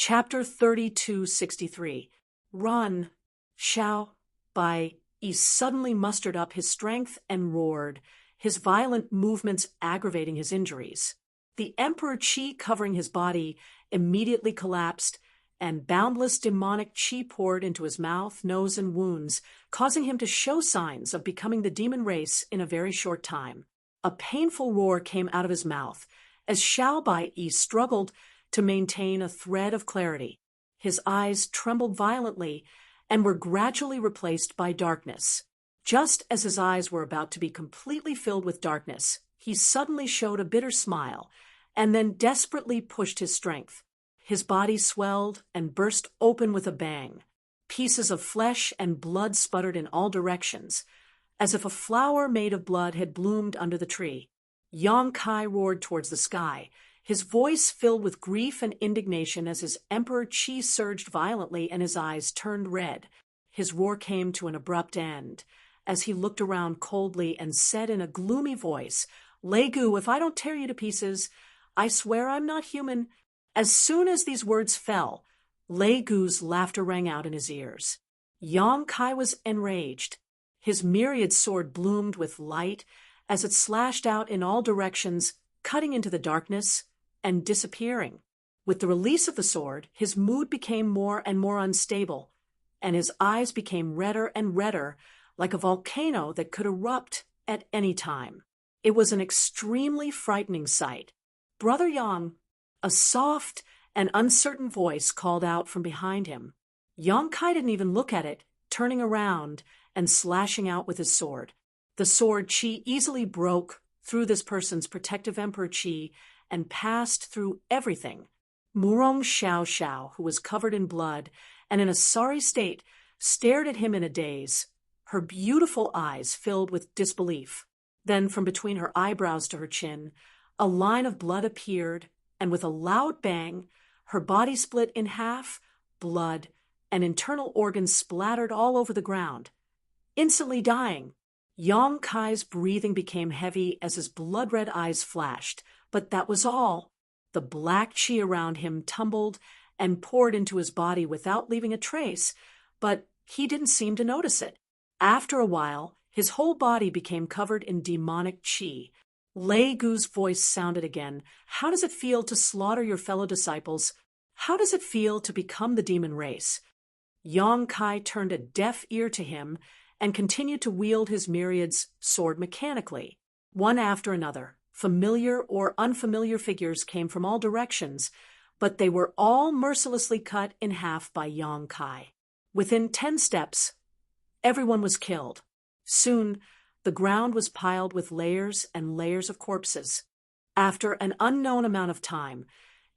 Chapter 3263. Run! Xiao Bai Yi suddenly mustered up his strength and roared, his violent movements aggravating his injuries. The Emperor Qi covering his body immediately collapsed, and boundless demonic qi poured into his mouth, nose, and wounds, causing him to show signs of becoming the demon race in a very short time. A painful roar came out of his mouth as Xiao Bai Yi struggled to maintain a thread of clarity. His eyes trembled violently and were gradually replaced by darkness. Just as his eyes were about to be completely filled with darkness, he suddenly showed a bitter smile and then desperately pushed his strength. His body swelled and burst open with a bang. Pieces of flesh and blood sputtered in all directions, as if a flower made of blood had bloomed under the tree. Yang Kai roared towards the sky, his voice filled with grief and indignation as his Emperor Qi surged violently and his eyes turned red. His roar came to an abrupt end, as he looked around coldly and said in a gloomy voice, "Lei Gu, if I don't tear you to pieces, I swear I'm not human." As soon as these words fell, Lei Gu's laughter rang out in his ears. Yang Kai was enraged. His myriad sword bloomed with light as it slashed out in all directions, cutting into the darkness and disappearing. With the release of the sword, his mood became more and more unstable, and his eyes became redder and redder, like a volcano that could erupt at any time. It was an extremely frightening sight. "Brother Yang," a soft and uncertain voice called out from behind him. Yang Kai didn't even look at it, turning around and slashing out with his sword. The sword qi easily broke through this person's protective Emperor Qi and passed through everything. Murong Xiao Xiao, who was covered in blood and in a sorry state, stared at him in a daze, her beautiful eyes filled with disbelief. Then from between her eyebrows to her chin, a line of blood appeared, and with a loud bang, her body split in half, blood and internal organs splattered all over the ground. Instantly dying, Yang Kai's breathing became heavy as his blood-red eyes flashed, but that was all. The black qi around him tumbled and poured into his body without leaving a trace, but he didn't seem to notice it. After a while, his whole body became covered in demonic qi. Lei Gu's voice sounded again. "How does it feel to slaughter your fellow disciples? How does it feel to become the demon race?" Yang Kai turned a deaf ear to him and continued to wield his myriad's sword mechanically. One after another, familiar or unfamiliar figures came from all directions, but they were all mercilessly cut in half by Yang Kai. Within 10 steps, everyone was killed. Soon, the ground was piled with layers and layers of corpses. After an unknown amount of time,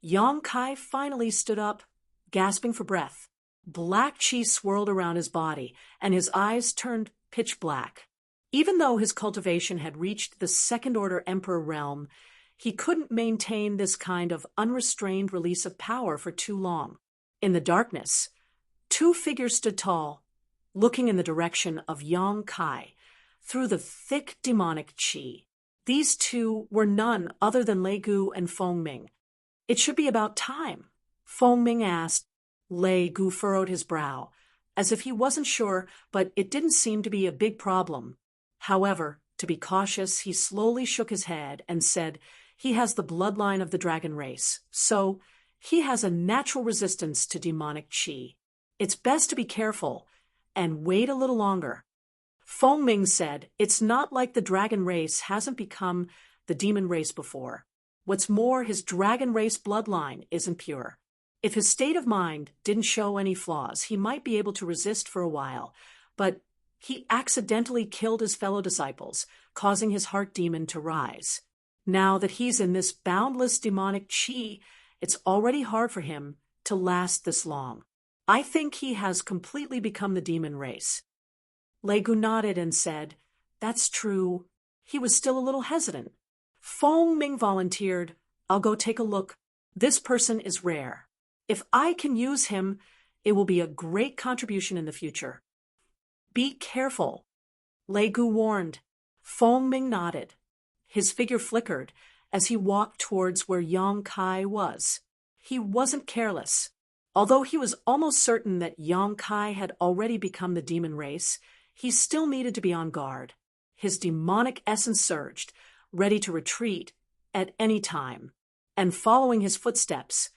Yang Kai finally stood up, gasping for breath. Black qi swirled around his body, and his eyes turned pitch black. Even though his cultivation had reached the second-order emperor realm, he couldn't maintain this kind of unrestrained release of power for too long. In the darkness, 2 figures stood tall, looking in the direction of Yang Kai through the thick demonic qi. These 2 were none other than Lei Gu and Feng Ming. "It should be about time," Feng Ming asked. Lei Gu furrowed his brow, as if he wasn't sure, but it didn't seem to be a big problem. However, to be cautious, he slowly shook his head and said, "He has the bloodline of the dragon race, so he has a natural resistance to demonic qi. It's best to be careful and wait a little longer." Feng Ming said, "It's not like the dragon race hasn't become the demon race before. What's more, his dragon race bloodline isn't pure. If his state of mind didn't show any flaws, he might be able to resist for a while, but he accidentally killed his fellow disciples, causing his heart demon to rise. Now that he's in this boundless demonic qi, it's already hard for him to last this long. I think he has completely become the demon race." Lei Gu nodded and said, "That's true." He was still a little hesitant. Feng Ming volunteered, "I'll go take a look. This person is rare. If I can use him, it will be a great contribution in the future." "Be careful," Lei Gu warned. Feng Ming nodded. His figure flickered as he walked towards where Yang Kai was. He wasn't careless. Although he was almost certain that Yang Kai had already become the demon race, he still needed to be on guard. His demonic essence surged, ready to retreat at any time. And following his footsteps,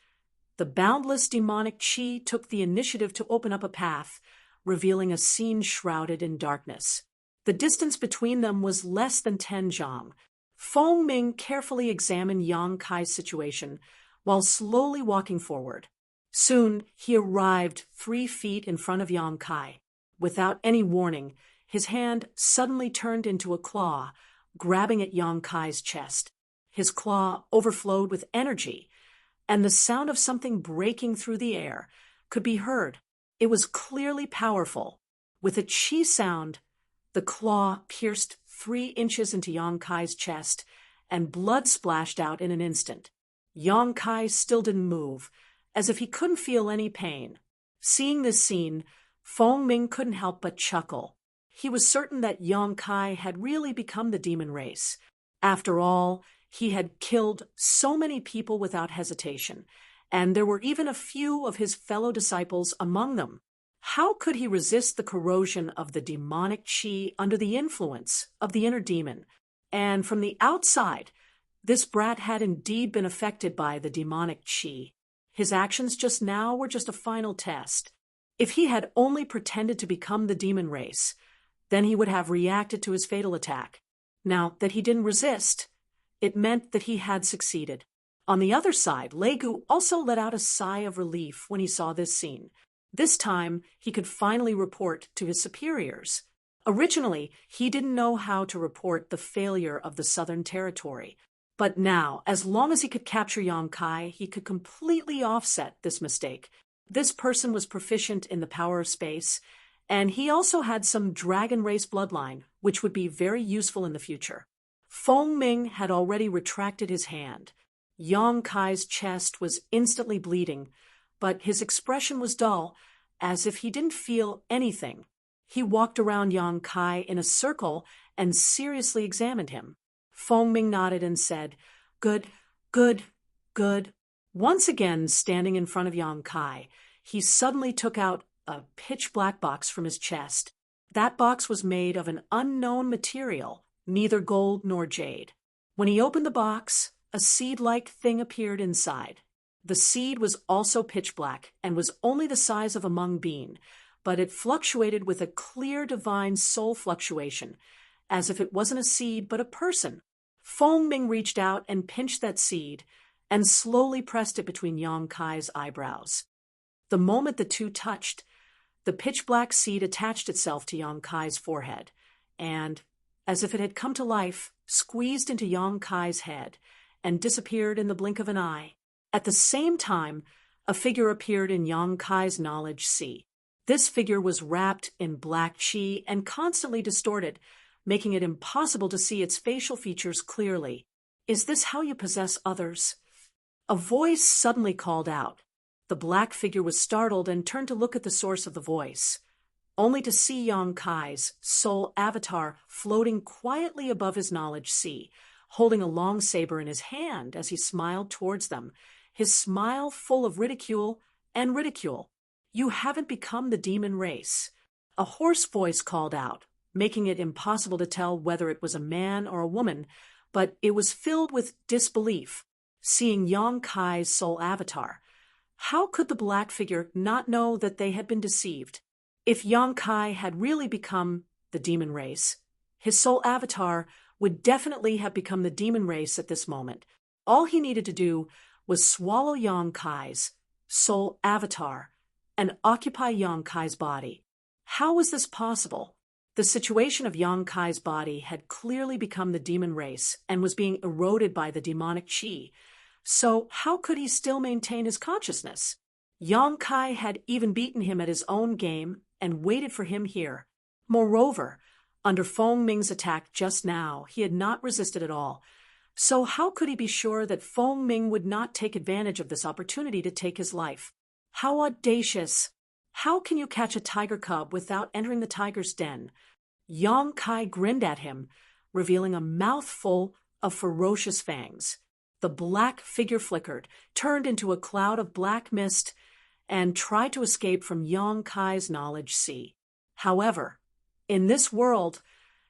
the boundless demonic chi took the initiative to open up a path, revealing a scene shrouded in darkness. The distance between them was less than 10 zhang. Feng Ming carefully examined Yang Kai's situation while slowly walking forward. Soon, he arrived 3 feet in front of Yang Kai. Without any warning, his hand suddenly turned into a claw, grabbing at Yang Kai's chest. His claw overflowed with energy, and the sound of something breaking through the air could be heard. It was clearly powerful. With a chi sound, the claw pierced 3 inches into Yang Kai's chest, and blood splashed out in an instant. Yang Kai still didn't move, as if he couldn't feel any pain. Seeing this scene, Feng Ming couldn't help but chuckle. He was certain that Yang Kai had really become the demon race. After all, he had killed so many people without hesitation, and there were even a few of his fellow disciples among them. How could he resist the corrosion of the demonic chi under the influence of the inner demon? And from the outside, this brat had indeed been affected by the demonic chi. His actions just now were just a final test. If he had only pretended to become the demon race, then he would have reacted to his fatal attack. Now that he didn't resist, it meant that he had succeeded. On the other side, Lei Gu also let out a sigh of relief when he saw this scene. This time, he could finally report to his superiors. Originally, he didn't know how to report the failure of the Southern Territory. But now, as long as he could capture Yang Kai, he could completely offset this mistake. This person was proficient in the power of space, and he also had some dragon race bloodline, which would be very useful in the future. Feng Ming had already retracted his hand. Yang Kai's chest was instantly bleeding, but his expression was dull, as if he didn't feel anything. He walked around Yang Kai in a circle and seriously examined him. Feng Ming nodded and said, "Good, good, good." Once again, standing in front of Yang Kai, he suddenly took out a pitch-black box from his chest. That box was made of an unknown material, neither gold nor jade. When he opened the box, a seed-like thing appeared inside. The seed was also pitch-black and was only the size of a mung bean, but it fluctuated with a clear divine soul fluctuation, as if it wasn't a seed but a person. Feng Ming reached out and pinched that seed and slowly pressed it between Yang Kai's eyebrows. The moment the two touched, the pitch-black seed attached itself to Yang Kai's forehead and, as if it had come to life, squeezed into Yang Kai's head and disappeared in the blink of an eye. At the same time, a figure appeared in Yang Kai's knowledge sea. This figure was wrapped in black chi and constantly distorted, making it impossible to see its facial features clearly. "Is this how you possess others?" A voice suddenly called out. The black figure was startled and turned to look at the source of the voice, only to see Yang Kai's soul avatar floating quietly above his knowledge sea, holding a long saber in his hand as he smiled towards them, his smile full of ridicule and ridicule. "You haven't become the demon race." A hoarse voice called out, making it impossible to tell whether it was a man or a woman, but it was filled with disbelief. Seeing Yang Kai's soul avatar, how could the black figure not know that they had been deceived? If Yang Kai had really become the demon race, his soul avatar would definitely have become the demon race at this moment. All he needed to do was swallow Yang Kai's soul avatar and occupy Yang Kai's body. How was this possible? The situation of Yang Kai's body had clearly become the demon race and was being eroded by the demonic chi. So how could he still maintain his consciousness? Yang Kai had even beaten him at his own game and waited for him here. Moreover, under Feng Ming's attack just now, he had not resisted at all. So how could he be sure that Feng Ming would not take advantage of this opportunity to take his life? How audacious! How can you catch a tiger cub without entering the tiger's den? Yang Kai grinned at him, revealing a mouthful of ferocious fangs. The black figure flickered, turned into a cloud of black mist, and tried to escape from Yang Kai's knowledge sea. However, in this world,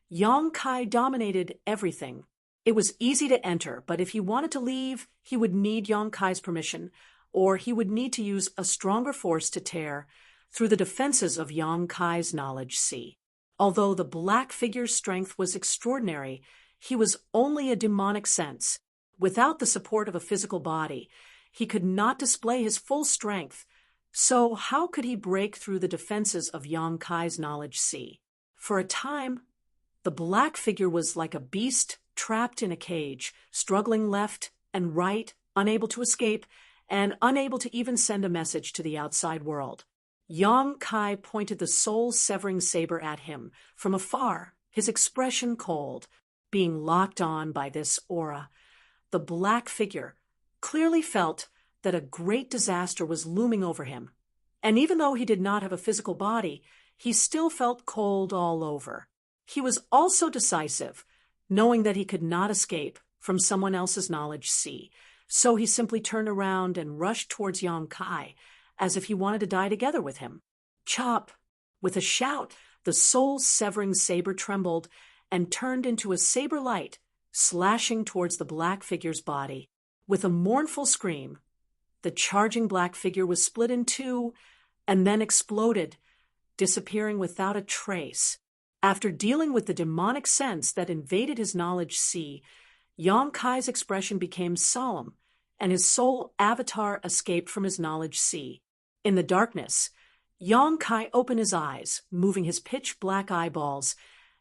Yang Kai dominated everything. It was easy to enter, but if he wanted to leave, he would need Yang Kai's permission, or he would need to use a stronger force to tear through the defenses of Yang Kai's knowledge sea. Although the black figure's strength was extraordinary, he was only a demonic sense. Without the support of a physical body, he could not display his full strength. So how could he break through the defenses of Yang Kai's knowledge sea? For a time, the black figure was like a beast trapped in a cage, struggling left and right, unable to escape, and unable to even send a message to the outside world. Yang Kai pointed the soul-severing saber at him from afar, his expression cold, being locked on by this aura. The black figure clearly felt that a great disaster was looming over him, and even though he did not have a physical body, he still felt cold all over. He was also decisive, knowing that he could not escape from someone else's knowledge sea, so he simply turned around and rushed towards Yang Kai, as if he wanted to die together with him. Chop! With a shout, the soul-severing saber trembled and turned into a saber light, slashing towards the black figure's body. With a mournful scream, the charging black figure was split in two and then exploded, disappearing without a trace. After dealing with the demonic sense that invaded his knowledge sea, Yang Kai's expression became solemn, and his soul avatar escaped from his knowledge sea. In the darkness, Yang Kai opened his eyes, moving his pitch-black eyeballs,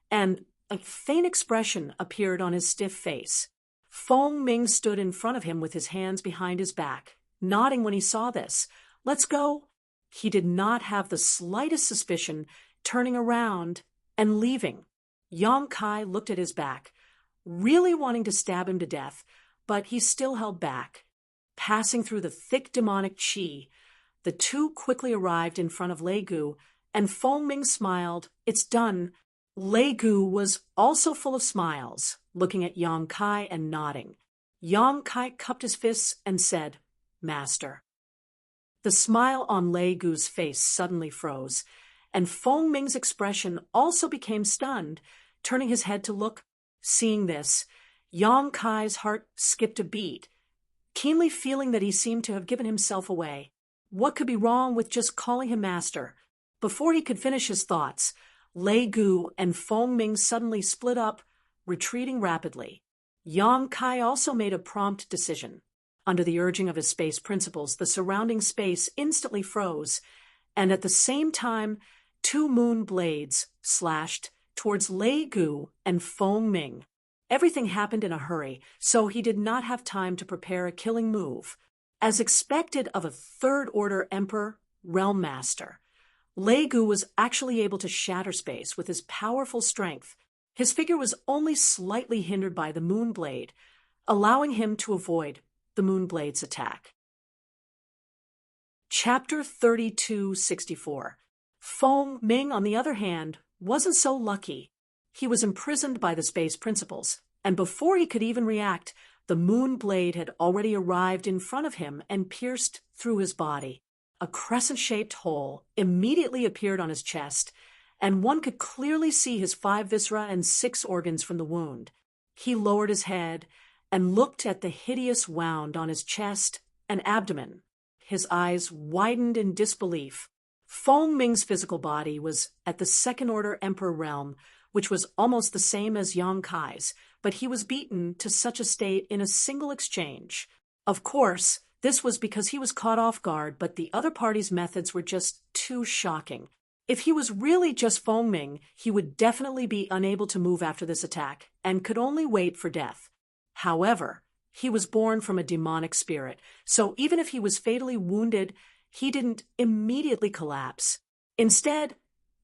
and a faint expression appeared on his stiff face. Feng Ming stood in front of him with his hands behind his back, nodding when he saw this. "Let's go." He did not have the slightest suspicion, turning around and leaving. Yang Kai looked at his back, really wanting to stab him to death, but he still held back. Passing through the thick demonic qi, the two quickly arrived in front of Lei Gu, and Feng Ming smiled. "It's done." Lei Gu was also full of smiles, looking at Yang Kai and nodding. Yang Kai cupped his fists and said, "Master." The smile on Lei Gu's face suddenly froze, and Feng Ming's expression also became stunned, turning his head to look. Seeing this, Yang Kai's heart skipped a beat, keenly feeling that he seemed to have given himself away. What could be wrong with just calling him master? Before he could finish his thoughts, Lei Gu and Feng Ming suddenly split up, retreating rapidly. Yang Kai also made a prompt decision. Under the urging of his space principles, the surrounding space instantly froze, and at the same time, two moon blades slashed towards Lei Gu and Feng Ming. Everything happened in a hurry, so he did not have time to prepare a killing move. As expected of a third-order Emperor Realm Master, Lei Gu was actually able to shatter space with his powerful strength. His figure was only slightly hindered by the moon blade, allowing him to avoid the moon blade's attack. Chapter 3264. Feng Ming, on the other hand, wasn't so lucky. He was imprisoned by the space principles, and before he could even react, the moon blade had already arrived in front of him and pierced through his body. A crescent-shaped hole immediately appeared on his chest, and one could clearly see his 5 viscera and 6 organs from the wound. He lowered his head and looked at the hideous wound on his chest and abdomen. His eyes widened in disbelief. Feng Ming's physical body was at the second-order Emperor realm, which was almost the same as Yang Kai's, but he was beaten to such a state in a single exchange. Of course, this was because he was caught off guard, but the other party's methods were just too shocking. If he was really just Feng Ming, he would definitely be unable to move after this attack, and could only wait for death. However, he was born from a demonic spirit, so even if he was fatally wounded, he didn't immediately collapse. Instead,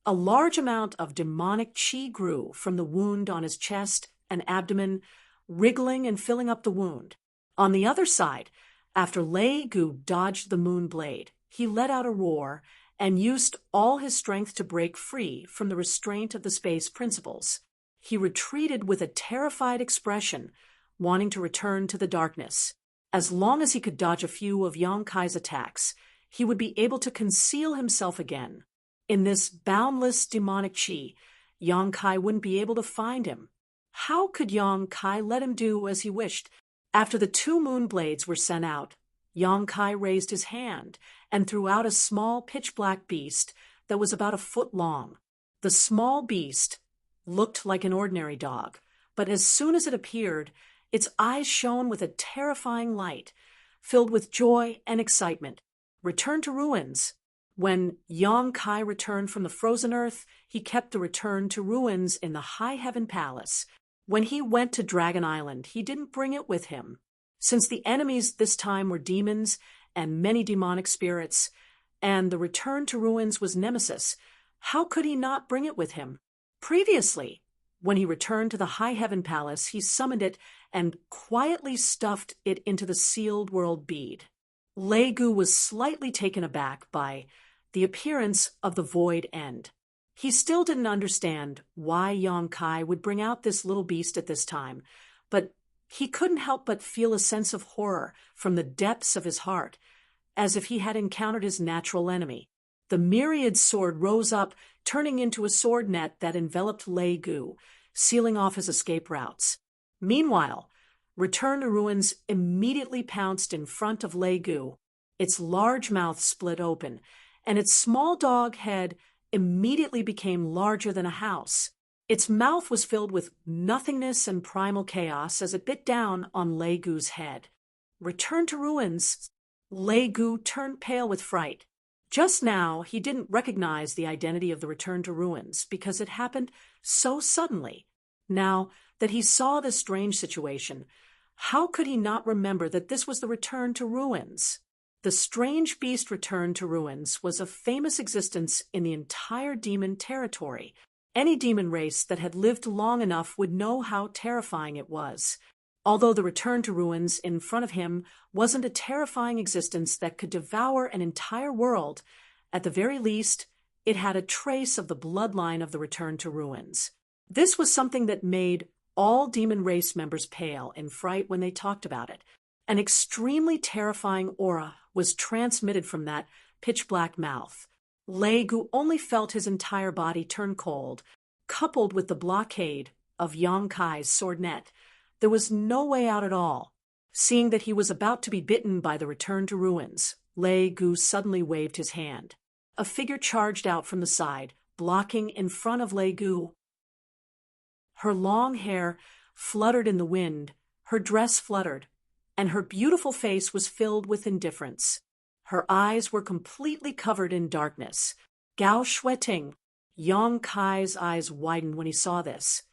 a large amount of demonic qi grew from the wound on his chest and abdomen, wriggling and filling up the wound. On the other side, after Lei Gu dodged the moon blade, he let out a roar and used all his strength to break free from the restraint of the space principles. He retreated with a terrified expression, wanting to return to the darkness. As long as he could dodge a few of Yang Kai's attacks, he would be able to conceal himself again. In this boundless demonic chi, Yang Kai wouldn't be able to find him. How could Yang Kai let him do as he wished? After the 2 moon blades were sent out, Yang Kai raised his hand and threw out a small pitch-black beast that was about a foot long. The small beast looked like an ordinary dog, but as soon as it appeared, its eyes shone with a terrifying light, filled with joy and excitement. Return to ruins. When Yang Kai returned from the frozen earth, he kept the return to ruins in the High Heaven Palace. When he went to Dragon Island, he didn't bring it with him. Since the enemies this time were demons and many demonic spirits, and the return to ruins was Nemesis, how could he not bring it with him? Previously, when he returned to the High Heaven Palace, he summoned it and quietly stuffed it into the sealed world bead. Lei Gu was slightly taken aback by the appearance of the void end. He still didn't understand why Yang Kai would bring out this little beast at this time, but he couldn't help but feel a sense of horror from the depths of his heart, as if he had encountered his natural enemy. The myriad sword rose up, turning into a sword net that enveloped Lei Gu, sealing off his escape routes. Meanwhile, Return to Ruins immediately pounced in front of Lei Gu. Its large mouth split open, and its small dog head immediately became larger than a house. Its mouth was filled with nothingness and primal chaos as it bit down on Lei Gu's head. Return to Ruins. Lei Gu turned pale with fright. Just now, he didn't recognize the identity of the Return to Ruins because it happened so suddenly. Now that he saw this strange situation, how could he not remember that this was the Return to Ruins? The strange beast Return to Ruins was of famous existence in the entire demon territory. Any demon race that had lived long enough would know how terrifying it was. Although the Return to Ruins in front of him wasn't a terrifying existence that could devour an entire world, at the very least, it had a trace of the bloodline of the Return to Ruins. This was something that made all demon race members pale in fright when they talked about it. An extremely terrifying aura was transmitted from that pitch-black mouth. Lei Gu only felt his entire body turn cold. Coupled with the blockade of Yang Kai's sword net, there was no way out at all. Seeing that he was about to be bitten by the Return to Ruins, Lei Gu suddenly waved his hand. A figure charged out from the side, blocking in front of Lei Gu. Her long hair fluttered in the wind, her dress fluttered, and her beautiful face was filled with indifference. Her eyes were completely covered in darkness. Gao Shueting. Yang Kai's eyes widened when he saw this,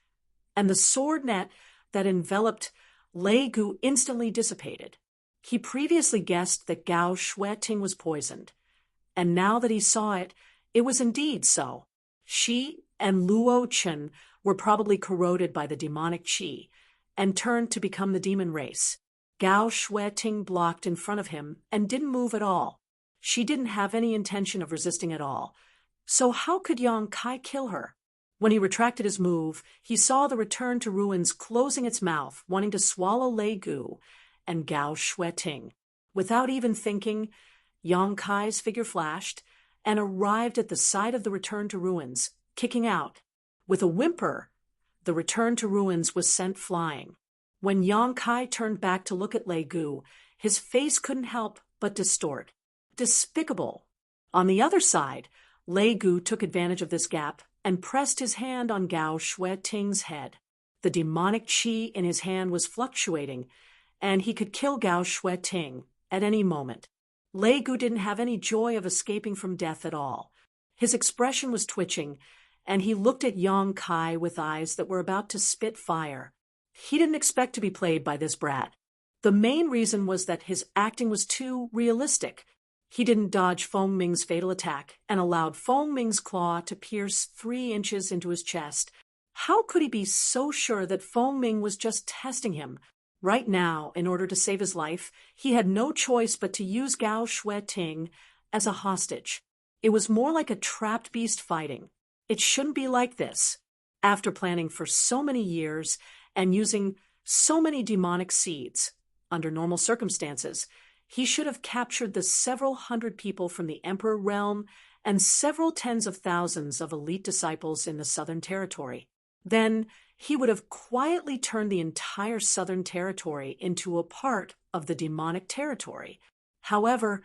and the sword net that enveloped Lei Gu instantly dissipated. He previously guessed that Gao Shueting was poisoned, and now that he saw it, it was indeed so. She and Luo Chen were probably corroded by the demonic qi and turned to become the demon race. Gao Shueting blocked in front of him and didn't move at all. She didn't have any intention of resisting at all. So how could Yang Kai kill her? When he retracted his move, he saw the Return to Ruins closing its mouth, wanting to swallow Lei Gu and Gao Shueting. Without even thinking, Yang Kai's figure flashed and arrived at the side of the Return to Ruins, kicking out. With a whimper, the Return to Ruins was sent flying. When Yang Kai turned back to look at Lei Gu, his face couldn't help but distort. Despicable. On the other side, Lei Gu took advantage of this gap and pressed his hand on Gao Shueting's head. The demonic qi in his hand was fluctuating, and he could kill Gao Shueting at any moment. Lei Gu didn't have any joy of escaping from death at all. His expression was twitching, and he looked at Yang Kai with eyes that were about to spit fire. He didn't expect to be played by this brat. The main reason was that his acting was too realistic. He didn't dodge Feng Ming's fatal attack and allowed Feng Ming's claw to pierce 3 inches into his chest. How could he be so sure that Feng Ming was just testing him? Right now, in order to save his life, he had no choice but to use Gao Shueting as a hostage. It was more like a trapped beast fighting. It shouldn't be like this. After planning for so many years and using so many demonic seeds, under normal circumstances, He should have captured the several hundred people from the Emperor realm and several tens of thousands of elite disciples in the Southern Territory. Then he would have quietly turned the entire Southern Territory into a part of the demonic territory. However,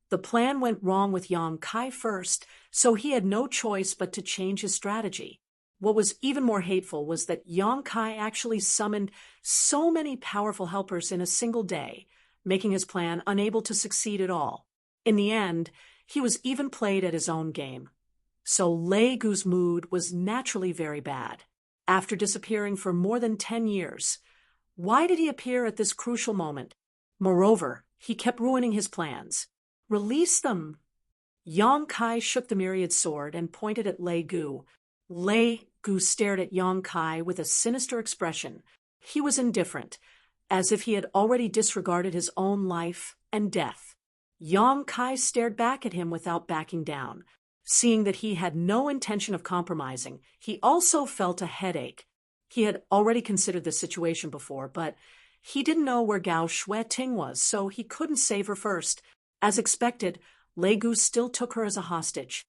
the plan went wrong with Yang Kai first, so he had no choice but to change his strategy. What was even more hateful was that Yang Kai actually summoned so many powerful helpers in a single day, making his plan unable to succeed at all. In the end, he was even played at his own game. So Lei Gu's mood was naturally very bad. After disappearing for more than 10 years, why did he appear at this crucial moment? Moreover, he kept ruining his plans. Release them! Yang Kai shook the myriad sword and pointed at Lei Gu. Lei Gu stared at Yang Kai with a sinister expression. He was indifferent, as if he had already disregarded his own life and death. Yang Kai stared back at him without backing down. Seeing that he had no intention of compromising, he also felt a headache. He had already considered this situation before, but he didn't know where Gao Shueting was, so he couldn't save her first. As expected, Lei Gu still took her as a hostage.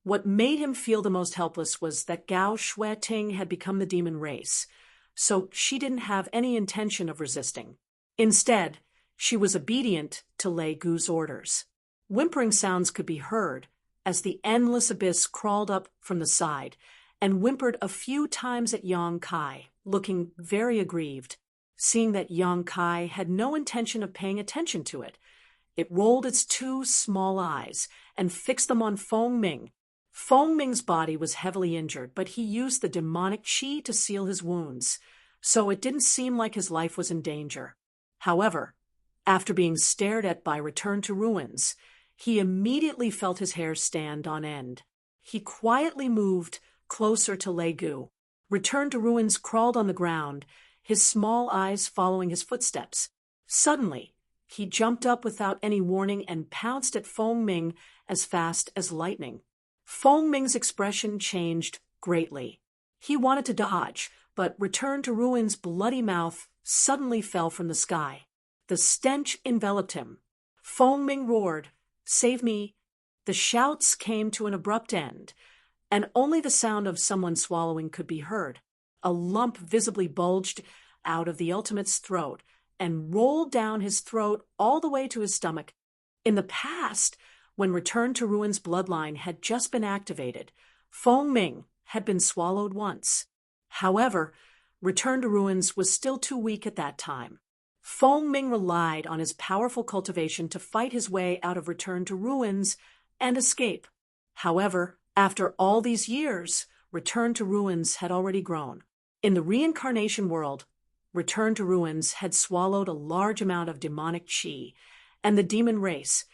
What made him feel the most helpless was that Gao Shueting had become the demon race, so she didn't have any intention of resisting. Instead, she was obedient to Lei Gu's orders. Whimpering sounds could be heard as the endless abyss crawled up from the side and whimpered a few times at Yang Kai, looking very aggrieved. Seeing that Yang Kai had no intention of paying attention to it, it rolled its two small eyes and fixed them on Feng Ming. Feng Ming's body was heavily injured, but he used the demonic qi to seal his wounds, so it didn't seem like his life was in danger. However, after being stared at by Return to Ruins, he immediately felt his hair stand on end. He quietly moved closer to Lei Gu. Return to Ruins crawled on the ground, his small eyes following his footsteps. Suddenly, he jumped up without any warning and pounced at Feng Ming as fast as lightning. Feng Ming's expression changed greatly. He wanted to dodge, but Return to Ruins' bloody mouth suddenly fell from the sky. The stench enveloped him. Feng Ming roared, "Save me!" The shouts came to an abrupt end, and only the sound of someone swallowing could be heard. A lump visibly bulged out of the ultimate's throat and rolled down his throat all the way to his stomach. In the past, when Return to Ruins' bloodline had just been activated, Feng Ming had been swallowed once. However, Return to Ruins was still too weak at that time. Feng Ming relied on his powerful cultivation to fight his way out of Return to Ruins and escape. However, after all these years, Return to Ruins had already grown. In the reincarnation world, Return to Ruins had swallowed a large amount of demonic qi and the demon race,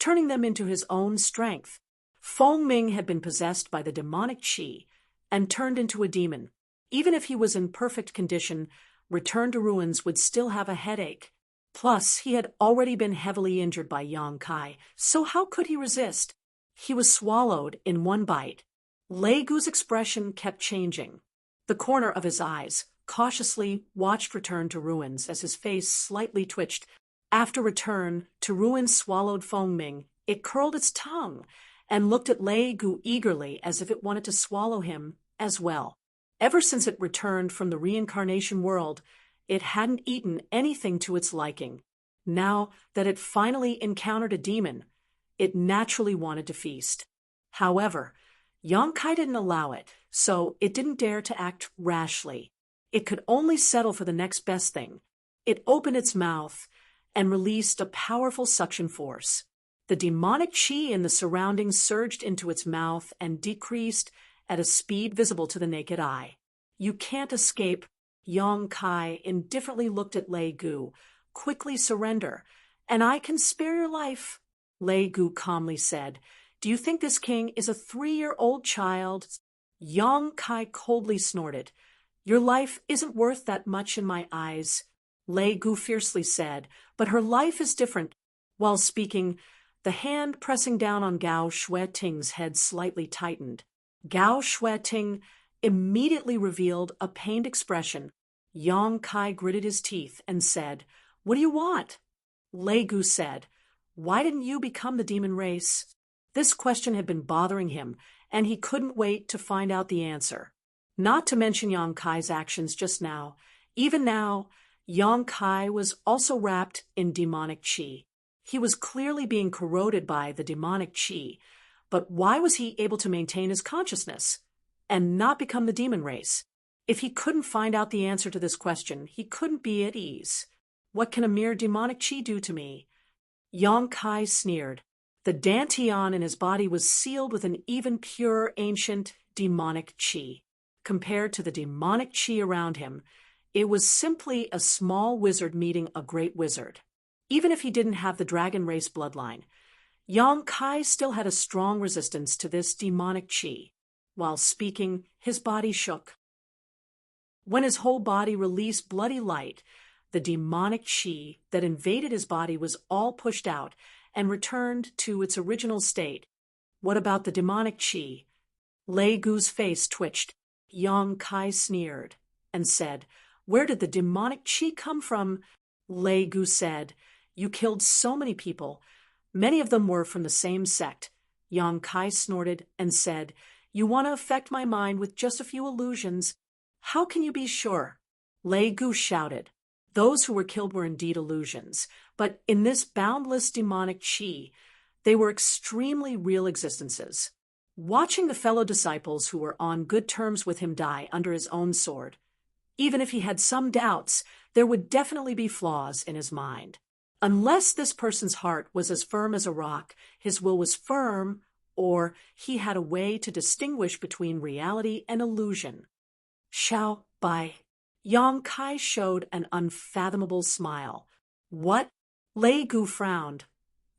turning them into his own strength. Feng Ming had been possessed by the demonic qi and turned into a demon. Even if he was in perfect condition, Return to Ruins would still have a headache. Plus, he had already been heavily injured by Yang Kai, so how could he resist? He was swallowed in one bite. Lei Gu's expression kept changing. The corner of his eyes cautiously watched Return to Ruins as his face slightly twitched. After Return to Ruins swallowed Feng Ming, it curled its tongue and looked at Lei Gu eagerly as if it wanted to swallow him as well. Ever since it returned from the reincarnation world, it hadn't eaten anything to its liking. Now that it finally encountered a demon, it naturally wanted to feast. However, Yang Kai didn't allow it, so it didn't dare to act rashly. It could only settle for the next best thing. It opened its mouth and released a powerful suction force. The demonic qi in the surroundings surged into its mouth and decreased at a speed visible to the naked eye. "You can't escape." Yang Kai indifferently looked at Lei Gu. "Quickly surrender, and I can spare your life." Lei Gu calmly said, "Do you think this king is a 3-year-old child?" Yang Kai coldly snorted. "Your life isn't worth that much in my eyes," Lei Gu fiercely said, "but her life is different." While speaking, the hand pressing down on Gao Shueting's head slightly tightened. Gao Shueting immediately revealed a pained expression. Yang Kai gritted his teeth and said, "What do you want?" Lei Gu said, "Why didn't you become the demon race?" This question had been bothering him, and he couldn't wait to find out the answer. Not to mention Yang Kai's actions just now. Even now, Yang Kai was also wrapped in demonic qi. He was clearly being corroded by the demonic qi, but why was he able to maintain his consciousness and not become the demon race? If he couldn't find out the answer to this question, he couldn't be at ease. What can a mere demonic qi do to me? Yang Kai sneered. The dantian in his body was sealed with an even pure ancient demonic qi. Compared to the demonic qi around him, it was simply a small wizard meeting a great wizard. Even if he didn't have the dragon race bloodline, Yang Kai still had a strong resistance to this demonic qi. While speaking, his body shook. When his whole body released bloody light, the demonic qi that invaded his body was all pushed out and returned to its original state. What about the demonic qi? Lei Gu's face twitched. Yang Kai sneered and said, "Where did the demonic qi come from?" Lei Gu said, "You killed so many people. Many of them were from the same sect." Yang Kai snorted and said, "You want to affect my mind with just a few illusions. How can you be sure?" Lei Gu shouted. Those who were killed were indeed illusions, but in this boundless demonic qi, they were extremely real existences. Watching the fellow disciples who were on good terms with him die under his own sword, even if he had some doubts, there would definitely be flaws in his mind. Unless this person's heart was as firm as a rock, his will was firm, or he had a way to distinguish between reality and illusion. Xiao Bai. Yang Kai showed an unfathomable smile. "What?" Lei Gu frowned,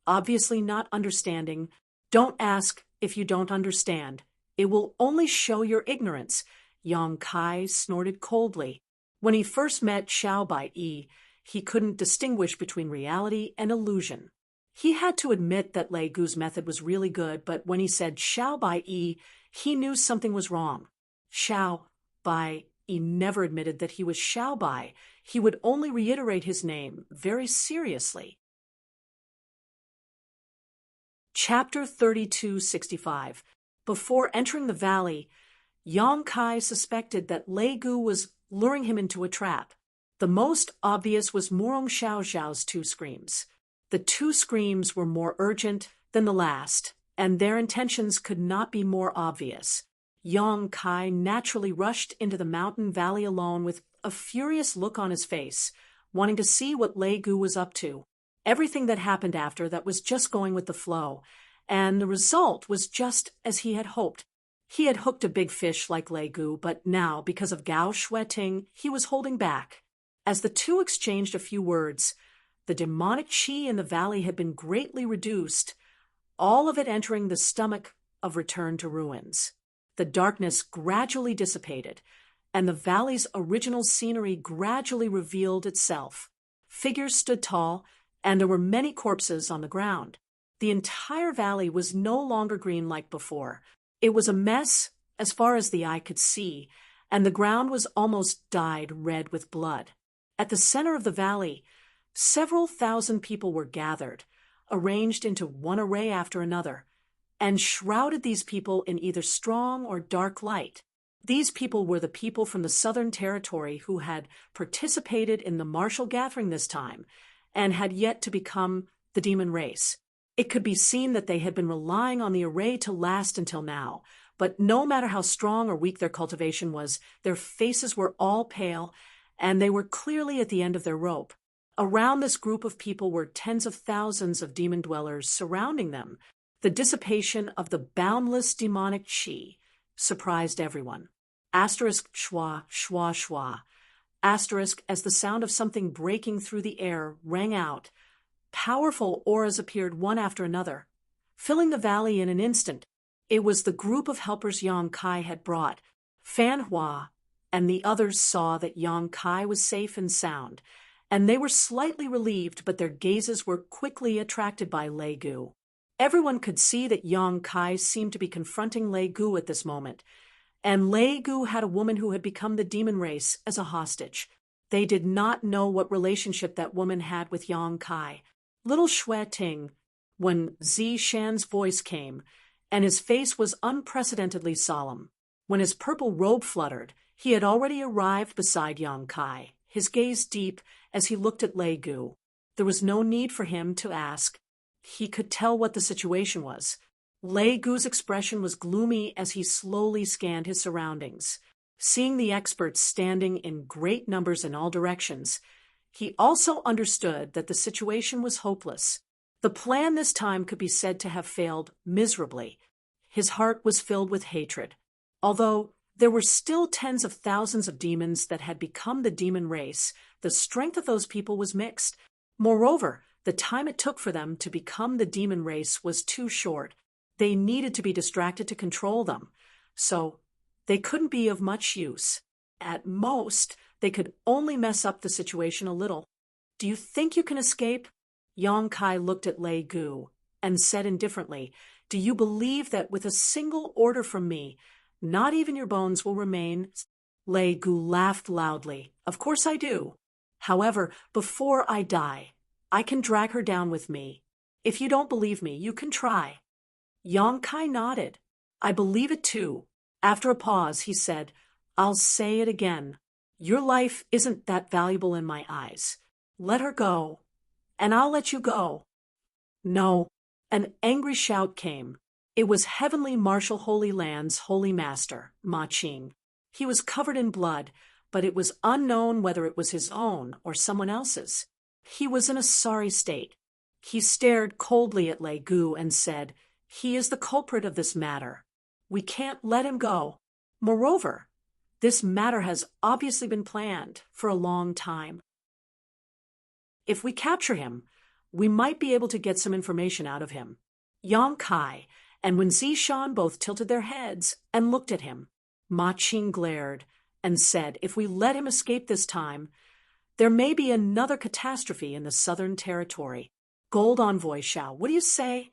obviously not understanding. "Don't ask if you don't understand. It will only show your ignorance." Yang Kai snorted coldly. When he first met Xiao Bai Yi, he couldn't distinguish between reality and illusion. He had to admit that Lei Gu's method was really good, but when he said Xiao Bai Yi, he knew something was wrong. Xiao Bai Yi never admitted that he was Xiao Bai. He would only reiterate his name very seriously. Chapter 3265. Before entering the valley, Yang Kai suspected that Lei Gu was luring him into a trap. The most obvious was Murong Xiao Xiao's 2 screams. The 2 screams were more urgent than the last, and their intentions could not be more obvious. Yang Kai naturally rushed into the mountain valley alone with a furious look on his face, wanting to see what Lei Gu was up to. Everything that happened after that was just going with the flow, and the result was just as he had hoped. He had hooked a big fish like Lei Gu, but now, because of Gao Shueting, he was holding back. As the two exchanged a few words, the demonic qi in the valley had been greatly reduced, all of it entering the stomach of Return to Ruins. The darkness gradually dissipated, and the valley's original scenery gradually revealed itself. Figures stood tall, and there were many corpses on the ground. The entire valley was no longer green like before. It was a mess as far as the eye could see, and the ground was almost dyed red with blood. At the center of the valley, several thousand people were gathered, arranged into one array after another, and shrouded these people in either strong or dark light. These people were the people from the Southern Territory who had participated in the martial gathering this time and had yet to become the demon race. It could be seen that they had been relying on the array to last until now, but no matter how strong or weak their cultivation was, their faces were all pale, and they were clearly at the end of their rope. Around this group of people were tens of thousands of demon dwellers surrounding them. The dissipation of the boundless demonic qi surprised everyone. Asterisk schwa, schwa, schwa. Asterisk as the sound of something breaking through the air rang out. Powerful auras appeared one after another, filling the valley in an instant. It was the group of helpers Yang Kai had brought. Fan Hua and the others saw that Yang Kai was safe and sound, and they were slightly relieved, but their gazes were quickly attracted by Lei Gu. Everyone could see that Yang Kai seemed to be confronting Lei Gu at this moment, and Lei Gu had a woman who had become the demon race as a hostage. They did not know what relationship that woman had with Yang Kai. Little Shui Ting, when Zi Shan's voice came, and his face was unprecedentedly solemn. When his purple robe fluttered, he had already arrived beside Yang Kai, his gaze deep as he looked at Lei Gu. There was no need for him to ask. He could tell what the situation was. Lei Gu's expression was gloomy as he slowly scanned his surroundings. Seeing the experts standing in great numbers in all directions, he also understood that the situation was hopeless. The plan this time could be said to have failed miserably. His heart was filled with hatred. Although there were still tens of thousands of demons that had become the demon race, the strength of those people was mixed. Moreover, the time it took for them to become the demon race was too short. They needed to be distracted to control them. So they couldn't be of much use. At most, they could only mess up the situation a little. Do you think you can escape? Yang Kai looked at Lei Gu and said indifferently, do you believe that with a single order from me, not even your bones will remain? Lei Gu laughed loudly. Of course I do. However, before I die, I can drag her down with me. If you don't believe me, you can try. Yang Kai nodded. I believe it too. After a pause, he said, I'll say it again. Your life isn't that valuable in my eyes. Let her go, and I'll let you go. No. An angry shout came. It was Heavenly Marshal Holy Land's Holy Master, Ma Qing. He was covered in blood, but it was unknown whether it was his own or someone else's. He was in a sorry state. He stared coldly at Lei Gu and said, he is the culprit of this matter. We can't let him go. Moreover, this matter has obviously been planned for a long time. If we capture him, we might be able to get some information out of him. Yang Kai and Wen Zishan both tilted their heads and looked at him. Ma Qing glared and said, if we let him escape this time, there may be another catastrophe in the Southern Territory. Gold Envoy Xiao, what do you say?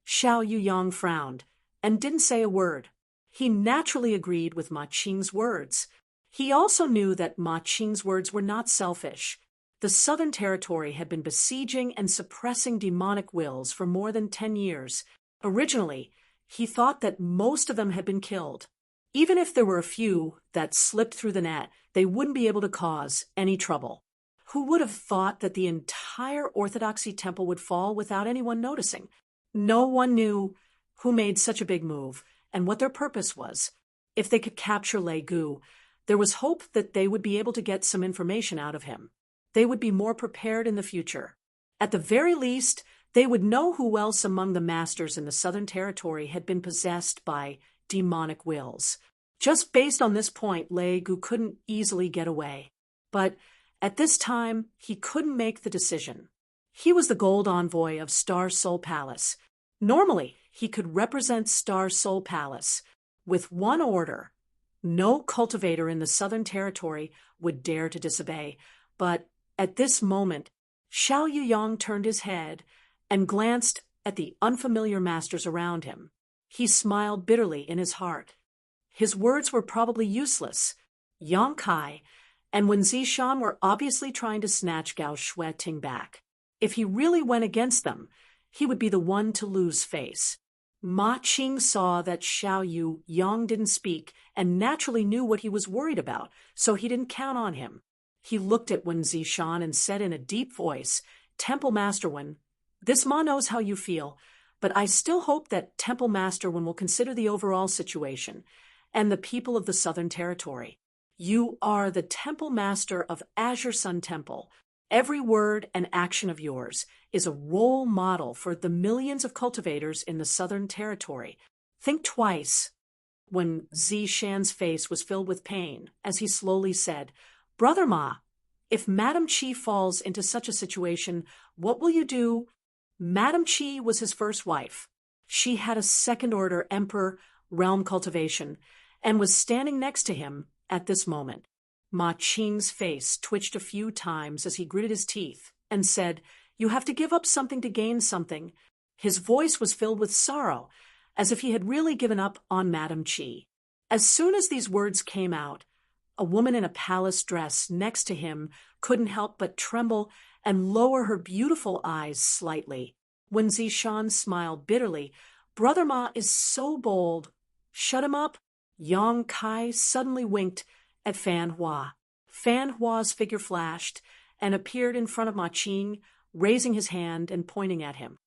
Xiao Yuyang frowned and didn't say a word. He naturally agreed with Ma Qing's words. He also knew that Ma Qing's words were not selfish. The Southern Territory had been besieging and suppressing demonic wills for more than 10 years. Originally, he thought that most of them had been killed. Even if there were a few that slipped through the net, they wouldn't be able to cause any trouble. Who would have thought that the entire Orthodoxy temple would fall without anyone noticing? No one knew who made such a big move and what their purpose was. If they could capture Lei Gu, there was hope that they would be able to get some information out of him. They would be more prepared in the future. At the very least, they would know who else among the masters in the Southern Territory had been possessed by demonic wills. Just based on this point, Lei Gu couldn't easily get away. But at this time, he couldn't make the decision. He was the gold envoy of Star Soul Palace. Normally, he could represent Star Soul Palace with one order. No cultivator in the Southern Territory would dare to disobey. But at this moment, Xiao Yuyang turned his head and glanced at the unfamiliar masters around him. He smiled bitterly in his heart. His words were probably useless. Yang Kai and Wen Zishan were obviously trying to snatch Gao Shueting back. If he really went against them, he would be the one to lose face. Ma Qing saw that Xiao Yuyang didn't speak and naturally knew what he was worried about, so he didn't count on him. He looked at Wen Zishan and said in a deep voice, Temple Master Wen, this Ma knows how you feel, but I still hope that Temple Master Wen will consider the overall situation and the people of the Southern Territory. You are the Temple Master of Azure Sun Temple. Every word and action of yours is a role model for the millions of cultivators in the Southern Territory. Think twice. When Zishan's face was filled with pain, as he slowly said, Brother Ma, if Madam Qi falls into such a situation, what will you do? Madam Qi was his first wife. She had a second-order Emperor realm cultivation and was standing next to him at this moment. Ma Qing's face twitched a few times as he gritted his teeth and said, You have to give up something to gain something. His voice was filled with sorrow, as if he had really given up on Madam Qi. As soon as these words came out, a woman in a palace dress next to him couldn't help but tremble and lower her beautiful eyes slightly. When Zishan smiled bitterly, Brother Ma is so bold. Shut him up. Yang Kai suddenly winked at Fan Hua. Fan Hua's figure flashed and appeared in front of Ma Qing, raising his hand and pointing at him.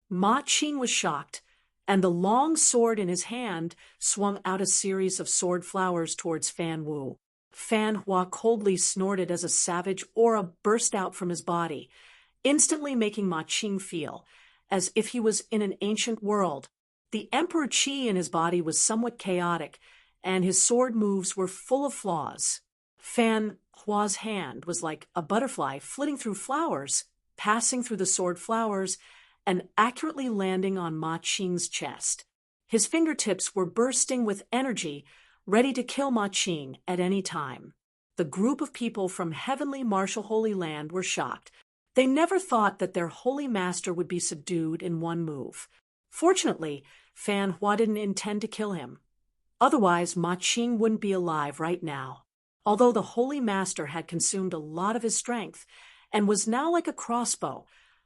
Ma Qing was shocked, and the long sword in his hand swung out a series of sword flowers towards Fan Wu. Fan Hua coldly snorted as a savage aura burst out from his body, instantly making Ma Qing feel as if he was in an ancient world. The Emperor Qi in his body was somewhat chaotic, and his sword moves were full of flaws. Fan Hua's hand was like a butterfly flitting through flowers, passing through the sword flowers, and accurately landing on Ma Qing's chest. His fingertips were bursting with energy, ready to kill Ma Qing at any time. The group of people from heavenly martial Holy Land were shocked. They never thought that their holy master would be subdued in one move. Fortunately, Fan Hua didn't intend to kill him. Otherwise, Ma Qing wouldn't be alive right now. Although the holy master had consumed a lot of his strength and was now like a crossbow,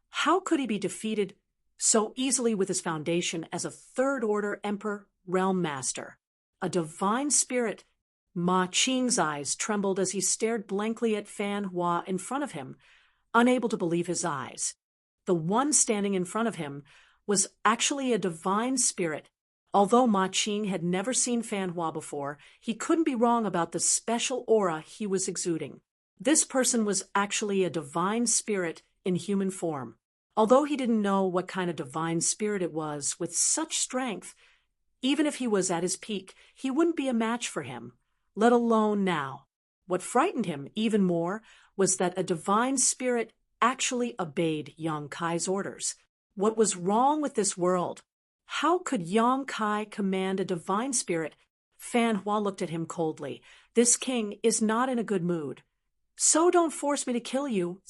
how could he be defeated so easily with his foundation as a third-order Emperor Realm Master? A divine spirit. Ma Qing's eyes trembled as he stared blankly at Fan Hua in front of him, unable to believe his eyes. The one standing in front of him was actually a divine spirit. Although Ma Qing had never seen Fan Hua before, he couldn't be wrong about the special aura he was exuding. This person was actually a divine spirit in human form. Although he didn't know what kind of divine spirit it was with such strength, even if he was at his peak, he wouldn't be a match for him, let alone now. What frightened him even more was that a divine spirit actually obeyed Yang Kai's orders. What was wrong with this world? How could Yang Kai command a divine spirit? Fan Hua looked at him coldly. This king is not in a good mood. So don't force me to kill you.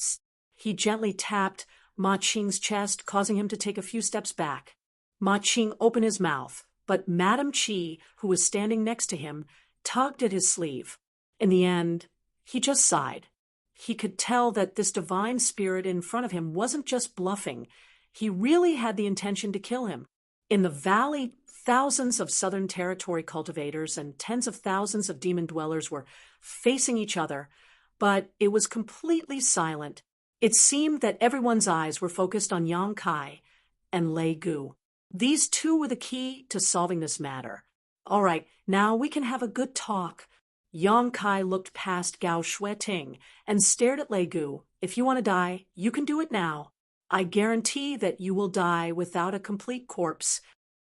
He gently tapped Ma Qing's chest, causing him to take a few steps back. Ma Qing opened his mouth, but Madame Qi, who was standing next to him, tugged at his sleeve. In the end, he just sighed. He could tell that this divine spirit in front of him wasn't just bluffing. He really had the intention to kill him. In the valley, thousands of Southern Territory cultivators and tens of thousands of demon dwellers were facing each other, but it was completely silent. It seemed that everyone's eyes were focused on Yang Kai and Lei Gu. These two were the key to solving this matter. All right, now we can have a good talk. Yang Kai looked past Gao Shueting and stared at Lei Gu. If you want to die, you can do it now. I guarantee that you will die without a complete corpse.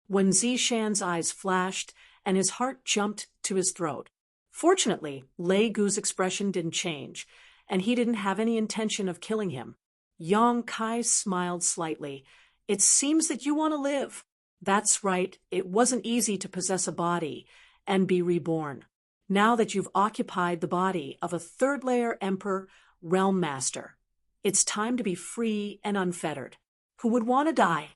When Zishan's eyes flashed and his heart jumped to his throat. Fortunately, Lei Gu's expression didn't change, and he didn't have any intention of killing him. Yang Kai smiled slightly. It seems that you want to live. That's right, it wasn't easy to possess a body and be reborn. Now that you've occupied the body of a third-layer Emperor Realm Master, it's time to be free and unfettered. Who would want to die?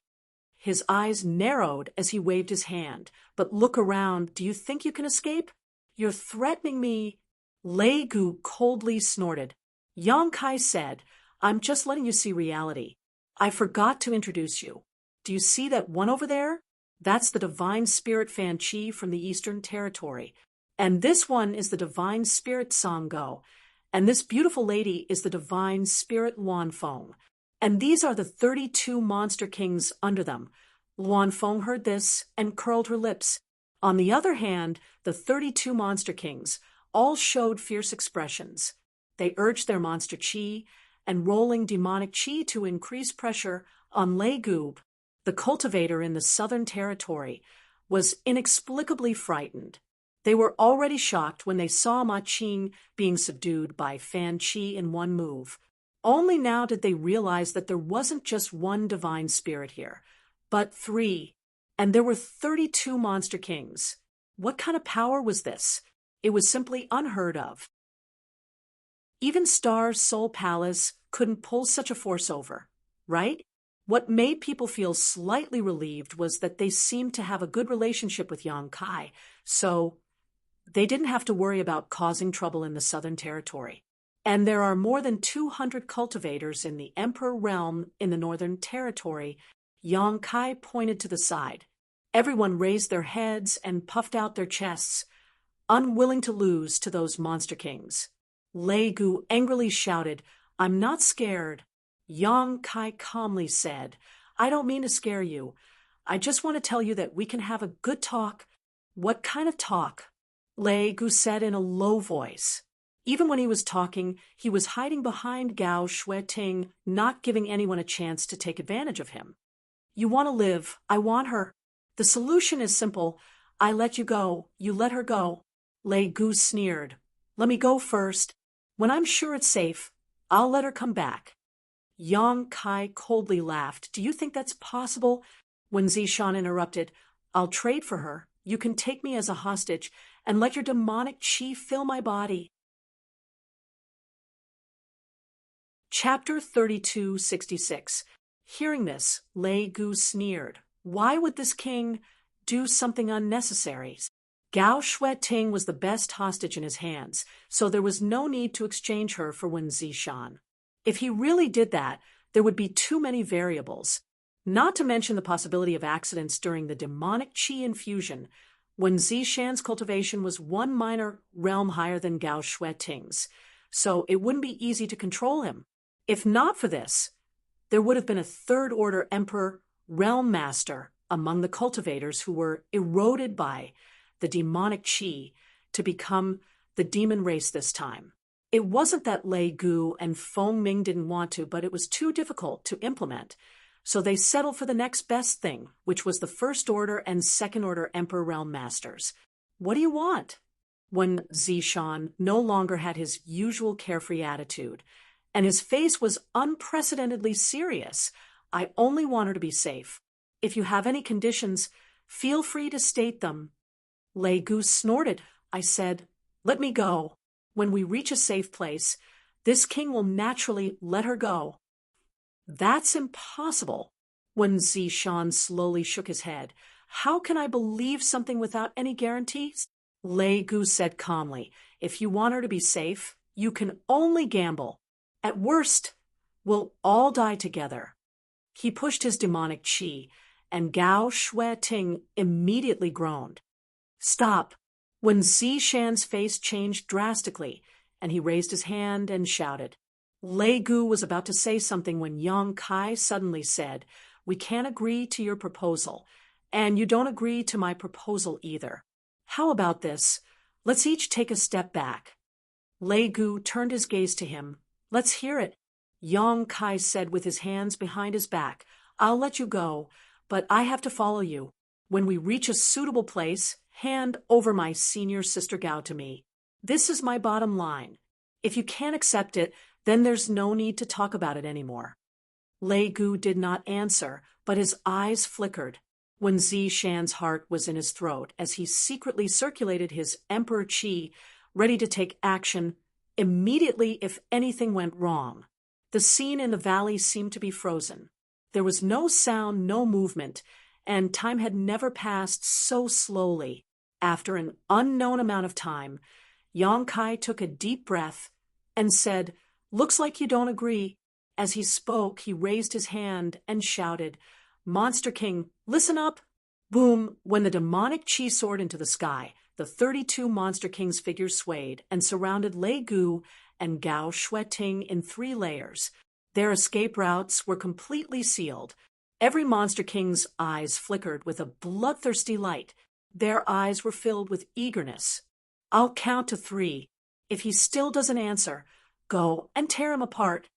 His eyes narrowed as he waved his hand. But look around. Do you think you can escape? You're threatening me. Lei Gu coldly snorted. Yang Kai said, I'm just letting you see reality. I forgot to introduce you. Do you see that one over there? That's the divine spirit Fan Qi from the Eastern Territory. And this one is the divine spirit Sanggo. And this beautiful lady is the divine spirit Luan Feng. And these are the 32 monster kings under them. Luan Feng heard this and curled her lips. On the other hand, the 32 monster kings all showed fierce expressions. They urged their monster qi and rolling demonic qi to increase pressure on Lei Gu. The cultivator in the Southern Territory was inexplicably frightened. They were already shocked when they saw Ma Qing being subdued by Fan Qi in one move. Only now did they realize that there wasn't just one divine spirit here, but 3. And there were 32 monster kings. What kind of power was this? It was simply unheard of. Even Star's Soul Palace couldn't pull such a force over, right? What made people feel slightly relieved was that they seemed to have a good relationship with Yang Kai, so they didn't have to worry about causing trouble in the Southern Territory. and there are more than 200 cultivators in the Emperor realm in the Northern Territory. Yang Kai pointed to the side. Everyone raised their heads and puffed out their chests, unwilling to lose to those monster kings. Lei Gu angrily shouted, "I'm not scared." Yang Kai calmly said, "I don't mean to scare you. I just want to tell you that we can have a good talk." "What kind of talk?" Lei Gu said in a low voice. Even when he was talking, he was hiding behind Gao Shueting, not giving anyone a chance to take advantage of him. "You want to live. I want her. The solution is simple. I let you go. You let her go." Lei Gu sneered. "Let me go first. When I'm sure it's safe, I'll let her come back." Yang Kai coldly laughed. "Do you think that's possible?" When Zishan interrupted, "I'll trade for her. You can take me as a hostage and let your demonic chi fill my body." Chapter 3266. Hearing this, Lei Gu sneered. Why would this king do something unnecessary? Gao Shueting was the best hostage in his hands, so there was no need to exchange her for Wen Zishan. If he really did that, there would be too many variables. Not to mention the possibility of accidents during the demonic qi infusion, when Zishan's cultivation was one minor realm higher than Gao Shueting's, so it wouldn't be easy to control him. If not for this, there would have been a third-order emperor realm master among the cultivators who were eroded by the demonic qi to become the demon race this time. It wasn't that Lei Gu and Feng Ming didn't want to, but it was too difficult to implement, so they settled for the next best thing, which was the first-order and second-order Emperor Realm Masters. "What do you want?" When Zishan no longer had his usual carefree attitude, and his face was unprecedentedly serious. "I only want her to be safe. If you have any conditions, feel free to state them." Lei Gu snorted. "I said, let me go. When we reach a safe place, this king will naturally let her go." "That's impossible." When Zishan slowly shook his head. "How can I believe something without any guarantees?" Lei Gu said calmly, "If you want her to be safe, you can only gamble. At worst, we'll all die together." He pushed his demonic qi, and Gao Shueting immediately groaned. "Stop." When Zishan's face changed drastically, and he raised his hand and shouted. Lei Gu was about to say something when Yang Kai suddenly said, "We can't agree to your proposal, and you don't agree to my proposal either. How about this? Let's each take a step back." Lei Gu turned his gaze to him. "Let's hear it." Yang Kai said with his hands behind his back, "I'll let you go, but I have to follow you. When we reach a suitable place, hand over my senior sister Gao to me. This is my bottom line. If you can't accept it, then there's no need to talk about it anymore." Lei Gu did not answer, but his eyes flickered. When Zishan's heart was in his throat as he secretly circulated his emperor qi, ready to take action immediately if anything went wrong. The scene in the valley seemed to be frozen. There was no sound, no movement, and time had never passed so slowly. After an unknown amount of time, Yang Kai took a deep breath and said, "Looks like you don't agree." As he spoke, he raised his hand and shouted, "Monster King, listen up!" Boom! When the demonic qi soared into the sky, the 32 Monster King's figures swayed and surrounded Lei Gu and Gao Shueting in 3 layers. Their escape routes were completely sealed. Every Monster King's eyes flickered with a bloodthirsty light. Their eyes were filled with eagerness. "I'll count to 3. If he still doesn't answer, go and tear him apart."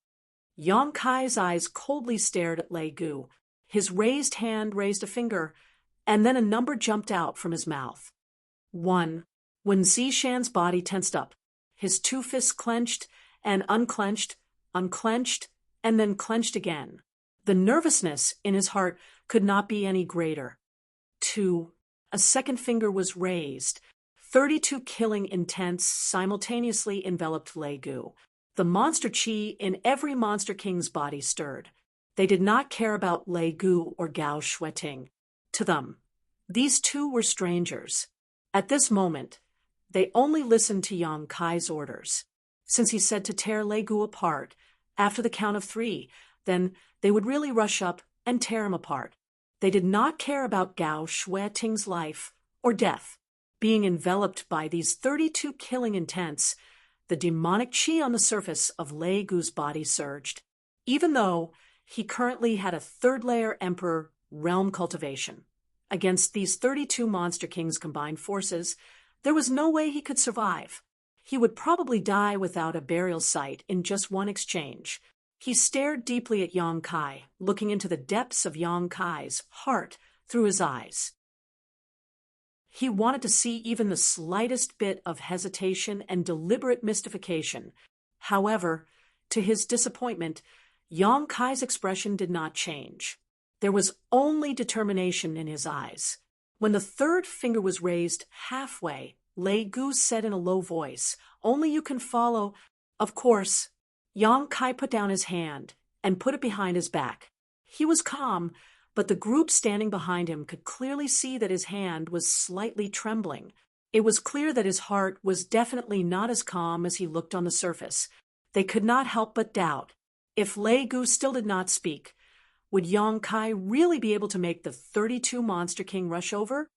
Yang Kai's eyes coldly stared at Lei Gu. His raised hand raised a finger, and then a number jumped out from his mouth. 1. When Zishan's body tensed up, his 2 fists clenched and unclenched, unclenched, and then clenched again. The nervousness in his heart could not be any greater. 2. A second finger was raised. 32 killing intents simultaneously enveloped Lei Gu. The monster qi in every Monster King's body stirred. They did not care about Lei Gu or Gao Shueting. To them, these two were strangers. At this moment, they only listened to Yang Kai's orders. since he said to tear Lei Gu apart after the count of 3, then they would really rush up and tear him apart. They did not care about Gao Shueting's life or death. Being enveloped by these 32 killing intents, the demonic qi on the surface of Lei Gu's body surged, even though he currently had a third-layer emperor realm cultivation. Against these 32 Monster Kings' combined forces, there was no way he could survive. He would probably die without a burial site in just one exchange. He stared deeply at Yang Kai, looking into the depths of Yang Kai's heart through his eyes. He wanted to see even the slightest bit of hesitation and deliberate mystification. However, to his disappointment, Yang Kai's expression did not change. There was only determination in his eyes. When the third finger was raised halfway, Lei Gu said in a low voice, "Only you can follow." Of course, Yang Kai put down his hand and put it behind his back. He was calm, but the group standing behind him could clearly see that his hand was slightly trembling. It was clear that his heart was definitely not as calm as he looked on the surface. They could not help but doubt. If Lei Gu still did not speak, would Yang Kai really be able to make the 32 Monster King rush over?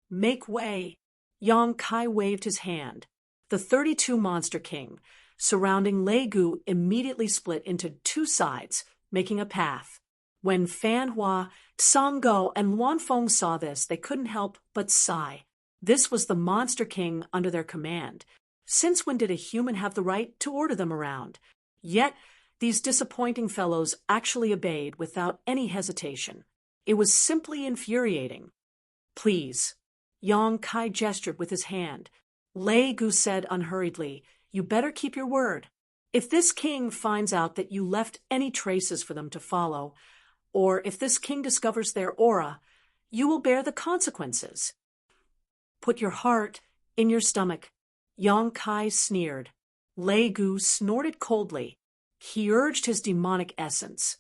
Make way! Yang Kai waved his hand. The 32 Monster King, surrounding Lei Gu, immediately split into 2 sides, making a path. When Fan Hua, Song Go, and Luan Feng saw this, they couldn't help but sigh. This was the Monster King under their command. Since when did a human have the right to order them around? Yet, these disappointing fellows actually obeyed without any hesitation. It was simply infuriating. "Please." Yang Kai gestured with his hand. Lei Gu said unhurriedly, "You better keep your word. If this king finds out that you left any traces for them to follow, or if this king discovers their aura, you will bear the consequences." "Put your heart in your stomach," Yang Kai sneered. Lei Gu snorted coldly. He urged his demonic essence,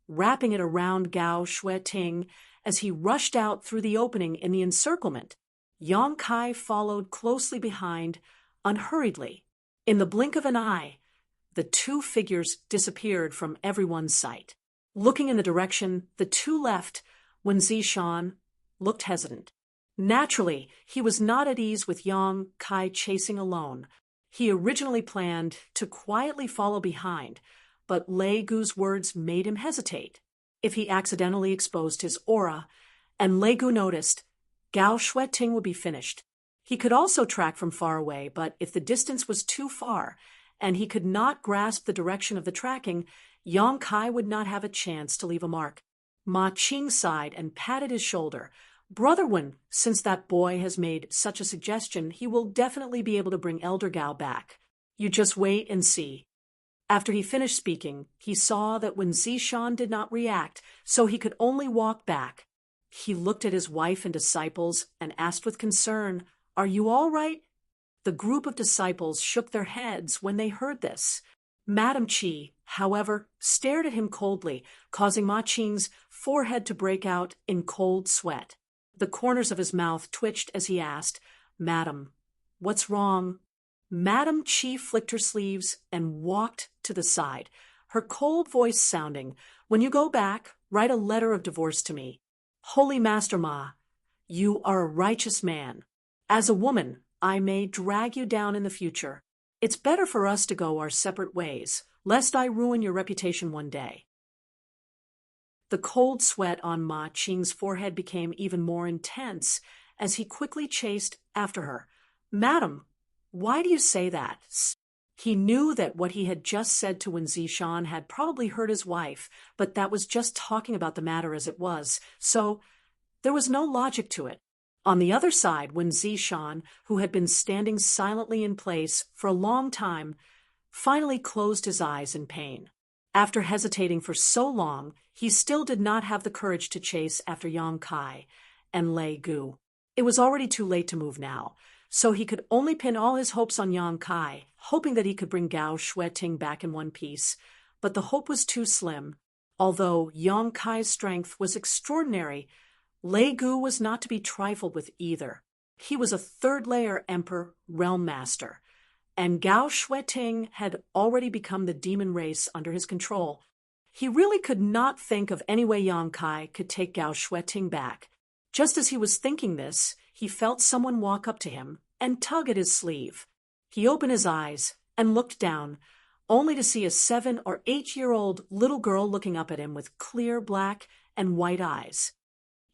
wrapping it around Gao Shueting as he rushed out through the opening in the encirclement. Yang Kai followed closely behind, unhurriedly. In the blink of an eye, the 2 figures disappeared from everyone's sight. Looking in the direction the 2 left, Wen Zishan looked hesitant. Naturally, he was not at ease with Yang Kai chasing alone. He originally planned to quietly follow behind, but Lei Gu's words made him hesitate. If he accidentally exposed his aura, and Lei Gu noticed, Gao Shueting would be finished. He could also track from far away, but if the distance was too far, and he could not grasp the direction of the tracking, Yang Kai would not have a chance to leave a mark. Ma Qing sighed and patted his shoulder. "Brother Wen, since that boy has made such a suggestion, he will definitely be able to bring Elder Gao back. You just wait and see." After he finished speaking, he saw that Wen Zishan did not react, so he could only walk back. He looked at his wife and disciples and asked with concern, "Are you all right?" The group of disciples shook their heads when they heard this. Madame Qi, however, stared at him coldly, causing Ma Qing's forehead to break out in cold sweat. The corners of his mouth twitched as he asked, "Madam, what's wrong?" Madame Qi flicked her sleeves and walked to the side, her cold voice sounding, "When you go back, write a letter of divorce to me. Holy Master Ma, you are a righteous man. As a woman, I may drag you down in the future. It's better for us to go our separate ways, lest I ruin your reputation one day." The cold sweat on Ma Qing's forehead became even more intense as he quickly chased after her. "Madam, why do you say that?" He knew that what he had just said to Wen Zishan had probably hurt his wife, but that was just talking about the matter as it was, so there was no logic to it. On the other side, Wen Zishan, who had been standing silently in place for a long time, finally closed his eyes in pain. After hesitating for so long, he still did not have the courage to chase after Yang Kai and Lei Gu. It was already too late to move now, so he could only pin all his hopes on Yang Kai, hoping that he could bring Gao Shueting back in one piece. But the hope was too slim. Although Yang Kai's strength was extraordinary, Lei Gu was not to be trifled with either. He was a third-layer Emperor Realm Master. and Gao Shueting had already become the demon race under his control. He really could not think of any way Yang Kai could take Gao Shueting back. Just as he was thinking this, he felt someone walk up to him and tug at his sleeve. He opened his eyes and looked down, only to see a 7 or 8-year-old little girl looking up at him with clear black and white eyes.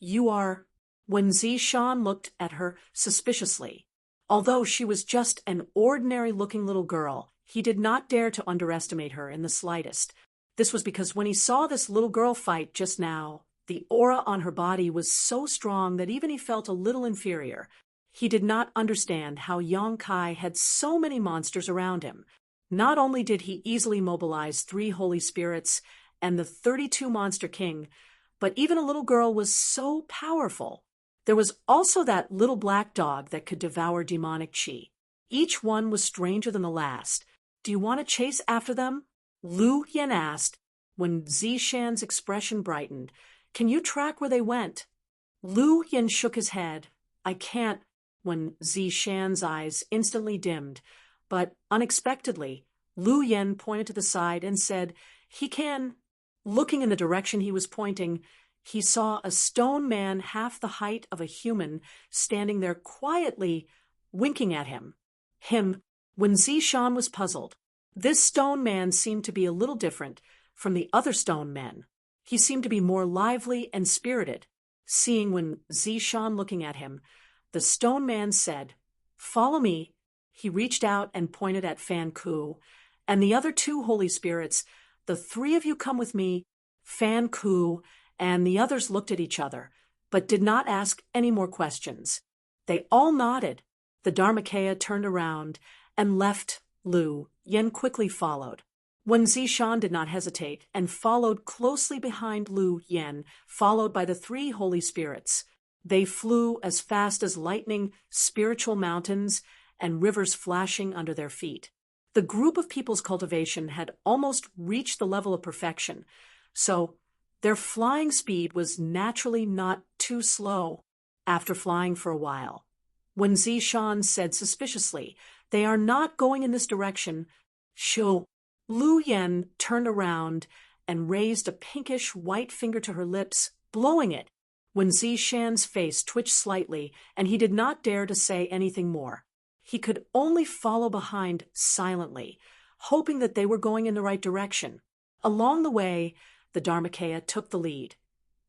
"You are—" When Zishan looked at her suspiciously. Although she was just an ordinary-looking little girl, he did not dare to underestimate her in the slightest. This was because when he saw this little girl fight just now, the aura on her body was so strong that even he felt a little inferior. He did not understand how Yang Kai had so many monsters around him. Not only did he easily mobilize 3 holy spirits and the 32 Monster King, but even a little girl was so powerful. There was also that little black dog that could devour demonic chi. Each one was stranger than the last. "Do you want to chase after them?" Lu Yan asked, when Zishan's expression brightened. "Can you track where they went?" Lu Yan shook his head. "I can't," when Zishan's eyes instantly dimmed. But unexpectedly, Lu Yan pointed to the side and said, "He can." Looking in the direction he was pointing, he saw a stone man half the height of a human standing there quietly, winking at him. When Zishan was puzzled. This stone man seemed to be a little different from the other stone men. He seemed to be more lively and spirited. Seeing when Zishan looking at him, the stone man said, "Follow me." He reached out and pointed at Fan Ku and the other 2 holy spirits. "The 3 of you come with me." Fan Ku and the others looked at each other, but did not ask any more questions. They all nodded. The Dharmakaya turned around and left. Lu Yan quickly followed. When Zishan did not hesitate and followed closely behind Lu Yan, followed by the 3 holy spirits. They flew as fast as lightning, spiritual mountains, and rivers flashing under their feet. The group of people's cultivation had almost reached the level of perfection, so their flying speed was naturally not too slow. After flying for a while, when Zishan said suspiciously, "They are not going in this direction," Lu Yan turned around and raised a pinkish white finger to her lips, blowing it. When Zishan's face twitched slightly, and he did not dare to say anything more. He could only follow behind silently, hoping that they were going in the right direction. Along the way, the Dharmakaya took the lead,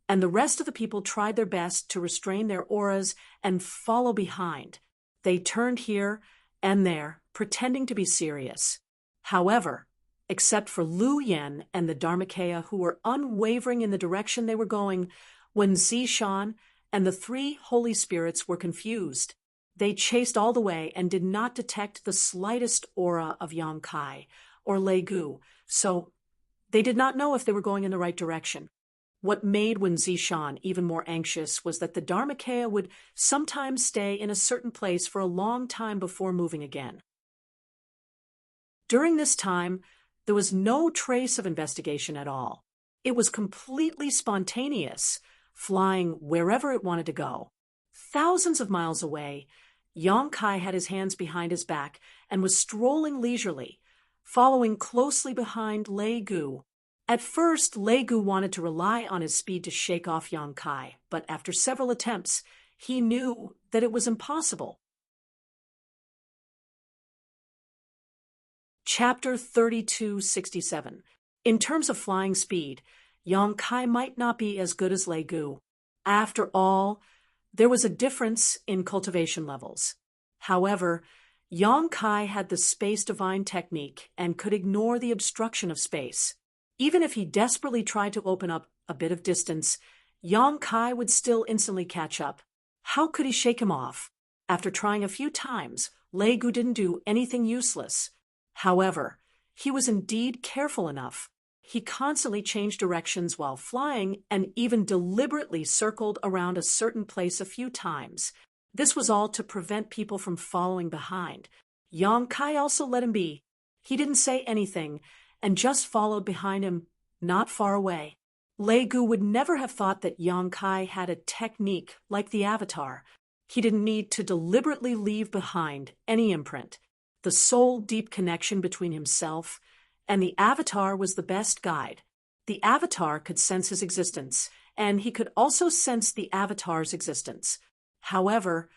and the rest of the people tried their best to restrain their auras and follow behind. They turned here and there, pretending to be serious. However, except for Lu Yan and the Dharmakaya, who were unwavering in the direction they were going, when Zishan and the 3 holy spirits were confused. They chased all the way and did not detect the slightest aura of Yang Kai or Lei Gu, so they did not know if they were going in the right direction. What made Wen Zishan even more anxious was that the Dharmakaya would sometimes stay in a certain place for a long time before moving again. During this time, there was no trace of investigation at all. It was completely spontaneous, flying wherever it wanted to go. Thousands of miles away, Yang Kai had his hands behind his back and was strolling leisurely, following closely behind Lei Gu. At first, Lei Gu wanted to rely on his speed to shake off Yang Kai, but after several attempts, he knew that it was impossible. Chapter 3267. In terms of flying speed, Yang Kai might not be as good as Lei Gu. After all, there was a difference in cultivation levels. However, Yang Kai had the space divine technique and could ignore the obstruction of space. Even if he desperately tried to open up a bit of distance, Yang Kai would still instantly catch up. How could he shake him off? After trying a few times, Lei Gu didn't do anything useless. However, he was indeed careful enough. He constantly changed directions while flying and even deliberately circled around a certain place a few times. This was all to prevent people from following behind. Yang Kai also let him be. He didn't say anything and just followed behind him, not far away. Lei Gu would never have thought that Yang Kai had a technique like the Avatar. He didn't need to deliberately leave behind any imprint. the sole deep connection between himself and the Avatar was the best guide. The Avatar could sense his existence, and he could also sense the Avatar's existence. However,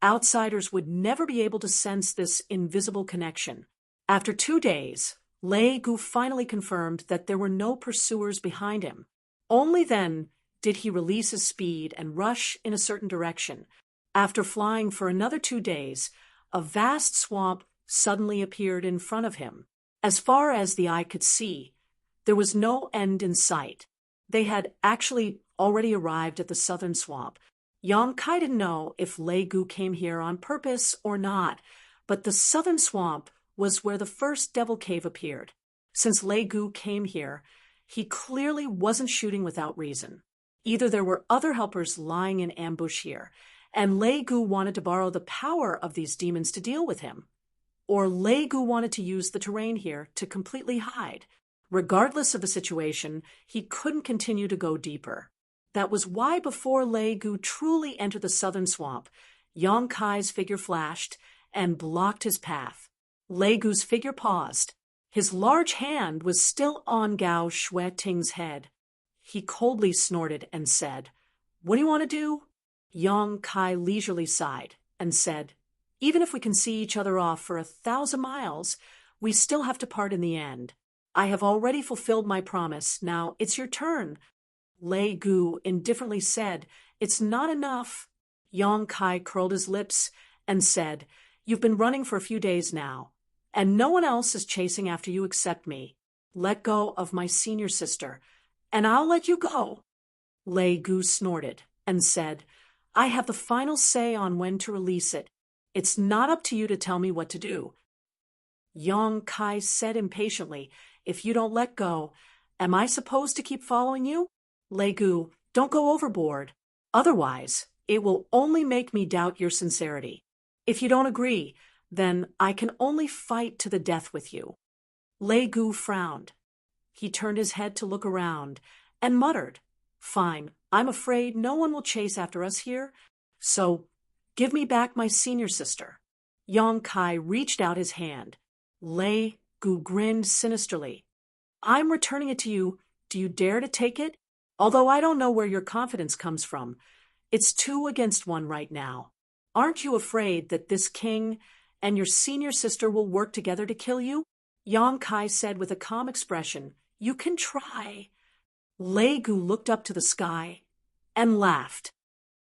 outsiders would never be able to sense this invisible connection. After 2 days, Lei Gu finally confirmed that there were no pursuers behind him. Only then did he release his speed and rush in a certain direction. After flying for another 2 days, a vast swamp suddenly appeared in front of him. As far as the eye could see, there was no end in sight. They had actually already arrived at the southern swamp. Yang Kai didn't know if Lei Gu came here on purpose or not, but the southern swamp was where the first devil cave appeared. Since Lei Gu came here, he clearly wasn't shooting without reason. Either there were other helpers lying in ambush here, and Lei Gu wanted to borrow the power of these demons to deal with him, or Lei Gu wanted to use the terrain here to completely hide. Regardless of the situation, he couldn't continue to go deeper. That was why before Lei Gu truly entered the southern swamp, Yang Kai's figure flashed and blocked his path. Lei Gu's figure paused. His large hand was still on Gao Shueting's head. He coldly snorted and said, "What do you want to do?" Yang Kai leisurely sighed and said, "Even if we can see each other off for 1,000 miles, we still have to part in the end. I have already fulfilled my promise. Now it's your turn." Lei Gu indifferently said, "It's not enough." Yang Kai curled his lips and said, "You've been running for a few days now, and no one else is chasing after you except me. Let go of my senior sister, and I'll let you go." Lei Gu snorted and said, "I have the final say on when to release it. It's not up to you to tell me what to do." Yang Kai said impatiently, "If you don't let go, am I supposed to keep following you?" Lei Gu, "Don't go overboard. Otherwise, it will only make me doubt your sincerity. If you don't agree, then I can only fight to the death with you." Lei Gu frowned. He turned his head to look around and muttered, "Fine, I'm afraid no one will chase after us here, so give me back my senior sister." Yang Kai reached out his hand. Lei Gu grinned sinisterly. "I'm returning it to you. Do you dare to take it? Although I don't know where your confidence comes from. It's 2 against 1 right now. Aren't you afraid that this king and your senior sister will work together to kill you?" Yang Kai said with a calm expression, "You can try." Lei Gu looked up to the sky and laughed.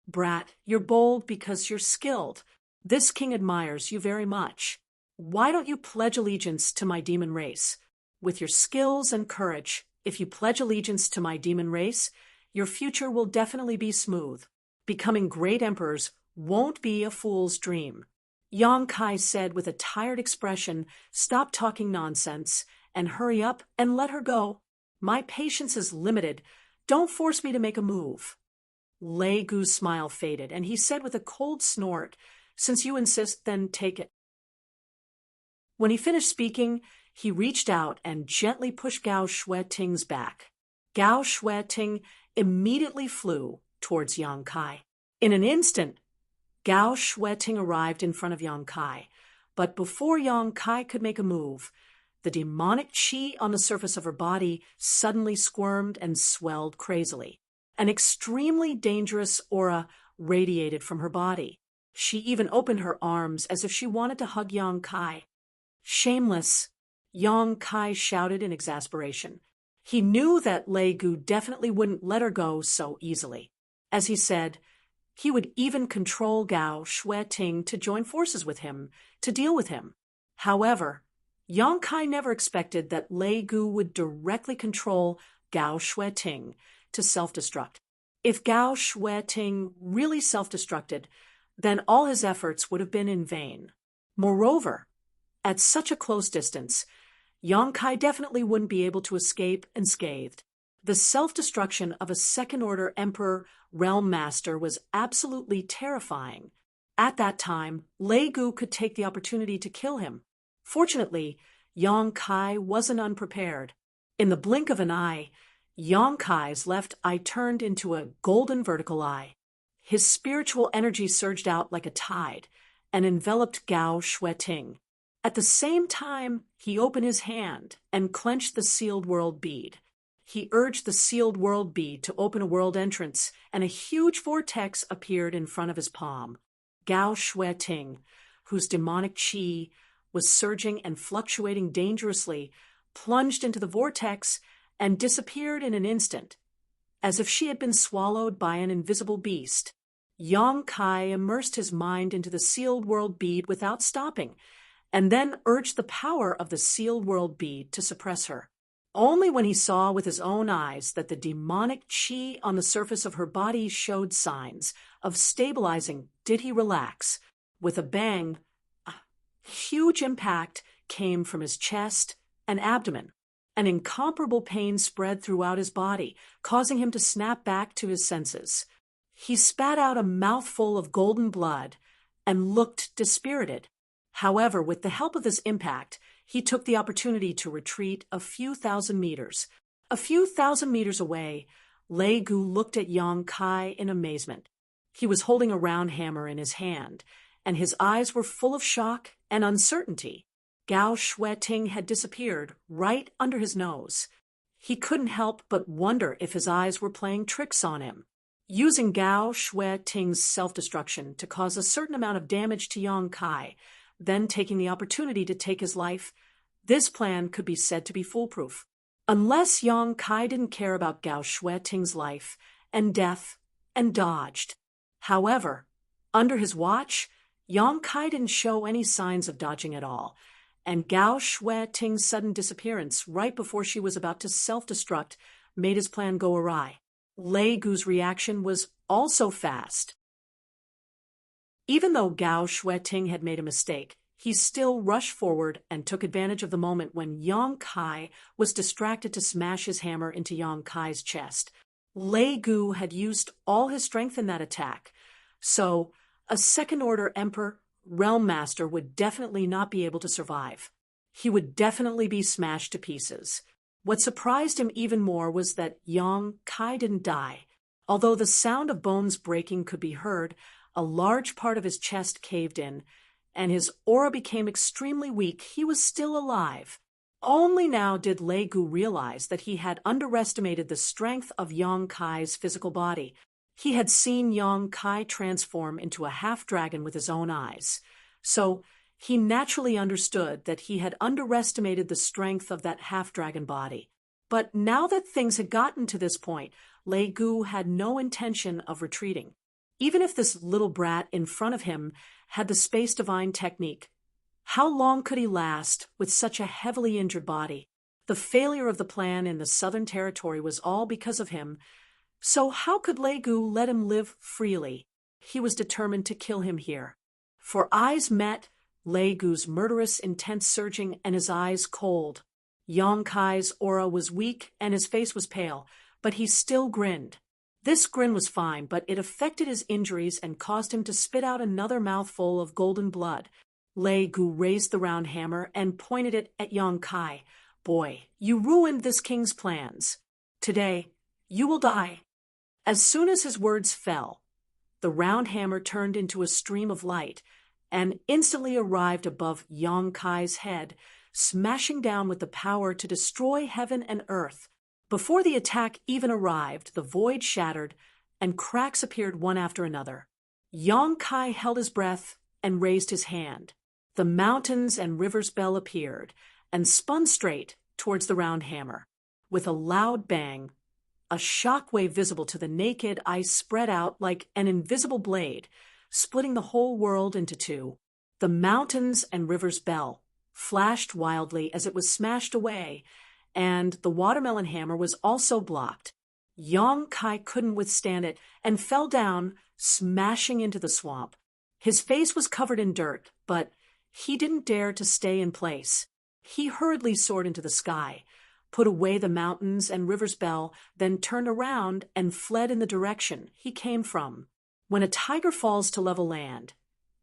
"Brat, you're bold because you're skilled. This king admires you very much. Why don't you pledge allegiance to my demon race? With your skills and courage, if you pledge allegiance to my demon race, your future will definitely be smooth. Becoming great emperors won't be a fool's dream." Yang Kai said with a tired expression, "Stop talking nonsense and hurry up and let her go. My patience is limited. Don't force me to make a move." Lei Gu's smile faded, and he said with a cold snort, "Since you insist, then take it." When he finished speaking, he reached out and gently pushed Gao Shueting's back. Gao Shueting immediately flew towards Yang Kai. In an instant, Gao Shueting arrived in front of Yang Kai, but before Yang Kai could make a move, the demonic qi on the surface of her body suddenly squirmed and swelled crazily. An extremely dangerous aura radiated from her body. She even opened her arms as if she wanted to hug Yang Kai. "Shameless!" Yang Kai shouted in exasperation. He knew that Lei Gu definitely wouldn't let her go so easily. As he said, he would even control Gao Shueting to join forces with him, to deal with him. However, Yang Kai never expected that Lei Gu would directly control Gao Shueting to self-destruct. If Gao Shueting really self-destructed, then all his efforts would have been in vain. Moreover, at such a close distance, Yang Kai definitely wouldn't be able to escape unscathed. The self-destruction of a second-order emperor realm master was absolutely terrifying. At that time, Lei Gu could take the opportunity to kill him. Fortunately, Yang Kai wasn't unprepared. In the blink of an eye, Yang Kai's left eye turned into a golden vertical eye. His spiritual energy surged out like a tide and enveloped Gao Shueting. At the same time, he opened his hand and clenched the sealed world bead. He urged the sealed world bead to open a world entrance, and a huge vortex appeared in front of his palm. Gao Shui Ting, whose demonic qi was surging and fluctuating dangerously, plunged into the vortex and disappeared in an instant, as if she had been swallowed by an invisible beast. Yang Kai immersed his mind into the sealed world bead without stopping, and then urged the power of the sealed world bead to suppress her. Only when he saw with his own eyes that the demonic qi on the surface of her body showed signs of stabilizing did he relax. With a bang, a huge impact came from his chest and abdomen. An incomparable pain spread throughout his body, causing him to snap back to his senses. He spat out a mouthful of golden blood and looked dispirited. However, with the help of this impact, he took the opportunity to retreat a few thousand meters. A few thousand meters away, Lei Gu looked at Yang Kai in amazement. He was holding a round hammer in his hand, and his eyes were full of shock and uncertainty. Gao Shui Ting had disappeared right under his nose. He couldn't help but wonder if his eyes were playing tricks on him. Using Gao Shui Ting's self-destruction to cause a certain amount of damage to Yang Kai, then taking the opportunity to take his life, this plan could be said to be foolproof. Unless Yang Kai didn't care about Gao Shui Ting's life and death and dodged. However, under his watch, Yang Kai didn't show any signs of dodging at all, and Gao Shui Ting's sudden disappearance right before she was about to self-destruct made his plan go awry. Lei Gu's reaction was also fast. Even though Gao Shui Ting had made a mistake, he still rushed forward and took advantage of the moment when Yang Kai was distracted to smash his hammer into Yang Kai's chest. Lei Gu had used all his strength in that attack, so a second-order Emperor Realm Master would definitely not be able to survive. He would definitely be smashed to pieces. What surprised him even more was that Yang Kai didn't die. Although the sound of bones breaking could be heard, a large part of his chest caved in, and his aura became extremely weak. He was still alive. Only now did Lei Gu realize that he had underestimated the strength of Yang Kai's physical body. He had seen Yang Kai transform into a half-dragon with his own eyes, so he naturally understood that he had underestimated the strength of that half-dragon body. But now that things had gotten to this point, Lei Gu had no intention of retreating. Even if this little brat in front of him had the Space Divine technique, how long could he last with such a heavily injured body? The failure of the plan in the Southern Territory was all because of him, so how could Lei Gu let him live freely? He was determined to kill him here. For eyes met, Lei Gu's murderous intent surging and his eyes cold. Yang Kai's aura was weak and his face was pale, but he still grinned. This grin was fine, but it affected his injuries and caused him to spit out another mouthful of golden blood. Lei Gu raised the round hammer and pointed it at Yang Kai. "Boy, you ruined this king's plans. Today, you will die." As soon as his words fell, the round hammer turned into a stream of light and instantly arrived above Yang Kai's head, smashing down with the power to destroy heaven and earth. Before the attack even arrived, the void shattered, and cracks appeared one after another. Yang Kai held his breath and raised his hand. The mountains and rivers bell appeared, and spun straight towards the round hammer. With a loud bang, a shockwave visible to the naked eye spread out like an invisible blade, splitting the whole world into two. The mountains and rivers bell flashed wildly as it was smashed away, and the watermelon hammer was also blocked. Yang Kai couldn't withstand it and fell down, smashing into the swamp. His face was covered in dirt, but he didn't dare to stay in place. He hurriedly soared into the sky, put away the mountains and rivers bell, then turned around and fled in the direction he came from. When a tiger falls to level land,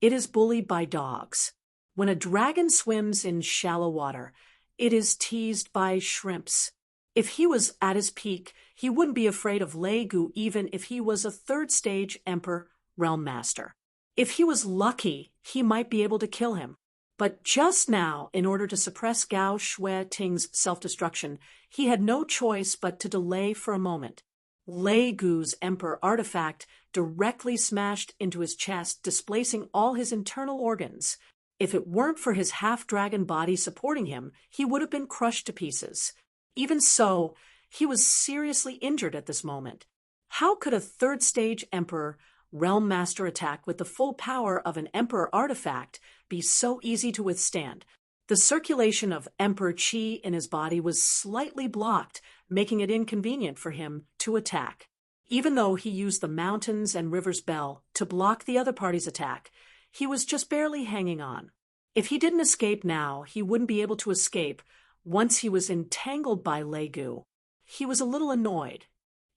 it is bullied by dogs. When a dragon swims in shallow water, it is teased by shrimps. If he was at his peak, he wouldn't be afraid of Lei Gu even if he was a third-stage Emperor Realm Master. If he was lucky, he might be able to kill him. But just now, in order to suppress Gao Shui Ting's self-destruction, he had no choice but to delay for a moment. Lei Gu's Emperor artifact directly smashed into his chest, displacing all his internal organs. If it weren't for his half-dragon body supporting him, he would have been crushed to pieces. Even so, he was seriously injured at this moment. How could a third-stage Emperor Realm Master attack with the full power of an Emperor artifact be so easy to withstand? The circulation of Emperor Qi in his body was slightly blocked, making it inconvenient for him to attack. Even though he used the mountains and river's bell to block the other party's attack, he was just barely hanging on. If he didn't escape now, he wouldn't be able to escape once he was entangled by Lei Gu. He was a little annoyed.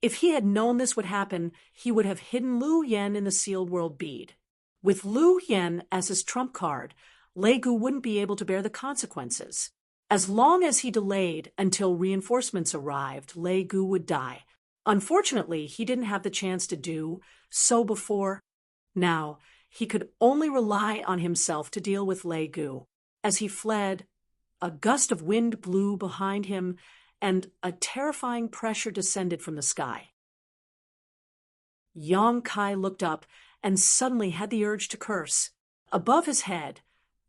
If he had known this would happen, he would have hidden Lu Yen in the sealed world bead. With Lu Yen as his trump card, Lei Gu wouldn't be able to bear the consequences. As long as he delayed until reinforcements arrived, Lei Gu would die. Unfortunately, he didn't have the chance to do so before. Now, he could only rely on himself to deal with Lei Gu. As he fled, a gust of wind blew behind him, and a terrifying pressure descended from the sky. Yang Kai looked up and suddenly had the urge to curse. Above his head,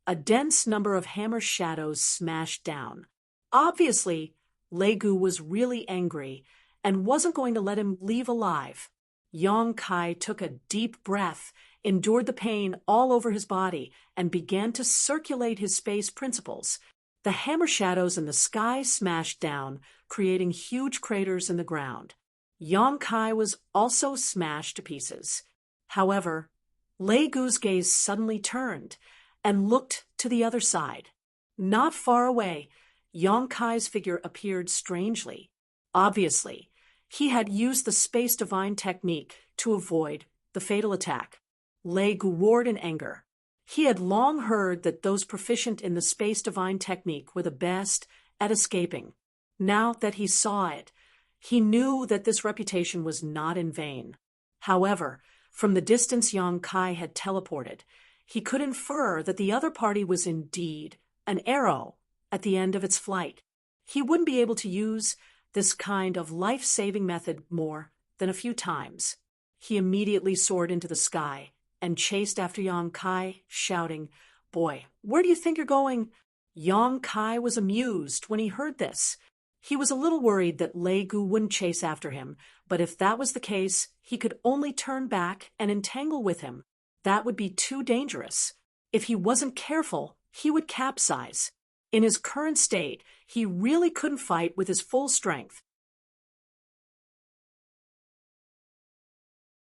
a dense number of hammer shadows smashed down. Obviously, Lei Gu was really angry and wasn't going to let him leave alive. Yang Kai took a deep breath, endured the pain all over his body, and began to circulate his space principles. The hammer shadows in the sky smashed down, creating huge craters in the ground. Yang Kai was also smashed to pieces. However, Lei Gu's gaze suddenly turned and looked to the other side. Not far away, Yang Kai's figure appeared strangely. Obviously, he had used the Space Divine technique to avoid the fatal attack. Lei Gu roared in anger. He had long heard that those proficient in the Space Divine technique were the best at escaping. Now that he saw it, he knew that this reputation was not in vain. However, from the distance Yang Kai had teleported, he could infer that the other party was indeed an arrow at the end of its flight. He wouldn't be able to use this kind of life-saving method more than a few times. He immediately soared into the sky and chased after Yang Kai, shouting, "Boy, where do you think you're going?" Yang Kai was amused when he heard this. He was a little worried that Lei Gu wouldn't chase after him, but if that was the case, he could only turn back and entangle with him. That would be too dangerous. If he wasn't careful, he would capsize. In his current state, he really couldn't fight with his full strength.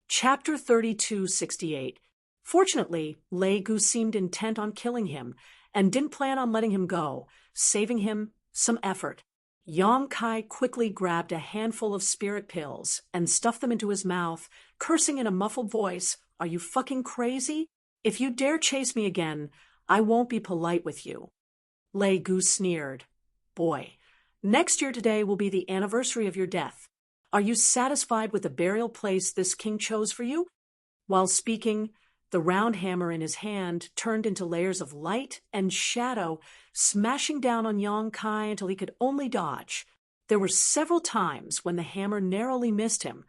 Chapter 3268. Fortunately, Lei Gu seemed intent on killing him and didn't plan on letting him go, saving him some effort. Yang Kai quickly grabbed a handful of spirit pills and stuffed them into his mouth, cursing in a muffled voice, "Are you fucking crazy? If you dare chase me again, I won't be polite with you." Lei Gu sneered. "Boy, next year today will be the anniversary of your death. Are you satisfied with the burial place this king chose for you?" While speaking, the round hammer in his hand turned into layers of light and shadow, smashing down on Yang Kai until he could only dodge. There were several times when the hammer narrowly missed him,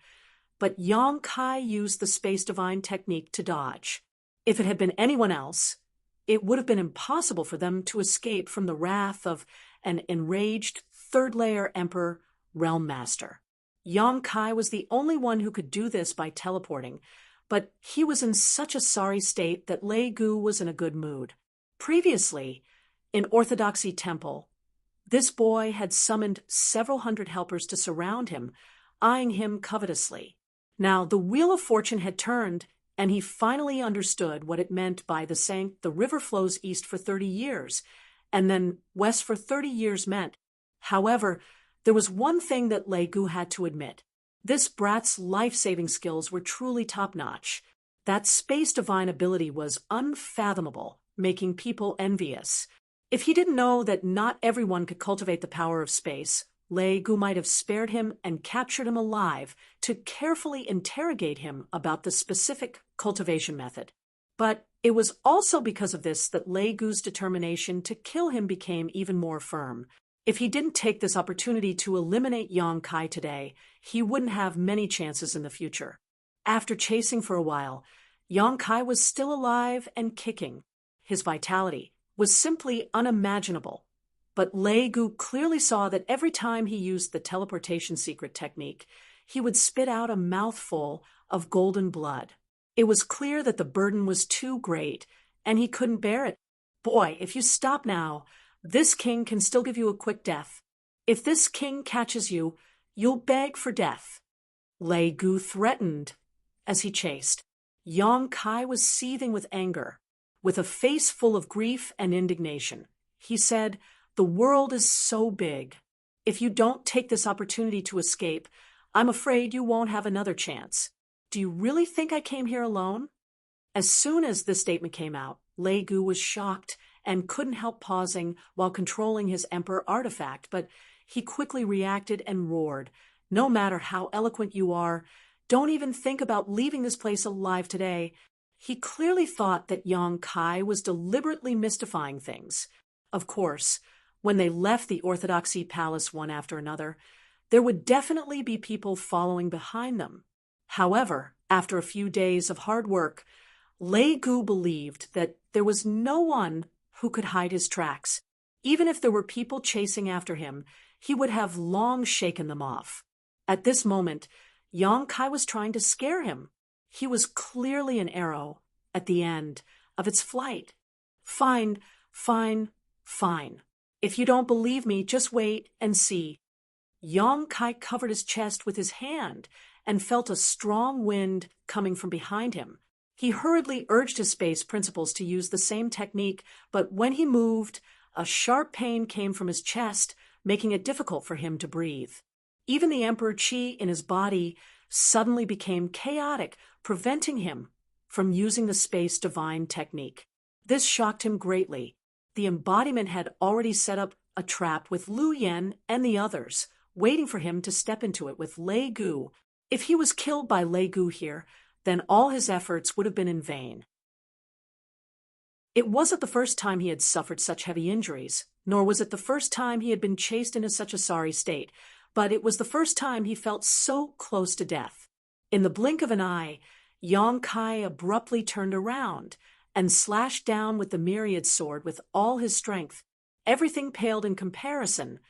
but Yang Kai used the Space Divine technique to dodge. If it had been anyone else, it would have been impossible for them to escape from the wrath of an enraged third-layer Emperor Realm Master. Yang Kai was the only one who could do this by teleporting, but he was in such a sorry state that Lei Gu was in a good mood. Previously, in Orthodoxy Temple, this boy had summoned several hundred helpers to surround him, eyeing him covetously. Now the wheel of fortune had turned, and he finally understood what it meant by the saying, "The river flows east for 30 years, and then west for 30 years" meant. However, there was one thing that Lei Gu had to admit. This brat's life-saving skills were truly top-notch. That Space Divine ability was unfathomable, making people envious. If he didn't know that not everyone could cultivate the power of space, Lei Gu might have spared him and captured him alive to carefully interrogate him about the specific cultivation method. But it was also because of this that Lei Gu's determination to kill him became even more firm. If he didn't take this opportunity to eliminate Yang Kai today, he wouldn't have many chances in the future. After chasing for a while, Yang Kai was still alive and kicking. His vitality was simply unimaginable. But Lei Gu clearly saw that every time he used the teleportation secret technique, he would spit out a mouthful of golden blood. It was clear that the burden was too great, and he couldn't bear it. Boy, if you stop now, this king can still give you a quick death. If this king catches you, you'll beg for death. Lei Gu threatened as he chased. Yang Kai was seething with anger. With a face full of grief and indignation, he said, "The world is so big. If you don't take this opportunity to escape, I'm afraid you won't have another chance. Do you really think I came here alone?" As soon as this statement came out, Lei Gu was shocked and couldn't help pausing while controlling his emperor artifact, but he quickly reacted and roared, "No matter how eloquent you are, don't even think about leaving this place alive today." He clearly thought that Yang Kai was deliberately mystifying things. Of course, when they left the Orthodoxy Palace one after another, there would definitely be people following behind them. However, after a few days of hard work, Lei Gu believed that there was no one who could hide his tracks. Even if there were people chasing after him, he would have long shaken them off. At this moment, Yang Kai was trying to scare him. He was clearly an arrow at the end of its flight. "Fine, fine, fine. If you don't believe me, just wait and see." Yang Kai covered his chest with his hand and felt a strong wind coming from behind him. He hurriedly urged his space principals to use the same technique, but when he moved, a sharp pain came from his chest, making it difficult for him to breathe. Even the Emperor Qi in his body suddenly became chaotic, preventing him from using the space divine technique. This shocked him greatly. The embodiment had already set up a trap with Lu Yen and the others, waiting for him to step into it with Lei Gu. If he was killed by Lei Gu here, then all his efforts would have been in vain. It wasn't the first time he had suffered such heavy injuries, nor was it the first time he had been chased into such a sorry state, but it was the first time he felt so close to death. In the blink of an eye, Yang Kai abruptly turned around and slashed down with the myriad sword with all his strength. Everything paled in comparison,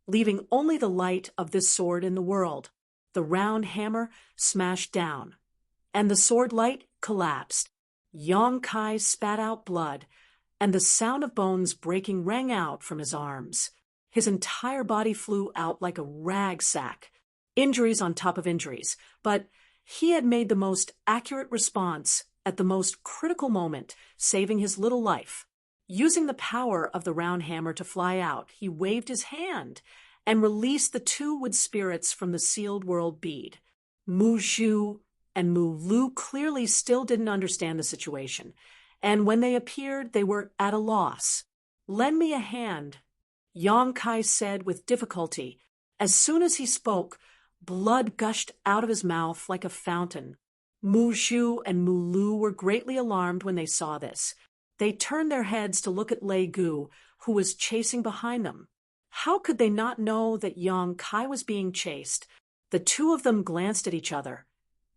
leaving only the light of this sword in the world. The round hammer smashed down, and the sword light collapsed. Yang Kai spat out blood, and the sound of bones breaking rang out from his arms. His entire body flew out like a rag sack. Injuries on top of injuries, but he had made the most accurate response at the most critical moment, saving his little life. Using the power of the round hammer to fly out, he waved his hand and released the two wood spirits from the sealed world bead. Mu Zhu and Mu Lu clearly still didn't understand the situation, and when they appeared, they were at a loss. "Lend me a hand," Yang Kai said with difficulty. As soon as he spoke, blood gushed out of his mouth like a fountain. Mu Zhu and Mu Lu were greatly alarmed when they saw this. They turned their heads to look at Lei Gu, who was chasing behind them. How could they not know that Yang Kai was being chased? The two of them glanced at each other,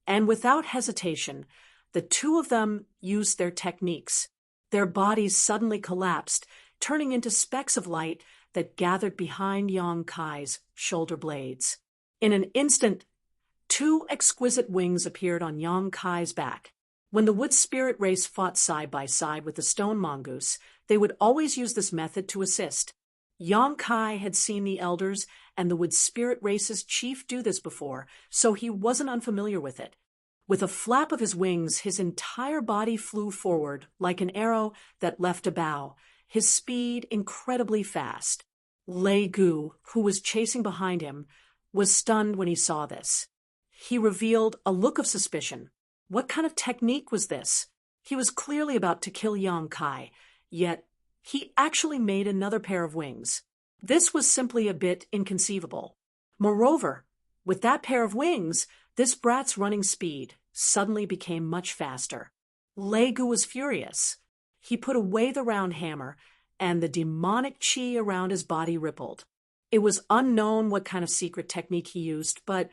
and without hesitation, the two of them used their techniques. Their bodies suddenly collapsed, turning into specks of light that gathered behind Yang Kai's shoulder blades. In an instant, two exquisite wings appeared on Yang Kai's back. When the wood spirit race fought side by side with the stone mongoose, they would always use this method to assist. Yang Kai had seen the elders and the wood spirit race's chief do this before, so he wasn't unfamiliar with it. With a flap of his wings, his entire body flew forward like an arrow that left a bow, his speed incredibly fast. Lei Gu, who was chasing behind him, was stunned when he saw this. He revealed a look of suspicion. What kind of technique was this? He was clearly about to kill Yang Kai, yet he actually made another pair of wings. This was simply a bit inconceivable. Moreover, with that pair of wings, this brat's running speed suddenly became much faster. Lei Gu was furious. He put away the round hammer, and the demonic chi around his body rippled. It was unknown what kind of secret technique he used, but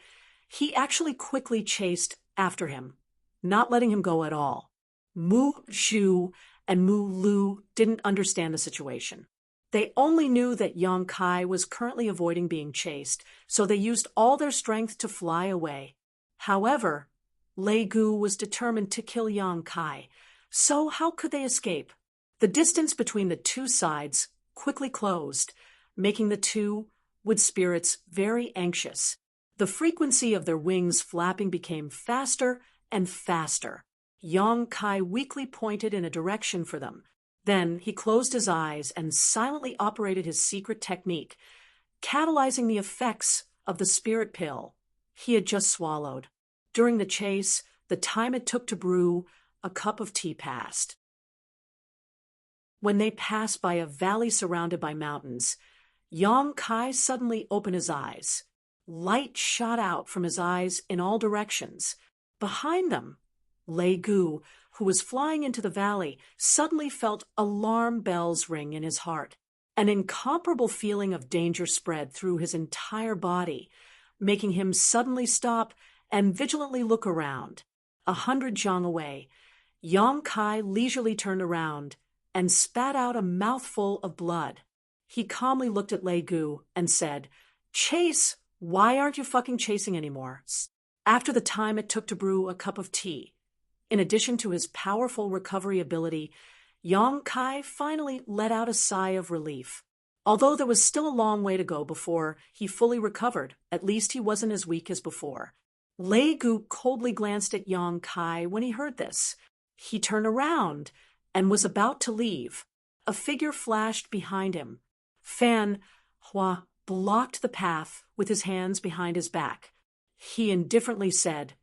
he actually quickly chased after him, not letting him go at all. Mu Zhu and Mu Lu didn't understand the situation. They only knew that Yang Kai was currently avoiding being chased, so they used all their strength to fly away. However, Lei Gu was determined to kill Yang Kai, so how could they escape? The distance between the two sides quickly closed, making the two wood spirits very anxious. The frequency of their wings flapping became faster and faster. Yang Kai weakly pointed in a direction for them. Then he closed his eyes and silently operated his secret technique, catalyzing the effects of the spirit pill he had just swallowed. During the chase, the time it took to brew a cup of tea passed. When they passed by a valley surrounded by mountains, Yang Kai suddenly opened his eyes. Light shot out from his eyes in all directions. Behind them, Lei Gu, who was flying into the valley, suddenly felt alarm bells ring in his heart. An incomparable feeling of danger spread through his entire body, making him suddenly stop and vigilantly look around. 100 zhang away, Yang Kai leisurely turned around and spat out a mouthful of blood. He calmly looked at Lei Gu and said, "Chase, why aren't you fucking chasing anymore?" After the time it took to brew a cup of tea, in addition to his powerful recovery ability, Yang Kai finally let out a sigh of relief. Although there was still a long way to go before he fully recovered, at least he wasn't as weak as before. Lei Gu coldly glanced at Yang Kai when he heard this. He turned around and was about to leave. A figure flashed behind him. Fan Hua blocked the path with his hands behind his back. He indifferently said,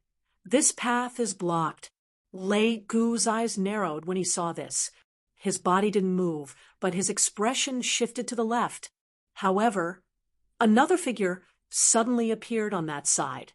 "This path is blocked." Lei Gu's eyes narrowed when he saw this. His body didn't move, but his expression shifted to the left. However, another figure suddenly appeared on that side,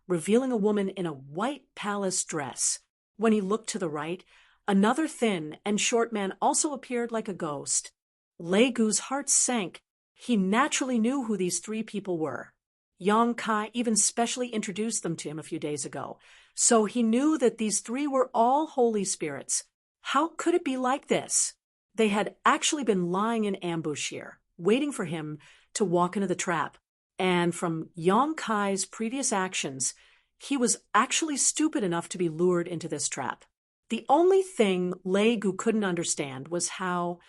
revealing a woman in a white palace dress. When he looked to the right, another thin and short man also appeared like a ghost. Lei Gu's heart sank. He naturally knew who these three people were. Yang Kai even specially introduced them to him a few days ago, so he knew that these three were all holy spirits. How could it be like this? They had actually been lying in ambush here, waiting for him to walk into the trap. And from Yang Kai's previous actions, he was actually stupid enough to be lured into this trap. The only thing Lei Gu couldn't understand was how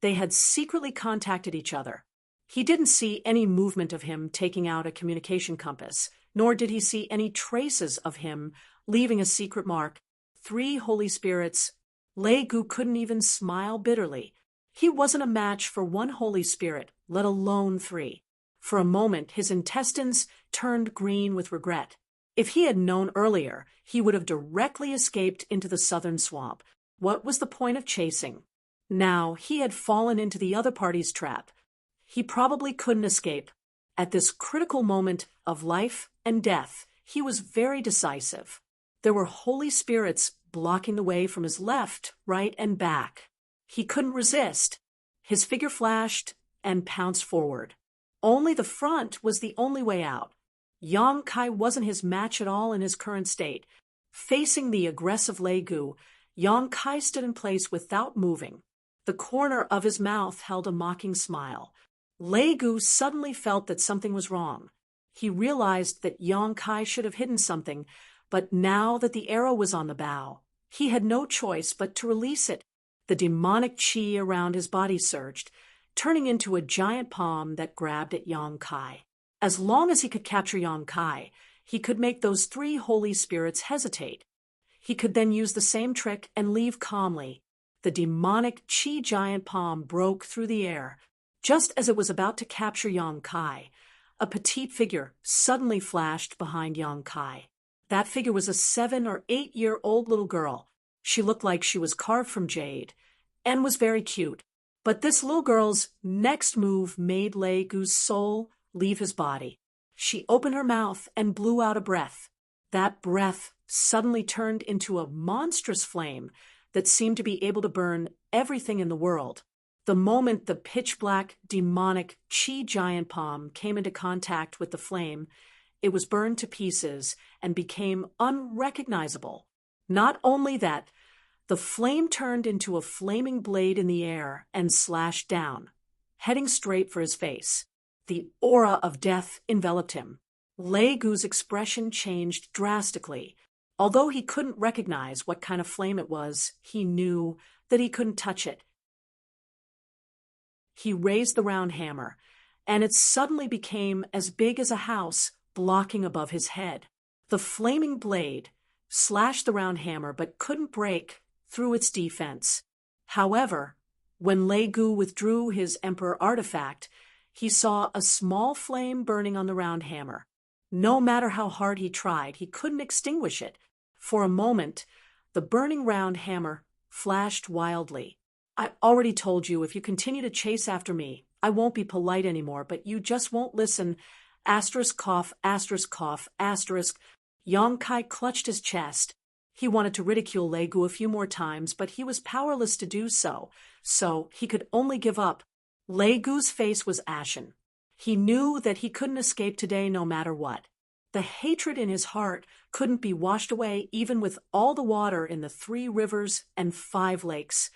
they had secretly contacted each other. He didn't see any movement of him taking out a communication compass, nor did he see any traces of him leaving a secret mark. Three holy spirits. Lei Gu couldn't even smile bitterly. He wasn't a match for one holy spirit, let alone three. For a moment, his intestines turned green with regret. If he had known earlier, he would have directly escaped into the southern swamp. What was the point of chasing? Now he had fallen into the other party's trap. He probably couldn't escape. At this critical moment of life and death, he was very decisive. There were holy spirits blocking the way from his left, right, and back. He couldn't resist. His figure flashed and pounced forward. Only the front was the only way out. Yang Kai wasn't his match at all in his current state. Facing the aggressive Lei Gu, Yang Kai stood in place without moving. The corner of his mouth held a mocking smile. Lei Gu suddenly felt that something was wrong. He realized that Yang Kai should have hidden something, but now that the arrow was on the bow, he had no choice but to release it. The demonic chi around his body surged, turning into a giant palm that grabbed at Yang Kai. As long as he could capture Yang Kai, he could make those three holy spirits hesitate. He could then use the same trick and leave calmly. The demonic chi giant palm broke through the air. Just as it was about to capture Yang Kai, a petite figure suddenly flashed behind Yang Kai. That figure was a 7 or 8-year-old little girl. She looked like she was carved from jade and was very cute. But this little girl's next move made Lei Gu's soul leave his body. She opened her mouth and blew out a breath. That breath suddenly turned into a monstrous flame that seemed to be able to burn everything in the world. The moment the pitch-black, demonic Chi giant palm came into contact with the flame, it was burned to pieces and became unrecognizable. Not only that, the flame turned into a flaming blade in the air and slashed down, heading straight for his face. The aura of death enveloped him. Lei Gu's expression changed drastically. Although he couldn't recognize what kind of flame it was, he knew that he couldn't touch it. He raised the round hammer, and it suddenly became as big as a house, blocking above his head. The flaming blade slashed the round hammer but couldn't break through its defense. However, when Lei Gu withdrew his Emperor artifact, he saw a small flame burning on the round hammer. No matter how hard he tried, he couldn't extinguish it. For a moment, the burning round hammer flashed wildly. "I already told you, if you continue to chase after me, I won't be polite anymore, but you just won't listen. Asterisk cough, asterisk cough, asterisk." Yang Kai clutched his chest. He wanted to ridicule Lei Gu a few more times, but he was powerless to do so he could only give up. Lei Gu's face was ashen. He knew that he couldn't escape today no matter what. The hatred in his heart couldn't be washed away even with all the water in the 3 rivers and 5 lakes.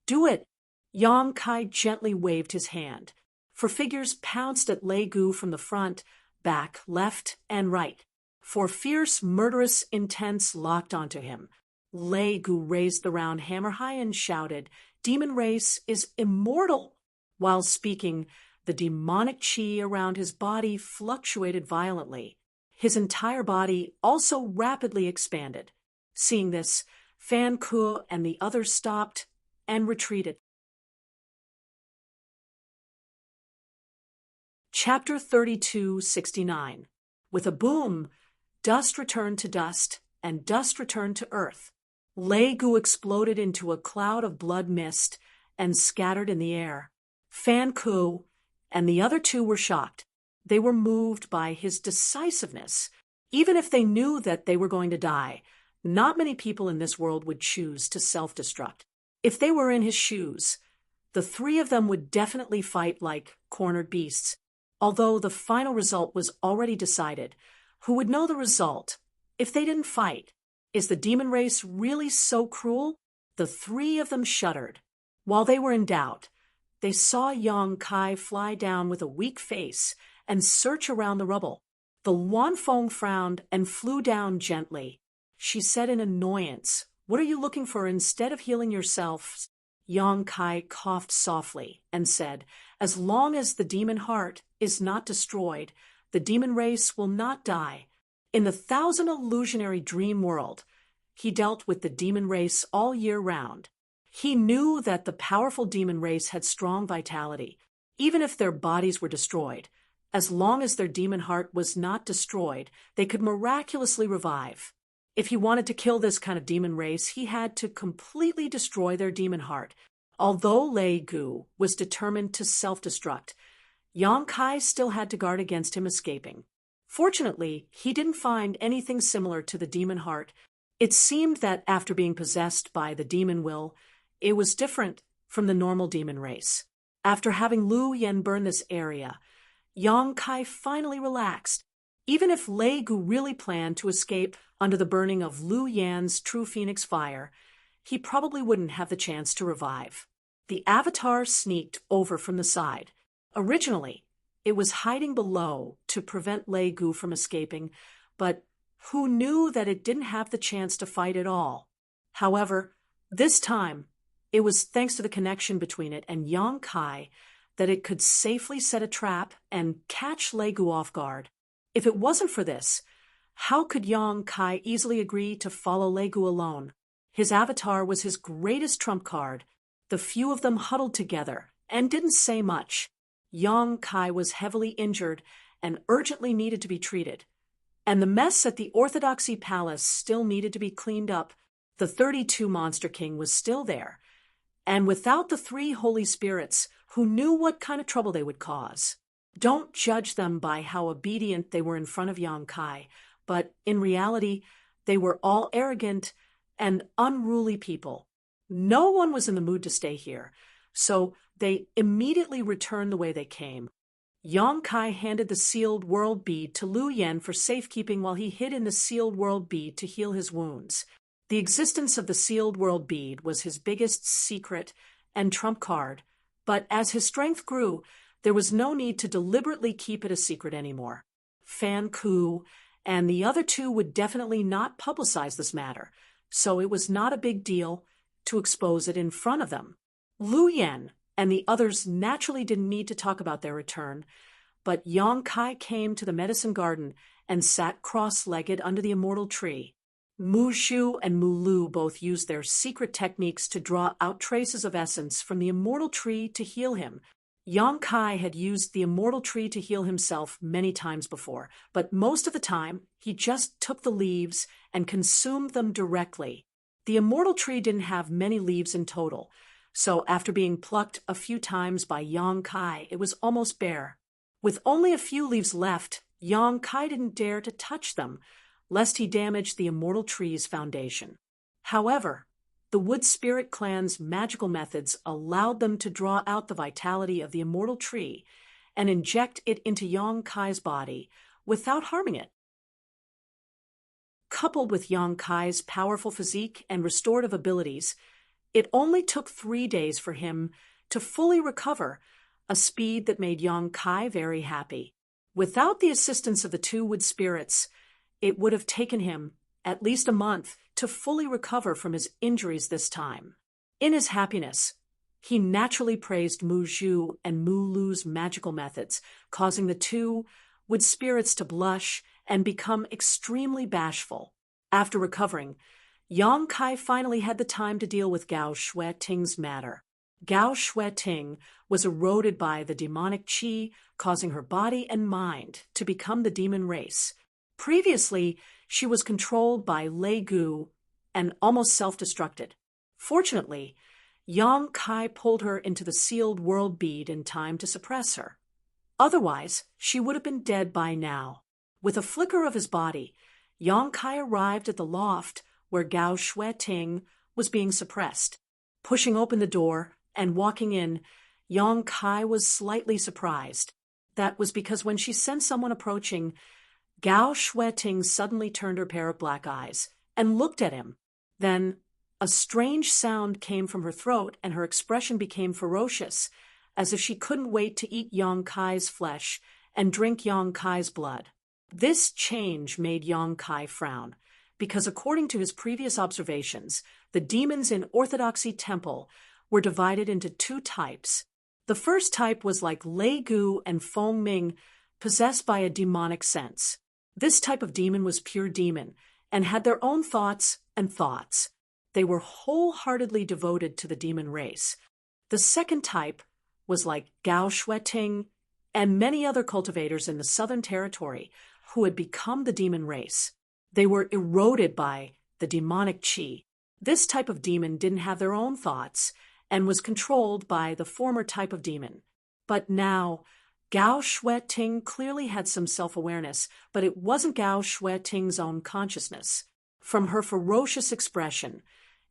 "Do it!" Yang Kai gently waved his hand. For figures pounced at Lei Gu from the front, back, left, and right. For fierce, murderous intents locked onto him. Lei Gu raised the round hammer high and shouted, "Demon race is immortal!" While speaking, the demonic chi around his body fluctuated violently. His entire body also rapidly expanded. Seeing this, Fan Ku and the others stopped and retreated. Chapter 3269. With a boom, dust returned to dust, and dust returned to earth. Lei Gu exploded into a cloud of blood mist and scattered in the air. Fan Ku and the other 2 were shocked. They were moved by his decisiveness. Even if they knew that they were going to die, not many people in this world would choose to self-destruct. If they were in his shoes, the 3 of them would definitely fight like cornered beasts. Although the final result was already decided, who would know the result if they didn't fight? Is the demon race really so cruel? The 3 of them shuddered. While they were in doubt, they saw Yang Kai fly down with a weak face and search around the rubble. The Wanfeng frowned and flew down gently. She said in annoyance, "What are you looking for instead of healing yourself?" Yang Kai coughed softly and said, "As long as the demon heart is not destroyed, the demon race will not die." In the 1,000 illusionary dream world, he dealt with the demon race all year round. He knew that the powerful demon race had strong vitality, even if their bodies were destroyed. As long as their demon heart was not destroyed, they could miraculously revive. If he wanted to kill this kind of demon race, he had to completely destroy their demon heart. Although Lei Gu was determined to self-destruct, Yang Kai still had to guard against him escaping. Fortunately, he didn't find anything similar to the demon heart. It seemed that after being possessed by the demon will, it was different from the normal demon race. After having Lu Yen burn this area, Yang Kai finally relaxed. Even if Lei Gu really planned to escape under the burning of Lu Yan's true phoenix fire, he probably wouldn't have the chance to revive. The avatar sneaked over from the side. Originally, it was hiding below to prevent Lei Gu from escaping, but who knew that it didn't have the chance to fight at all? However, this time, it was thanks to the connection between it and Yang Kai that it could safely set a trap and catch Lei Gu off guard. If it wasn't for this, how could Yang Kai easily agree to follow Lei Gu alone? His avatar was his greatest trump card. The few of them huddled together and didn't say much. Yang Kai was heavily injured and urgently needed to be treated. And the mess at the Orthodoxy Palace still needed to be cleaned up. The 32 Monster King was still there. And without the 3 holy spirits, who knew what kind of trouble they would cause. Don't judge them by how obedient they were in front of Yang Kai, but in reality, they were all arrogant and unruly people. No one was in the mood to stay here, so they immediately returned the way they came. Yang Kai handed the sealed world bead to Lu Yen for safekeeping while he hid in the sealed world bead to heal his wounds. The existence of the sealed world bead was his biggest secret and trump card, but as his strength grew, there was no need to deliberately keep it a secret anymore. Fan Ku and the other two would definitely not publicize this matter, so it was not a big deal to expose it in front of them. Lu Yen and the others naturally didn't need to talk about their return, but Yang Kai came to the medicine garden and sat cross-legged under the immortal tree. Mu Shu and Mu Lu both used their secret techniques to draw out traces of essence from the immortal tree to heal him. Yang Kai had used the immortal tree to heal himself many times before, but most of the time he just took the leaves and consumed them directly. The immortal tree didn't have many leaves in total, so after being plucked a few times by Yang Kai, it was almost bare. With only a few leaves left, Yang Kai didn't dare to touch them, lest he damage the immortal tree's foundation. However, the Wood Spirit clan's magical methods allowed them to draw out the vitality of the immortal tree and inject it into Yang Kai's body without harming it. Coupled with Yang Kai's powerful physique and restorative abilities, it only took 3 days for him to fully recover, a speed that made Yang Kai very happy. Without the assistance of the two Wood Spirits, it would have taken him at least a month to fully recover from his injuries this time. In his happiness, he naturally praised Mu Zhu and Mu Lu's magical methods, causing the two Wood Spirits to blush and become extremely bashful. After recovering, Yang Kai finally had the time to deal with Gao Shui-Ting's matter. Gao Shui-Ting was eroded by the demonic qi, causing her body and mind to become the demon race. Previously, she was controlled by Lei Gu and almost self-destructed. Fortunately, Yang Kai pulled her into the sealed world bead in time to suppress her. Otherwise, she would have been dead by now. With a flicker of his body, Yang Kai arrived at the loft where Gao Shui-Ting was being suppressed. Pushing open the door and walking in, Yang Kai was slightly surprised. That was because when she sensed someone approaching, Gao Shui-Ting suddenly turned her pair of black eyes and looked at him. Then a strange sound came from her throat and her expression became ferocious, as if she couldn't wait to eat Yang Kai's flesh and drink Yang Kai's blood. This change made Yang Kai frown, because according to his previous observations, the demons in Orthodoxy Temple were divided into 2 types. The first type was like Lei Gu and Feng Ming, possessed by a demonic sense. This type of demon was pure demon and had their own thoughts and thoughts. They were wholeheartedly devoted to the demon race. The second type was like Gao Shui-Ting and many other cultivators in the Southern Territory who had become the demon race. They were eroded by the demonic qi. This type of demon didn't have their own thoughts and was controlled by the former type of demon. But now, Gao Shui-Ting clearly had some self-awareness, but it wasn't Gao Shui-Ting's own consciousness. From her ferocious expression,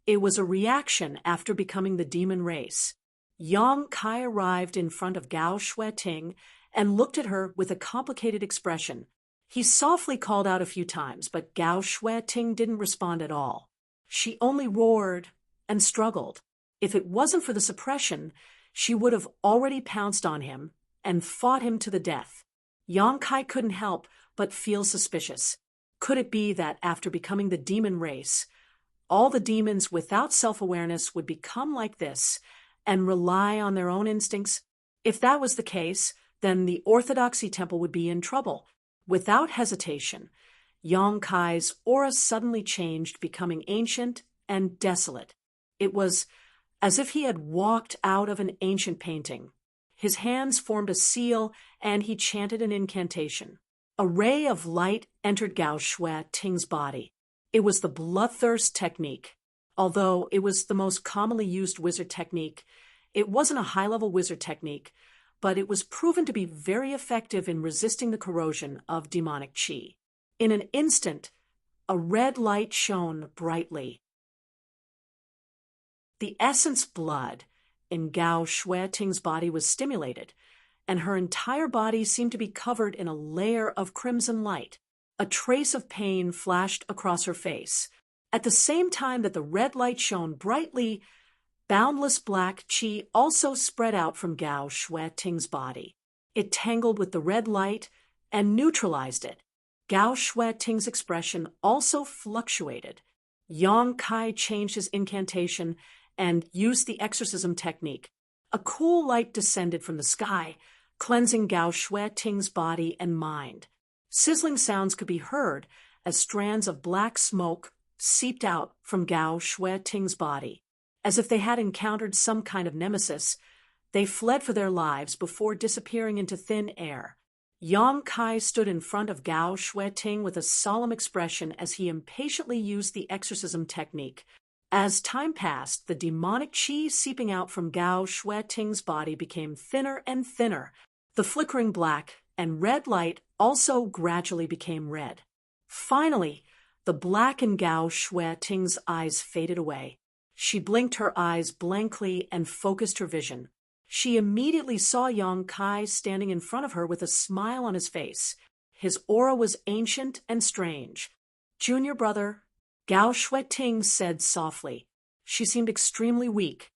it was a reaction after becoming the demon race. Yang Kai arrived in front of Gao Shui-Ting and looked at her with a complicated expression. He softly called out a few times, but Gao Shui-Ting didn't respond at all. She only roared and struggled. If it wasn't for the suppression, she would have already pounced on him and fought him to the death. Yang Kai couldn't help but feel suspicious. Could it be that after becoming the demon race, all the demons without self-awareness would become like this and rely on their own instincts? If that was the case, then the Orthodoxy Temple would be in trouble. Without hesitation, Yang Kai's aura suddenly changed, becoming ancient and desolate. It was as if he had walked out of an ancient painting. His hands formed a seal, and he chanted an incantation. A ray of light entered Gao Shui-Ting's body. It was the bloodthirst technique. Although it was the most commonly used wizard technique, it wasn't a high-level wizard technique, but it was proven to be very effective in resisting the corrosion of demonic qi. In an instant, a red light shone brightly. The essence blood in Gao Shui-Ting's body was stimulated, and her entire body seemed to be covered in a layer of crimson light. A trace of pain flashed across her face. At the same time that the red light shone brightly, boundless black qi also spread out from Gao Shui-Ting's body. It tangled with the red light and neutralized it. Gao Shui-Ting's expression also fluctuated. Yang Kai changed his incantation and used the exorcism technique. A cool light descended from the sky, cleansing Gao Shui-Ting's body and mind. Sizzling sounds could be heard as strands of black smoke seeped out from Gao Shui-Ting's body. As if they had encountered some kind of nemesis, they fled for their lives before disappearing into thin air. Yang Kai stood in front of Gao Shui-Ting with a solemn expression as he impatiently used the exorcism technique. As time passed, the demonic qi seeping out from Gao Shui-Ting's body became thinner and thinner. The flickering black and red light also gradually became red. Finally, the black in Gao Shui-Ting's eyes faded away. She blinked her eyes blankly and focused her vision. She immediately saw Yang Kai standing in front of her with a smile on his face. His aura was ancient and strange. "Junior brother," Gao Shui-Ting said softly. She seemed extremely weak.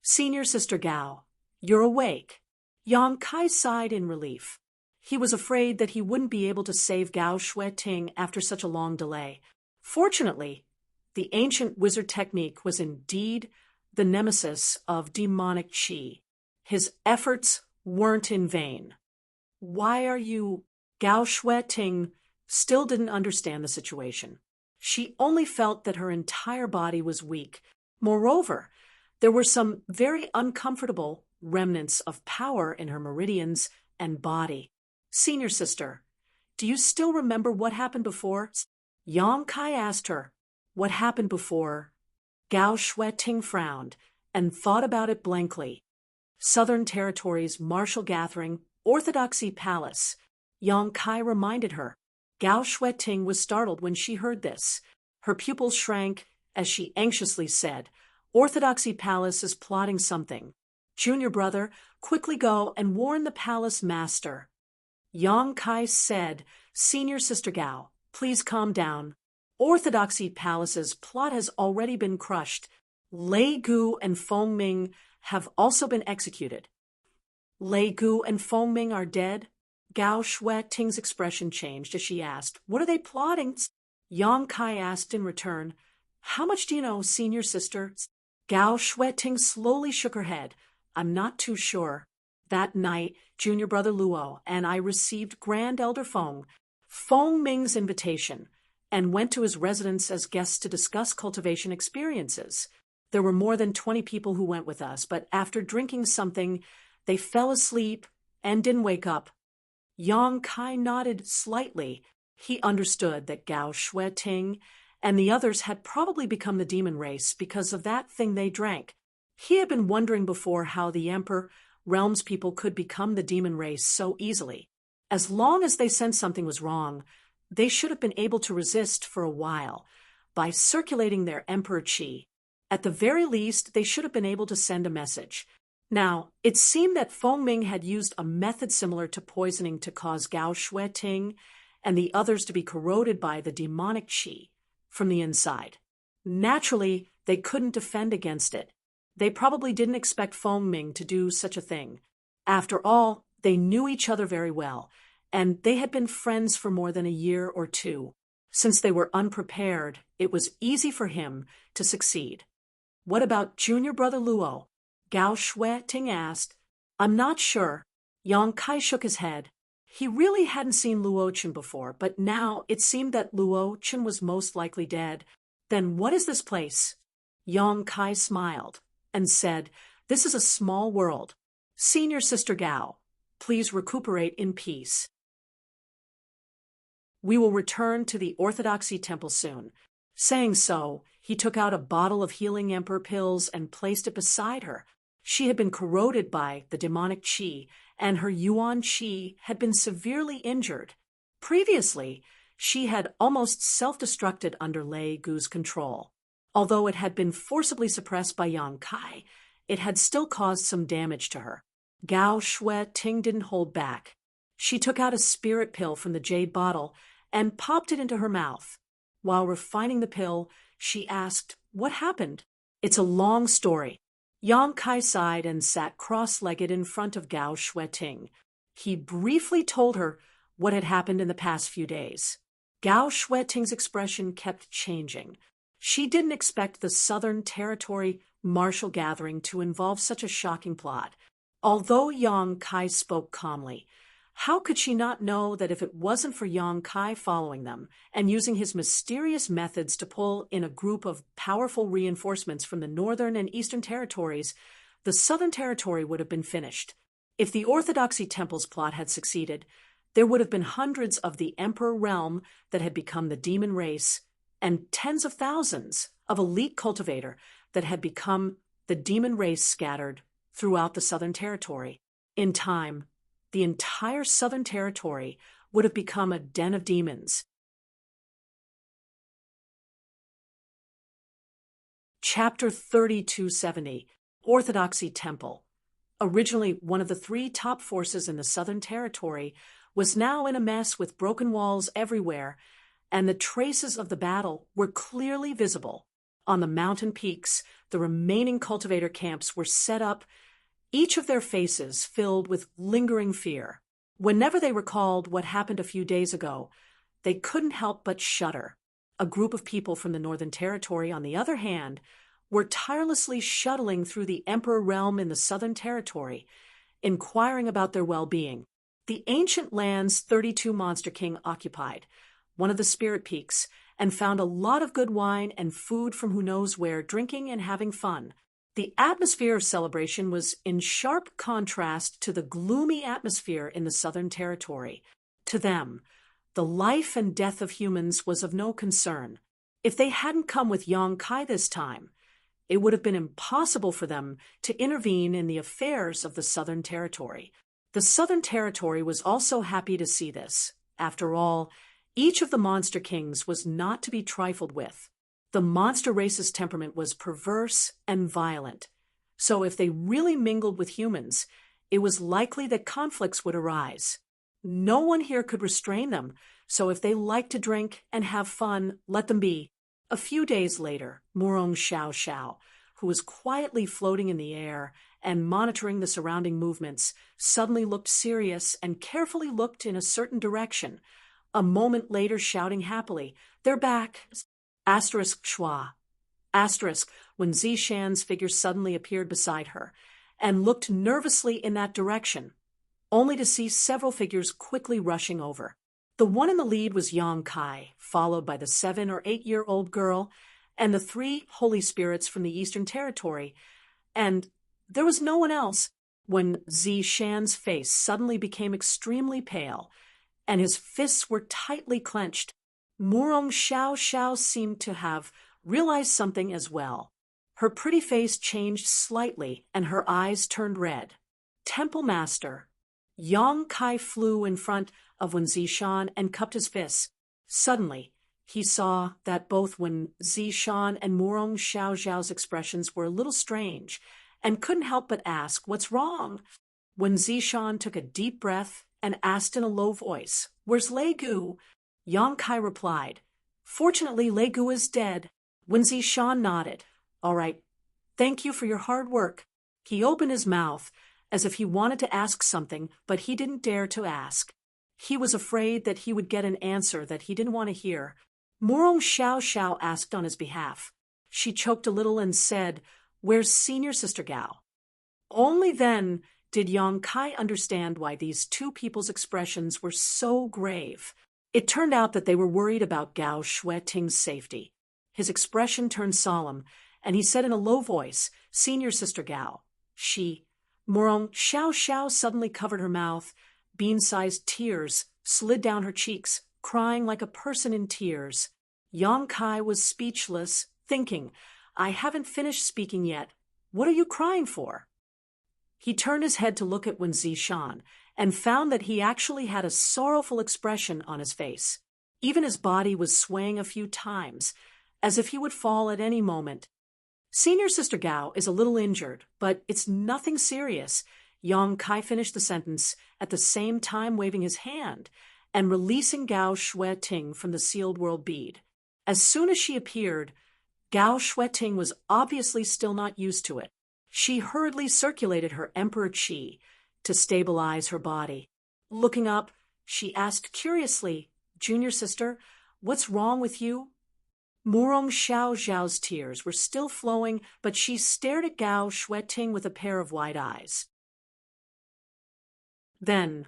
"Senior sister Gao, you're awake." Yang Kai sighed in relief. He was afraid that he wouldn't be able to save Gao Shui-Ting after such a long delay. Fortunately, the ancient wizard technique was indeed the nemesis of demonic qi. His efforts weren't in vain. "Why are you—" Gao Shui-Ting still didn't understand the situation. She only felt that her entire body was weak. Moreover, there were some very uncomfortable remnants of power in her meridians and body. "Senior sister, do you still remember what happened before?" Yang Kai asked her. "What happened before?" Gao Shui-Ting frowned and thought about it blankly. "Southern Territories Martial Gathering, Orthodoxy Palace," Yang Kai reminded her. Gao Shui-Ting was startled when she heard this. Her pupils shrank as she anxiously said, "Orthodoxy Palace is plotting something. Junior brother, quickly go and warn the palace master." Yang Kai said, "Senior sister Gao, please calm down. Orthodoxy Palace's plot has already been crushed. Lei Gu and Feng Ming have also been executed." "Lei Gu and Feng Ming are dead?" Gao Shui-Ting's expression changed as she asked, "What are they plotting?" Yang Kai asked in return, "How much do you know, senior sister?" Gao Shui-Ting slowly shook her head. "I'm not too sure. That night, junior brother Luo and I received Grand Elder Feng Ming's invitation and went to his residence as guests to discuss cultivation experiences. There were more than 20 people who went with us, but after drinking something, they fell asleep and didn't wake up." Yang Kai nodded slightly. He understood that Gao Shui-Ting and the others had probably become the demon race because of that thing they drank. He had been wondering before how the Emperor Realms people could become the demon race so easily. As long as they sensed something was wrong, they should have been able to resist for a while by circulating their Emperor Qi. At the very least, they should have been able to send a message. Now, it seemed that Feng Ming had used a method similar to poisoning to cause Gao Shui-Ting and the others to be corroded by the demonic qi from the inside. Naturally, they couldn't defend against it. They probably didn't expect Feng Ming to do such a thing. After all, they knew each other very well, and they had been friends for more than a year or two. Since they were unprepared, it was easy for him to succeed. "What about junior brother Luo?" Gao Shui-Ting asked. "I'm not sure." Yang Kai shook his head. He really hadn't seen Luo Chen before, but now it seemed that Luo Chen was most likely dead. "Then what is this place?" Yang Kai smiled and said, "This is a small world. Senior sister Gao, please recuperate in peace. We will return to the Orthodoxy Temple soon." Saying so, he took out a bottle of healing emperor pills and placed it beside her. She had been corroded by the demonic qi, and her yuan qi had been severely injured. Previously, she had almost self-destructed under Lei Gu's control. Although it had been forcibly suppressed by Yang Kai, it had still caused some damage to her. Gao Shui Ting didn't hold back. She took out a spirit pill from the jade bottle and popped it into her mouth. While refining the pill, she asked, "What happened?" "It's a long story." Yang Kai sighed and sat cross-legged in front of Gao Shui Ting. He briefly told her what had happened in the past few days. Gao Shui Ting's expression kept changing. She didn't expect the Southern Territory martial gathering to involve such a shocking plot. Although Yang Kai spoke calmly, how could she not know that if it wasn't for Yang Kai following them and using his mysterious methods to pull in a group of powerful reinforcements from the Northern and Eastern Territories, the Southern Territory would have been finished? If the Orthodoxy Temple's plot had succeeded, there would have been hundreds of the Emperor realm that had become the demon race, and tens of thousands of elite cultivator that had become the demon race scattered throughout the Southern Territory. In time, the entire Southern Territory would have become a den of demons. Chapter 3270, Orthodoxy Temple. Originally one of the 3 top forces in the Southern Territory, was now in a mess with broken walls everywhere, and the traces of the battle were clearly visible. On the mountain peaks, the remaining cultivator camps were set up, each of their faces filled with lingering fear. Whenever they recalled what happened a few days ago, they couldn't help but shudder. A group of people from the Northern Territory, on the other hand, were tirelessly shuttling through the Emperor realm in the Southern Territory, inquiring about their well-being. The ancient lands 32 Monster King occupied, one of the spirit peaks, and found a lot of good wine and food from who knows where, drinking and having fun. The atmosphere of celebration was in sharp contrast to the gloomy atmosphere in the Southern Territory. To them, the life and death of humans was of no concern. If they hadn't come with Yang Kai this time, it would have been impossible for them to intervene in the affairs of the Southern Territory. The Southern Territory was also happy to see this. After all, each of the Monster Kings was not to be trifled with. The monster race's temperament was perverse and violent, so if they really mingled with humans, it was likely that conflicts would arise. No one here could restrain them, so if they liked to drink and have fun, let them be. A few days later, Murong Xiao Xiao, who was quietly floating in the air and monitoring the surrounding movements, suddenly looked serious and carefully looked in a certain direction. A moment later, shouting happily, "They're back!" Asterisk schwa. Asterisk, when Zishan's figure suddenly appeared beside her and looked nervously in that direction, only to see several figures quickly rushing over. The one in the lead was Yang Kai, followed by the 7 or 8-year-old girl and the 3 holy spirits from the Eastern Territory, and there was no one else. When Zishan's face suddenly became extremely pale and his fists were tightly clenched, Murong Xiao Xiao seemed to have realized something as well. Her pretty face changed slightly and her eyes turned red. Temple Master. Yang Kai flew in front of Wen Zishan and cupped his fists. Suddenly, he saw that both Wen Zishan and Murong Xiao Xiao's expressions were a little strange and couldn't help but ask, "What's wrong?" Wen Zishan took a deep breath and asked in a low voice, "Where's Lei Gu?" Yang Kai replied, "Fortunately, Lei Gu is dead." Wen Zishan nodded. "All right. Thank you for your hard work." He opened his mouth as if he wanted to ask something, but he didn't dare to ask. He was afraid that he would get an answer that he didn't want to hear. Murong Xiao Xiao asked on his behalf. She choked a little and said, "Where's Senior Sister Gao?" Only then did Yang Kai understand why these 2 people's expressions were so grave. It turned out that they were worried about Gao Shui Ting's safety. His expression turned solemn, and he said in a low voice, "Senior Sister Gao." Murong Xiao Xiao suddenly covered her mouth. Bean-sized tears slid down her cheeks, crying like a person in tears. Yang Kai was speechless, thinking, "I haven't finished speaking yet. What are you crying for?" He turned his head to look at Wen Zishan and found that he actually had a sorrowful expression on his face. Even his body was swaying a few times, as if he would fall at any moment. Senior Sister Gao is a little injured, but it's nothing serious. Yang Kai finished the sentence, at the same time waving his hand and releasing Gao Shueting from the sealed world bead. As soon as she appeared, Gao Shueting was obviously still not used to it. She hurriedly circulated her emperor qi to stabilize her body. Looking up, she asked curiously, "Junior sister, what's wrong with you?" Murong Xiao Zhao's tears were still flowing, but she stared at Gao Shueting with a pair of wide eyes. Then,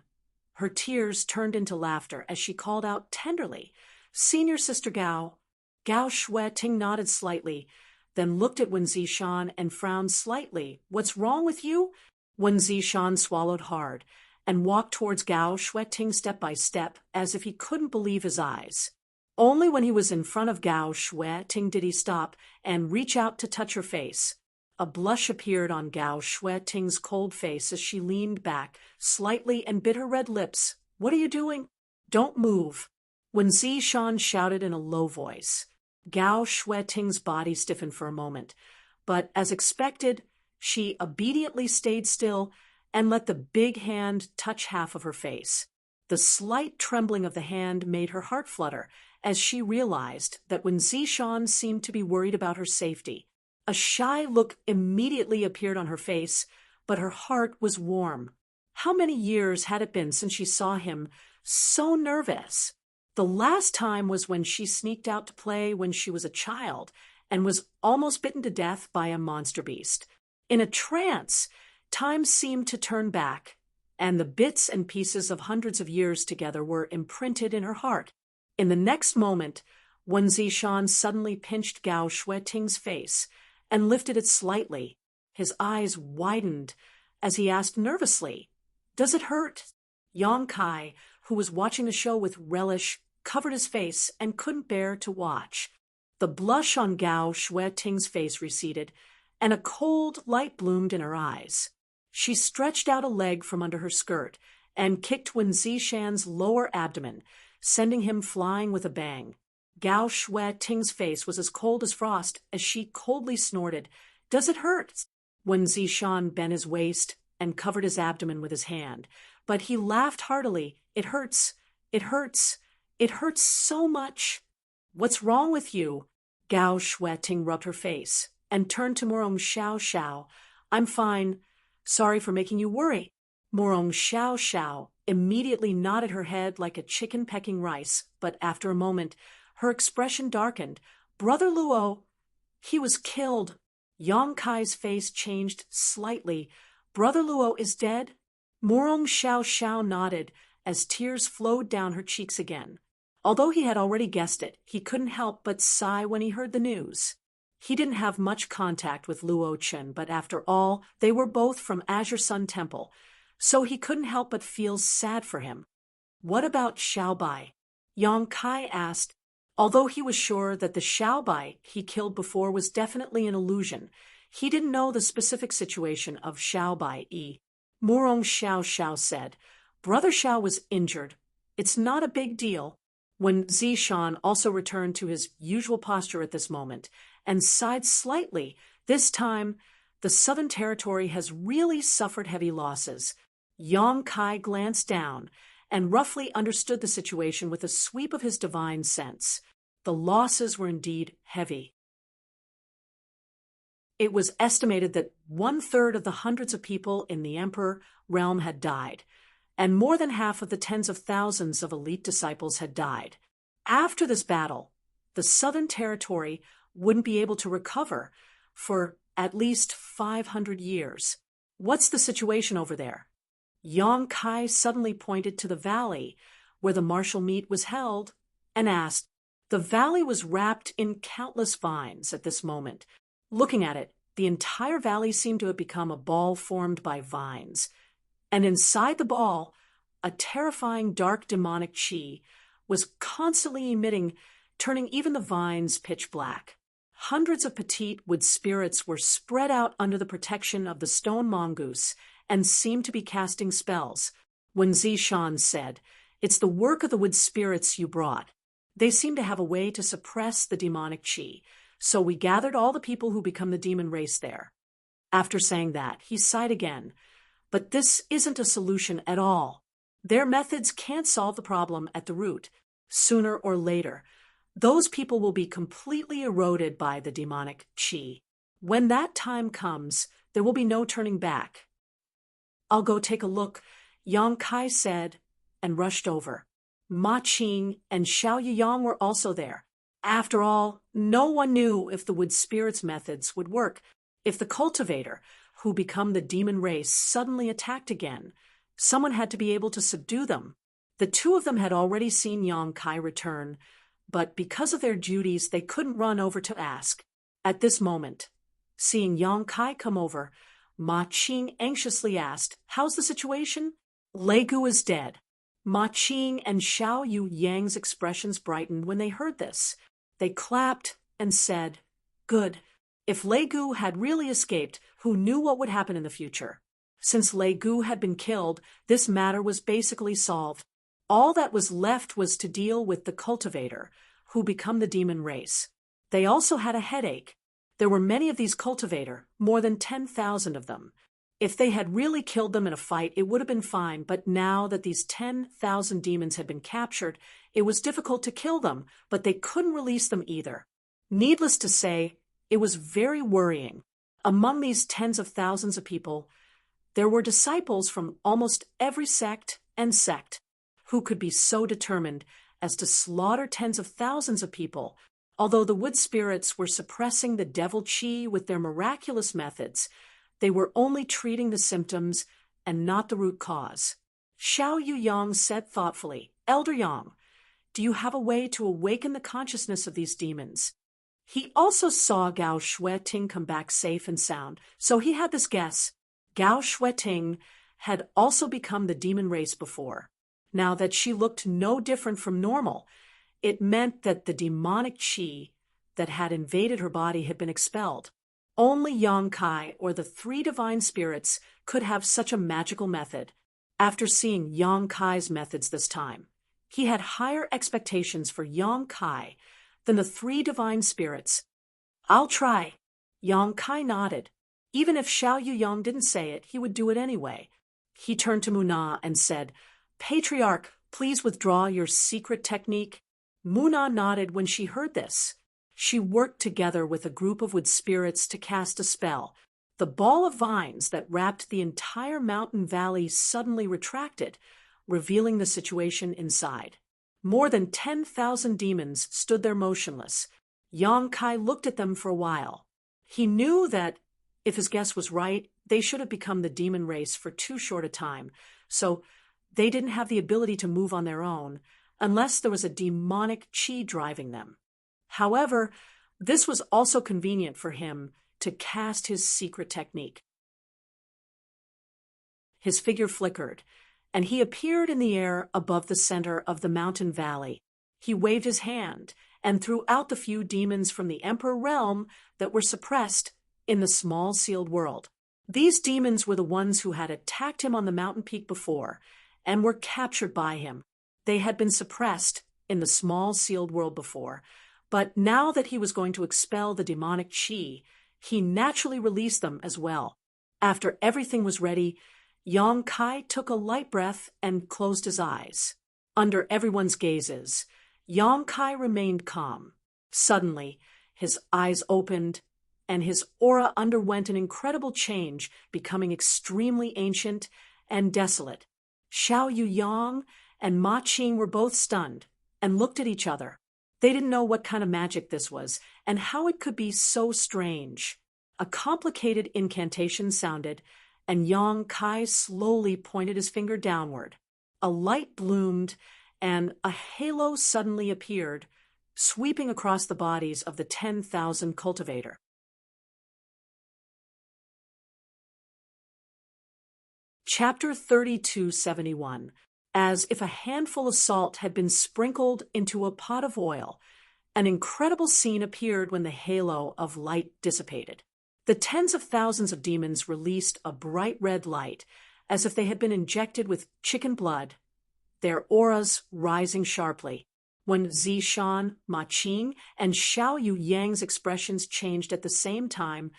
her tears turned into laughter as she called out tenderly, "Senior Sister Gao." Gao Shueting nodded slightly, then looked at Wen Zishan and frowned slightly. "What's wrong with you?" Wen Zishan swallowed hard and walked towards Gao Shueting step by step, as if he couldn't believe his eyes. Only when he was in front of Gao Shueting did he stop and reach out to touch her face. A blush appeared on Gao Shueting's cold face as she leaned back slightly and bit her red lips. "What are you doing?" "Don't move," Wen Zishan shouted in a low voice. Gao Shueting's body stiffened for a moment, but as expected, she obediently stayed still and let the big hand touch half of her face. The slight trembling of the hand made her heart flutter as she realized that Wen Zishan seemed to be worried about her safety. A shy look immediately appeared on her face, but her heart was warm. How many years had it been since she saw him so nervous? The last time was when she sneaked out to play when she was a child and was almost bitten to death by a monster beast. In a trance, time seemed to turn back, and the bits and pieces of hundreds of years together were imprinted in her heart. In the next moment, Wen Zishan suddenly pinched Gao Shueting's face and lifted it slightly. His eyes widened as he asked nervously, "Does it hurt?" Yang Kai, who was watching the show with relish, covered his face and couldn't bear to watch. The blush on Gao Shueting's face receded, and a cold light bloomed in her eyes. She stretched out a leg from under her skirt and kicked Wen Zishan's lower abdomen, sending him flying with a bang. Gao Shueting's face was as cold as frost as she coldly snorted, "Does it hurt?" Wen Zishan bent his waist and covered his abdomen with his hand, but he laughed heartily. "It hurts. It hurts. It hurts so much." "What's wrong with you?" Gao Shueting rubbed her face and turned to Murong Xiao. "I'm fine. Sorry for making you worry." Murong Xiao immediately nodded her head like a chicken pecking rice, but after a moment, her expression darkened. "Brother Luo, he was killed." Yang Kai's face changed slightly. "Brother Luo is dead?" Murong Xiao nodded as tears flowed down her cheeks again. Although he had already guessed it, he couldn't help but sigh when he heard the news. He didn't have much contact with Luo Chen, but after all, they were both from Azure Sun Temple, so he couldn't help but feel sad for him. "What about Xiaobai?" Yang Kai asked. Although he was sure that the Xiaobai he killed before was definitely an illusion, he didn't know the specific situation of Xiaobai. Murong Xiao said, "Brother Xiao was injured. It's not a big deal." When Zishan also returned to his usual posture at this moment and sighed slightly, this time, the Southern Territory has really suffered heavy losses. Yang Kai glanced down and roughly understood the situation with a sweep of his divine sense. The losses were indeed heavy. It was estimated that 1/3 of the hundreds of people in the Emperor realm had died, and more than half of the tens of thousands of elite disciples had died. After this battle, the Southern Territory wouldn't be able to recover for at least 500 years. "What's the situation over there?" Yang Kai suddenly pointed to the valley where the martial meet was held and asked. The valley was wrapped in countless vines at this moment. Looking at it, the entire valley seemed to have become a ball formed by vines. And inside the ball, a terrifying dark demonic chi was constantly emitting, turning even the vines pitch black. Hundreds of petite wood spirits were spread out under the protection of the stone mongoose and seemed to be casting spells. When Zishan said, "It's the work of the wood spirits you brought." They seem to have a way to suppress the demonic chi, so we gathered all the people who become the demon race there. After saying that, he sighed again. But this isn't a solution at all. Their methods can't solve the problem at the root. Sooner or later, those people will be completely eroded by the demonic chi. When that time comes, there will be no turning back. I'll go take a look, Yang Kai said, and rushed over. Ma Qing and Xiao Yuyang were also there. After all, no one knew if the wood spirit's methods would work. If the cultivator, who become the demon race, suddenly attacked again, someone had to be able to subdue them. The two of them had already seen Yang Kai return, but because of their duties, they couldn't run over to ask. At this moment, seeing Yang Kai come over, Ma Qing anxiously asked, "How's the situation?" "Lei Gu is dead." Ma Qing and Xiao Yu Yang's expressions brightened when they heard this. They clapped and said, "Good. If Lei Gu had really escaped, who knew what would happen in the future?" Since Lei Gu had been killed, this matter was basically solved. All that was left was to deal with the cultivator, who become the demon race. They also had a headache. There were many of these cultivator, more than 10,000 of them. If they had really killed them in a fight, it would have been fine, but now that these 10,000 demons had been captured, it was difficult to kill them, but they couldn't release them either. Needless to say, it was very worrying. Among these tens of thousands of people, there were disciples from almost every sect and sect who could be so determined as to slaughter tens of thousands of people. Although the wood spirits were suppressing the devil chi with their miraculous methods, they were only treating the symptoms and not the root cause. Xiao Yuyang said thoughtfully, "Elder Yang, do you have a way to awaken the consciousness of these demons?" He also saw Gao Shueting come back safe and sound, so he had this guess. Gao Shueting had also become the demon race before. Now that she looked no different from normal, it meant that the demonic chi that had invaded her body had been expelled. Only Yang Kai or the three divine spirits could have such a magical method. After seeing Yang Kai's methods this time, he had higher expectations for Yang Kai than the three divine spirits. "I'll try." Yang Kai nodded. Even if Xiao Yuyang didn't say it, he would do it anyway. He turned to Muna and said, "Patriarch, please withdraw your secret technique." Muna nodded when she heard this. She worked together with a group of wood spirits to cast a spell. The ball of vines that wrapped the entire mountain valley suddenly retracted, revealing the situation inside. More than 10,000 demons stood there motionless. Yang Kai looked at them for a while. He knew that, if his guess was right, they should have become the demon race for too short a time, so they didn't have the ability to move on their own, unless there was a demonic chi driving them. However, this was also convenient for him to cast his secret technique. His figure flickered, and he appeared in the air above the center of the mountain valley. He waved his hand and threw out the few demons from the Emperor realm that were suppressed in the small sealed world. These demons were the ones who had attacked him on the mountain peak before and were captured by him. They had been suppressed in the small sealed world before, but now that he was going to expel the demonic chi, he naturally released them as well. After everything was ready, Yang Kai took a light breath and closed his eyes. Under everyone's gazes, Yang Kai remained calm. Suddenly, his eyes opened, and his aura underwent an incredible change, becoming extremely ancient and desolate. Xiao Yuyang and Ma Qing were both stunned and looked at each other. They didn't know what kind of magic this was and how it could be so strange. A complicated incantation sounded, and Yang Kai slowly pointed his finger downward. A light bloomed, and a halo suddenly appeared, sweeping across the bodies of the 10,000 cultivator. Chapter 3271. As if a handful of salt had been sprinkled into a pot of oil, an incredible scene appeared when the halo of light dissipated. The tens of thousands of demons released a bright red light, as if they had been injected with chicken blood, their auras rising sharply. When Zishan, Ma Qing, and Xiao Yu Yang's expressions changed at the same time,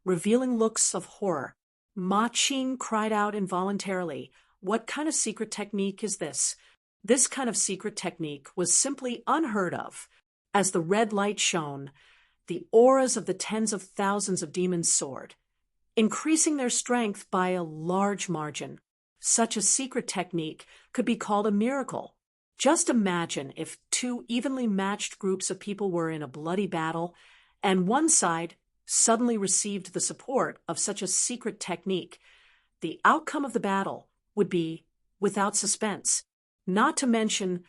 revealing looks of horror. Ma Qing cried out involuntarily, "What kind of secret technique is this?" This kind of secret technique was simply unheard of. As the red light shone, the auras of the tens of thousands of demons soared, increasing their strength by a large margin. Such a secret technique could be called a miracle. Just imagine if two evenly matched groups of people were in a bloody battle, and one side suddenly received the support of such a secret technique. The outcome of the battle would be without suspense. Not to mention,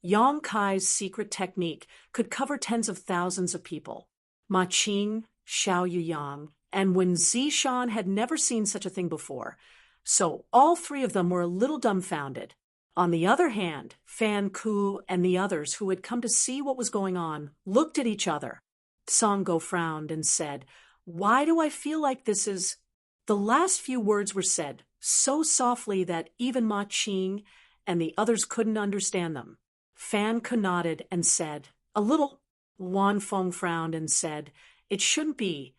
Yang Kai's secret technique could cover tens of thousands of people. Ma Qing, Xiao Yuyang, and Wen Zishan had never seen such a thing before, so all three of them were a little dumbfounded. On the other hand, Fan Ku and the others who had come to see what was going on looked at each other. Songgo frowned and said, "Why do I feel like this is—" The last few words were said so softly that even Ma Qing and the others couldn't understand them. Fan Ku nodded and said, "A little." Wan Feng frowned and said, "It shouldn't be.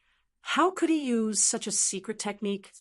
How could he use such a secret technique?"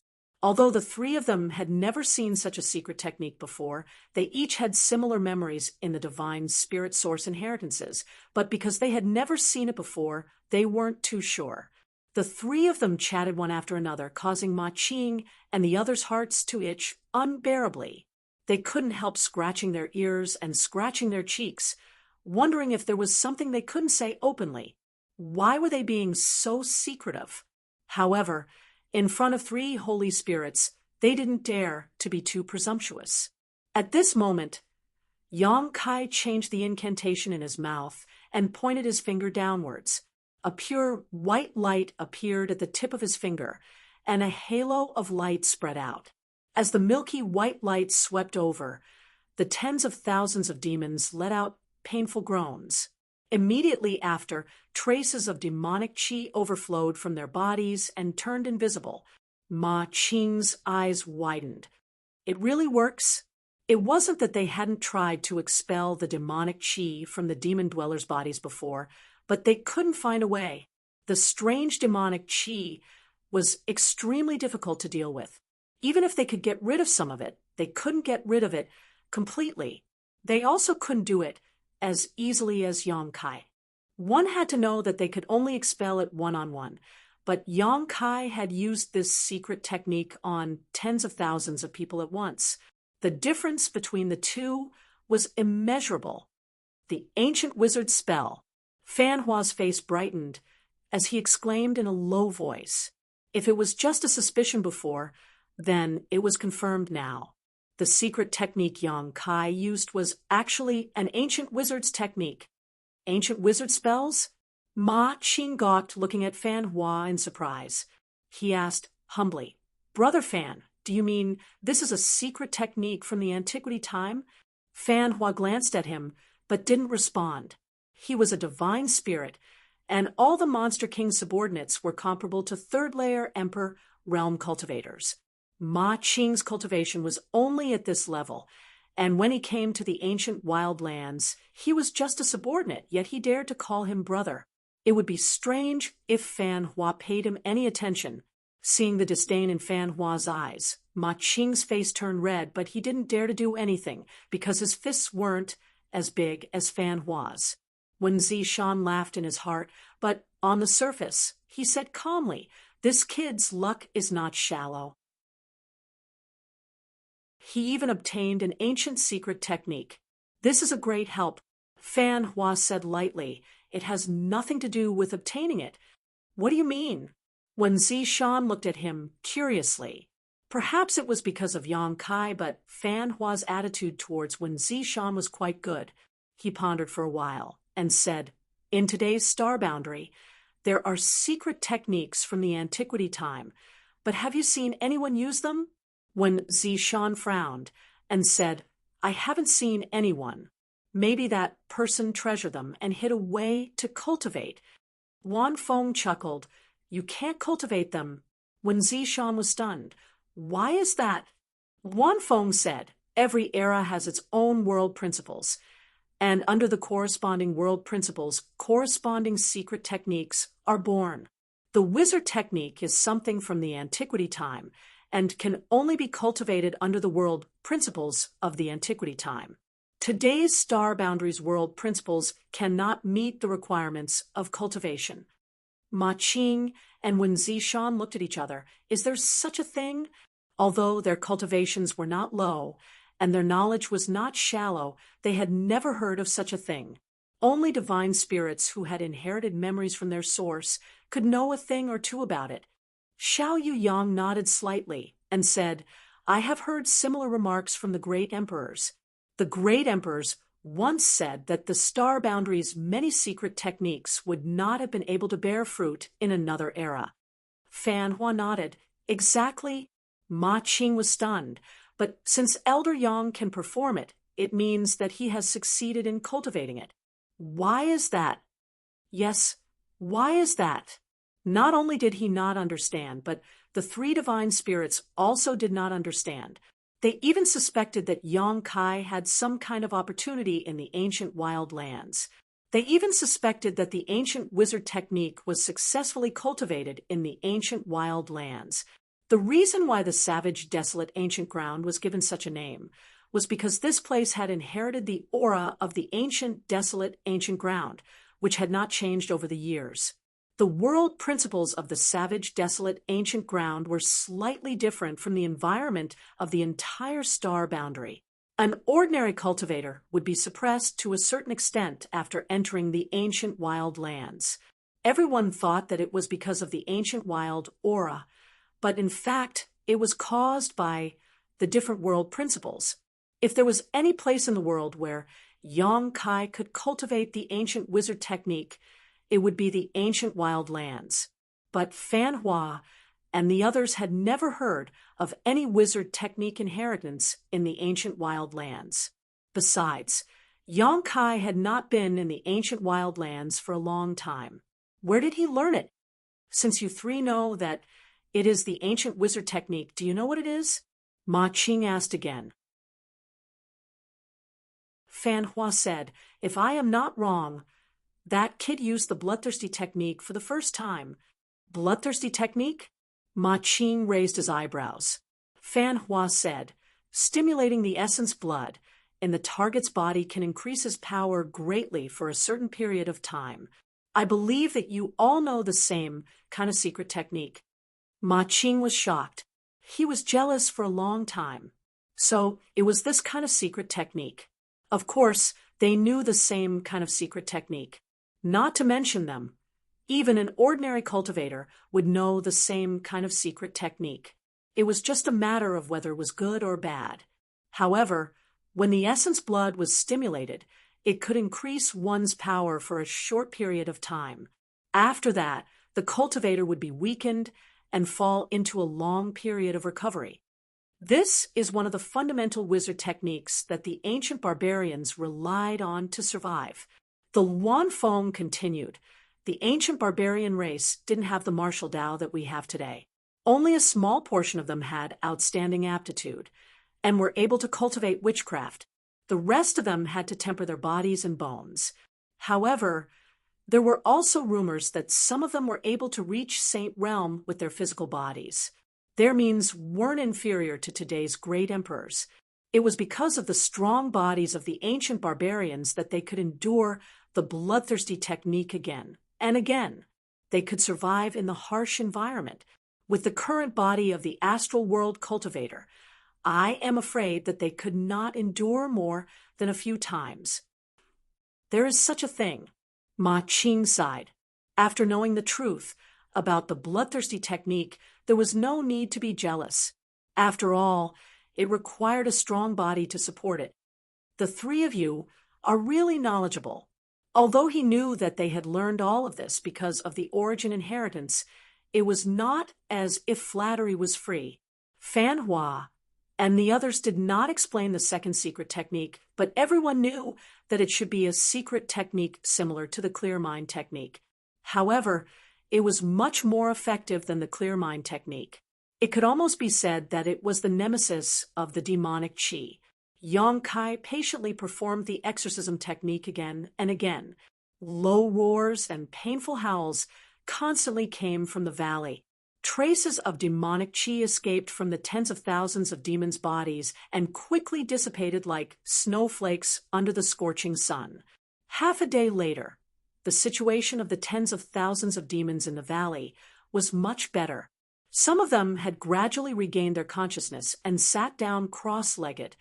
Although the three of them had never seen such a secret technique before, they each had similar memories in the divine spirit source inheritances, but because they had never seen it before, they weren't too sure. The three of them chatted one after another, causing Ma Qing and the others' hearts to itch unbearably. They couldn't help scratching their ears and scratching their cheeks, wondering if there was something they couldn't say openly. Why were they being so secretive? However, in front of three holy spirits, they didn't dare to be too presumptuous. At this moment, Yang Kai changed the incantation in his mouth and pointed his finger downwards. A pure white light appeared at the tip of his finger, and a halo of light spread out. As the milky white light swept over, the tens of thousands of demons let out painful groans. Immediately after, traces of demonic qi overflowed from their bodies and turned invisible. Ma Qing's eyes widened. It really works? It wasn't that they hadn't tried to expel the demonic qi from the demon dwellers' bodies before, but they couldn't find a way. The strange demonic qi was extremely difficult to deal with. Even if they could get rid of some of it, they couldn't get rid of it completely. They also couldn't do it as easily as Yang Kai. One had to know that they could only expel it one-on-one, but Yang Kai had used this secret technique on tens of thousands of people at once. The difference between the two was immeasurable. The ancient wizard's spell. Fan Hua's face brightened as he exclaimed in a low voice. If it was just a suspicion before, then it was confirmed now. The secret technique Yang Kai used was actually an ancient wizard's technique. Ancient wizard spells? Ma Qing gawked, looking at Fan Hua in surprise. He asked humbly, "Brother Fan, do you mean this is a secret technique from the antiquity time?" Fan Hua glanced at him, but didn't respond. He was a divine spirit, and all the Monster King's subordinates were comparable to third-layer Emperor realm cultivators. Ma Qing's cultivation was only at this level, and when he came to the ancient wild lands, he was just a subordinate, yet he dared to call him brother. It would be strange if Fan Hua paid him any attention. Seeing the disdain in Fan Hua's eyes, Ma Qing's face turned red, but he didn't dare to do anything because his fists weren't as big as Fan Hua's. Wen Zishan laughed in his heart, but on the surface, he said calmly, "This kid's luck is not shallow." He even obtained an ancient secret technique. "This is a great help," Fan Hua said lightly. "It has nothing to do with obtaining it." "What do you mean?" Wen Zishan looked at him curiously. Perhaps it was because of Yang Kai, but Fan Hua's attitude towards Wen Zishan was quite good. He pondered for a while and said, "In today's star boundary, there are secret techniques from the antiquity time, but have you seen anyone use them?" When Zishan frowned and said, "I haven't seen anyone. Maybe that person treasured them and hid a way to cultivate." Wan Feng chuckled. "You can't cultivate them." When Zishan was stunned. "Why is that?" Wan Feng said, "Every era has its own world principles. And under the corresponding world principles, corresponding secret techniques are born. The wizard technique is something from the antiquity time and can only be cultivated under the world principles of the antiquity time. Today's star boundaries world principles cannot meet the requirements of cultivation. Ma Qing and Wen Zishan looked at each other. Is there such a thing? Although their cultivations were not low, and their knowledge was not shallow, they had never heard of such a thing. Only divine spirits who had inherited memories from their source could know a thing or two about it. Xiao Yuyang nodded slightly and said, I have heard similar remarks from the great emperors. The great emperors once said that the star boundaries' many secret techniques would not have been able to bear fruit in another era. Fan Hua nodded. Exactly. Ma Qing was stunned. But since Elder Yang can perform it, it means that he has succeeded in cultivating it. Why is that? Yes, why is that? Not only did he not understand, but the three divine spirits also did not understand. They even suspected that Yang Kai had some kind of opportunity in the ancient wild lands. They even suspected that the ancient wizard technique was successfully cultivated in the ancient wild lands. The reason why the savage, desolate ancient ground was given such a name was because this place had inherited the aura of the ancient, desolate, ancient ground, which had not changed over the years. The world principles of the savage, desolate, ancient ground were slightly different from the environment of the entire star boundary. An ordinary cultivator would be suppressed to a certain extent after entering the ancient wild lands. Everyone thought that it was because of the ancient wild aura, but in fact, it was caused by the different world principles. If there was any place in the world where Yang Kai could cultivate the ancient wizard technique, it would be the ancient wild lands. But Fan Hua and the others had never heard of any wizard technique inheritance in the ancient wild lands. Besides, Yang Kai had not been in the ancient wild lands for a long time. Where did he learn it? Since you three know that it is the ancient wizard technique, do you know what it is? Ma Qing asked again. Fan Hua said, if I am not wrong, that kid used the bloodthirsty technique for the first time. Bloodthirsty technique? Ma Qing raised his eyebrows. Fan Hua said, stimulating the essence blood in the target's body can increase his power greatly for a certain period of time. I believe that you all know the same kind of secret technique. Ma Qing was shocked. He was jealous for a long time. So it was this kind of secret technique. Of course, they knew the same kind of secret technique. Not to mention them, even an ordinary cultivator would know the same kind of secret technique. It was just a matter of whether it was good or bad. However, when the essence blood was stimulated, it could increase one's power for a short period of time. After that, the cultivator would be weakened and fall into a long period of recovery. This is one of the fundamental wizard techniques that the ancient barbarians relied on to survive. The Luan Feng continued. The ancient barbarian race didn't have the martial Tao that we have today. Only a small portion of them had outstanding aptitude and were able to cultivate witchcraft. The rest of them had to temper their bodies and bones. However, there were also rumors that some of them were able to reach Saint Realm with their physical bodies. Their means weren't inferior to today's great emperors. It was because of the strong bodies of the ancient barbarians that they could endure the bloodthirsty technique again and again. They could survive in the harsh environment. With the current body of the astral world cultivator, I am afraid that they could not endure more than a few times. There is such a thing. Ma Qing sighed. After knowing the truth about the bloodthirsty technique, there was no need to be jealous. After all, it required a strong body to support it. The three of you are really knowledgeable. Although he knew that they had learned all of this because of the origin inheritance, it was not as if flattery was free. Fan Hua and the others did not explain the second secret technique, but everyone knew that it should be a secret technique similar to the clear mind technique. However, it was much more effective than the clear mind technique. It could almost be said that it was the nemesis of the demonic qi. Yang Kai patiently performed the exorcism technique again and again. Low roars and painful howls constantly came from the valley. Traces of demonic chi escaped from the tens of thousands of demons' bodies and quickly dissipated like snowflakes under the scorching sun. Half a day later, the situation of the tens of thousands of demons in the valley was much better. Some of them had gradually regained their consciousness and sat down cross-legged,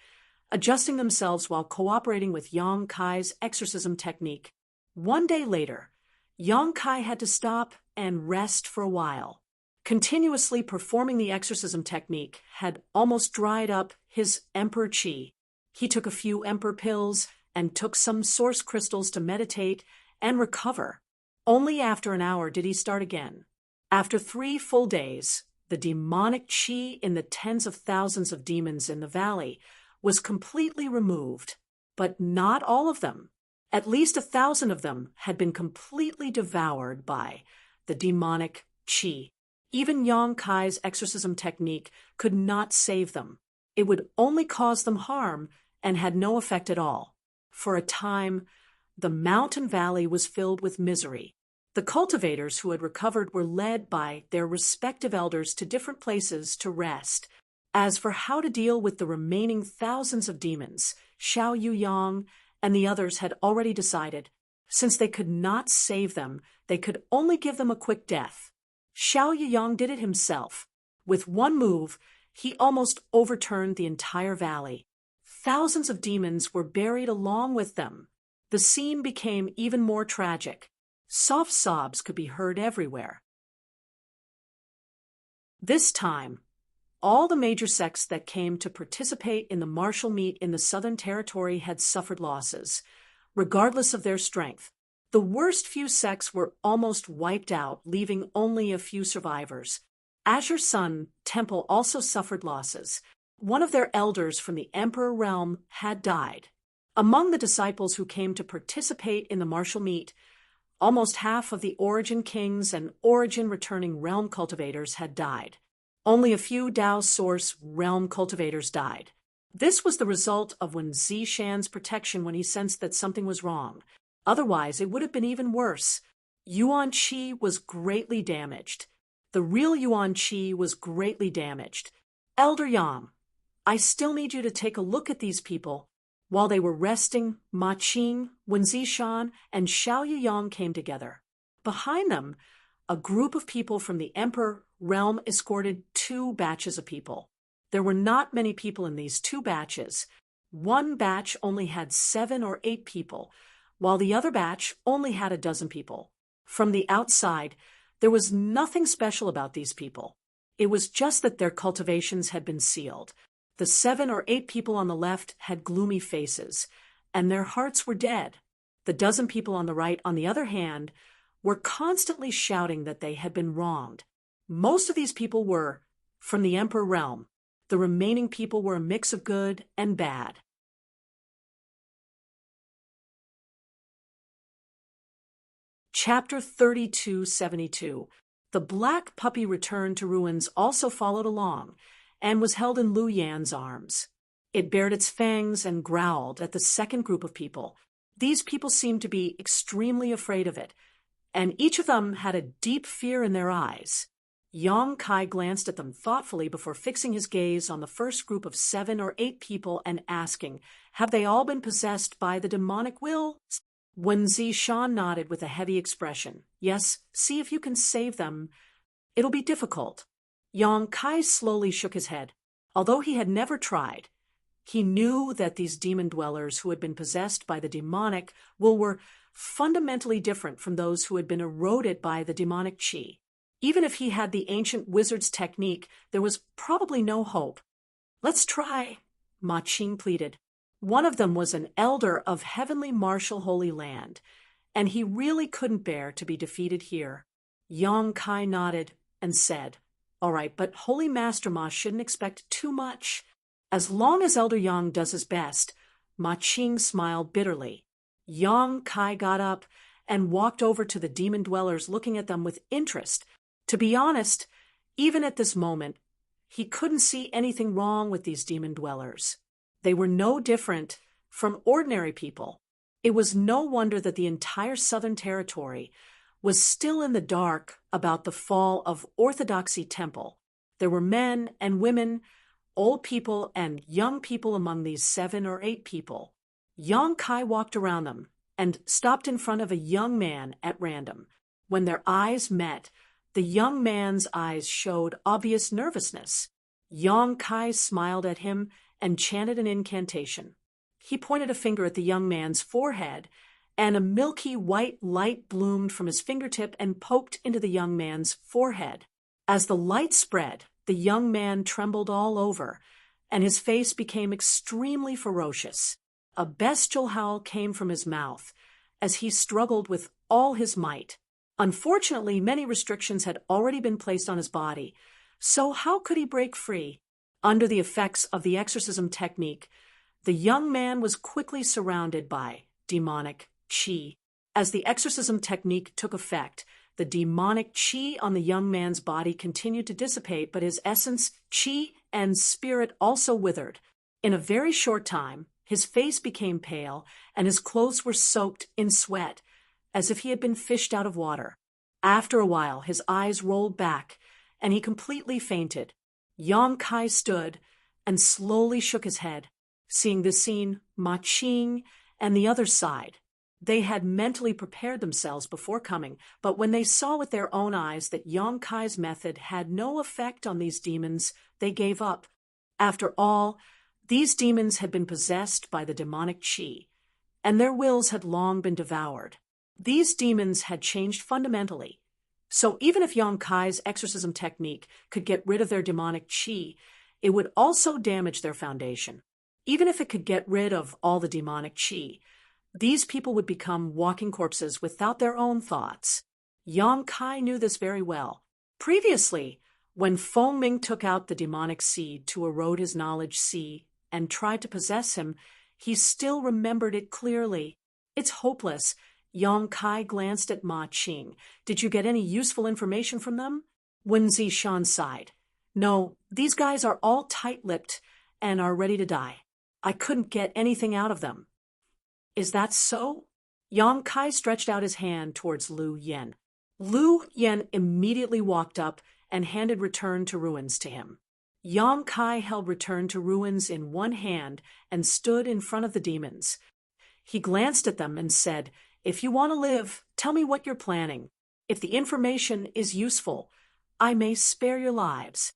adjusting themselves while cooperating with Yang Kai's exorcism technique. One day later, Yang Kai had to stop and rest for a while. Continuously performing the exorcism technique had almost dried up his emperor chi. He took a few emperor pills and took some source crystals to meditate and recover. Only after an hour did he start again. After 3 full days, the demonic chi in the tens of thousands of demons in the valley was completely removed, but not all of them. At least 1,000 of them had been completely devoured by the demonic chi. Even Yang Kai's exorcism technique could not save them. It would only cause them harm and had no effect at all. For a time, the mountain valley was filled with misery. The cultivators who had recovered were led by their respective elders to different places to rest. As for how to deal with the remaining thousands of demons, Xiao Yuyang and the others had already decided. Since they could not save them, they could only give them a quick death. Xiao Yuyang did it himself. With one move, he almost overturned the entire valley. Thousands of demons were buried along with them. The scene became even more tragic. Soft sobs could be heard everywhere. This time, all the major sects that came to participate in the martial meet in the Southern Territory had suffered losses, regardless of their strength. The worst few sects were almost wiped out, leaving only a few survivors. Azure Sun Temple also suffered losses. One of their elders from the Emperor realm had died. Among the disciples who came to participate in the martial meet, almost half of the Origin Kings and Origin returning realm cultivators had died. Only a few Dao Source realm cultivators died. This was the result of Wen Zishan's protection when he sensed that something was wrong. Otherwise, it would have been even worse. Yuan Qi was greatly damaged. The real Yuan Qi was greatly damaged. Elder Yang, I still need you to take a look at these people. While they were resting, Ma Qing, Wen Zishan, and Xiao Yuyang came together. Behind them, a group of people from the Emperor realm escorted 2 batches of people. There were not many people in these 2 batches. One batch only had 7 or 8 people, while the other batch only had a dozen people. From the outside, there was nothing special about these people. It was just that their cultivations had been sealed. The 7 or 8 people on the left had gloomy faces, and their hearts were dead. The dozen people on the right, on the other hand, were constantly shouting that they had been wronged. Most of these people were from the Emperor realm. The remaining people were a mix of good and bad. Chapter 3272. The black puppy returned to ruins also followed along, and was held in Lu Yan's arms. It bared its fangs and growled at the second group of people. These people seemed to be extremely afraid of it, and each of them had a deep fear in their eyes. Yang Kai glanced at them thoughtfully before fixing his gaze on the first group of 7 or 8 people and asking, "Have they all been possessed by the demonic will?" Wen Zishan nodded with a heavy expression. "Yes, see if you can save them. It'll be difficult." Yang Kai slowly shook his head. Although he had never tried, he knew that these demon dwellers who had been possessed by the demonic will were fundamentally different from those who had been eroded by the demonic chi. Even if he had the ancient wizard's technique, there was probably no hope. "Let's try," Ma Qing pleaded. One of them was an elder of heavenly martial holy land, and he really couldn't bear to be defeated here. Yang Kai nodded and said, "All right, but Holy Master Ma shouldn't expect too much." As long as Elder Yang does his best, Ma Qing smiled bitterly. Yang Kai got up and walked over to the demon dwellers, looking at them with interest. To be honest, even at this moment, he couldn't see anything wrong with these demon dwellers. They were no different from ordinary people. It was no wonder that the entire Southern Territory was still in the dark about the fall of Orthodoxy Temple. There were men and women, old people and young people among these 7 or 8 people. Yang Kai walked around them and stopped in front of a young man at random. When their eyes met, the young man's eyes showed obvious nervousness. Yang Kai smiled at him and chanted an incantation. He pointed a finger at the young man's forehead, and a milky white light bloomed from his fingertip and poked into the young man's forehead. As the light spread, the young man trembled all over, and his face became extremely ferocious. A bestial howl came from his mouth as he struggled with all his might. Unfortunately, many restrictions had already been placed on his body, so how could he break free? Under the effects of the exorcism technique, the young man was quickly surrounded by demonic qi. As the exorcism technique took effect, the demonic qi on the young man's body continued to dissipate, but his essence, qi, and spirit also withered. In a very short time, his face became pale, and his clothes were soaked in sweat, as if he had been fished out of water. After a while, his eyes rolled back, and he completely fainted. Yang Kai stood and slowly shook his head. Seeing this scene, Ma Qing and the other sighed. They had mentally prepared themselves before coming, but when they saw with their own eyes that Yang Kai's method had no effect on these demons, they gave up. After all, these demons had been possessed by the demonic qi, and their wills had long been devoured. These demons had changed fundamentally. So even if Yang Kai's exorcism technique could get rid of their demonic qi, it would also damage their foundation. Even if it could get rid of all the demonic qi, these people would become walking corpses without their own thoughts. Yang Kai knew this very well. Previously, when Feng Ming took out the demonic seed to erode his knowledge seed and tried to possess him, he still remembered it clearly. It's hopeless. Yang Kai glanced at Ma Qing. Did you get any useful information from them? Wen Zishan sighed. No, these guys are all tight-lipped and are ready to die. I couldn't get anything out of them. Is that so? Yang Kai stretched out his hand towards Lu Yen. Lu Yen immediately walked up and handed Return to Ruins to him. Yang Kai held Return to Ruins in one hand and stood in front of the demons. He glanced at them and said, "If you want to live, tell me what you're planning. If the information is useful, I may spare your lives."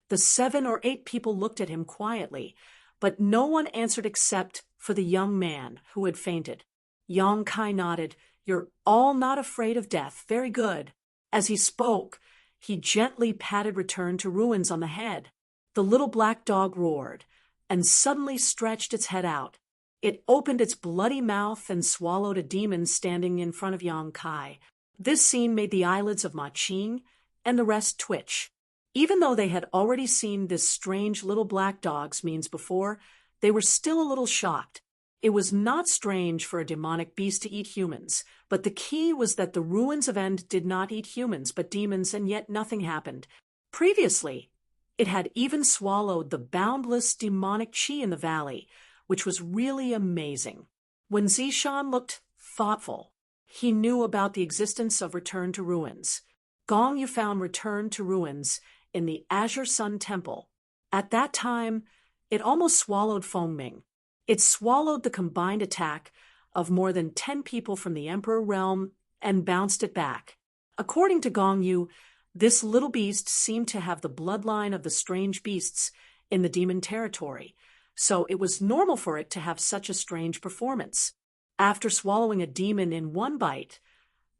The 7 or 8 people looked at him quietly, but no one answered except for the young man who had fainted. Yang Kai nodded. "You're all not afraid of death. Very good." As he spoke, he gently patted Return to Ruins on the head. The little black dog roared and suddenly stretched its head out. It opened its bloody mouth and swallowed a demon standing in front of Yang Kai. This scene made the eyelids of Ma Qing and the rest twitch. Even though they had already seen this strange little black dog's means before, they were still a little shocked. It was not strange for a demonic beast to eat humans, but the key was that the Ruins of End did not eat humans but demons, and yet nothing happened. Previously, it had even swallowed the boundless demonic qi in the valley, which was really amazing. When Zishan looked thoughtful, he knew about the existence of Return to Ruins. Gong Yu found Return to Ruins in the Azure Sun Temple. At that time, it almost swallowed Feng Ming. It swallowed the combined attack of more than 10 people from the Emperor realm and bounced it back. According to Gong Yu, this little beast seemed to have the bloodline of the strange beasts in the demon territory, so it was normal for it to have such a strange performance. After swallowing a demon in one bite,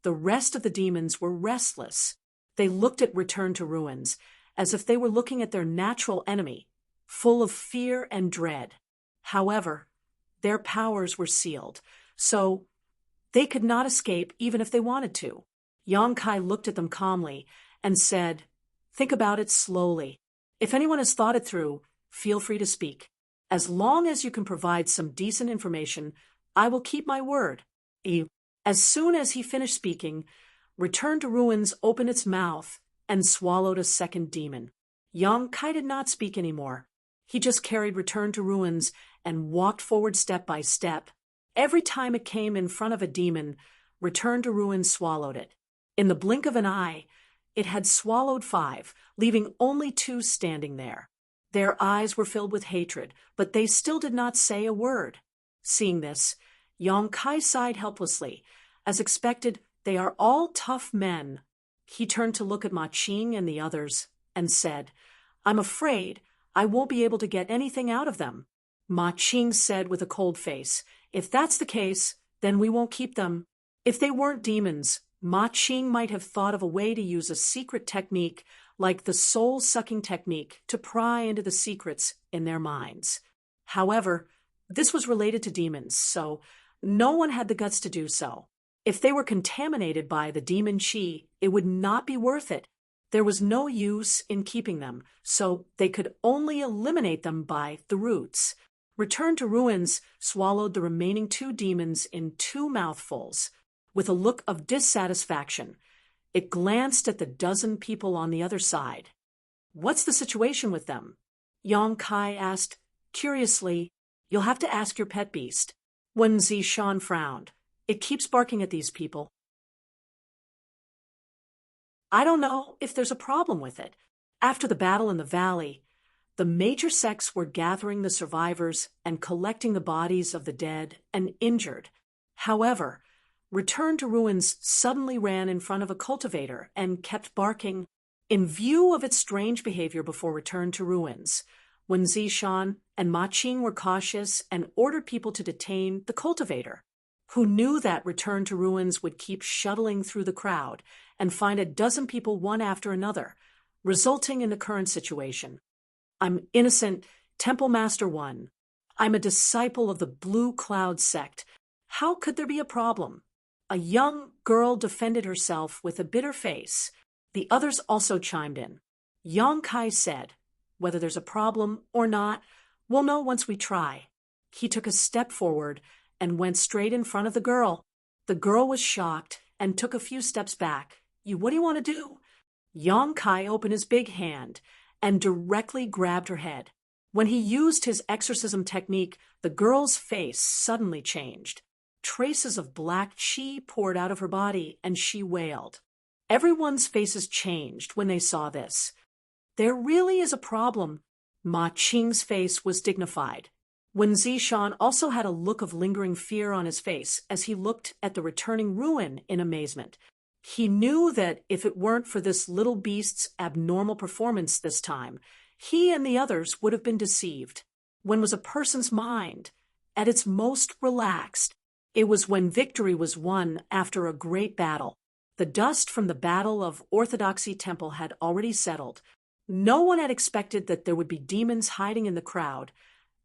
the rest of the demons were restless. They looked at Return to Ruins as if they were looking at their natural enemy, full of fear and dread. However, their powers were sealed, so they could not escape even if they wanted to. Yang Kai looked at them calmly and said, "Think about it slowly. If anyone has thought it through, feel free to speak. As long as you can provide some decent information, I will keep my word." As soon as he finished speaking, Return to Ruins opened its mouth and swallowed a second demon. Yang Kai did not speak anymore. He just carried Return to Ruins and walked forward step by step. Every time it came in front of a demon, Return to Ruins swallowed it. In the blink of an eye, it had swallowed 5, leaving only 2 standing there. Their eyes were filled with hatred, but they still did not say a word. Seeing this, Yang Kai sighed helplessly. As expected, they are all tough men. He turned to look at Ma Qing and the others and said, I'm afraid I won't be able to get anything out of them. Ma Qing said with a cold face, if that's the case, then we won't keep them. If they weren't demons, Ma Qing might have thought of a way to use a secret technique like the soul-sucking technique to pry into the secrets in their minds. However, this was related to demons, so no one had the guts to do so. If they were contaminated by the demon chi, it would not be worth it. There was no use in keeping them, so they could only eliminate them by the roots. Return to Ruins swallowed the remaining 2 demons in 2 mouthfuls. With a look of dissatisfaction, it glanced at the dozen people on the other side. What's the situation with them? Yang Kai asked, curiously. You'll have to ask your pet beast. Wen Zishan frowned. It keeps barking at these people. I don't know if there's a problem with it. After the battle in the valley, the major sects were gathering the survivors and collecting the bodies of the dead and injured. However, Return to Ruins suddenly ran in front of a cultivator and kept barking. In view of its strange behavior before Return to Ruins, Wen Zishan and Ma Qing were cautious and ordered people to detain the cultivator, who knew that Return to Ruins would keep shuttling through the crowd and find a dozen people one after another, resulting in the current situation. I'm innocent, Temple Master 1. I'm a disciple of the Blue Cloud sect. How could there be a problem? A young girl defended herself with a bitter face. The others also chimed in. Yang Kai said, whether there's a problem or not, we'll know once we try. He took a step forward and went straight in front of the girl. The girl was shocked and took a few steps back. What do you want to do? Yang Kai opened his big hand and directly grabbed her head. When he used his exorcism technique, the girl's face suddenly changed. Traces of black chi poured out of her body, and she wailed. Everyone's faces changed when they saw this. There really is a problem. Ma Qing's face was dignified. Wen Zishan also had a look of lingering fear on his face as he looked at the returning ruin in amazement. He knew that if it weren't for this little beast's abnormal performance this time, he and the others would have been deceived. When was a person's mind at its most relaxed? It was when victory was won after a great battle. The dust from the Battle of Orthodoxy Temple had already settled. No one had expected that there would be demons hiding in the crowd,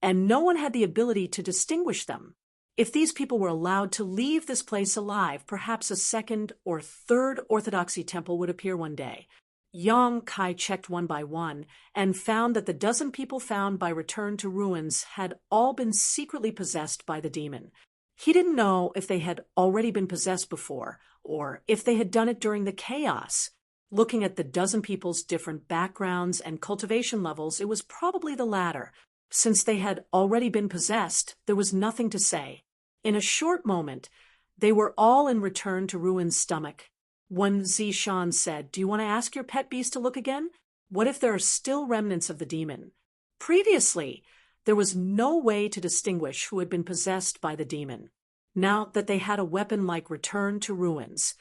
and no one had the ability to distinguish them. If these people were allowed to leave this place alive, perhaps a 2nd or 3rd Orthodoxy Temple would appear one day. Yang Kai checked one by one and found that the dozen people found by Return to Ruins had all been secretly possessed by the demon. He didn't know if they had already been possessed before, or if they had done it during the chaos. Looking at the dozen people's different backgrounds and cultivation levels, it was probably the latter. Since they had already been possessed, there was nothing to say. In a short moment, they were all in Return to Ruins' stomach. Wen Zishan said, do you want to ask your pet beast to look again? What if there are still remnants of the demon? Previously, there was no way to distinguish who had been possessed by the demon. Now that they had a weapon like Return to Ruins,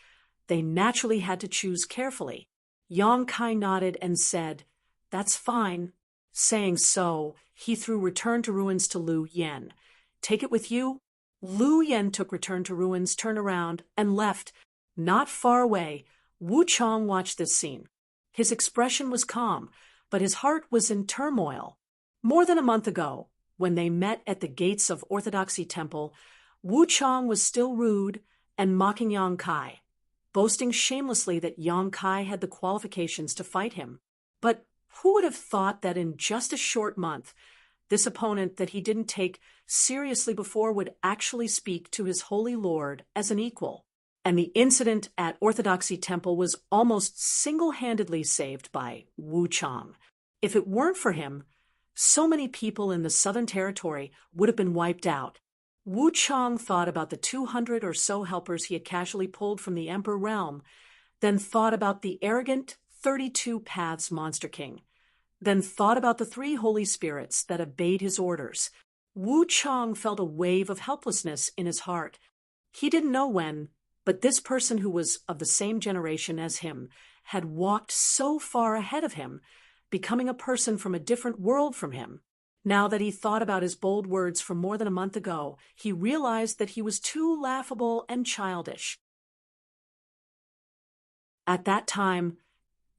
they naturally had to choose carefully. Yang Kai nodded and said, that's fine. Saying so, he threw Return to Ruins to Lu Yen. Take it with you? Lu Yen took Return to Ruins, turned around, and left. Not far away, Wu Chong watched this scene. His expression was calm, but his heart was in turmoil. More than a month ago, when they met at the gates of Orthodoxy Temple, Wu Chong was still rude and mocking Yang Kai, boasting shamelessly that Yang Kai had the qualifications to fight him. But who would have thought that in just a short month, this opponent that he didn't take seriously before would actually speak to his holy lord as an equal? And the incident at Orthodoxy Temple was almost single-handedly saved by Wu Chong. If it weren't for him, So many people in the Southern Territory would have been wiped out. Wu Chang thought about the 200 or so helpers he had casually pulled from the Emperor realm, then thought about the arrogant 32 Paths Monster King, then thought about the 3 holy spirits that obeyed his orders. Wu Chang felt a wave of helplessness in his heart. He didn't know when, but this person who was of the same generation as him had walked so far ahead of him, becoming a person from a different world from him. Now that he thought about his bold words from more than a month ago, he realized that he was too laughable and childish. At that time,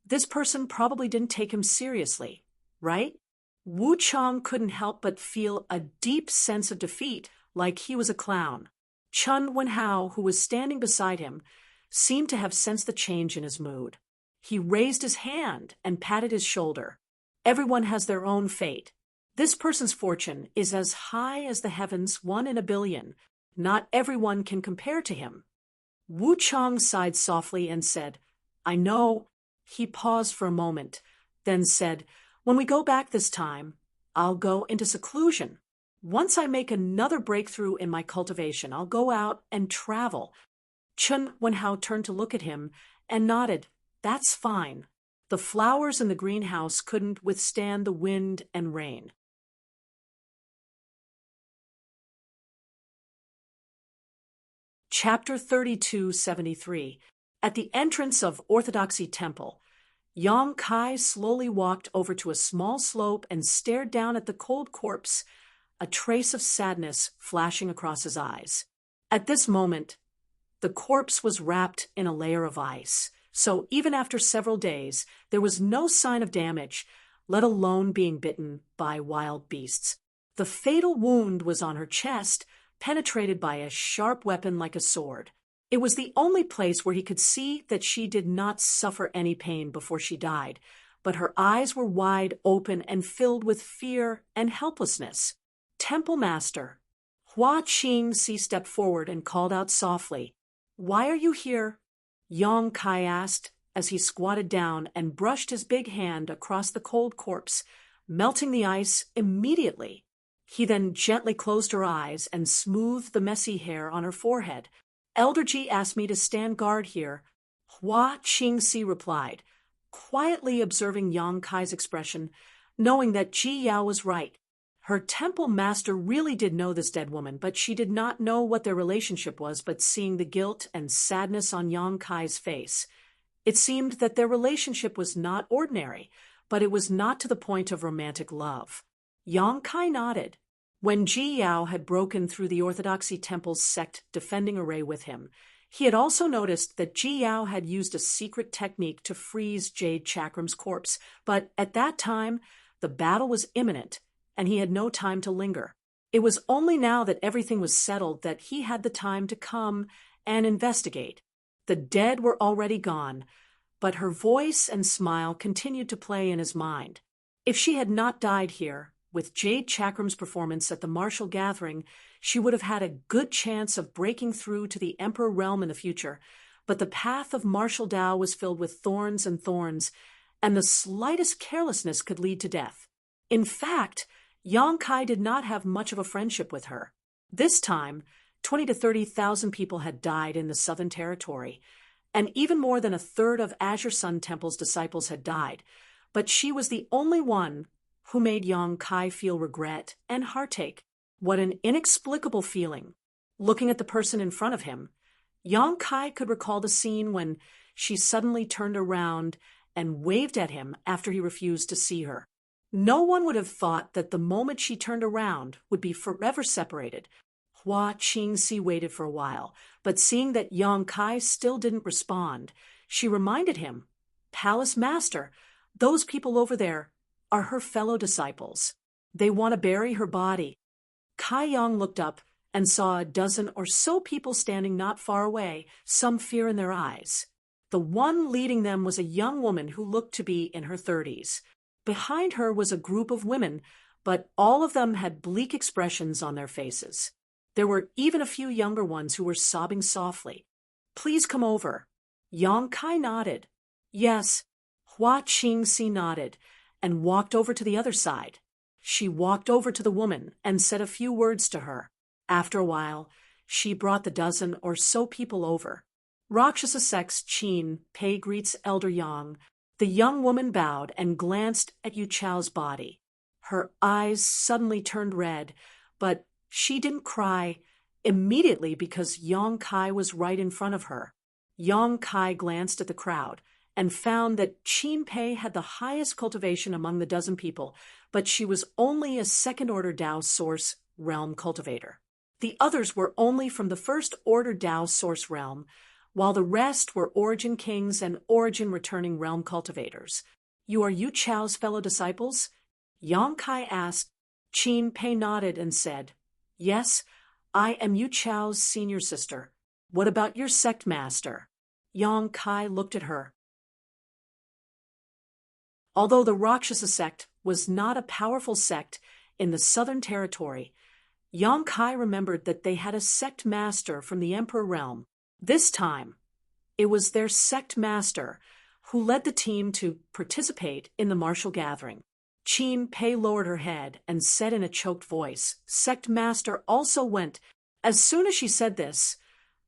this person probably didn't take him seriously, right? Wu Chang couldn't help but feel a deep sense of defeat, like he was a clown. Chun Wenhao, who was standing beside him, seemed to have sensed the change in his mood. He raised his hand and patted his shoulder. Everyone has their own fate. This person's fortune is as high as the heavens, 1 in a billion. Not everyone can compare to him. Wu Chang sighed softly and said, I know. He paused for a moment, then said, when we go back this time, I'll go into seclusion. Once I make another breakthrough in my cultivation, I'll go out and travel. Chun Wenhao turned to look at him and nodded. That's fine. The flowers in the greenhouse couldn't withstand the wind and rain. Chapter 3273. At the entrance of Orthodoxy Temple, Yang Kai slowly walked over to a small slope and stared down at the cold corpse, a trace of sadness flashing across his eyes. At this moment, the corpse was wrapped in a layer of ice, so even after several days, there was no sign of damage, let alone being bitten by wild beasts. The fatal wound was on her chest, penetrated by a sharp weapon like a sword. It was the only place where he could see that she did not suffer any pain before she died, but her eyes were wide open and filled with fear and helplessness. Temple Master. Hua Qingxi stepped forward and called out softly, Why are you here? Yang Kai asked as he squatted down and brushed his big hand across the cold corpse, melting the ice immediately. He then gently closed her eyes and smoothed the messy hair on her forehead. Elder Ji asked me to stand guard here, Hua Qingxi replied, quietly observing Yang Kai's expression, knowing that Ji Yao was right. Her temple master really did know this dead woman, but she did not know what their relationship was, but seeing the guilt and sadness on Yang Kai's face, it seemed that their relationship was not ordinary, but it was not to the point of romantic love. Yang Kai nodded. When Ji Yao had broken through the Orthodoxy Temple's sect defending array with him, he had also noticed that Ji Yao had used a secret technique to freeze Jade Chakram's corpse, but at that time, the battle was imminent, and he had no time to linger. It was only now that everything was settled that he had the time to come and investigate. The dead were already gone, but her voice and smile continued to play in his mind. If she had not died here, with Jade Chakram's performance at the martial gathering, she would have had a good chance of breaking through to the Emperor realm in the future, but the path of martial Dao was filled with thorns, and the slightest carelessness could lead to death. In fact, Yang Kai did not have much of a friendship with her. This time, 20 to 30,000 people had died in the Southern Territory, and even more than a third of Azure Sun Temple's disciples had died, but she was the only one who made Yang Kai feel regret and heartache. What an inexplicable feeling. Looking at the person in front of him, Yang Kai could recall the scene when she suddenly turned around and waved at him after he refused to see her. No one would have thought that the moment she turned around would be forever separated. Hua Qingxi waited for a while, but seeing that Yang Kai still didn't respond, she reminded him, Palace Master, those people over there are her fellow disciples. They want to bury her body. Kai Yang looked up and saw a dozen or so people standing not far away, some fear in their eyes. The one leading them was a young woman who looked to be in her 30s. Behind her was a group of women, but all of them had bleak expressions on their faces. There were even a few younger ones who were sobbing softly. Please come over. Yang Kai nodded. Yes. Hua Qingxi nodded and walked over to the other side. She walked over to the woman and said a few words to her. After a while, she brought the dozen or so people over. Rakshasa sect's Chin Pei greets Elder Yang. The young woman bowed and glanced at Yu Chao's body. Her eyes suddenly turned red, but she didn't cry immediately because Yang Kai was right in front of her. Yang Kai glanced at the crowd and found that Chin Pei had the highest cultivation among the dozen people, but she was only a second-order Dao source realm cultivator. The others were only from the first-order Dao source realm, while the rest were origin kings and origin returning realm cultivators. You are Yu Chao's fellow disciples? Yang Kai asked. Chin Pei nodded and said, Yes, I am Yu Chao's senior sister. What about your sect master? Yang Kai looked at her. Although the Rakshasa sect was not a powerful sect in the Southern Territory, Yang Kai remembered that they had a sect master from the Emperor realm. This time, it was their sect master who led the team to participate in the martial gathering. Chin Pei lowered her head and said in a choked voice, Sect master also went. As soon as she said this,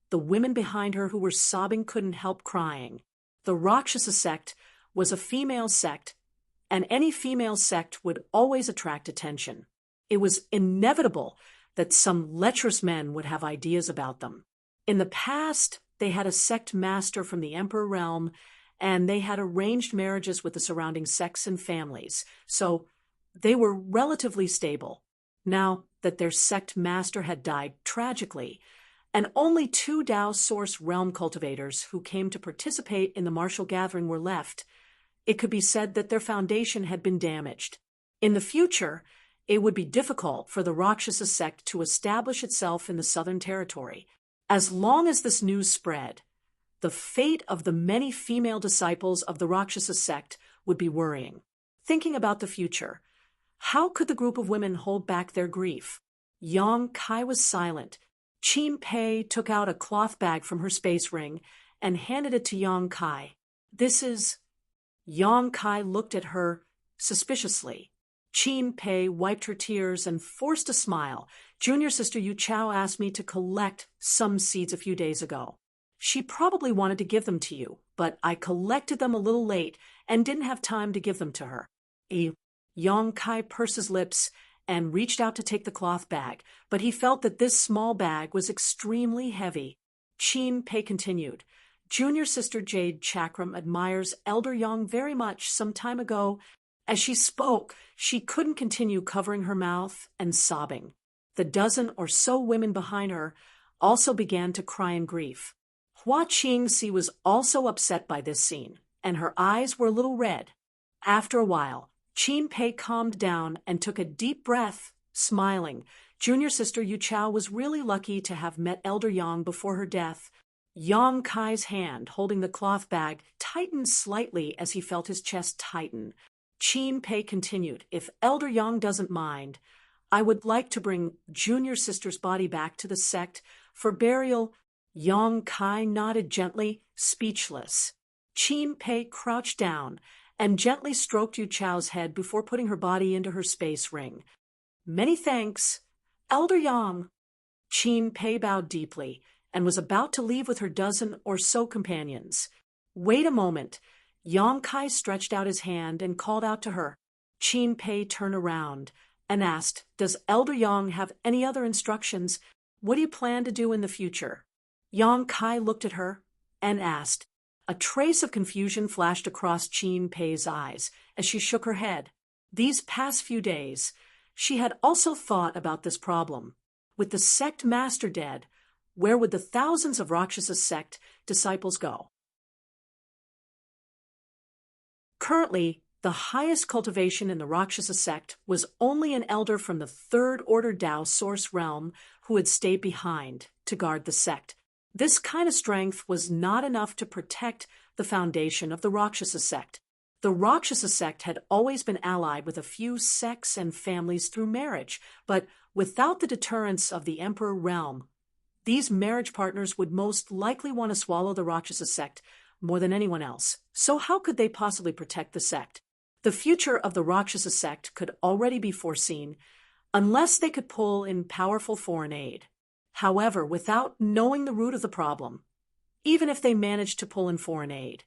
the women behind her who were sobbing couldn't help crying. The Rakshasa sect was a female sect, and any female sect would always attract attention. It was inevitable that some lecherous men would have ideas about them. In the past, they had a sect master from the Emperor realm, and they had arranged marriages with the surrounding sects and families, so they were relatively stable. Now that their sect master had died tragically, and only 2 Dao Source realm cultivators who came to participate in the martial gathering were left, it could be said that their foundation had been damaged. In the future, it would be difficult for the Rakshasa sect to establish itself in the Southern Territory. As long as this news spread, the fate of the many female disciples of the Rakshasa sect would be worrying. Thinking about the future, how could the group of women hold back their grief? Yang Kai was silent. Chin Pei took out a cloth bag from her space ring and handed it to Yang Kai. This is... Yang Kai looked at her suspiciously. Chin Pei wiped her tears and forced a smile. Junior sister Yu Chao asked me to collect some seeds a few days ago. She probably wanted to give them to you, but I collected them a little late and didn't have time to give them to her. Yang Kai pursed his lips and reached out to take the cloth bag, but he felt that this small bag was extremely heavy. Chin Pei continued. Junior sister Jade Chakram admires Elder Yang very much. Some time ago, as she spoke, she couldn't continue covering her mouth and sobbing. The dozen or so women behind her also began to cry in grief. Hua Qingxi was also upset by this scene, and her eyes were a little red. After a while, Chin Pei calmed down and took a deep breath, smiling. Junior sister Yu Chao was really lucky to have met Elder Yang before her death. Yang Kai's hand, holding the cloth bag, tightened slightly as he felt his chest tighten. Chin Pei continued, If Elder Yang doesn't mind, I would like to bring Junior sister's body back to the sect for burial. Yang Kai nodded gently, speechless. Chin Pei crouched down and gently stroked Yu Chao's head before putting her body into her space ring. Many thanks, Elder Yang. Chin Pei bowed deeply and was about to leave with her dozen or so companions. Wait a moment. Yang Kai stretched out his hand and called out to her. Chin Pei turned around and asked, Does Elder Yang have any other instructions? What do you plan to do in the future? Yang Kai looked at her and asked. A trace of confusion flashed across Chin Pei's eyes as she shook her head. These past few days, she had also thought about this problem. With the sect master dead, where would the thousands of Rakshasa sect disciples go? Currently, the highest cultivation in the Rakshasa sect was only an elder from the third order Dao source realm who had stayed behind to guard the sect. This kind of strength was not enough to protect the foundation of the Rakshasa sect. The Rakshasa sect had always been allied with a few sects and families through marriage, but without the deterrence of the Emperor realm, these marriage partners would most likely want to swallow the Rakshasa sect more than anyone else. So how could they possibly protect the sect? The future of the Rakshasa sect could already be foreseen, unless they could pull in powerful foreign aid. However, without knowing the root of the problem, even if they managed to pull in foreign aid,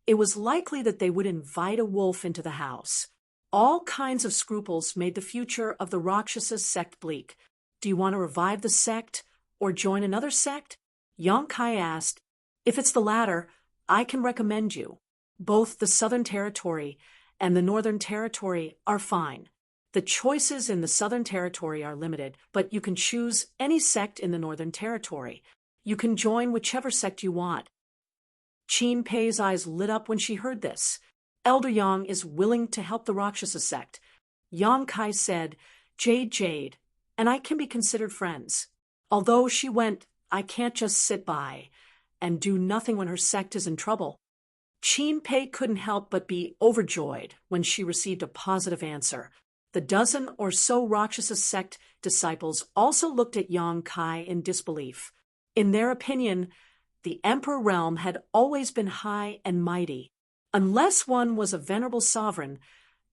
it was likely that they would invite a wolf into the house. All kinds of scruples made the future of the Rakshasa sect bleak. Do you want to revive the sect or join another sect? Yong-kai asked. If it's the latter, I can recommend you. Both the Southern Territory and the Northern Territory are fine. The choices in the Southern Territory are limited, but you can choose any sect in the Northern Territory. You can join whichever sect you want. Chin Pei's eyes lit up when she heard this. Elder Yang is willing to help the Rakshasa sect. Yong-kai said, Jade, and I can be considered friends. Although she went, I can't just sit by and do nothing when her sect is in trouble. Chin Pei couldn't help but be overjoyed when she received a positive answer. The dozen or so Rakshasa sect disciples also looked at Yong-kai in disbelief. In their opinion, the Emperor realm had always been high and mighty. Unless one was a venerable sovereign,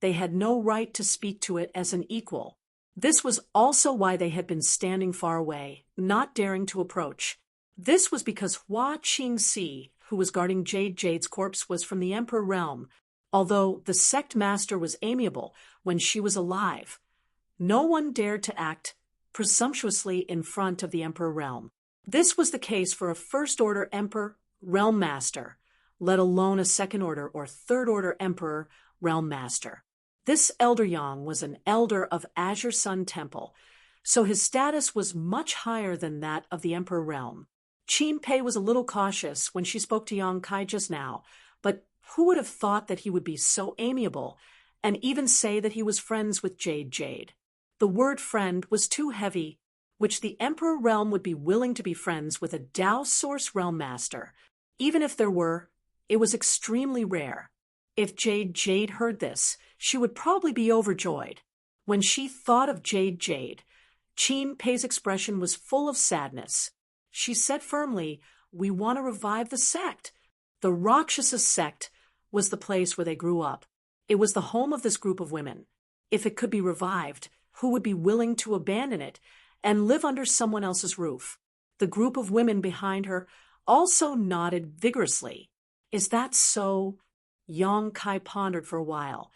they had no right to speak to it as an equal. This was also why they had been standing far away, not daring to approach. This was because Hua Qingxi, who was guarding Jade's corpse, was from the Emperor realm, although the sect master was amiable when she was alive. No one dared to act presumptuously in front of the Emperor realm. This was the case for a first-order Emperor realm master, let alone a second-order or third-order Emperor realm master. This Elder Yang was an elder of Azure Sun Temple, so his status was much higher than that of the Emperor realm. Chin Pei was a little cautious when she spoke to Yong-kai just now, but who would have thought that he would be so amiable and even say that he was friends with Jade? The word friend was too heavy, which the Emperor realm would be willing to be friends with a Tao Source realm master. Even if there were, it was extremely rare. If Jade heard this, she would probably be overjoyed. When she thought of Jade, Chin Pei's expression was full of sadness. She said firmly, we want to revive the sect. The Rakshasa sect was the place where they grew up. It was the home of this group of women. If it could be revived, who would be willing to abandon it and live under someone else's roof? The group of women behind her also nodded vigorously. Is that so? Yong-kai pondered for a while,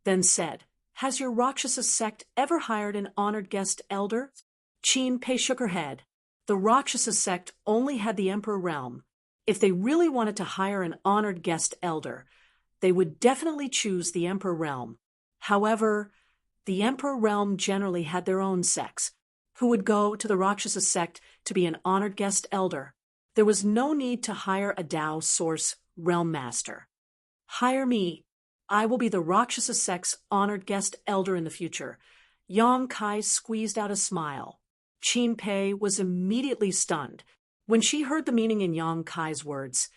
then said, has your Rakshasa sect ever hired an honored guest elder? Chin Pei shook her head. The Rakshasa sect only had the Emperor realm. If they really wanted to hire an honored guest elder, they would definitely choose the Emperor realm. However, the Emperor realm generally had their own sects, who would go to the Rakshasa sect to be an honored guest elder. There was no need to hire a Tao Source realm master. Hire me. I will be the Rakshasa sect's honored guest elder in the future. Yong-kai squeezed out a smile. Chin Pei was immediately stunned when she heard the meaning in Yong-kai's words.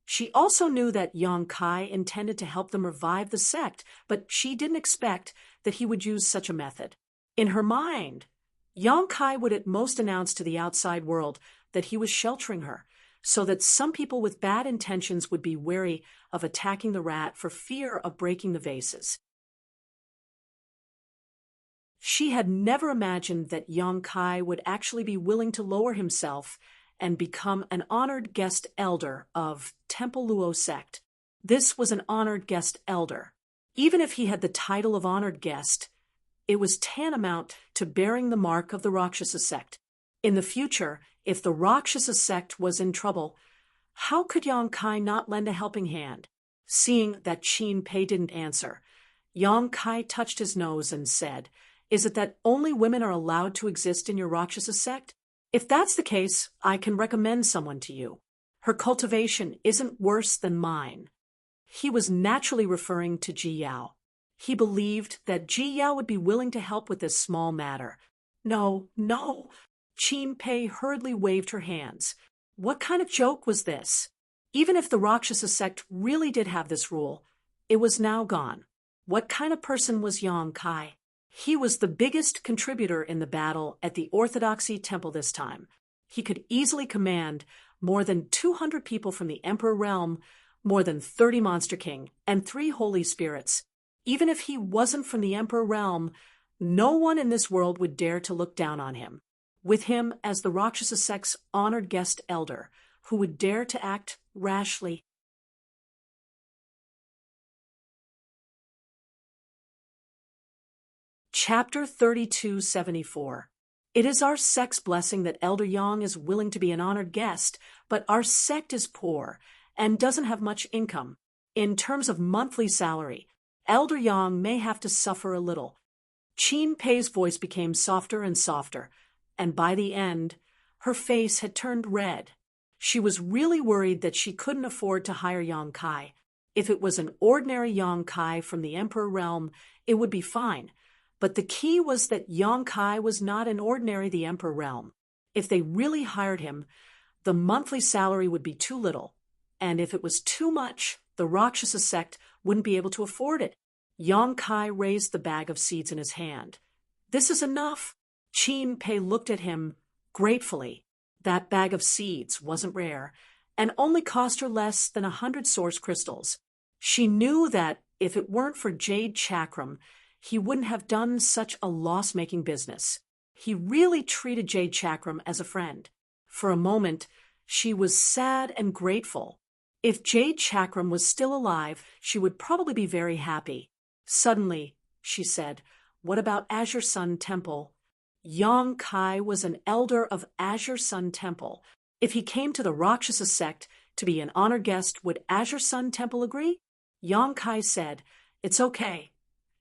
She also knew that Yong-kai intended to help them revive the sect, but she didn't expect that he would use such a method. In her mind, Yong-kai would at most announce to the outside world that he was sheltering her, so that some people with bad intentions would be wary of attacking the rat for fear of breaking the vases. She had never imagined that Yong-kai would actually be willing to lower himself and become an honored guest elder of Temple Luo sect. This was an honored guest elder. Even if he had the title of honored guest, it was tantamount to bearing the mark of the Rakshasa sect. In the future, if the Rakshasa sect was in trouble, how could Yong-kai not lend a helping hand? Seeing that Chin Pei didn't answer, Yong-kai touched his nose and said, is it that only women are allowed to exist in your Rakshasa sect? If that's the case, I can recommend someone to you. Her cultivation isn't worse than mine. He was naturally referring to Ji Yao. He believed that Ji Yao would be willing to help with this small matter. No. Chin Pei hurriedly waved her hands. What kind of joke was this? Even if the Rakshasa sect really did have this rule, it was now gone. What kind of person was Yong-kai? He was the biggest contributor in the battle at the Orthodoxy Temple this time. He could easily command more than 200 people from the Emperor realm, more than 30 Monster King, and 3 Holy Spirits. Even if he wasn't from the Emperor realm, no one in this world would dare to look down on him. With him as the Rakshasa sect's honored guest elder, who would dare to act rashly. Chapter 3274. It is our sect's blessing that Elder Yang is willing to be an honored guest, but our sect is poor and doesn't have much income. In terms of monthly salary, Elder Yang may have to suffer a little. Qin Pei's voice became softer and softer, and by the end, her face had turned red. She was really worried that she couldn't afford to hire Yang Kai. If it was an ordinary Yang Kai from the Emperor realm, it would be fine. But the key was that Yang Kai was not an ordinary the Emperor realm. If they really hired him, the monthly salary would be too little. And if it was too much, the Rakshasa sect wouldn't be able to afford it. Yang Kai raised the bag of seeds in his hand. This is enough. Qin Pei looked at him gratefully. That bag of seeds wasn't rare, and only cost her less than 100 source crystals. She knew that if it weren't for Jade Chakram, he wouldn't have done such a loss-making business. He really treated Jade Chakram as a friend. For a moment, she was sad and grateful. If Jade Chakram was still alive, she would probably be very happy. Suddenly, she said, "What about Azure Sun Temple?" Yang Kai was an elder of Azure Sun Temple. If he came to the Rakshasa sect to be an honored guest, would Azure Sun Temple agree? Yang Kai said, "It's okay.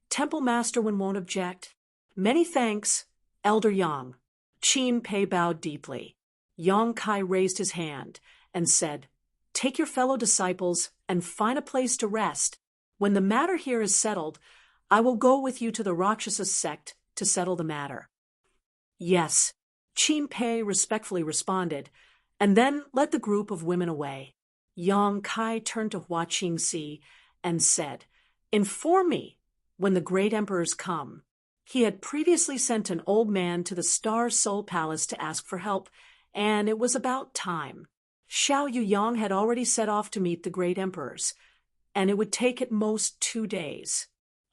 Temple Master won't object. Many thanks, Elder Yang." Qin Pei bowed deeply. Yang Kai raised his hand and said, "Take your fellow disciples and find a place to rest. When the matter here is settled, I will go with you to the Rakshasa sect to settle the matter." "Yes," Qin Pei respectfully responded, and then led the group of women away. Yang Kai turned to Hua Qingxi and said, "Inform me when the great emperors come." He had previously sent an old man to the Star Soul Palace to ask for help, and it was about time. Xiao Yuyang had already set off to meet the great emperors, and it would take at most 2 days.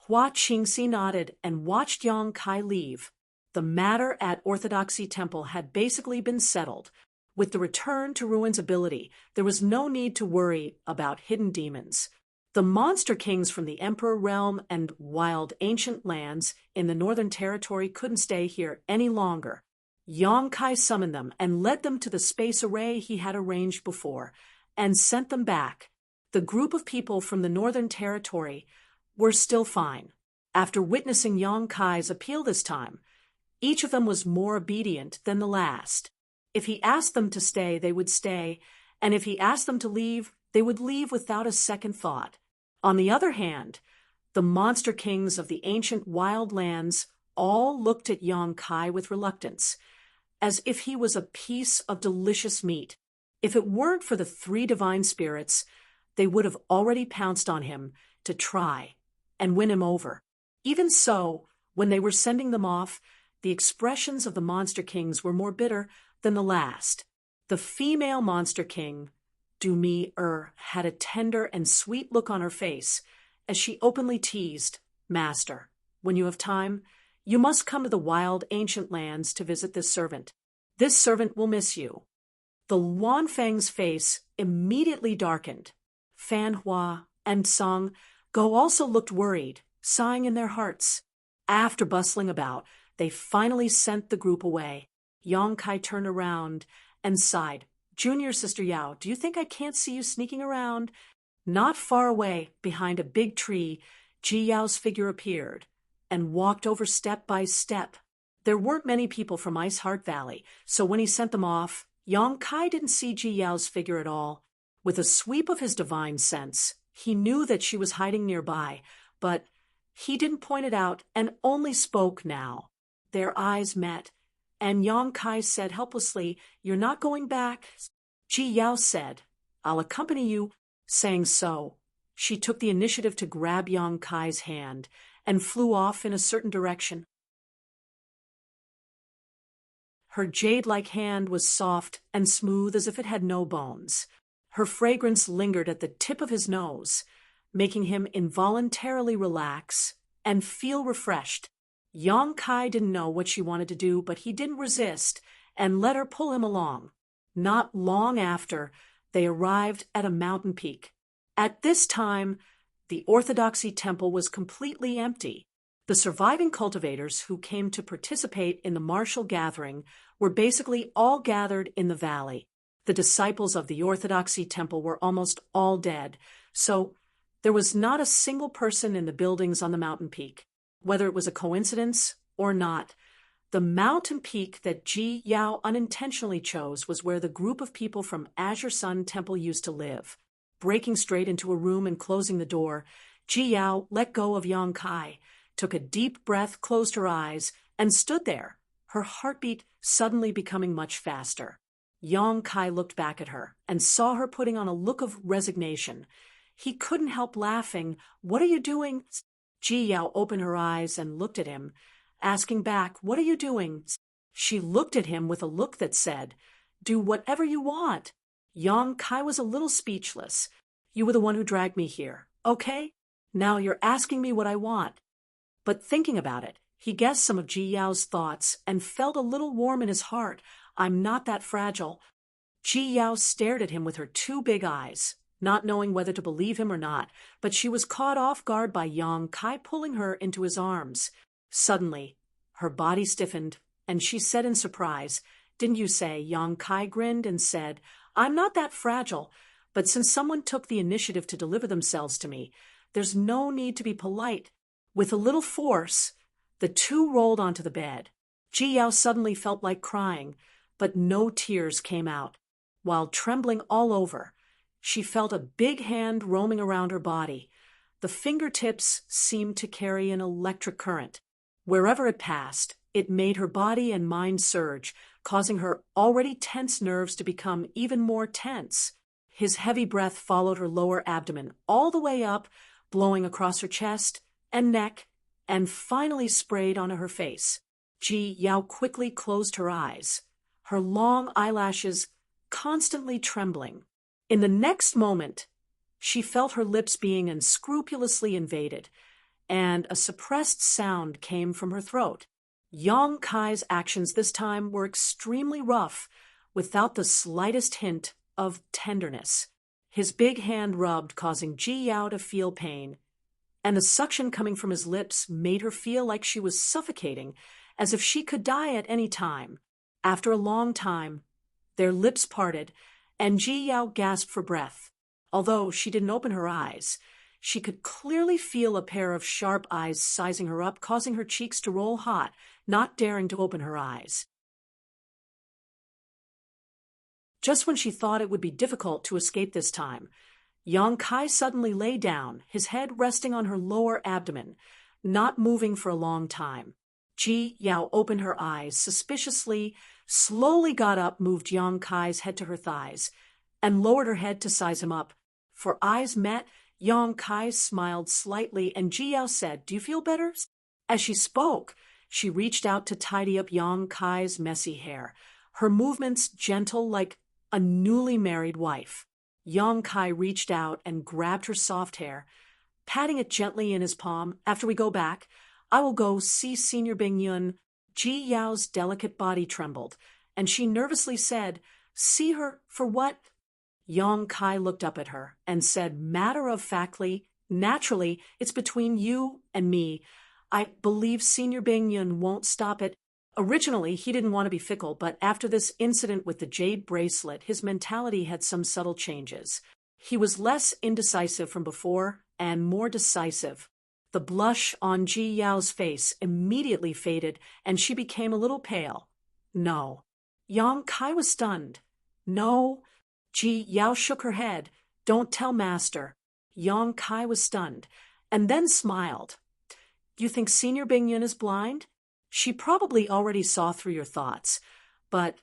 Hua Qingxi nodded and watched Yang Kai leave. The matter at Orthodoxy Temple had basically been settled. With the return to Ruin's ability, there was no need to worry about hidden demons. The monster kings from the Emperor realm and wild ancient lands in the Northern Territory couldn't stay here any longer. Yang Kai summoned them and led them to the space array he had arranged before, and sent them back. The group of people from the Northern Territory were still fine. After witnessing Yang Kai's appeal this time, each of them was more obedient than the last. If he asked them to stay, they would stay, and if he asked them to leave, they would leave without a second thought. On the other hand, the monster kings of the ancient wild lands all looked at Yang Kai with reluctance, as if he was a piece of delicious meat. If it weren't for the 3 divine spirits, they would have already pounced on him to try and win him over. Even so, when they were sending them off, the expressions of the monster kings were more bitter than the last. The female monster king, Du-Mi-Er, had a tender and sweet look on her face as she openly teased, "Master, when you have time, you must come to the wild ancient lands to visit this servant. This servant will miss you." The Wanfang's face immediately darkened. Fan Hua and Song Go also looked worried, sighing in their hearts. After bustling about, they finally sent the group away. Yang Kai turned around and sighed. "Junior Sister Yao, do you think I can't see you sneaking around?" Not far away, behind a big tree, Ji Yao's figure appeared and walked over step by step. There weren't many people from Ice Heart Valley, so when he sent them off, Yang Kai didn't see Ji Yao's figure at all. With a sweep of his divine sense, he knew that she was hiding nearby, but he didn't point it out and only spoke now. Their eyes met, and Yang Kai said helplessly, "You're not going back?" Ji Yao said, "I'll accompany you." Saying so, she took the initiative to grab Yang Kai's hand and flew off in a certain direction. Her jade-like hand was soft and smooth as if it had no bones. Her fragrance lingered at the tip of his nose. making him involuntarily relax and feel refreshed. Yang Kai didn't know what she wanted to do, but he didn't resist and let her pull him along. Not long after, they arrived at a mountain peak. At this time, the Orthodoxy temple was completely empty. The surviving cultivators who came to participate in the martial gathering were basically all gathered in the valley. The disciples of the Orthodoxy temple were almost all dead, so there was not a single person in the buildings on the mountain peak. Whether it was a coincidence or not, the mountain peak that Ji Yao unintentionally chose was where the group of people from Azure Sun Temple used to live. Breaking straight into a room and closing the door, Ji Yao let go of Yang Kai, took a deep breath, closed her eyes, and stood there, her heartbeat suddenly becoming much faster. Yang Kai looked back at her and saw her putting on a look of resignation. He couldn't help laughing. "What are you doing?" Ji Yao opened her eyes and looked at him, asking back, "What are you doing?" She looked at him with a look that said, "Do whatever you want." Yang Kai was a little speechless. "You were the one who dragged me here, okay? Now you're asking me what I want." But thinking about it, he guessed some of Ji Yao's thoughts and felt a little warm in his heart. "I'm not that fragile." Ji Yao stared at him with her two big eyes, not knowing whether to believe him or not, but she was caught off guard by Yang Kai pulling her into his arms. Suddenly, her body stiffened, and she said in surprise, "Didn't you say?" Yang Kai grinned and said, "I'm not that fragile, but since someone took the initiative to deliver themselves to me, there's no need to be polite." With a little force, the two rolled onto the bed. Ji Yao suddenly felt like crying, but no tears came out. While trembling all over, she felt a big hand roaming around her body. The fingertips seemed to carry an electric current. Wherever it passed, it made her body and mind surge, causing her already tense nerves to become even more tense. His heavy breath followed her lower abdomen all the way up, blowing across her chest and neck, and finally sprayed onto her face. Ji Yao quickly closed her eyes, her long eyelashes constantly trembling. In the next moment, she felt her lips being unscrupulously invaded, and a suppressed sound came from her throat. Yang Kai's actions this time were extremely rough, without the slightest hint of tenderness. His big hand rubbed, causing Ji Yao to feel pain, and the suction coming from his lips made her feel like she was suffocating, as if she could die at any time. After a long time, their lips parted, and Ji Yao gasped for breath. Although she didn't open her eyes, she could clearly feel a pair of sharp eyes sizing her up, causing her cheeks to roll hot, not daring to open her eyes. Just when she thought it would be difficult to escape this time, Yang Kai suddenly lay down, his head resting on her lower abdomen, not moving for a long time. Ji Yao opened her eyes suspiciously, slowly got up, moved Yang Kai's head to her thighs, and lowered her head to size him up. For eyes met, Yang Kai smiled slightly, and Ji Yao said, "Do you feel better?" As she spoke, she reached out to tidy up Yang Kai's messy hair, her movements gentle like a newly married wife. Yang Kai reached out and grabbed her soft hair, patting it gently in his palm. "After we go back, I will go see Senior Bing Yun." Ji Yao's delicate body trembled, and she nervously said, "See her for what?" Yang Kai looked up at her and said matter-of-factly, "Naturally, it's between you and me. I believe Senior Bing Yun won't stop it." Originally, he didn't want to be fickle, but after this incident with the jade bracelet, his mentality had some subtle changes. He was less indecisive from before and more decisive. The blush on Ji Yao's face immediately faded, and she became a little pale. "No." Yang Kai was stunned. "No." Ji Yao shook her head. "Don't tell Master." Yang Kai was stunned, and then smiled. "You think Senior Bing Yun is blind? She probably already saw through your thoughts. But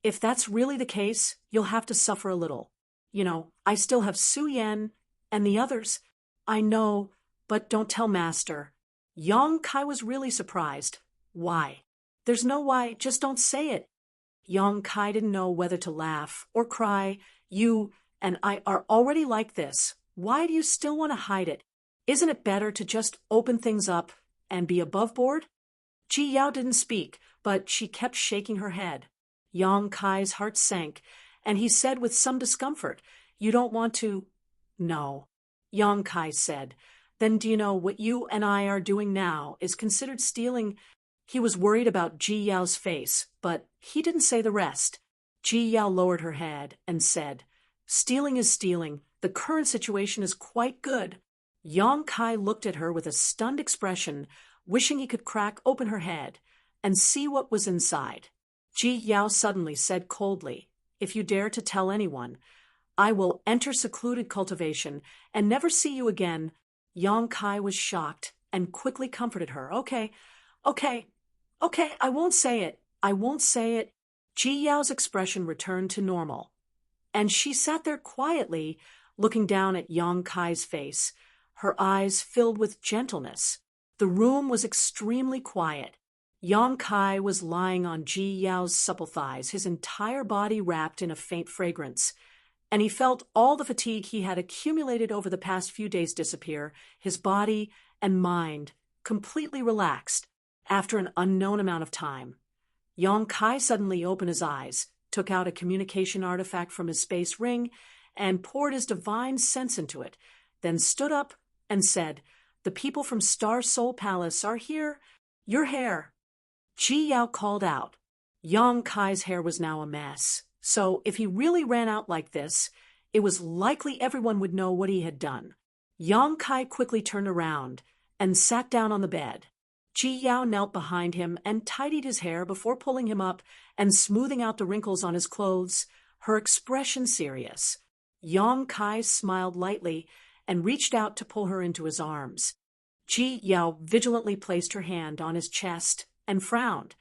if that's really the case, you'll have to suffer a little. You know, I still have Su Yan and the others." "I know, but don't tell Master." Yang Kai was really surprised. "Why?" "There's no why, just don't say it." Yang Kai didn't know whether to laugh or cry. "You and I are already like this. Why do you still want to hide it? Isn't it better to just open things up and be above board? Ji Yao didn't speak, but she kept shaking her head. Yang Kai's heart sank, and he said with some discomfort, "You don't want to—" "No," Yang Kai said. "Then do you know what you and I are doing now is considered stealing?" He was worried about Ji Yao's face, but he didn't say the rest. Ji Yao lowered her head and said, "Stealing is stealing. The current situation is quite good." Yang Kai looked at her with a stunned expression, wishing he could crack open her head and see what was inside. Ji Yao suddenly said coldly, "If you dare to tell anyone, I will enter secluded cultivation and never see you again." Yang Kai was shocked and quickly comforted her. Okay, I won't say it. I won't say it." Ji Yao's expression returned to normal, and she sat there quietly, looking down at Yang Kai's face, her eyes filled with gentleness. The room was extremely quiet. Yang Kai was lying on Ji Yao's supple thighs, his entire body wrapped in a faint fragrance, and he felt all the fatigue he had accumulated over the past few days disappear, his body and mind completely relaxed after an unknown amount of time. Yang Kai suddenly opened his eyes, took out a communication artifact from his space ring, and poured his divine sense into it, then stood up and said, "The people from Star Soul Palace are here. Your hair." Ji Yao called out. Yang Kai's hair was now a mess, so if he really ran out like this, it was likely everyone would know what he had done. Yang Kai quickly turned around and sat down on the bed. Ji Yao knelt behind him and tidied his hair before pulling him up and smoothing out the wrinkles on his clothes, her expression serious. Yang Kai smiled lightly and reached out to pull her into his arms. Ji Yao vigilantly placed her hand on his chest and frowned.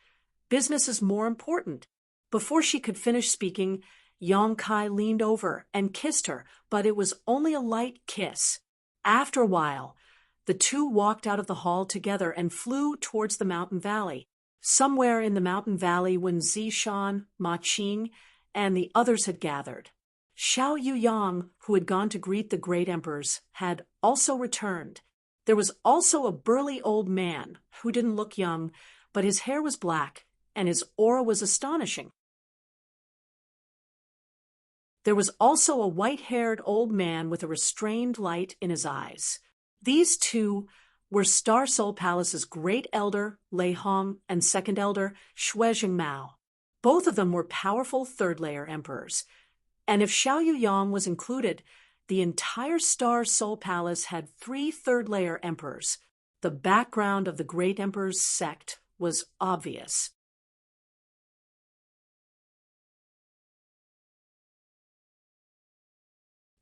Business is more important. Before she could finish speaking, Yang Kai leaned over and kissed her, but it was only a light kiss. After a while, the two walked out of the hall together and flew towards the mountain valley. Somewhere in the mountain valley, when Zishan, Ma Qing, and the others had gathered, Xiao Yuyang, who had gone to greet the great emperors, had also returned. There was also a burly old man who didn't look young, but his hair was black and his aura was astonishing. There was also a white-haired old man with a restrained light in his eyes. These two were Star Soul Palace's great elder, Lei Hong, and second elder, Shui Mao. Both of them were powerful third-layer emperors, and if Xiao Yuyang was included, the entire Star Soul Palace had 3 third-layer emperors. The background of the great emperor's sect was obvious.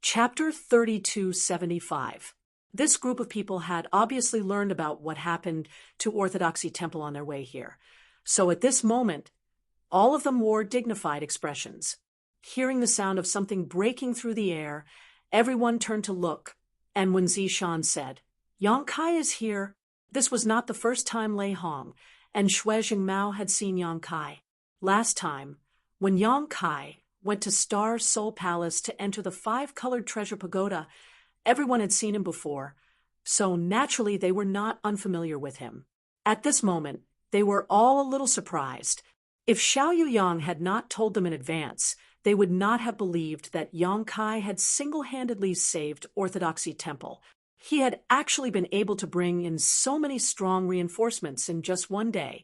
Chapter 3275. This group of people had obviously learned about what happened to Orthodoxy Temple on their way here. So at this moment, all of them wore dignified expressions. Hearing the sound of something breaking through the air, everyone turned to look, and when Zishan said, "Yang Kai is here," this was not the first time Lei Hong and Shui Mao had seen Yang Kai. Last time, when Yang Kai went to Star Soul Palace to enter the 5-colored treasure pagoda, everyone had seen him before, so naturally they were not unfamiliar with him. At this moment, they were all a little surprised. If Xiao Yuyang had not told them in advance, they would not have believed that Yang Kai had single-handedly saved Orthodoxy Temple. He had actually been able to bring in so many strong reinforcements in just one day,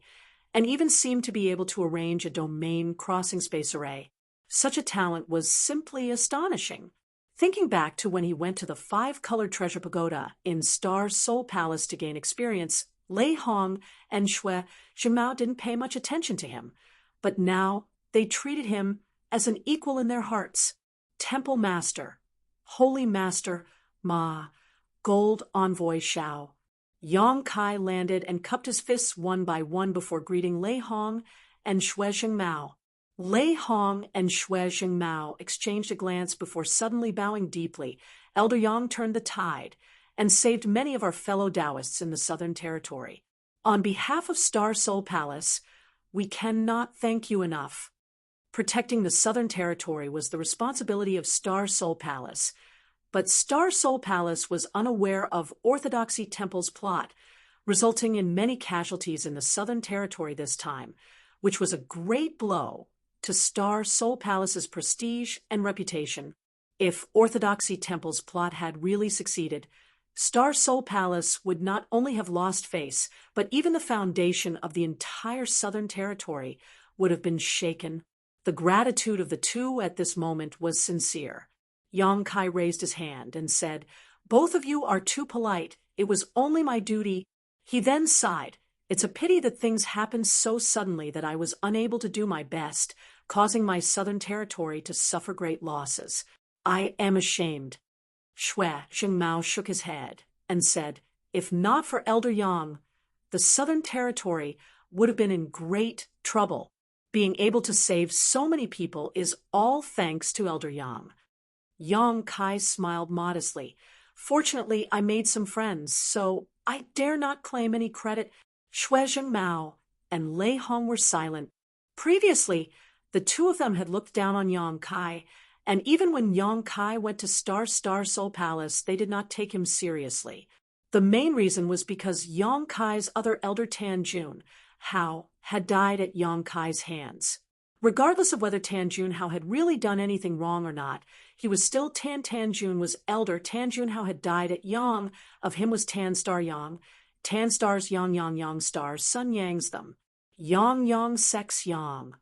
and even seemed to be able to arrange a domain crossing space array. Such a talent was simply astonishing. Thinking back to when he went to the 5-colored treasure pagoda in Star Soul Palace to gain experience, Lei Hong and Shui Mao didn't pay much attention to him, but now they treated him as an equal in their hearts. Temple Master, Holy Master Ma, Gold Envoy Xiao. Yang Kai landed and cupped his fists one by one before greeting Lei Hong and Shui Mao. Lei Hong and Shui Mao exchanged a glance before suddenly bowing deeply. Elder Yang turned the tide and saved many of our fellow Taoists in the Southern Territory. On behalf of Star Soul Palace, we cannot thank you enough. Protecting the Southern Territory was the responsibility of Star Soul Palace, But Star Soul Palace was unaware of Orthodoxy Temple's plot, resulting in many casualties in the Southern Territory this time, which was a great blow to Star Soul Palace's prestige and reputation. If Orthodoxy Temple's plot had really succeeded, Star Soul Palace would not only have lost face, but even the foundation of the entire Southern Territory would have been shaken. The gratitude of the two at this moment was sincere. Yang Kai raised his hand and said, "Both of you are too polite. It was only my duty." He then sighed. "It's a pity that things happened so suddenly that I was unable to do my best, causing my Southern Territory to suffer great losses. I am ashamed." Shui Jingmao shook his head and said, "If not for Elder Yang, the Southern Territory would have been in great trouble. Being able to save so many people is all thanks to Elder Yang." Yang Kai smiled modestly. "Fortunately, I made some friends, so I dare not claim any credit." Shui Jingmao and Lei Hong were silent. Previously, the two of them had looked down on Yang Kai, and even when Yang Kai went to Star Soul Palace, they did not take him seriously. The main reason was because Yang Kai's other elder Tan Jun, Hao, had died at Yang Kai's hands. Regardless of whether Tan Jun Hao had really done anything wrong or not, he was still Tan Jun was elder. Tan Jun Hao had died at Yang, of him was Tan Star Yang. Tan Star's Yang Stars, Sun Yang's them. Yang sex Yang.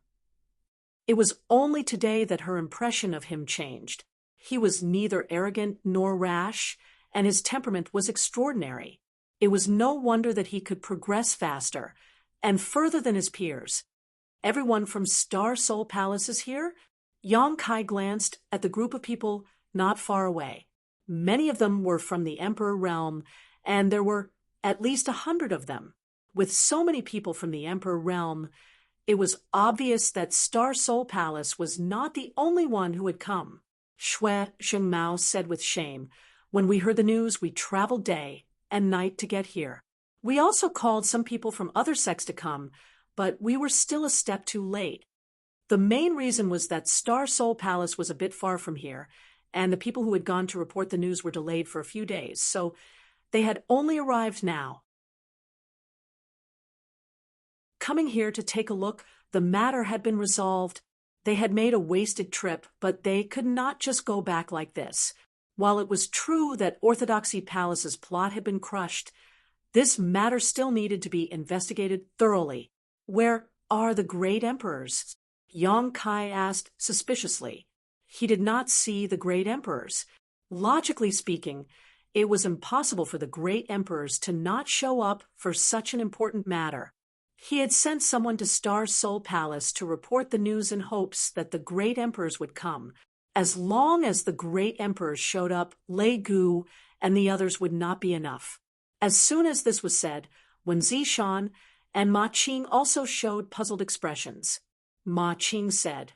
It was only today that her impression of him changed. He was neither arrogant nor rash, and his temperament was extraordinary. It was no wonder that he could progress faster and further than his peers. "Everyone from Star Soul Palace is here?" Yang Kai glanced at the group of people not far away. Many of them were from the Emperor realm, and there were at least 100 of them. With so many people from the Emperor realm, it was obvious that Star Soul Palace was not the only one who had come. Shui Jingmao said with shame, "When we heard the news, we traveled day and night to get here. We also called some people from other sects to come, but we were still a step too late. The main reason was that Star Soul Palace was a bit far from here, and the people who had gone to report the news were delayed for a few days, so they had only arrived now. Coming here to take a look, the matter had been resolved. They had made a wasted trip, but they could not just go back like this. While it was true that Orthodoxy Palace's plot had been crushed, this matter still needed to be investigated thoroughly. Where are the great emperors?" Yang Kai asked suspiciously. He did not see the great emperors. Logically speaking, it was impossible for the great emperors to not show up for such an important matter. He had sent someone to Star Soul Palace to report the news in hopes that the great emperors would come. As long as the great emperors showed up, Lei Gu and the others would not be enough. As soon as this was said, Wen Zishan and Ma Qing also showed puzzled expressions. Ma Qing said,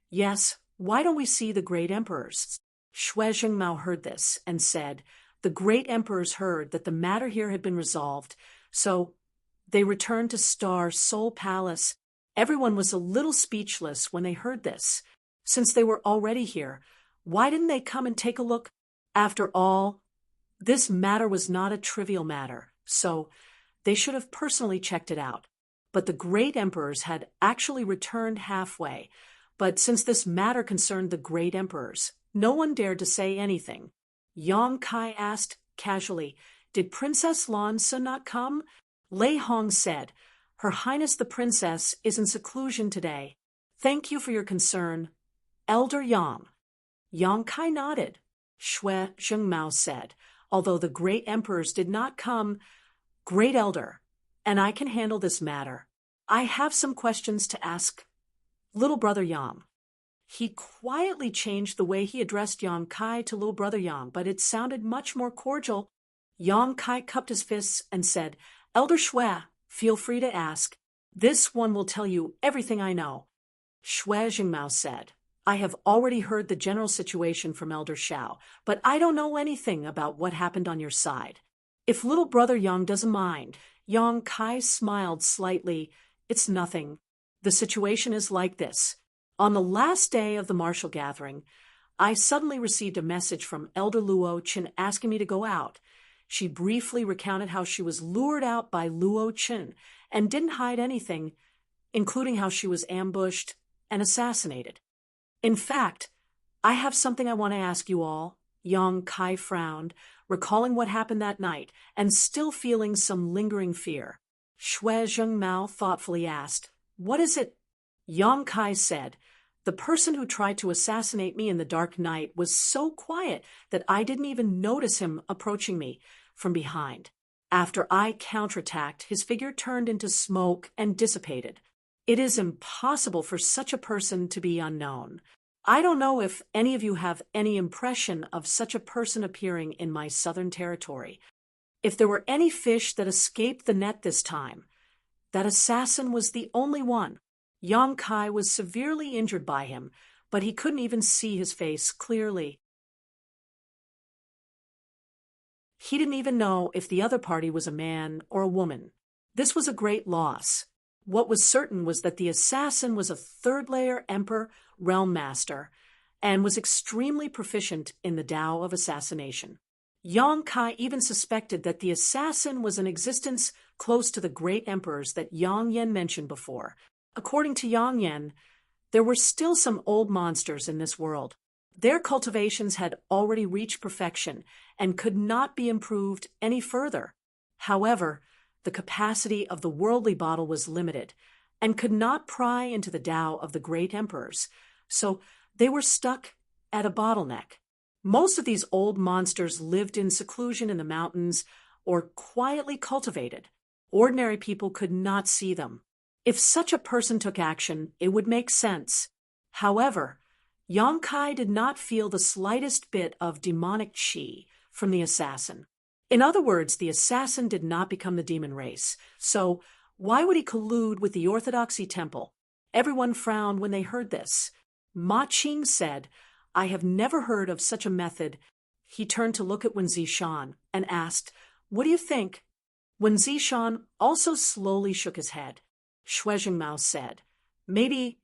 "Yes, why don't we see the great emperors?" Shui Jingmao heard this and said, "The great emperors heard that the matter here had been resolved, so they returned to Star Soul Palace." Everyone was a little speechless when they heard this. Since they were already here, why didn't they come and take a look? After all, this matter was not a trivial matter, so they should have personally checked it out. But the great emperors had actually returned halfway. But since this matter concerned the great emperors, no one dared to say anything. Yang Kai asked casually, "Did Princess Lansa not come?" Lei Hong said, "Her Highness the Princess is in seclusion today. Thank you for your concern, Elder Yang." Yang Kai nodded. Shui Jingmao said, "Although the great emperors did not come, Great Elder, and I can handle this matter. I have some questions to ask Little Brother Yang." He quietly changed the way he addressed Yang Kai to Little Brother Yang, but it sounded much more cordial. Yang Kai cupped his fists and said, "Elder Shui, feel free to ask. This one will tell you everything I know." Shui Jingmao said, "I have already heard the general situation from Elder Shao, but I don't know anything about what happened on your side. If Little Brother Yang doesn't mind." Yang Kai smiled slightly. "It's nothing. The situation is like this. On the last day of the martial gathering, I suddenly received a message from Elder Luo Chen asking me to go out. She briefly recounted how she was lured out by Luo Chen and didn't hide anything, including how she was ambushed and assassinated. In fact, I have something I want to ask you all. Yang Kai frowned, recalling what happened that night and still feeling some lingering fear. Shui Zhengmao thoughtfully asked, "What is it?" Yang Kai said, "The person who tried to assassinate me in the dark night was so quiet that I didn't even notice him approaching me from behind. After I counterattacked, his figure turned into smoke and dissipated. It is impossible for such a person to be unknown. I don't know if any of you have any impression of such a person appearing in my southern territory. If there were any fish that escaped the net this time, that assassin was the only one." Yang Kai was severely injured by him, but he couldn't even see his face clearly. He didn't even know if the other party was a man or a woman. This was a great loss. What was certain was that the assassin was a third-layer Emperor Realm Master and was extremely proficient in the Tao of assassination. Yang Kai even suspected that the assassin was an existence close to the great emperors that Yang Yan mentioned before. According to Yang Yan, there were still some old monsters in this world. Their cultivations had already reached perfection and could not be improved any further. However, the capacity of the worldly bottle was limited and could not pry into the Tao of the great emperors, so they were stuck at a bottleneck. Most of these old monsters lived in seclusion in the mountains or quietly cultivated. Ordinary people could not see them. If such a person took action, it would make sense. However, Yang Kai did not feel the slightest bit of demonic qi from the assassin. In other words, the assassin did not become the demon race, so why would he collude with the Orthodoxy Temple? Everyone frowned when they heard this. Ma Qing said, "I have never heard of such a method." He turned to look at Wen Zishan and asked, "What do you think?" Wen Zishan also slowly shook his head. Shui Zhengmao said, "Maybe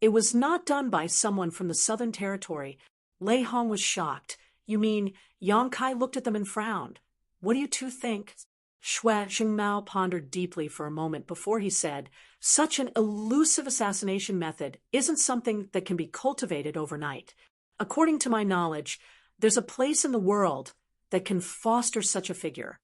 it was not done by someone from the Southern Territory." Lei Hong was shocked. "You mean?" Yang Kai looked at them and frowned. "What do you two think?" Shui Zhengmao pondered deeply for a moment before he said, "Such an elusive assassination method isn't something that can be cultivated overnight. According to my knowledge, there's a place in the world that can foster such a figure."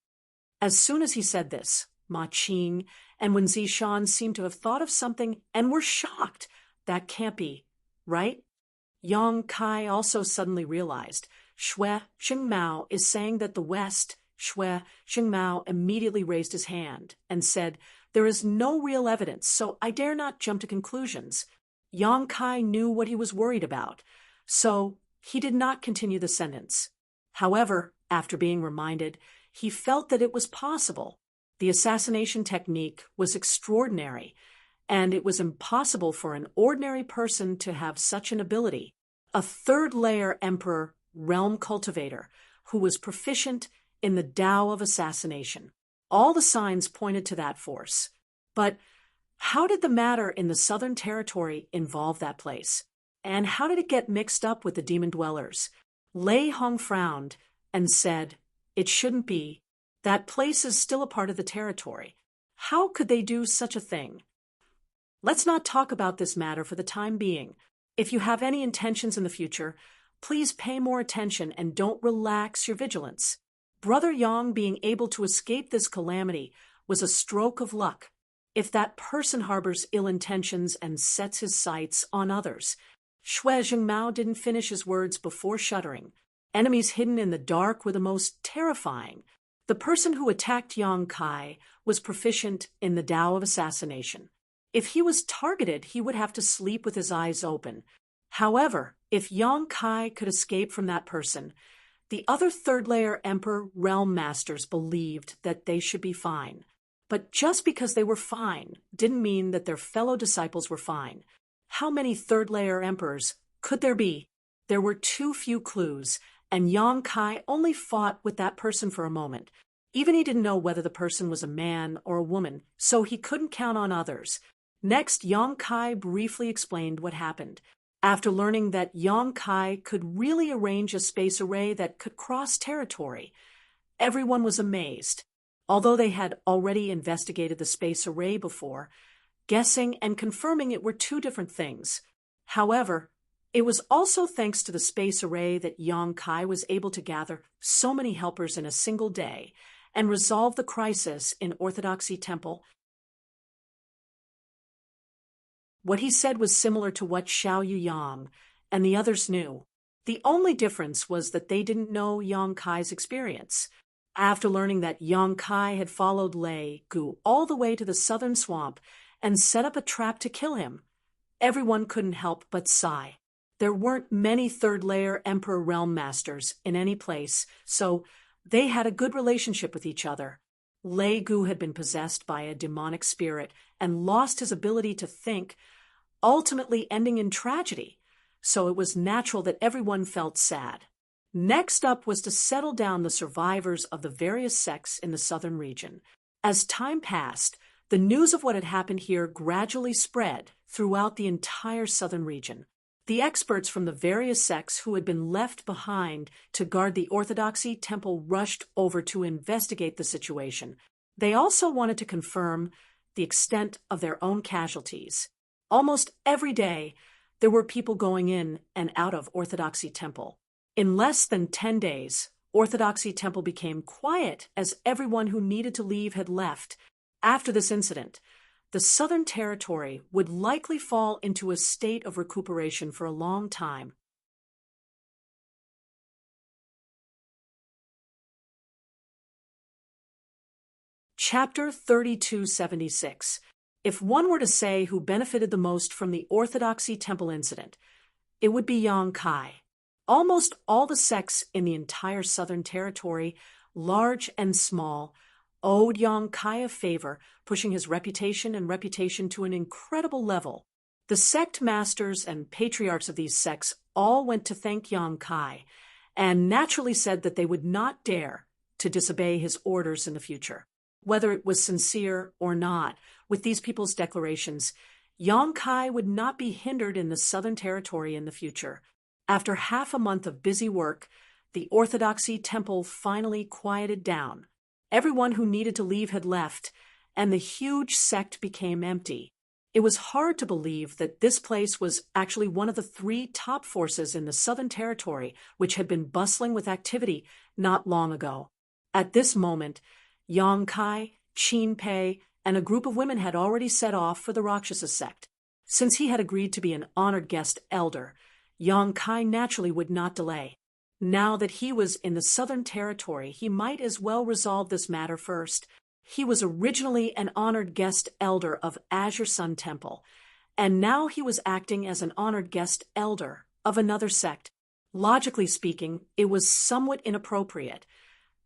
As soon as he said this, Ma Qing and Wen Zishan seemed to have thought of something and were shocked. That can't be, right? Yang Kai also suddenly realized Shui Zhengmao is saying that the West. Shui Zhengmao immediately raised his hand and said, "There is no real evidence, so I dare not jump to conclusions." Yang Kai knew what he was worried about, so he did not continue the sentence. However, after being reminded, he felt that it was possible. The assassination technique was extraordinary, and it was impossible for an ordinary person to have such an ability. A third-layer Emperor Realm Cultivator who was proficient in the Tao of assassination. All the signs pointed to that force. But how did the matter in the Southern Territory involve that place? And how did it get mixed up with the demon dwellers? Lei Hong frowned and said, "It shouldn't be. That place is still a part of the territory. How could they do such a thing? Let's not talk about this matter for the time being. If you have any intentions in the future, please pay more attention and don't relax your vigilance." Brother Yang being able to escape this calamity was a stroke of luck. If that person harbors ill intentions and sets his sights on others. Shui Zhengmao didn't finish his words before shuddering. Enemies hidden in the dark were the most terrifying. The person who attacked Yang Kai was proficient in the Tao of assassination. If he was targeted, he would have to sleep with his eyes open. However, if Yang Kai could escape from that person, the other third-layer Emperor Realm Masters believed that they should be fine. But just because they were fine didn't mean that their fellow disciples were fine. How many third-layer Emperors could there be? There were too few clues, and Yang Kai only fought with that person for a moment. Even he didn't know whether the person was a man or a woman, so he couldn't count on others. Next, Yang Kai briefly explained what happened. After learning that Yang Kai could really arrange a space array that could cross territory, everyone was amazed. Although they had already investigated the space array before, guessing and confirming it were two different things. However, it was also thanks to the space array that Yang Kai was able to gather so many helpers in a single day and resolve the crisis in Orthodoxy Temple. What he said was similar to what Xiao Yuyang and the others knew. The only difference was that they didn't know Yang Kai's experience. After learning that Yang Kai had followed Lei Gu all the way to the southern swamp and set up a trap to kill him, everyone couldn't help but sigh. There weren't many third-layer Emperor Realm Masters in any place, so they had a good relationship with each other. Lei Gu had been possessed by a demonic spirit and lost his ability to think, ultimately ending in tragedy, so it was natural that everyone felt sad. Next up was to settle down the survivors of the various sects in the southern region. As time passed, the news of what had happened here gradually spread throughout the entire southern region. The experts from the various sects who had been left behind to guard the Orthodoxy Temple rushed over to investigate the situation. They also wanted to confirm the extent of their own casualties. Almost every day, there were people going in and out of Orthodoxy Temple. In less than 10 days, Orthodoxy Temple became quiet as everyone who needed to leave had left. After this incident, the Southern Territory would likely fall into a state of recuperation for a long time. Chapter 3276. If one were to say who benefited the most from the Orthodoxy Temple incident, it would be Yang Kai. Almost all the sects in the entire Southern Territory, large and small, owed Yang Kai a favor, pushing his reputation to an incredible level. The sect masters and patriarchs of these sects all went to thank Yang Kai, and naturally said that they would not dare to disobey his orders in the future. Whether it was sincere or not, with these people's declarations, Yang Kai would not be hindered in the Southern Territory in the future. After half a month of busy work, the Orthodoxy Temple finally quieted down. Everyone who needed to leave had left, and the huge sect became empty. It was hard to believe that this place was actually one of the 3 top forces in the Southern Territory, which had been bustling with activity not long ago. At this moment, Yang Kai, Qin Pei, and a group of women had already set off for the Rakshasa sect. Since he had agreed to be an honored guest elder, Yang Kai naturally would not delay. Now that he was in the Southern Territory, he might as well resolve this matter first. He was originally an honored guest elder of Azure Sun Temple, and now he was acting as an honored guest elder of another sect. Logically speaking, it was somewhat inappropriate,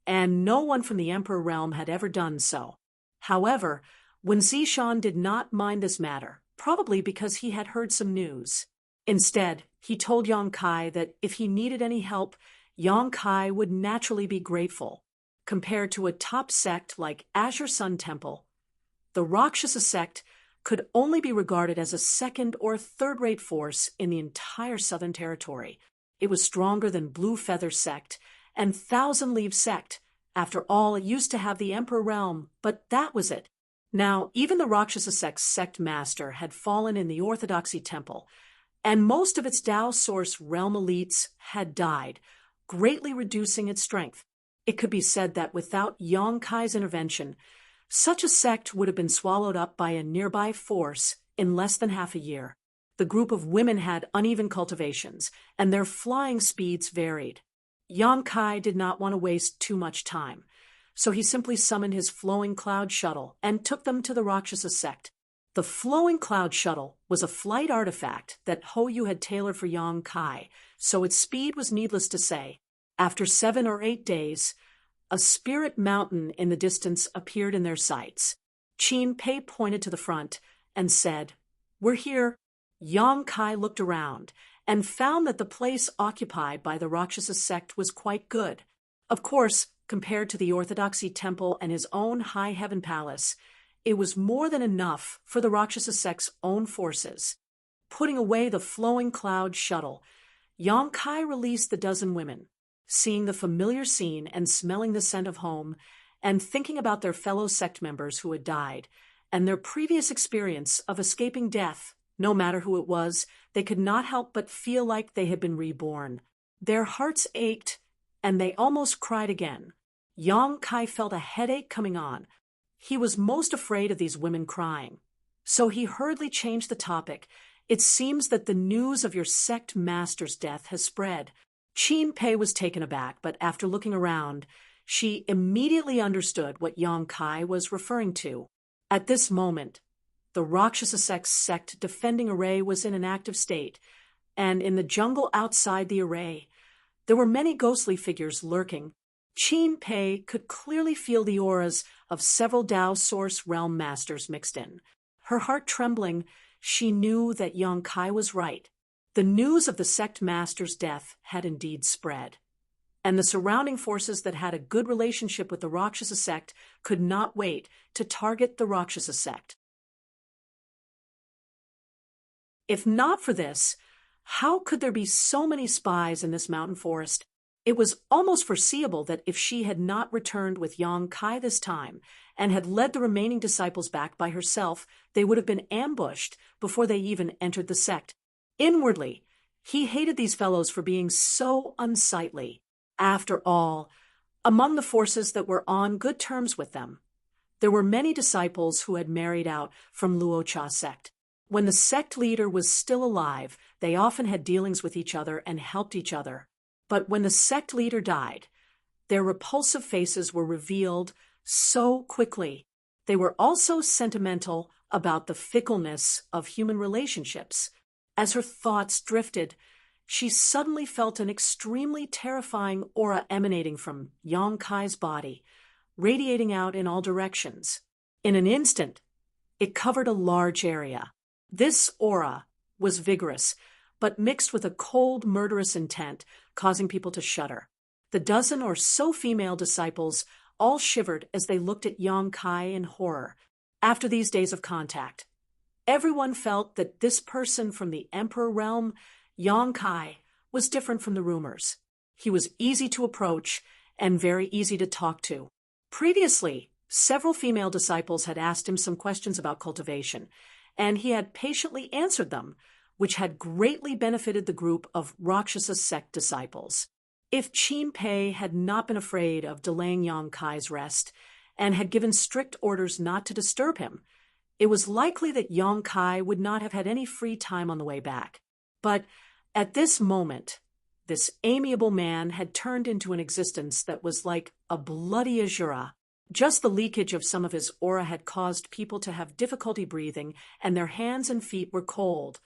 and no one from the Emperor realm had ever done so. However, Wen Zishan did not mind this matter, probably because he had heard some news. Instead, he told Yang Kai that if he needed any help, Yang Kai would naturally be grateful. Compared to a top sect like Azure Sun Temple, the Rakshasa sect could only be regarded as a second or third-rate force in the entire Southern Territory. It was stronger than Blue Feather sect and Thousand Leaf sect. After all, it used to have the Emperor realm, but that was it. Now, even the Rakshasa sect's sect master had fallen in the Orthodoxy Temple, and most of its Tao Source realm elites had died, greatly reducing its strength. It could be said that without Yang Kai's intervention, such a sect would have been swallowed up by a nearby force in less than half a year. The group of women had uneven cultivations, and their flying speeds varied. Yang Kai did not want to waste too much time, so he simply summoned his flowing cloud shuttle and took them to the Rakshasa sect. The flowing cloud shuttle was a flight artifact that Hoyu had tailored for Yang Kai, so its speed was needless to say. After 7 or 8 days, a spirit mountain in the distance appeared in their sights. Qin Pei pointed to the front and said, "We're here." Yang Kai looked around and found that the place occupied by the Rakshasa sect was quite good. Of course, compared to the Orthodoxy Temple and his own High Heaven Palace, it was more than enough for the Rakshasa sect's own forces. Putting away the flowing cloud shuttle, Yang Kai released the dozen women, seeing the familiar scene and smelling the scent of home, and thinking about their fellow sect members who had died, and their previous experience of escaping death. No matter who it was, they could not help but feel like they had been reborn. Their hearts ached, and they almost cried again. Yang Kai felt a headache coming on. He was most afraid of these women crying. So he hurriedly changed the topic. It seems that the news of your sect master's death has spread. Qin Pei was taken aback, but after looking around, she immediately understood what Yang Kai was referring to. At this moment, the Rakshasa sect defending array was in an active state, and in the jungle outside the array, there were many ghostly figures lurking. Qin Pei could clearly feel the auras of several Dao Source Realm Masters mixed in. Her heart trembling, she knew that Yang Kai was right. The news of the sect master's death had indeed spread, and the surrounding forces that had a good relationship with the Rakshasa sect could not wait to target the Rakshasa sect. If not for this, how could there be so many spies in this mountain forest? It was almost foreseeable that if she had not returned with Yang Kai this time and had led the remaining disciples back by herself, they would have been ambushed before they even entered the sect. Inwardly, he hated these fellows for being so unsightly. After all, among the forces that were on good terms with them, there were many disciples who had married out from Luocha sect. When the sect leader was still alive, they often had dealings with each other and helped each other. But when the sect leader died, their repulsive faces were revealed so quickly. They were also sentimental about the fickleness of human relationships. As her thoughts drifted, she suddenly felt an extremely terrifying aura emanating from Yang Kai's body, radiating out in all directions. In an instant, it covered a large area. This aura was vigorous, but mixed with a cold, murderous intent, causing people to shudder. The dozen or so female disciples all shivered as they looked at Yang Kai in horror. After these days of contact, everyone felt that this person from the Emperor realm, Yang Kai, was different from the rumors. He was easy to approach and very easy to talk to. Previously, several female disciples had asked him some questions about cultivation, and he had patiently answered them, which had greatly benefited the group of Rakshasa sect disciples. If Qin Pei had not been afraid of delaying Yang Kai's rest and had given strict orders not to disturb him, it was likely that Yang Kai would not have had any free time on the way back. But at this moment, this amiable man had turned into an existence that was like a bloody azura. Just the leakage of some of his aura had caused people to have difficulty breathing, and their hands and feet were cold.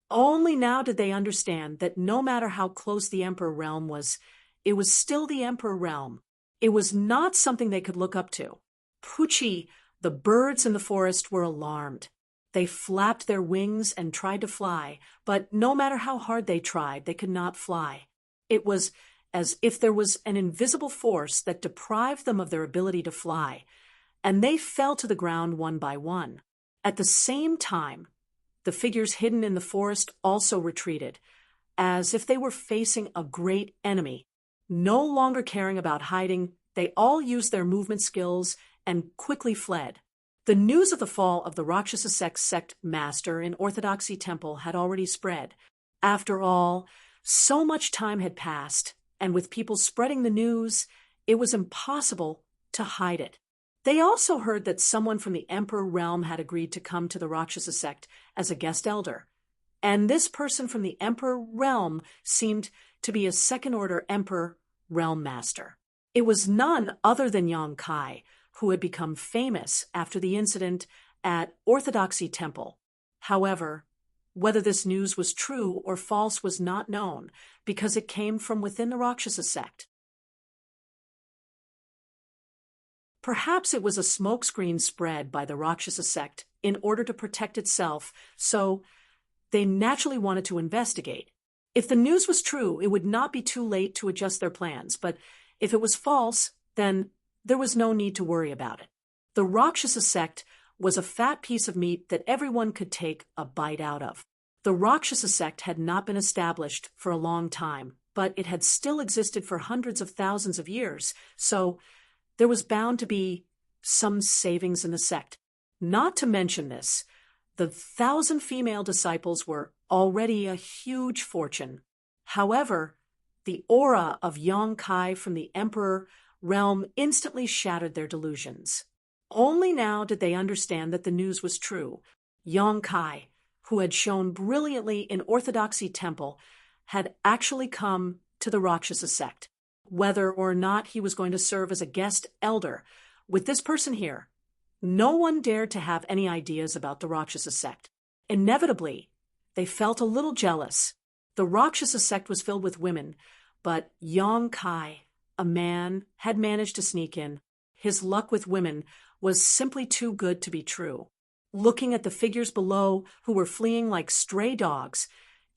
Only now did they understand that no matter how close the Emperor realm was, it was still the Emperor realm. It was not something they could look up to. Pucci, the birds in the forest, were alarmed. They flapped their wings and tried to fly, but no matter how hard they tried, they could not fly. It was as if there was an invisible force that deprived them of their ability to fly, and they fell to the ground one by one. At the same time, the figures hidden in the forest also retreated, as if they were facing a great enemy. No longer caring about hiding, they all used their movement skills and quickly fled. The news of the fall of the Rakshasa sect master in Orthodoxy Temple had already spread. After all, so much time had passed, and with people spreading the news, it was impossible to hide it. They also heard that someone from the Emperor realm had agreed to come to the Rakshasa sect as a guest elder, and this person from the Emperor realm seemed to be a second-order Emperor realm master. It was none other than Yang Kai, who had become famous after the incident at Orthodoxy Temple. However, whether this news was true or false was not known, because it came from within the Rakshasa sect. Perhaps it was a smokescreen spread by the Rakshasa sect in order to protect itself, so they naturally wanted to investigate. If the news was true, it would not be too late to adjust their plans, but if it was false, then there was no need to worry about it. The Rakshasa sect was a fat piece of meat that everyone could take a bite out of. The Rakshasa sect had not been established for a long time, but it had still existed for hundreds of thousands of years, so there was bound to be some savings in the sect. Not to mention this, the 1,000 female disciples were already a huge fortune. However, the aura of Yang Kai from the Emperor realm instantly shattered their delusions. Only now did they understand that the news was true. Yang Kai, who had shone brilliantly in Orthodoxy Temple, had actually come to the Rakshasa sect. Whether or not he was going to serve as a guest elder, with this person here, no one dared to have any ideas about the Rakshasa sect. Inevitably, they felt a little jealous. The Rakshasa sect was filled with women, but Yang Kai, a man, had managed to sneak in. His luck with women was simply too good to be true. Looking at the figures below who were fleeing like stray dogs,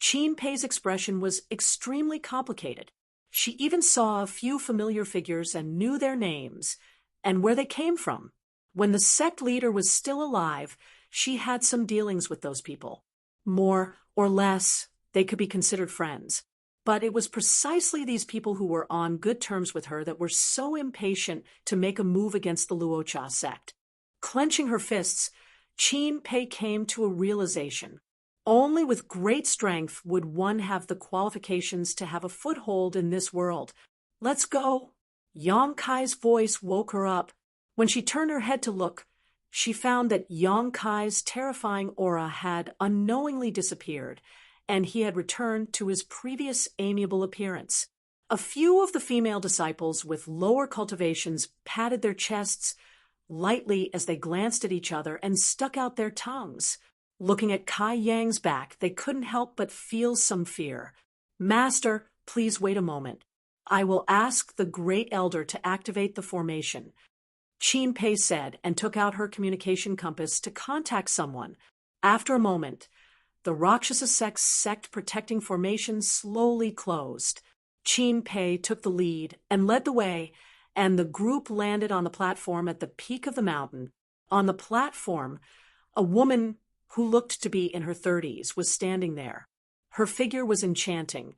Qin Pei's expression was extremely complicated. She even saw a few familiar figures and knew their names and where they came from. When the sect leader was still alive, she had some dealings with those people. More or less, they could be considered friends. But it was precisely these people who were on good terms with her that were so impatient to make a move against the Luocha sect. Clenching her fists, Qin Pei came to a realization. Only with great strength would one have the qualifications to have a foothold in this world. Let's go. Yang Kai's voice woke her up. When she turned her head to look, she found that Yang Kai's terrifying aura had unknowingly disappeared, and he had returned to his previous amiable appearance. A few of the female disciples with lower cultivations patted their chests lightly as they glanced at each other and stuck out their tongues. Looking at Kai Yang's back, they couldn't help but feel some fear. "Master, please wait a moment. I will ask the Great Elder to activate the formation," Qin Pei said, and took out her communication compass to contact someone. After a moment, the Rakshasa sect protecting formation slowly closed. Qin Pei took the lead and led the way, and the group landed on the platform at the peak of the mountain. On the platform, a woman who looked to be in her 30s was standing there. Her figure was enchanting,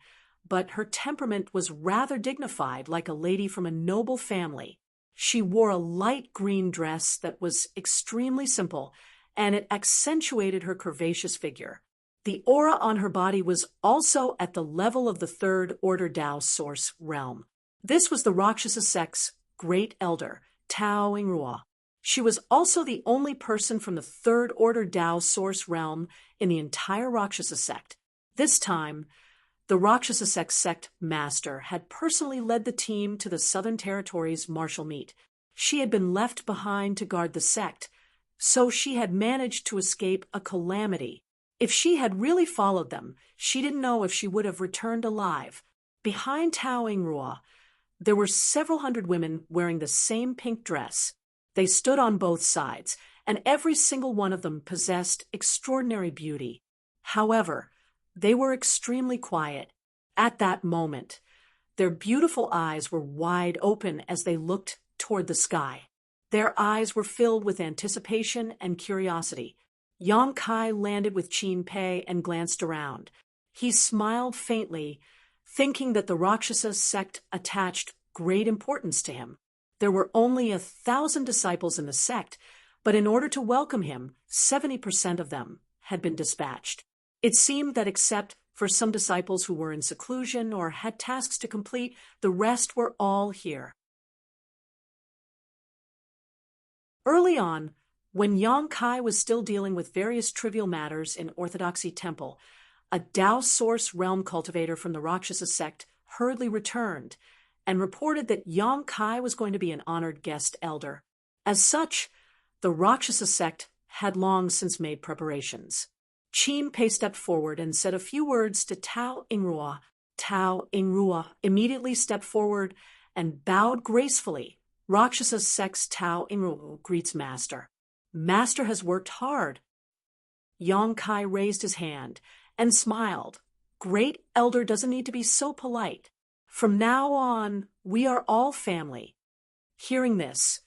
but her temperament was rather dignified, like a lady from a noble family. She wore a light green dress that was extremely simple, and it accentuated her curvaceous figure. The aura on her body was also at the level of the Third Order Tao Source realm. This was the Rakshasa sect's Great Elder, Tao Ingrua. She was also the only person from the Third Order Tao Source realm in the entire Rakshasa sect. This time, the Rakshasa sect master had personally led the team to the Southern Territories martial meet. She had been left behind to guard the sect, so she had managed to escape a calamity. If she had really followed them, she didn't know if she would have returned alive. Behind Tao Ingrua, there were several hundred women wearing the same pink dress. They stood on both sides, and every single one of them possessed extraordinary beauty. However, they were extremely quiet. At that moment, their beautiful eyes were wide open as they looked toward the sky. Their eyes were filled with anticipation and curiosity. Yang Kai landed with Qin Pei and glanced around. He smiled faintly, thinking that the Rakshasa sect attached great importance to him. There were only 1,000 disciples in the sect, but in order to welcome him, 70% of them had been dispatched. It seemed that except for some disciples who were in seclusion or had tasks to complete, the rest were all here. Early on, when Yang Kai was still dealing with various trivial matters in Orthodoxy Temple, a Tao Source realm cultivator from the Rakshasa sect hurriedly returned and reported that Yang Kai was going to be an honored guest elder. As such, the Rakshasa sect had long since made preparations. Qin Pei stepped forward and said a few words to Tao Ingrua. Tao Ingrua immediately stepped forward and bowed gracefully. Rakshasa sect's Tao Ingrua greets Master. Master has worked hard. Yang Kai raised his hand and smiled. Great Elder doesn't need to be so polite. From now on, we are all family. Hearing this,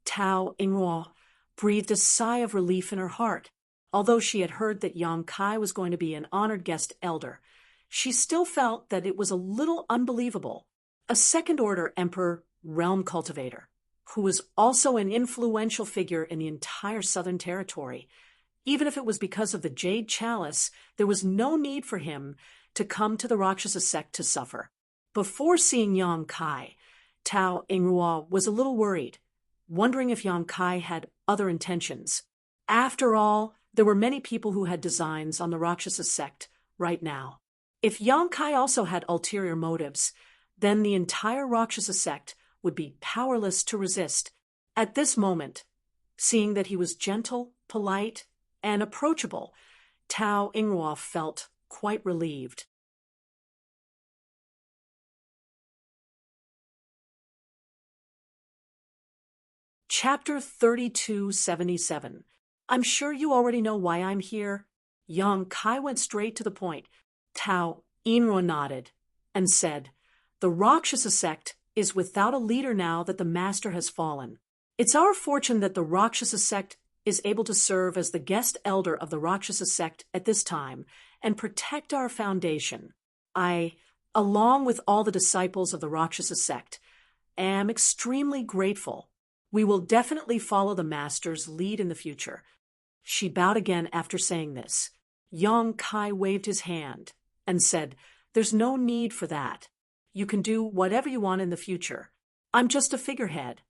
Tao Ingrua breathed a sigh of relief in her heart. Although she had heard that Yang Kai was going to be an honored guest elder, she still felt that it was a little unbelievable. A second-order emperor realm cultivator, who was also an influential figure in the entire Southern Territory. Even if it was because of the Jade Chalice, there was no need for him to come to the Rakshasa sect to suffer. Before seeing Yang Kai, Tao Yingrua was a little worried, wondering if Yang Kai had other intentions. After all, there were many people who had designs on the Rakshasa sect right now. If Yang Kai also had ulterior motives, then the entire Rakshasa sect would be powerless to resist. At this moment, seeing that he was gentle, polite, and approachable, Tao Yingrua felt quite relieved. Chapter 3277. I'm sure you already know why I'm here. Yang Kai went straight to the point. Tao Yingrua nodded and said, "The Rakshasa sect is without a leader now that the master has fallen. It's our fortune that the Rakshasa sect is able to serve as the guest elder of the Rakshasa sect at this time and protect our foundation. I, along with all the disciples of the Rakshasa sect, am extremely grateful. We will definitely follow the master's lead in the future." She bowed again after saying this. Yang Kai waved his hand and said, "There's no need for that. You can do whatever you want in the future. I'm just a figurehead."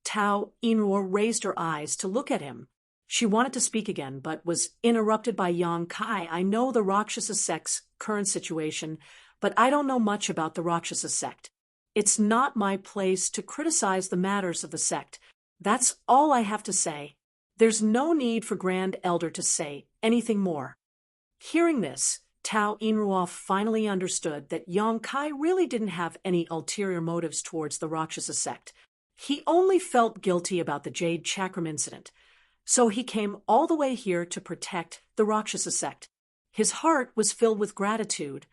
Tao Yingrua raised her eyes to look at him. She wanted to speak again, but was interrupted by Yang Kai. "I know the Rakshasa sect's current situation, but I don't know much about the Rakshasa sect. It's not my place to criticize the matters of the sect. That's all I have to say. There's no need for Grand Elder to say anything more." Hearing this, Tao Yingrua finally understood that Yang Kai really didn't have any ulterior motives towards the Rakshasa sect. He only felt guilty about the Jade Chakram incident, so he came all the way here to protect the Rakshasa sect. His heart was filled with gratitude,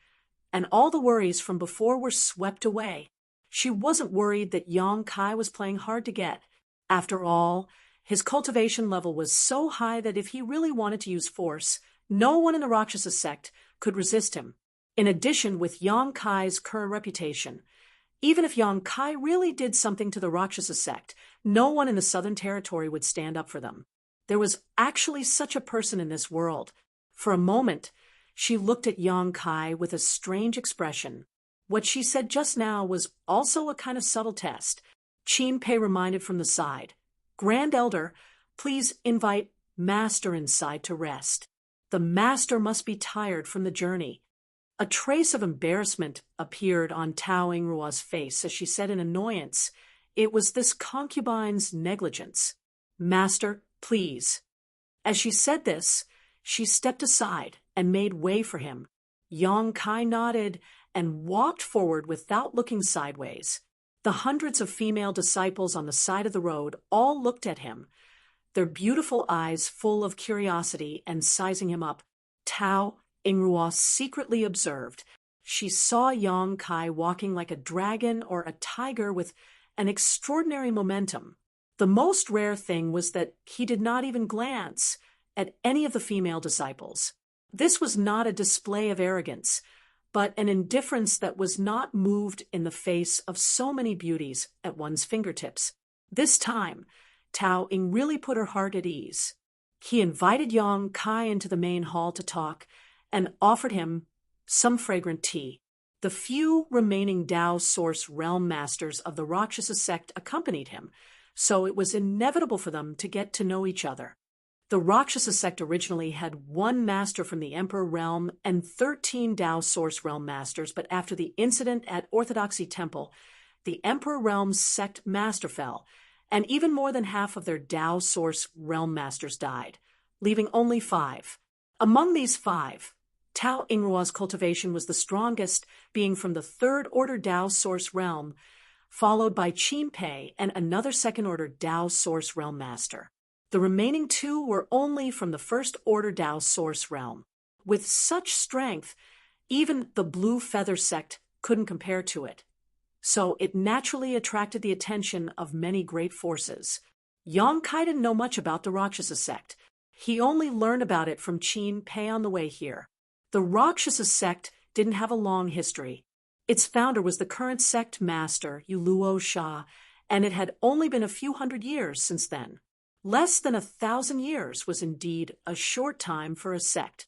and all the worries from before were swept away. She wasn't worried that Yang Kai was playing hard to get. After all, his cultivation level was so high that if he really wanted to use force, no one in the Rakshasa sect could resist him. In addition, with Yang Kai's current reputation, even if Yang Kai really did something to the Rakshasa sect, no one in the Southern Territory would stand up for them. There was actually such a person in this world. For a moment, she looked at Yang Kai with a strange expression. What she said just now was also a kind of subtle test. Qin Pei reminded from the side, "Grand Elder, please invite Master inside to rest. The Master must be tired from the journey." A trace of embarrassment appeared on Tao Yingrua's face as she said in annoyance, "It was this concubine's negligence. Master, please." As she said this, she stepped aside and made way for him. Yang Kai nodded and walked forward without looking sideways. The hundreds of female disciples on the side of the road all looked at him, their beautiful eyes full of curiosity and sizing him up. Tao Yingrua secretly observed. She saw Yang Kai walking like a dragon or a tiger with an extraordinary momentum. The most rare thing was that he did not even glance at any of the female disciples. This was not a display of arrogance, but an indifference that was not moved in the face of so many beauties at one's fingertips. This time, Tao Ying really put her heart at ease. He invited Yang Kai into the main hall to talk and offered him some fragrant tea. The few remaining Tao Source Realm Masters of the Rakshasa sect accompanied him, so it was inevitable for them to get to know each other. The Rakshasa sect originally had one master from the Emperor Realm and 13 Tao Source Realm Masters, but after the incident at Orthodoxy Temple, the Emperor Realm's sect master fell, and even more than half of their Tao Source Realm Masters died, leaving only 5. Among these 5, Tao Yingrua's cultivation was the strongest, being from the 3rd Order Tao Source Realm, followed by Qin Pei and another 2nd Order Tao Source Realm Master. The remaining 2 were only from the 1st Order Tao Source Realm. With such strength, even the Blue Feather sect couldn't compare to it. So it naturally attracted the attention of many great forces. Yang Kai didn't know much about the Rakshasa sect. He only learned about it from Qin Pei on the way here. The Rakshasa sect didn't have a long history. Its founder was the current sect master, Yuluo Sha, and it had only been a few hundred years since then. Less than 1,000 years was indeed a short time for a sect.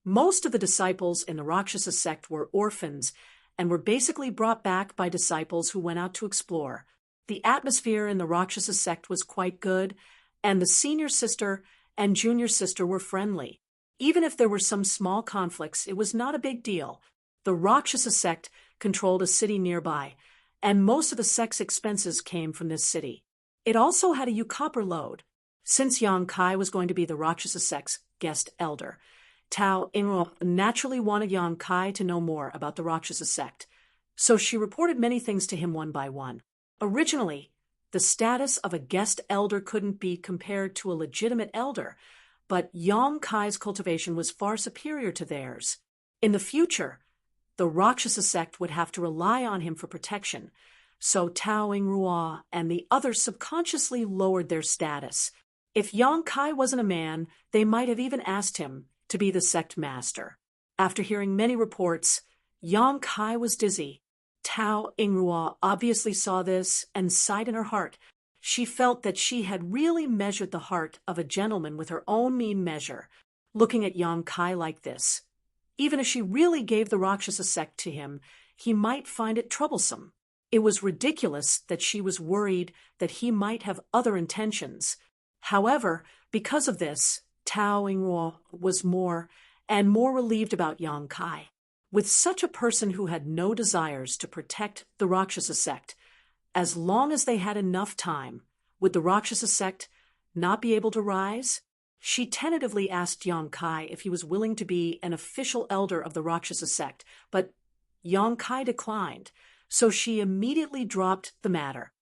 Most of the disciples in the Rakshasa sect were orphans and were basically brought back by disciples who went out to explore. The atmosphere in the Rakshasa sect was quite good, and the senior sister and junior sister were friendly. Even if there were some small conflicts, it was not a big deal. The Rakshasa sect controlled a city nearby, and most of the sect's expenses came from this city. It also had a ucopper load. Since Yang Kai was going to be the Rakshasa sect's guest elder, Tao Ingro naturally wanted Yang Kai to know more about the Rakshasa sect, so she reported many things to him one by one. Originally, the status of a guest elder couldn't be compared to a legitimate elder, but Yang Kai's cultivation was far superior to theirs. In the future, the Rakshasa sect would have to rely on him for protection, so Tao Ingrua and the others subconsciously lowered their status. If Yang Kai wasn't a man, they might have even asked him to be the sect master. After hearing many reports, Yang Kai was dizzy. Tao Ingrua obviously saw this and sighed in her heart. She felt that she had really measured the heart of a gentleman with her own mean measure, looking at Yang Kai like this. Even if she really gave the Rakshasa sect to him, he might find it troublesome. It was ridiculous that she was worried that he might have other intentions. However, because of this, Tao Ingrua was more and more relieved about Yang Kai. With such a person who had no desires to protect the Rakshasa sect, as long as they had enough time, would the Rakshasa sect not be able to rise? She tentatively asked Yang Kai if he was willing to be an official elder of the Rakshasa sect, but Yang Kai declined, so she immediately dropped the matter.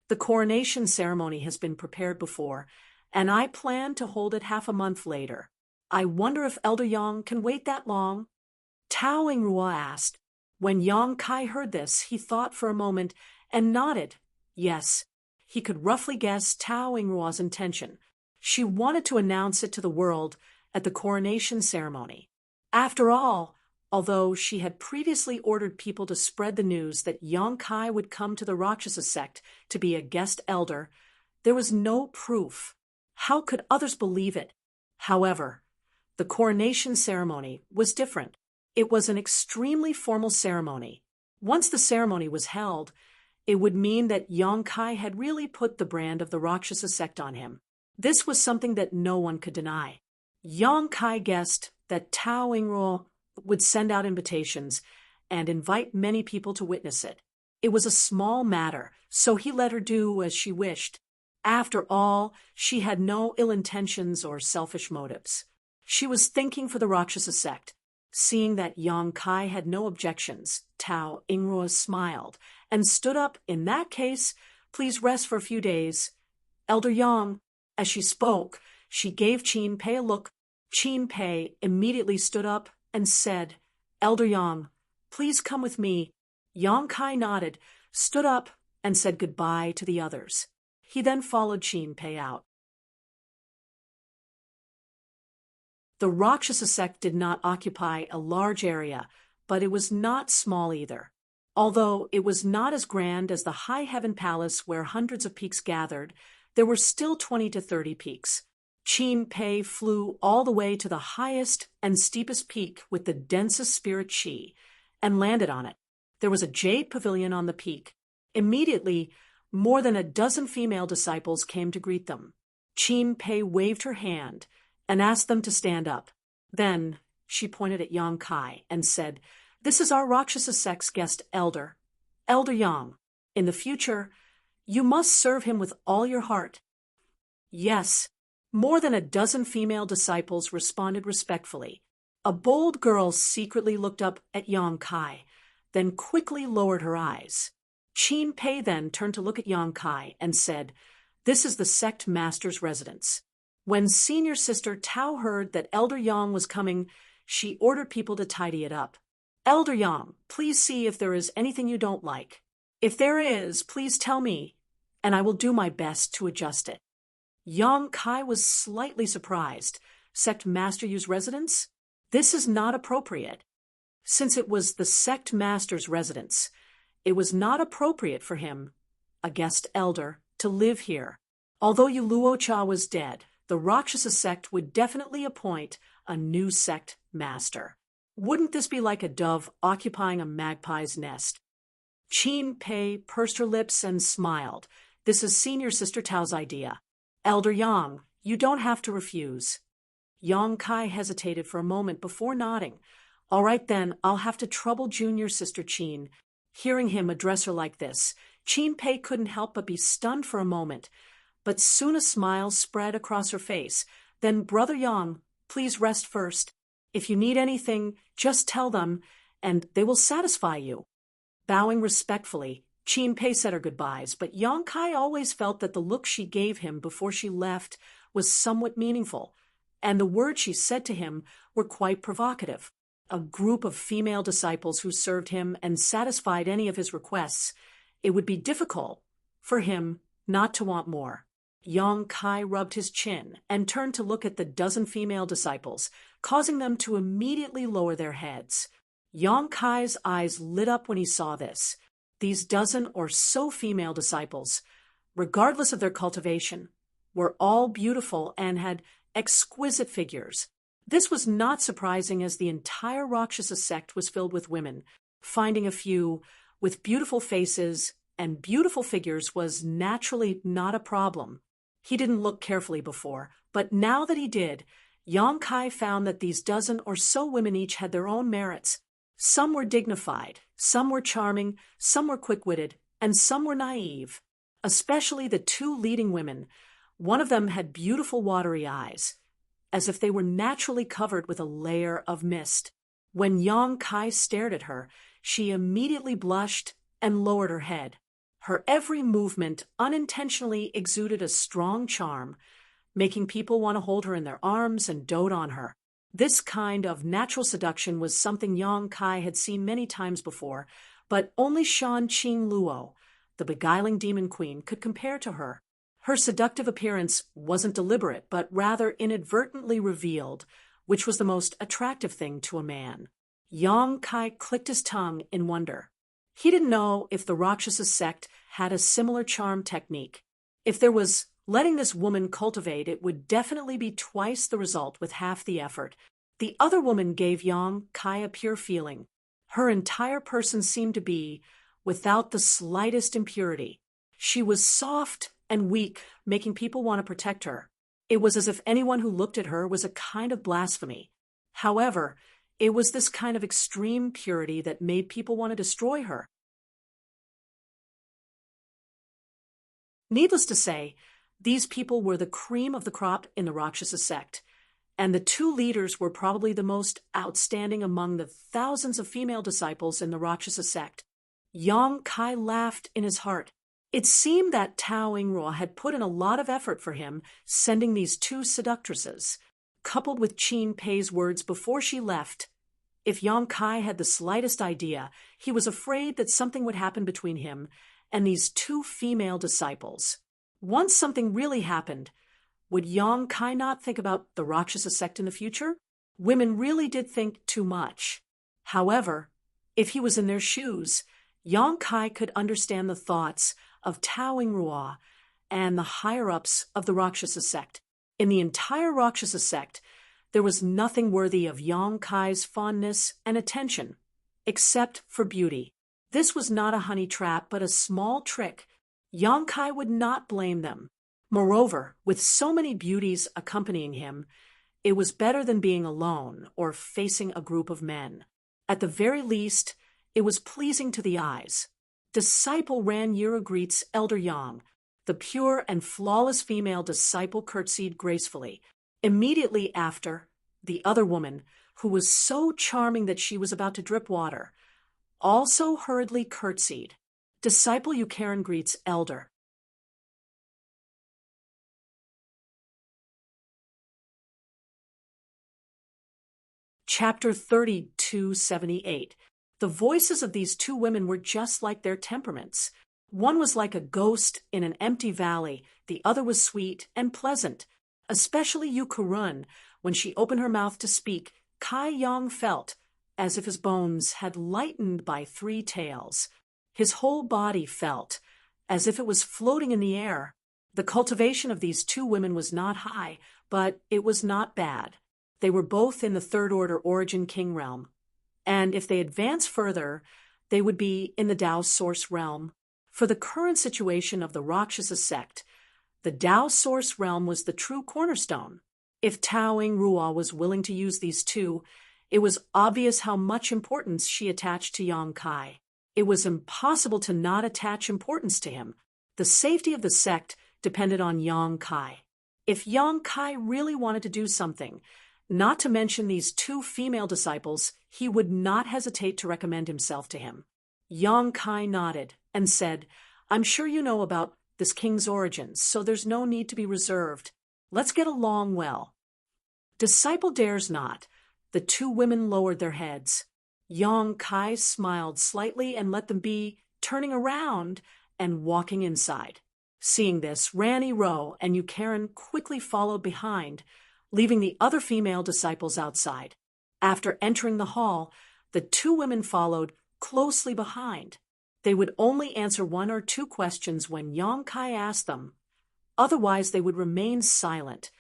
The coronation ceremony has been prepared before, and I plan to hold it half a month later. I wonder if Elder Yang can wait that long? Tao Ingrua asked. When Yang Kai heard this, he thought for a moment and nodded. Yes, he could roughly guess Tao Ingrua's intention. She wanted to announce it to the world at the coronation ceremony. After all, although she had previously ordered people to spread the news that Yang Kai would come to the Rakshasa sect to be a guest elder, there was no proof. How could others believe it? However, the coronation ceremony was different. It was an extremely formal ceremony. Once the ceremony was held, it would mean that Yang Kai had really put the brand of the Rakshasa sect on him. This was something that no one could deny. Yang Kai guessed that Tao Ingrua would send out invitations and invite many people to witness it. It was a small matter, so he let her do as she wished. After all, she had no ill intentions or selfish motives. She was thinking for the Rakshasa sect. Seeing that Yang Kai had no objections, Tao Ingrua smiled and stood up. In that case, please rest for a few days. Elder Yang, as she spoke, she gave Qin Pei a look. Qin Pei immediately stood up and said, Elder Yang, please come with me. Yang Kai nodded, stood up, and said goodbye to the others. He then followed Qin Pei out. The Rakshasa sect did not occupy a large area, but it was not small either. Although it was not as grand as the High Heaven Palace where hundreds of peaks gathered, there were still 20 to 30 peaks. Qin Pei flew all the way to the highest and steepest peak with the densest spirit chi, and landed on it. There was a jade pavilion on the peak. Immediately, more than a dozen female disciples came to greet them. Qin Pei waved her hand and asked them to stand up. Then she pointed at Yang Kai and said, This is our Rakshasa sect's guest elder, Elder Yang. In the future, you must serve him with all your heart. Yes, more than a dozen female disciples responded respectfully. A bold girl secretly looked up at Yang Kai, then quickly lowered her eyes. Qin Pei then turned to look at Yang Kai and said, This is the sect master's residence. When senior sister Tao heard that Elder Yang was coming, she ordered people to tidy it up. Elder Yang, please see if there is anything you don't like. If there is, please tell me, and I will do my best to adjust it. Yang Kai was slightly surprised. Sect Master use residence? This is not appropriate. Since it was the sect master's residence, it was not appropriate for him, a guest elder, to live here. Although Yu Luocha was dead, the Rakshasa sect would definitely appoint a new sect master. Wouldn't this be like a dove occupying a magpie's nest? Qin Pei pursed her lips and smiled. This is Senior Sister Tao's idea. Elder Yang, you don't have to refuse. Yang Kai hesitated for a moment before nodding. All right then, I'll have to trouble Junior Sister Qin. Hearing him address her like this, Qin Pei couldn't help but be stunned for a moment. But soon a smile spread across her face. Then, Brother Yang, please rest first. If you need anything, just tell them, and they will satisfy you. Bowing respectfully, Qin Pei said her goodbyes, but Yang Kai always felt that the look she gave him before she left was somewhat meaningful, and the words she said to him were quite provocative. A group of female disciples who served him and satisfied any of his requests, it would be difficult for him not to want more. Yang Kai rubbed his chin and turned to look at the dozen female disciples, causing them to immediately lower their heads. Yang Kai's eyes lit up when he saw this. These dozen or so female disciples, regardless of their cultivation, were all beautiful and had exquisite figures. This was not surprising, as the entire Rakshasa sect was filled with women. Finding a few with beautiful faces and beautiful figures was naturally not a problem. He didn't look carefully before, but now that he did, Yang Kai found that these dozen or so women each had their own merits. Some were dignified, some were charming, some were quick-witted, and some were naive. Especially the two leading women. One of them had beautiful watery eyes, as if they were naturally covered with a layer of mist. When Yang Kai stared at her, she immediately blushed and lowered her head. Her every movement unintentionally exuded a strong charm, making people want to hold her in their arms and dote on her. This kind of natural seduction was something Yang Kai had seen many times before, but only Shan Qing Luo, the beguiling demon queen, could compare to her. Her seductive appearance wasn't deliberate, but rather inadvertently revealed, which was the most attractive thing to a man. Yang Kai clicked his tongue in wonder. He didn't know if the Rakshasa sect had a similar charm technique. If there was letting this woman cultivate, it would definitely be twice the result with half the effort. The other woman gave Yang Kai a pure feeling. Her entire person seemed to be without the slightest impurity. She was soft and weak, making people want to protect her. It was as if anyone who looked at her was a kind of blasphemy. However, it was this kind of extreme purity that made people want to destroy her. Needless to say, these people were the cream of the crop in the Rakshasa sect, and the two leaders were probably the most outstanding among the thousands of female disciples in the Rakshasa sect. Yang Kai laughed in his heart. It seemed that Tao Yingruo had put in a lot of effort for him, sending these two seductresses. Coupled with Qin Pei's words before she left, if Yang Kai had the slightest idea, he was afraid that something would happen between him and these two female disciples. Once something really happened, would Yang Kai not think about the Rakshasa sect in the future? Women really did think too much. However, if he was in their shoes, Yang Kai could understand the thoughts of Tao Yingruo and the higher-ups of the Rakshasa sect. In the entire Rakshasa sect, there was nothing worthy of Yang Kai's fondness and attention, except for beauty. This was not a honey trap, but a small trick. Yang Kai would not blame them. Moreover, with so many beauties accompanying him, it was better than being alone or facing a group of men. At the very least, it was pleasing to the eyes. Disciple Ranyira greets Elder Yang. The pure and flawless female disciple curtsied gracefully. Immediately after, the other woman, who was so charming that she was about to drip water, also hurriedly curtsied. Disciple Yukaran greets Elder. Chapter 3278. The voices of these two women were just like their temperaments. One was like a ghost in an empty valley, the other was sweet and pleasant. Especially Yu Kurun, when she opened her mouth to speak, Kai Yong felt as if his bones had lightened by 3 tails. His whole body felt as if it was floating in the air. The cultivation of these 2 women was not high, but it was not bad. They were both in the 3rd order origin king realm, and if they advance further, they would be in the Tao source realm. For the current situation of the Rakshasa sect, the Tao source realm was the true cornerstone. If Tao Yingrua was willing to use these 2, it was obvious how much importance she attached to Yang Kai. It was impossible to not attach importance to him. The safety of the sect depended on Yang Kai. If Yang Kai really wanted to do something, not to mention these 2 female disciples, he would not hesitate to recommend himself to him. Yang Kai nodded and said, "I'm sure you know about this king's origins, so there's no need to be reserved. Let's get along well." Disciple dares not. The 2 women lowered their heads. Yang Kai smiled slightly and let them be, turning around and walking inside. Seeing this, Rani Ro and Yukaran quickly followed behind, leaving the other female disciples outside. After entering the hall, the 2 women followed closely behind. They would only answer 1 or 2 questions when Yang Kai asked them. Otherwise, they would remain silent,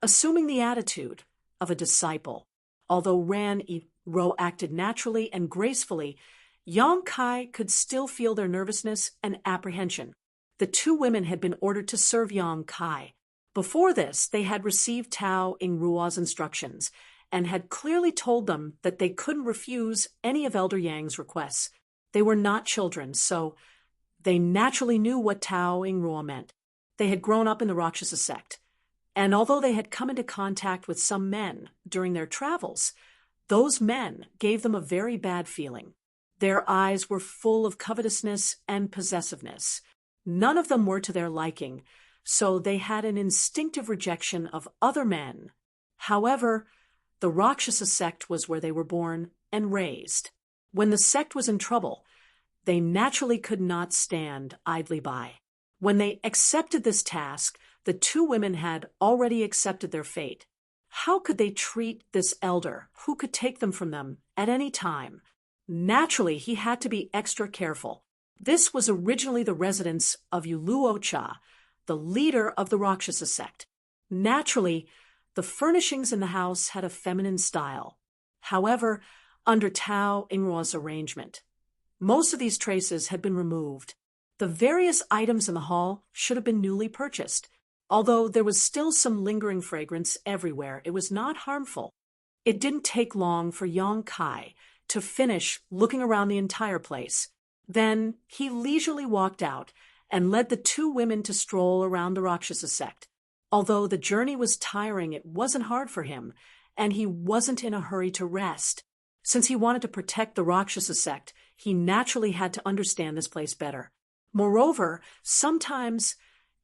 assuming the attitude of a disciple. Although Rani Ro acted naturally and gracefully, Yang Kai could still feel their nervousness and apprehension. The 2 women had been ordered to serve Yang Kai. Before this, they had received Tao Yingrua's instructions and had clearly told them that they couldn't refuse any of Elder Yang's requests. They were not children, so they naturally knew what Tao Yingrua meant. They had grown up in the Rakshasa sect, and although they had come into contact with some men during their travels, those men gave them a very bad feeling. Their eyes were full of covetousness and possessiveness. None of them were to their liking, so they had an instinctive rejection of other men. However, the Rakshasa sect was where they were born and raised. When the sect was in trouble, they naturally could not stand idly by. When they accepted this task, the 2 women had already accepted their fate. How could they treat this elder, who could take them from them at any time? Naturally, he had to be extra careful. This was originally the residence of Yuluocha, the leader of the Rakshasa sect. Naturally, the furnishings in the house had a feminine style. However, under Tao Yingrua's arrangement, most of these traces had been removed. The various items in the hall should have been newly purchased. Although there was still some lingering fragrance everywhere, it was not harmful. It didn't take long for Yang Kai to finish looking around the entire place. Then he leisurely walked out and led the 2 women to stroll around the Rakshasa sect. Although the journey was tiring, it wasn't hard for him, and he wasn't in a hurry to rest. Since he wanted to protect the Rakshasa sect, he naturally had to understand this place better. Moreover, sometimes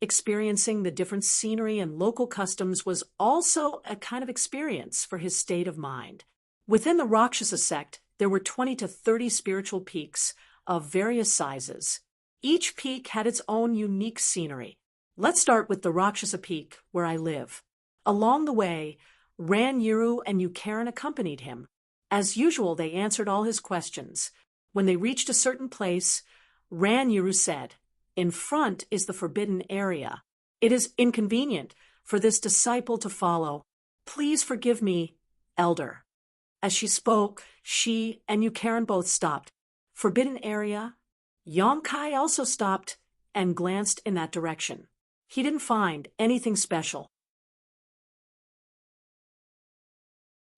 experiencing the different scenery and local customs was also a kind of experience for his state of mind. Within the Rakshasa sect, there were 20 to 30 spiritual peaks of various sizes. Each peak had its own unique scenery. Let's start with the Rakshasa peak, where I live. Along the way, Ran Yiru and Yukaran accompanied him. As usual, they answered all his questions. When they reached a certain place, Ran Yiru said, "In front is the forbidden area. It is inconvenient for this disciple to follow. Please forgive me, elder." As she spoke, she and Yukaran both stopped. Forbidden area? Yang Kai also stopped and glanced in that direction. He didn't find anything special.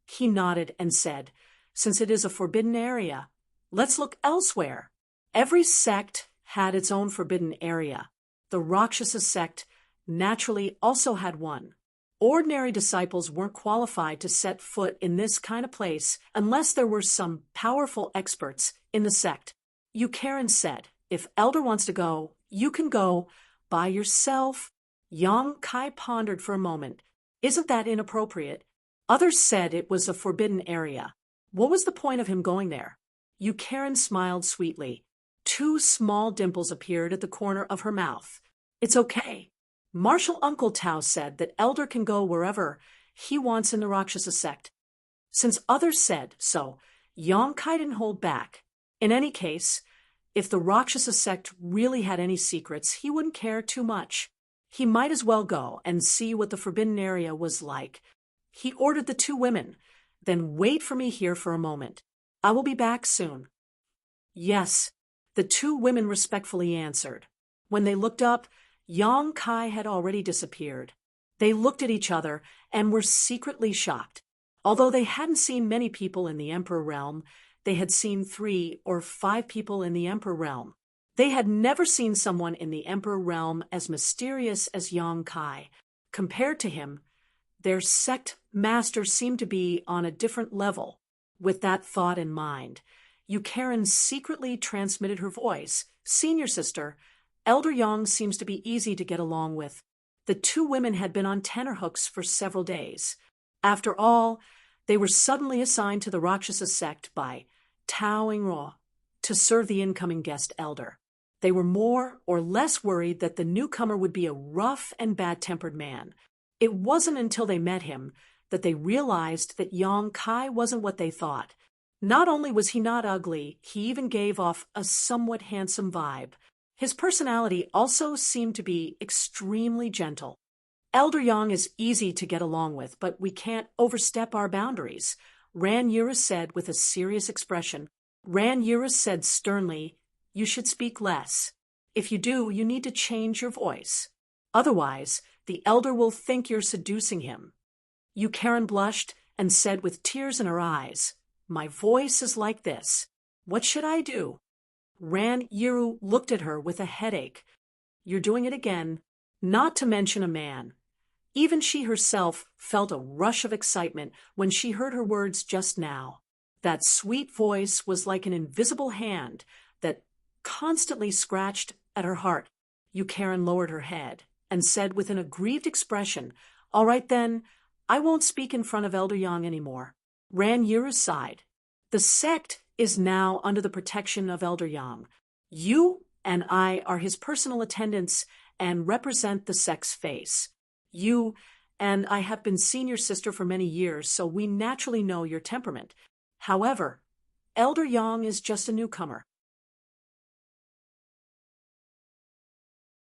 He nodded and said, "Since it is a forbidden area, let's look elsewhere." Every sect had its own forbidden area. The Rakshasa sect naturally also had one. Ordinary disciples weren't qualified to set foot in this kind of place unless there were some powerful experts in the sect. Yukaran said, "If Elder wants to go, you can go by yourself." Yang Kai pondered for a moment. Isn't that inappropriate? Others said it was a forbidden area. What was the point of him going there? Yukaran smiled sweetly. 2 small dimples appeared at the corner of her mouth. "It's okay. Martial Uncle Tao said that Elder can go wherever he wants in the Rakshasa sect. Since others said so, Yang Kai didn't hold back. In any case, if the Rakshasa sect really had any secrets, he wouldn't care too much. He might as well go and see what the forbidden area was like. He ordered the two women, "Then wait for me here for a moment. I will be back soon." Yes, the two women respectfully answered. When they looked up, Yang Kai had already disappeared. They looked at each other and were secretly shocked. Although they hadn't seen many people in the Emperor realm, they had seen 3 or 5 people in the Emperor realm. They had never seen someone in the Emperor realm as mysterious as Yang Kai. Compared to him, their sect master seemed to be on a different level. With that thought in mind, Karen secretly transmitted her voice. "Senior sister, Elder Yang seems to be easy to get along with." The two women had been on tenterhooks for several days. After all, they were suddenly assigned to the Rakshasa sect by Tao Ingro to serve the incoming guest elder. They were more or less worried that the newcomer would be a rough and bad-tempered man. It wasn't until they met him that they realized that Yang Kai wasn't what they thought. Not only was he not ugly, he even gave off a somewhat handsome vibe. His personality also seemed to be extremely gentle. "Elder Yang is easy to get along with, but we can't overstep our boundaries," Ran Yura said with a serious expression. Ran Yura said sternly, "You should speak less. If you do, you need to change your voice. Otherwise, the elder will think you're seducing him." Karen blushed and said with tears in her eyes, "My voice is like this. What should I do?" Ran Yiru looked at her with a headache. "You're doing it again, not to mention a man." Even she herself felt a rush of excitement when she heard her words just now. That sweet voice was like an invisible hand that constantly scratched at her heart. Karen lowered her head and said with an aggrieved expression, "All right then, I won't speak in front of Elder Yang anymore." Ran Yiru sighed. "The sect is now under the protection of Elder Yang. You and I are his personal attendants and represent the sect's face. You and I have been senior sister for many years, so we naturally know your temperament. However, Elder Yang is just a newcomer.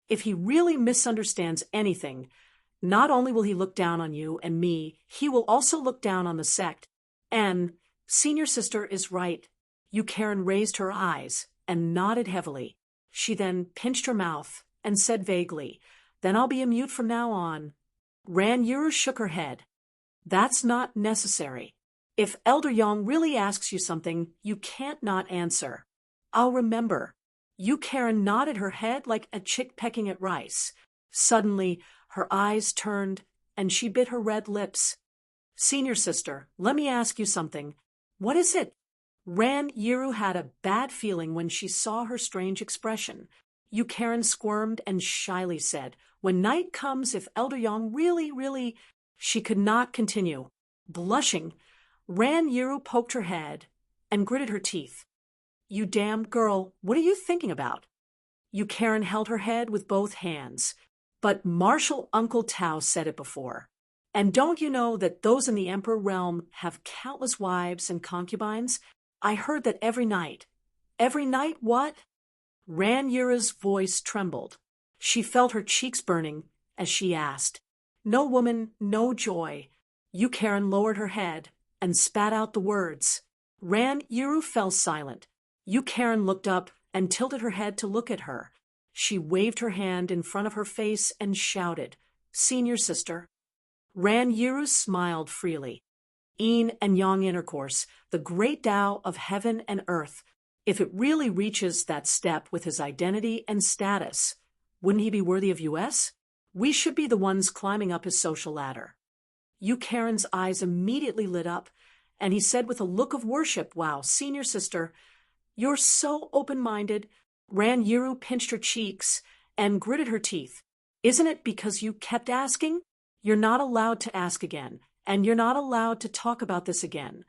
If he really misunderstands anything, not only will he look down on you and me, he will also look down on the sect. And senior sister is right." Karen raised her eyes and nodded heavily. She then pinched her mouth and said vaguely, "Then I'll be a mute from now on." Ran Yuru shook her head. "That's not necessary. If Elder Yang really asks you something, you can't not answer." "I'll remember." Karen nodded her head like a chick pecking at rice. Suddenly, her eyes turned and she bit her red lips. "Senior sister, let me ask you something." "What is it?" Ran Yiru had a bad feeling when she saw her strange expression. Karen squirmed and shyly said, "When night comes, if Elder Yang really... She could not continue. Blushing, Ran Yiru poked her head and gritted her teeth. "You damned girl, what are you thinking about?" Karen held her head with both hands. "But Martial Uncle Tao said it before. And don't you know that those in the Emperor realm have countless wives and concubines? I heard that every night." "Every night what?" Ran Yura's voice trembled. She felt her cheeks burning as she asked. "No woman, no joy." Karen lowered her head and spat out the words. Ran Yuru fell silent. Karen looked up and tilted her head to look at her. She waved her hand in front of her face and shouted, "Senior sister." Ran Yuru smiled freely. Yin and Yang intercourse, the great Tao of heaven and earth. If it really reaches that step with his identity and status, wouldn't he be worthy of US? We should be the ones climbing up his social ladder. Karen's eyes immediately lit up, and he said with a look of worship, "Wow, senior sister, you're so open-minded." Ran Yuru pinched her cheeks and gritted her teeth. "Isn't it because you kept asking? You're not allowed to ask again, and you're not allowed to talk about this again."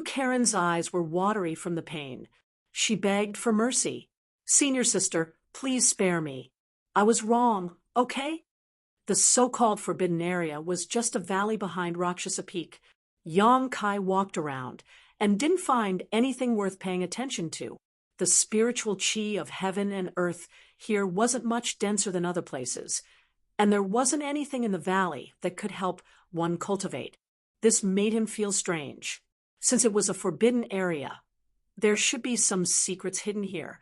Karen's eyes were watery from the pain. She begged for mercy. "Senior sister, please spare me. I was wrong, okay?" The so-called forbidden area was just a valley behind Rakshasa Peak. Yang Kai walked around and didn't find anything worth paying attention to. The spiritual chi of heaven and earth here wasn't much denser than other places, and there wasn't anything in the valley that could help one cultivate. This made him feel strange. Since it was a forbidden area, there should be some secrets hidden here,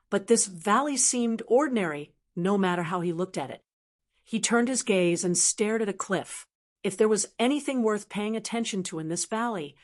but this valley seemed ordinary no matter how he looked at it. He turned his gaze and stared at a cliff. If there was anything worth paying attention to in this valley,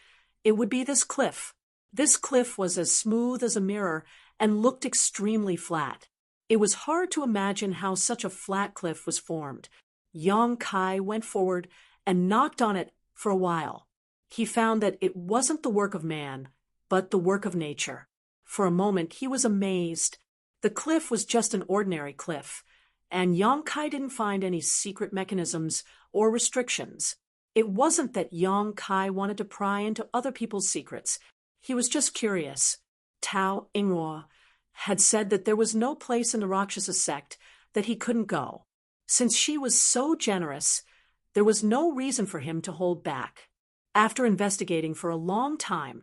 it would be this cliff. This cliff was as smooth as a mirror and looked extremely flat. It was hard to imagine how such a flat cliff was formed. Yang Kai went forward and knocked on it for a while. He found that it wasn't the work of man, but the work of nature. For a moment, he was amazed. The cliff was just an ordinary cliff, and Yang Kai didn't find any secret mechanisms or restrictions. It wasn't that Yang Kai wanted to pry into other people's secrets. He was just curious. Tao Ingruo had said that there was no place in the Rakshasa sect that he couldn't go. Since she was so generous, there was no reason for him to hold back. After investigating for a long time,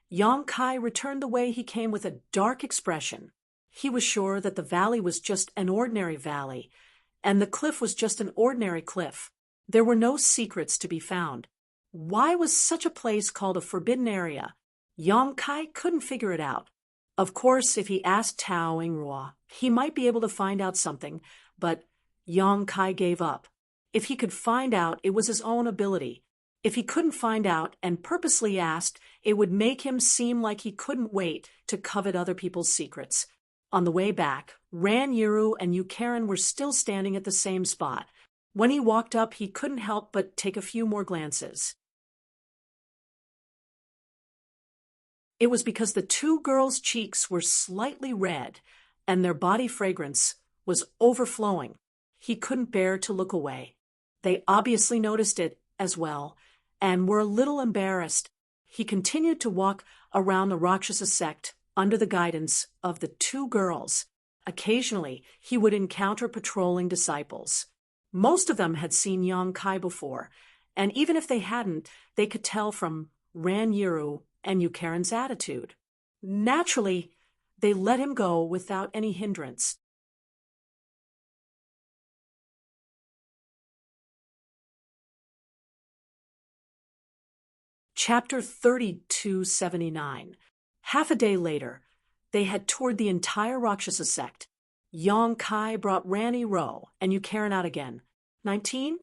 Yang Kai returned the way he came with a dark expression. He was sure that the valley was just an ordinary valley, and the cliff was just an ordinary cliff. There were no secrets to be found. Why was such a place called a forbidden area? Yang Kai couldn't figure it out. Of course, if he asked Tao Ingruo, he might be able to find out something, but Yang Kai gave up. If he could find out, it was his own ability. If he couldn't find out and purposely asked, it would make him seem like he couldn't wait to covet other people's secrets. On the way back, Ran Yiru and Yukarin were still standing at the same spot. When he walked up, he couldn't help but take a few more glances. It was because the two girls' cheeks were slightly red and their body fragrance was overflowing. He couldn't bear to look away. They obviously noticed it as well and were a little embarrassed. He continued to walk around the Rakshasa sect under the guidance of the two girls. Occasionally, he would encounter patrolling disciples. Most of them had seen Yang Kai before, and even if they hadn't, they could tell from Ran Yiru and Yukarin's attitude. Naturally, they let him go without any hindrance. Chapter 3279. Half a day later, they had toured the entire Rakshasa sect. Yang Kai brought Rani Ro and Yukarin out again. 19?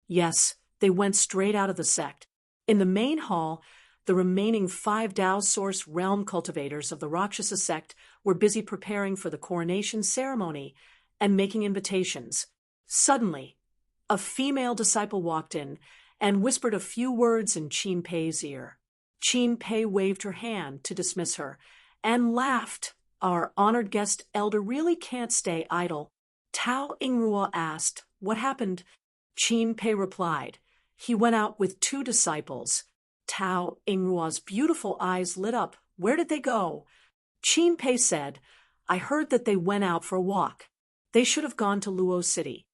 Yes, they went straight out of the sect. In the main hall, the remaining 5 Tao Source realm cultivators of the Rakshasa sect were busy preparing for the coronation ceremony and making invitations. Suddenly, a female disciple walked in and whispered a few words in Qin Pei's ear. Qin Pei waved her hand to dismiss her and laughed. Our honored guest elder really can't stay idle. Tao Ingruo asked, "What happened?" Qin Pei replied, "He went out with 2 disciples." Tao Ingruo's beautiful eyes lit up. "Where did they go?" Qin Pei said, "I heard that they went out for a walk. They should have gone to Luo City."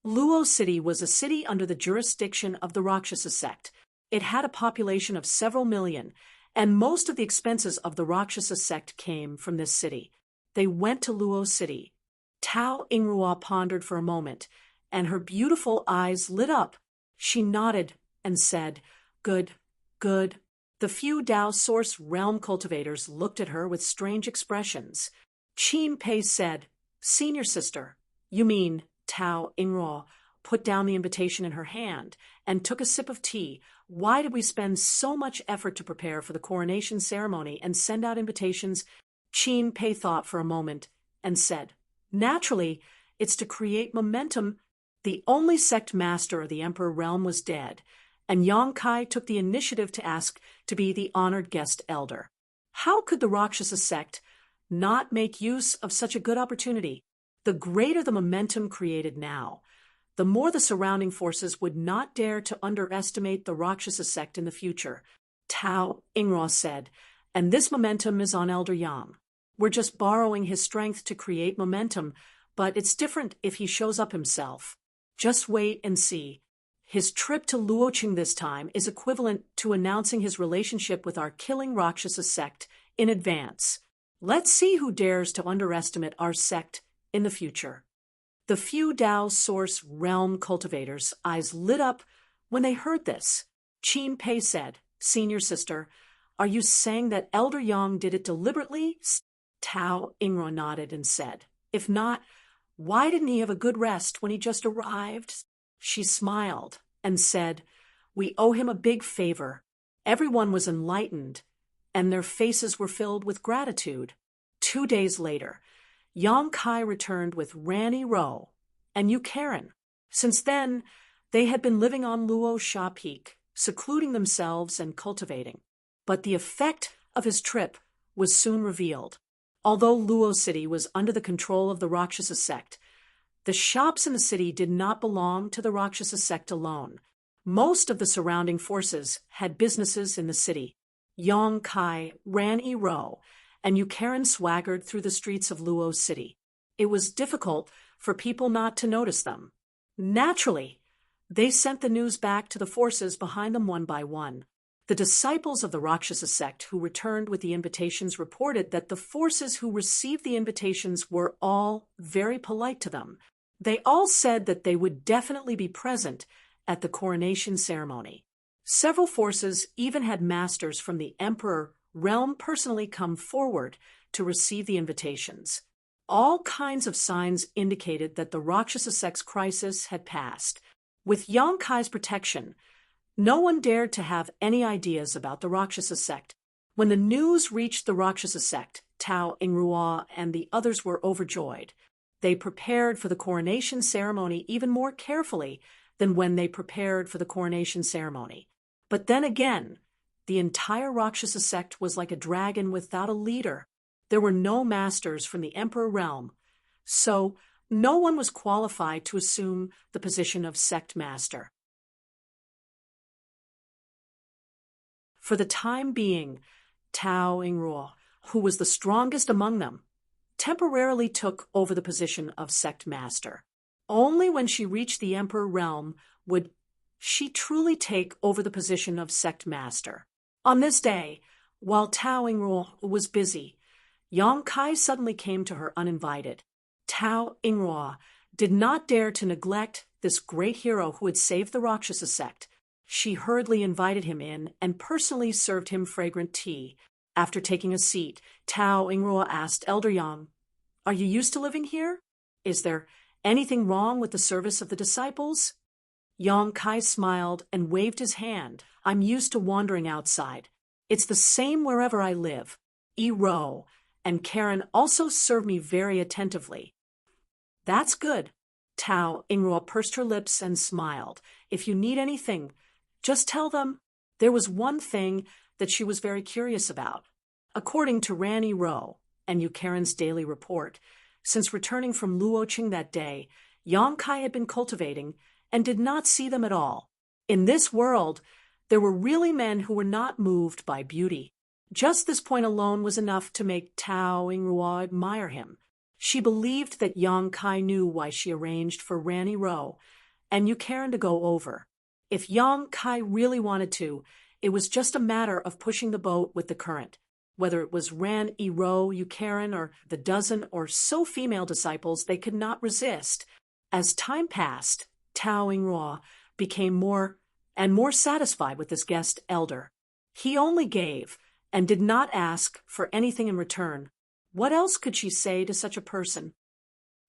Luo City was a city under the jurisdiction of the Rakshasa sect. It had a population of several million, and most of the expenses of the Rakshasa sect came from this city. They went to Luo City. Tao Ingruo pondered for a moment, and her beautiful eyes lit up. She nodded and said, "Good, good." The few Tao Source realm cultivators looked at her with strange expressions. Qin Pei said, "Senior sister, you mean..." Tao Ingruo put down the invitation in her hand and took a sip of tea. "Why did we spend so much effort to prepare for the coronation ceremony and send out invitations?" Qin Pei thought for a moment and said, "Naturally, it's to create momentum." The only sect master of the Emperor realm was dead, and Yang Kai took the initiative to ask to be the honored guest elder. How could the Rakshasa sect not make use of such a good opportunity? The greater the momentum created now, the more the surrounding forces would not dare to underestimate the Rakshasa sect in the future. Tao Ingruo said, "And this momentum is on Elder Yang. We're just borrowing his strength to create momentum, but it's different if he shows up himself." Just wait and see. His trip to Luoqing this time is equivalent to announcing his relationship with our killing Rakshasa sect in advance. Let's see who dares to underestimate our sect in the future. The few Dao Source realm cultivators' eyes lit up when they heard this. Qin Pei said, "Senior sister, are you saying that Elder Yang did it deliberately?" Tao Ingro nodded and said, "If not, why didn't he have a good rest when he just arrived?" She smiled and said, "We owe him a big favor." Everyone was enlightened, and their faces were filled with gratitude. 2 days later, Yang Kai returned with Ranny Rowe and Yu Karen. Since then, they had been living on Luo Sha Peak, secluding themselves and cultivating. But the effect of his trip was soon revealed. Although Luo City was under the control of the Rakshasa sect, the shops in the city did not belong to the Rakshasa sect alone. Most of the surrounding forces had businesses in the city. Yang Kai ran Ero, and Yu Karen swaggered through the streets of Luo City. It was difficult for people not to notice them. Naturally, they sent the news back to the forces behind them one by one. The disciples of the Rakshasa sect who returned with the invitations reported that the forces who received the invitations were all very polite to them. They all said that they would definitely be present at the coronation ceremony. Several forces even had masters from the Emperor realm personally come forward to receive the invitations. All kinds of signs indicated that the Rakshasa sect's crisis had passed. With Yang Kai's protection, no one dared to have any ideas about the Rakshasa sect. When the news reached the Rakshasa sect, Tao Ingrua and the others were overjoyed. They prepared for the coronation ceremony even more carefully than when they prepared for the coronation ceremony. But then again, the entire Rakshasa sect was like a dragon without a leader. There were no masters from the Emperor realm, so no one was qualified to assume the position of sect master. For the time being, Tao Ingruo, who was the strongest among them, temporarily took over the position of sect master. Only when she reached the Emperor realm would she truly take over the position of sect master. On this day, while Tao Ingruo was busy, Yang Kai suddenly came to her uninvited. Tao Ingruo did not dare to neglect this great hero who had saved the Rakshasa sect. She hurriedly invited him in and personally served him fragrant tea. After taking a seat, Tao Ingruo asked Elder Yang, "Are you used to living here? Is there anything wrong with the service of the disciples?" Yang Kai smiled and waved his hand. "I'm used to wandering outside. It's the same wherever I live. Ero and Karen also serve me very attentively." "That's good." Tao Ingruo pursed her lips and smiled. "If you need anything, just tell them." There was one thing that she was very curious about. According to Ranny Rowe and Yu Karen's daily report, since returning from Luoqing that day, Yang Kai had been cultivating and did not see them at all. In this world, there were really men who were not moved by beauty. Just this point alone was enough to make Tao Ingruo admire him. She believed that Yang Kai knew why she arranged for Ranny Rowe and Yu Karen to go over. If Yang Kai really wanted to, it was just a matter of pushing the boat with the current. Whether it was Ran Ero, Yu Karen, or the dozen or so female disciples, they could not resist. As time passed, Tao Ingruo became more and more satisfied with this guest elder. He only gave and did not ask for anything in return. What else could she say to such a person?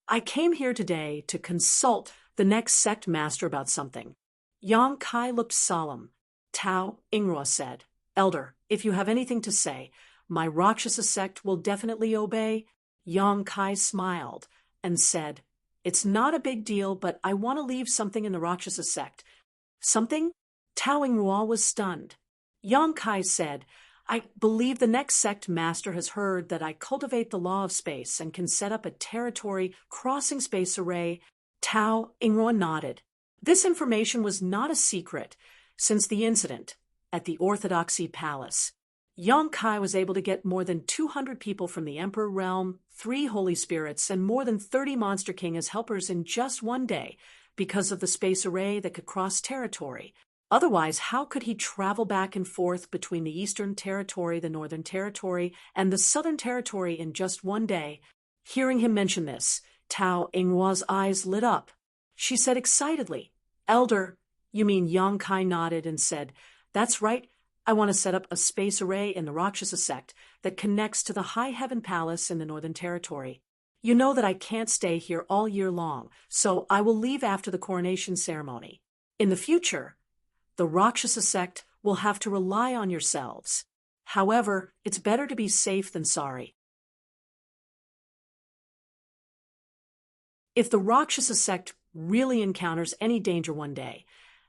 "I came here today to consult the next sect master about something." Yang Kai looked solemn. Tao Ingruo said, "Elder, if you have anything to say, my Rakshasa sect will definitely obey." Yang Kai smiled and said, "It's not a big deal, but I want to leave something in the Rakshasa sect." "Something?" Tao Ingruo was stunned. Yang Kai said, "I believe the next sect master has heard that I cultivate the law of space and can set up a territory crossing space array." Tao Ingruo nodded. This information was not a secret since the incident at the Orthodoxy Palace. Yang Kai was able to get more than 200 people from the Emperor realm, 3 Holy Spirits, and more than 30 Monster King as helpers in just one day. because of the space array that could cross territory. Otherwise, how could he travel back and forth between the Eastern Territory, the Northern Territory, and the Southern Territory in just one day? Hearing him mention this, Tao Yinghua's eyes lit up. She said excitedly, "Elder, you mean?" Yang Kai nodded and said, "That's right. I want to set up a space array in the Rakshasa sect that connects to the High Heaven Palace in the Northern Territory. You know that I can't stay here all year long, so I will leave after the coronation ceremony. In the future, the Rakshasa sect will have to rely on yourselves. However, it's better to be safe than sorry. If the Rakshasa sect really encounters any danger one day,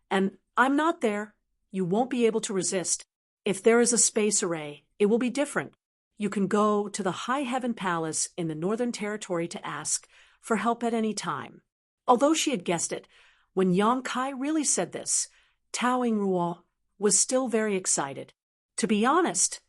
and I'm not there, you won't be able to resist. If there is a space array, it will be different. You can go to the High Heaven Palace in the Northern Territory to ask for help at any time." Although she had guessed it, when Yang Kai really said this, Tao Yinghua was still very excited. To be honest,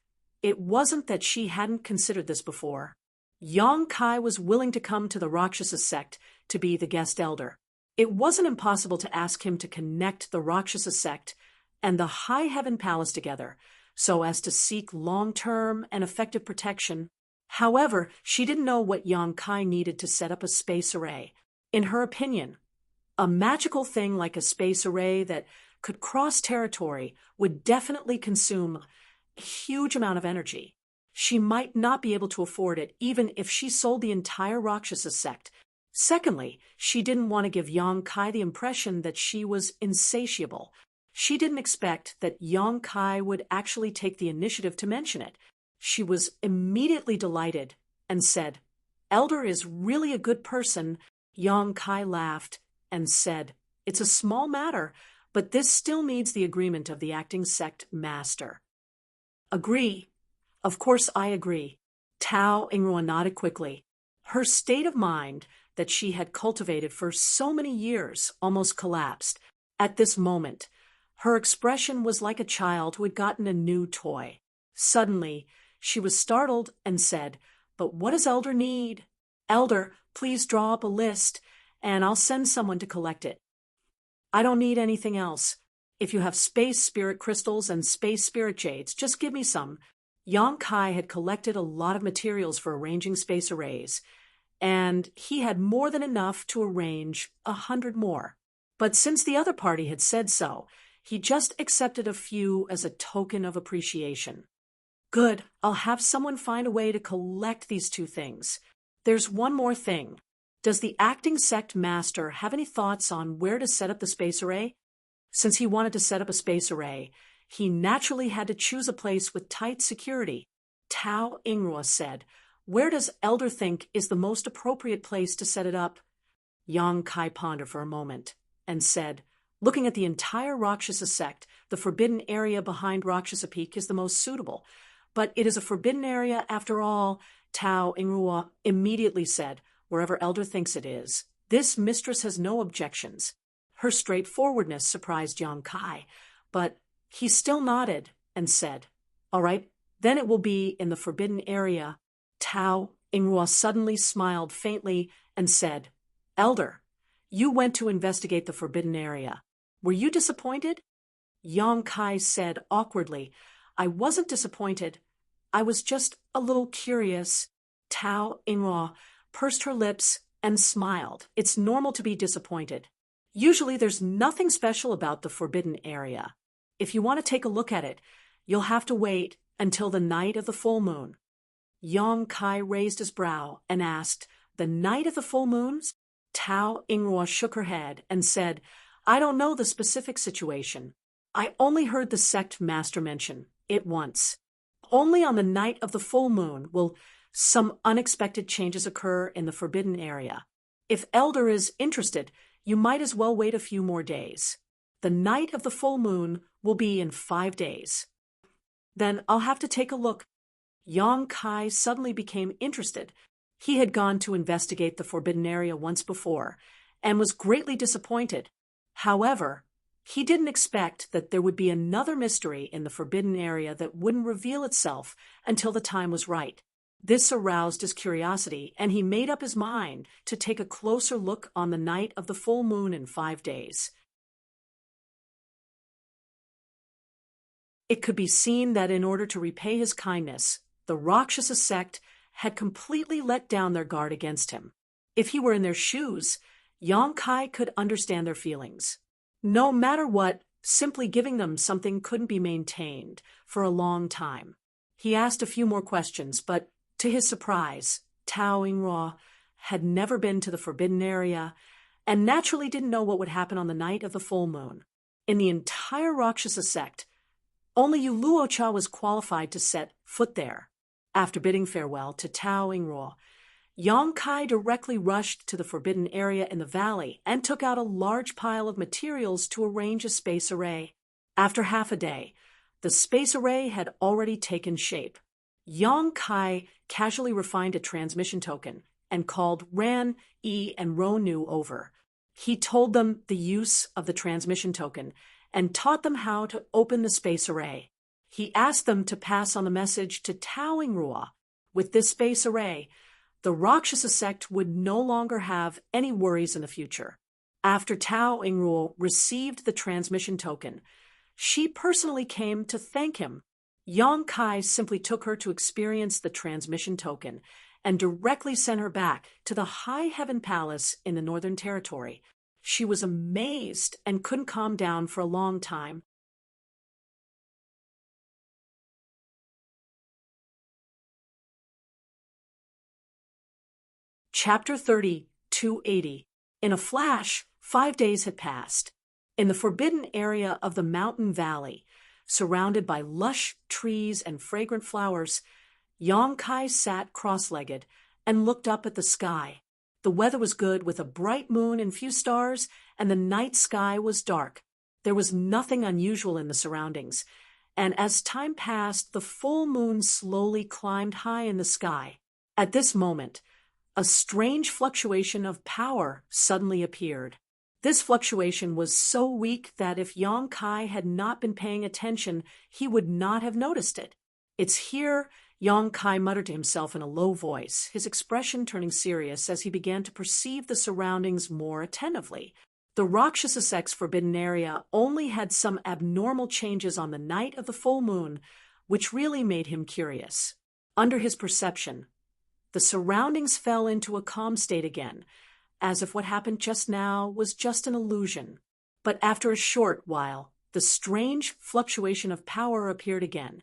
it wasn't that she hadn't considered this before. Yang Kai was willing to come to the Rakshasa sect to be the guest elder. It wasn't impossible to ask him to connect the Rakshasa sect and the High Heaven Palace together, so as to seek long-term and effective protection. However, she didn't know what Yang Kai needed to set up a space array. In her opinion, a magical thing like a space array that could cross territory would definitely consume a huge amount of energy. She might not be able to afford it even if she sold the entire Rakshasa sect. Secondly, she didn't want to give Yang Kai the impression that she was insatiable. She didn't expect that Yang Kai would actually take the initiative to mention it. She was immediately delighted and said, "Elder is really a good person." Yang Kai laughed and said, "It's a small matter, but this still needs the agreement of the acting sect master." "Agree. Of course I agree." Tao Yinghua nodded quickly. Her state of mind that she had cultivated for so many years almost collapsed. At this moment, her expression was like a child who had gotten a new toy. Suddenly, she was startled and said, "But what does Elder need?" "Elder, please draw up a list, and I'll send someone to collect it." "I don't need anything else. If you have space spirit crystals and space spirit jades, just give me some." Yang Kai had collected a lot of materials for arranging space arrays, and he had more than enough to arrange 100 more. But since the other party had said so, he just accepted a few as a token of appreciation. "Good, I'll have someone find a way to collect these two things. There's one more thing. Does the acting sect master have any thoughts on where to set up the space array?" Since he wanted to set up a space array, he naturally had to choose a place with tight security. Tao Yinghua said, "Where does Elder think is the most appropriate place to set it up?" Yang Kai pondered for a moment and said, "Looking at the entire Rakshasa sect, the forbidden area behind Rakshasa Peak is the most suitable. But it is a forbidden area after all." Tao Yinghua immediately said, "Wherever Elder thinks it is. This mistress has no objections." Her straightforwardness surprised Yang Kai, but he still nodded and said, "All right, then it will be in the forbidden area." Tao Yinghua suddenly smiled faintly and said, "Elder, you went to investigate the forbidden area. Were you disappointed?" Yang Kai said awkwardly, "I wasn't disappointed. I was just a little curious." Tao Yinghua pursed her lips and smiled. "It's normal to be disappointed. Usually there's nothing special about the forbidden area. If you want to take a look at it, you'll have to wait until the night of the full moon." Yang Kai raised his brow and asked, "The night of the full moons?" Tao Yinghua shook her head and said, "I don't know the specific situation. I only heard the sect master mention it once. Only on the night of the full moon will some unexpected changes occur in the forbidden area. If Elder is interested, you might as well wait a few more days. The night of the full moon will be in 5 days." "Then I'll have to take a look." Yang Kai suddenly became interested. He had gone to investigate the forbidden area once before and was greatly disappointed. However, he didn't expect that there would be another mystery in the forbidden area that wouldn't reveal itself until the time was right. This aroused his curiosity, and he made up his mind to take a closer look on the night of the full moon in 5 days. It could be seen that in order to repay his kindness, the Rakshasa sect had completely let down their guard against him. If he were in their shoes, Yong-kai could understand their feelings. No matter what, simply giving them something couldn't be maintained for a long time. He asked a few more questions, but to his surprise, Tao Ying-ruo had never been to the forbidden area and naturally didn't know what would happen on the night of the full moon. In the entire Rakshasa sect, only Yu Luocha was qualified to set foot there. After bidding farewell to Tao Ying-ruo, Yong-kai directly rushed to the forbidden area in the valley and took out a large pile of materials to arrange a space array. After half a day, the space array had already taken shape. Yong-kai casually refined a transmission token and called Ran, Yi, and Ro-nu over. He told them the use of the transmission token and taught them how to open the space array. He asked them to pass on the message to Tao Ying-ruo. With this space array, the Rakshasa sect would no longer have any worries in the future. After Tao Ying-ruo received the transmission token, she personally came to thank him. Yong-kai simply took her to experience the transmission token and directly sent her back to the High Heaven Palace in the Northern Territory. She was amazed and couldn't calm down for a long time. Chapter 30, 280. In a flash, 5 days had passed. In the forbidden area of the mountain valley, surrounded by lush trees and fragrant flowers, Yong-kai sat cross-legged and looked up at the sky. The weather was good, with a bright moon and few stars, and the night sky was dark. There was nothing unusual in the surroundings, and as time passed, the full moon slowly climbed high in the sky. At this moment, a strange fluctuation of power suddenly appeared. This fluctuation was so weak that if Yong-kai had not been paying attention, he would not have noticed it. "It's here," Yong-kai muttered to himself in a low voice, his expression turning serious as he began to perceive the surroundings more attentively. The Rakshasa sect's forbidden area only had some abnormal changes on the night of the full moon, which really made him curious. Under his perception, the surroundings fell into a calm state again, as if what happened just now was just an illusion. But after a short while, the strange fluctuation of power appeared again,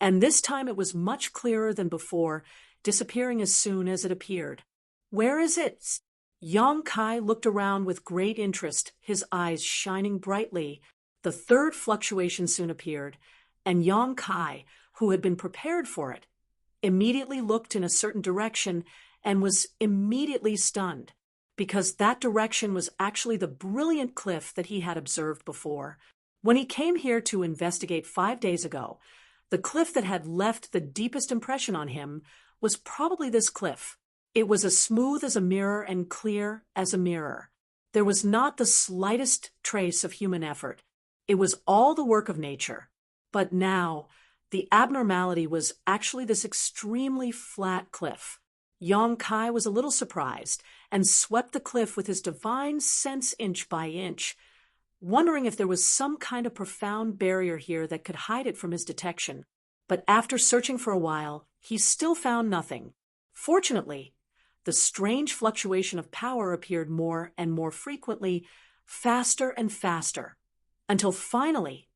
and this time it was much clearer than before, disappearing as soon as it appeared. "Where is it?" Yong-kai looked around with great interest, his eyes shining brightly. The third fluctuation soon appeared, and Yong-kai, who had been prepared for it, immediately looked in a certain direction and was immediately stunned, because that direction was actually the brilliant cliff that he had observed before. When he came here to investigate 5 days ago, the cliff that had left the deepest impression on him was probably this cliff. It was as smooth as a mirror and clear as a mirror. There was not the slightest trace of human effort. It was all the work of nature. But now, the abnormality was actually this extremely flat cliff. Yong-kai was a little surprised and swept the cliff with his divine sense inch by inch, wondering if there was some kind of profound barrier here that could hide it from his detection. But after searching for a while, he still found nothing. Fortunately, the strange fluctuation of power appeared more and more frequently, faster and faster, until finally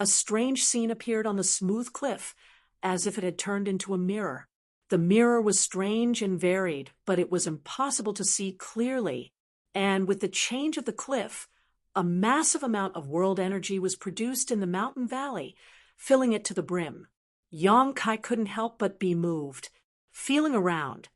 a strange scene appeared on the smooth cliff, as if it had turned into a mirror. The mirror was strange and varied, but it was impossible to see clearly, and with the change of the cliff, a massive amount of world energy was produced in the mountain valley, filling it to the brim. Yong-kai couldn't help but be moved. Feeling around,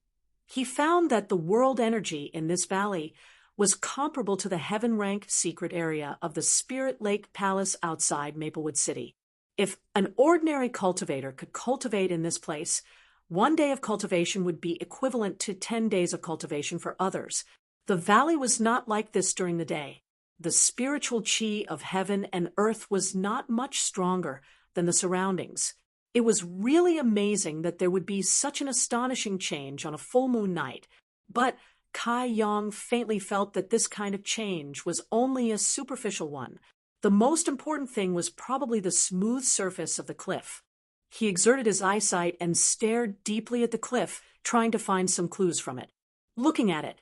he found that the world energy in this valley was comparable to the heaven-ranked secret area of the Spirit Lake Palace outside Maplewood City. If an ordinary cultivator could cultivate in this place, 1 day of cultivation would be equivalent to 10 days of cultivation for others. The valley was not like this during the day. The spiritual chi of heaven and earth was not much stronger than the surroundings. It was really amazing that there would be such an astonishing change on a full moon night, but Kai Yong faintly felt that this kind of change was only a superficial one. The most important thing was probably the smooth surface of the cliff. He exerted his eyesight and stared deeply at the cliff, trying to find some clues from it. Looking at it,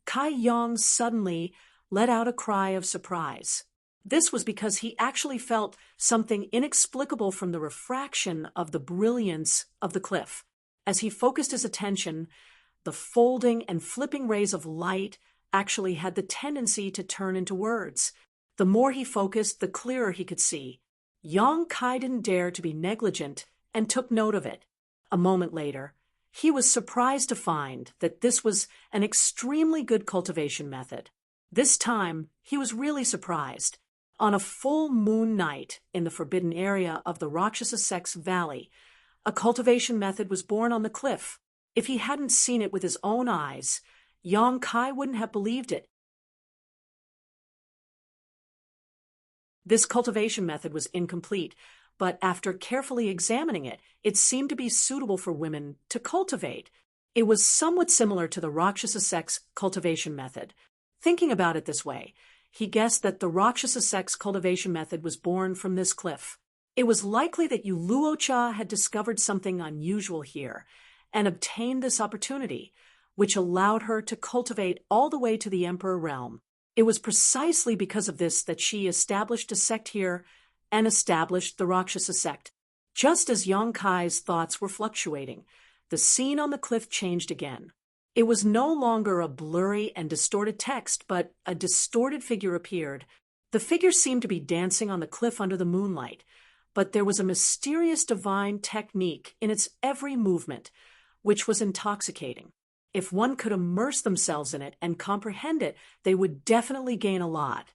Kai Yong suddenly let out a cry of surprise. This was because he actually felt something inexplicable from the refraction of the brilliance of the cliff. As he focused his attention, the folding and flipping rays of light actually had the tendency to turn into words. The more he focused, the clearer he could see. Yong Kai didn't dare to be negligent and took note of it. A moment later, he was surprised to find that this was an extremely good cultivation method. This time, he was really surprised. On a full moon night in the forbidden area of the Rakshasa Sex Valley, a cultivation method was born on the cliff. If he hadn't seen it with his own eyes, Yong Kai wouldn't have believed it. This cultivation method was incomplete, but after carefully examining it, it seemed to be suitable for women to cultivate. It was somewhat similar to the Rakshasa sex cultivation method. Thinking about it this way, he guessed that the Rakshasa sex cultivation method was born from this cliff. It was likely that Yu Luocha had discovered something unusual here and obtained this opportunity, which allowed her to cultivate all the way to the Emperor realm. It was precisely because of this that she established a sect here and established the Rakshasa sect. Just as Yong Kai's thoughts were fluctuating, the scene on the cliff changed again. It was no longer a blurry and distorted text, but a distorted figure appeared. The figure seemed to be dancing on the cliff under the moonlight, but there was a mysterious divine technique in its every movement, which was intoxicating. If one could immerse themselves in it and comprehend it, they would definitely gain a lot.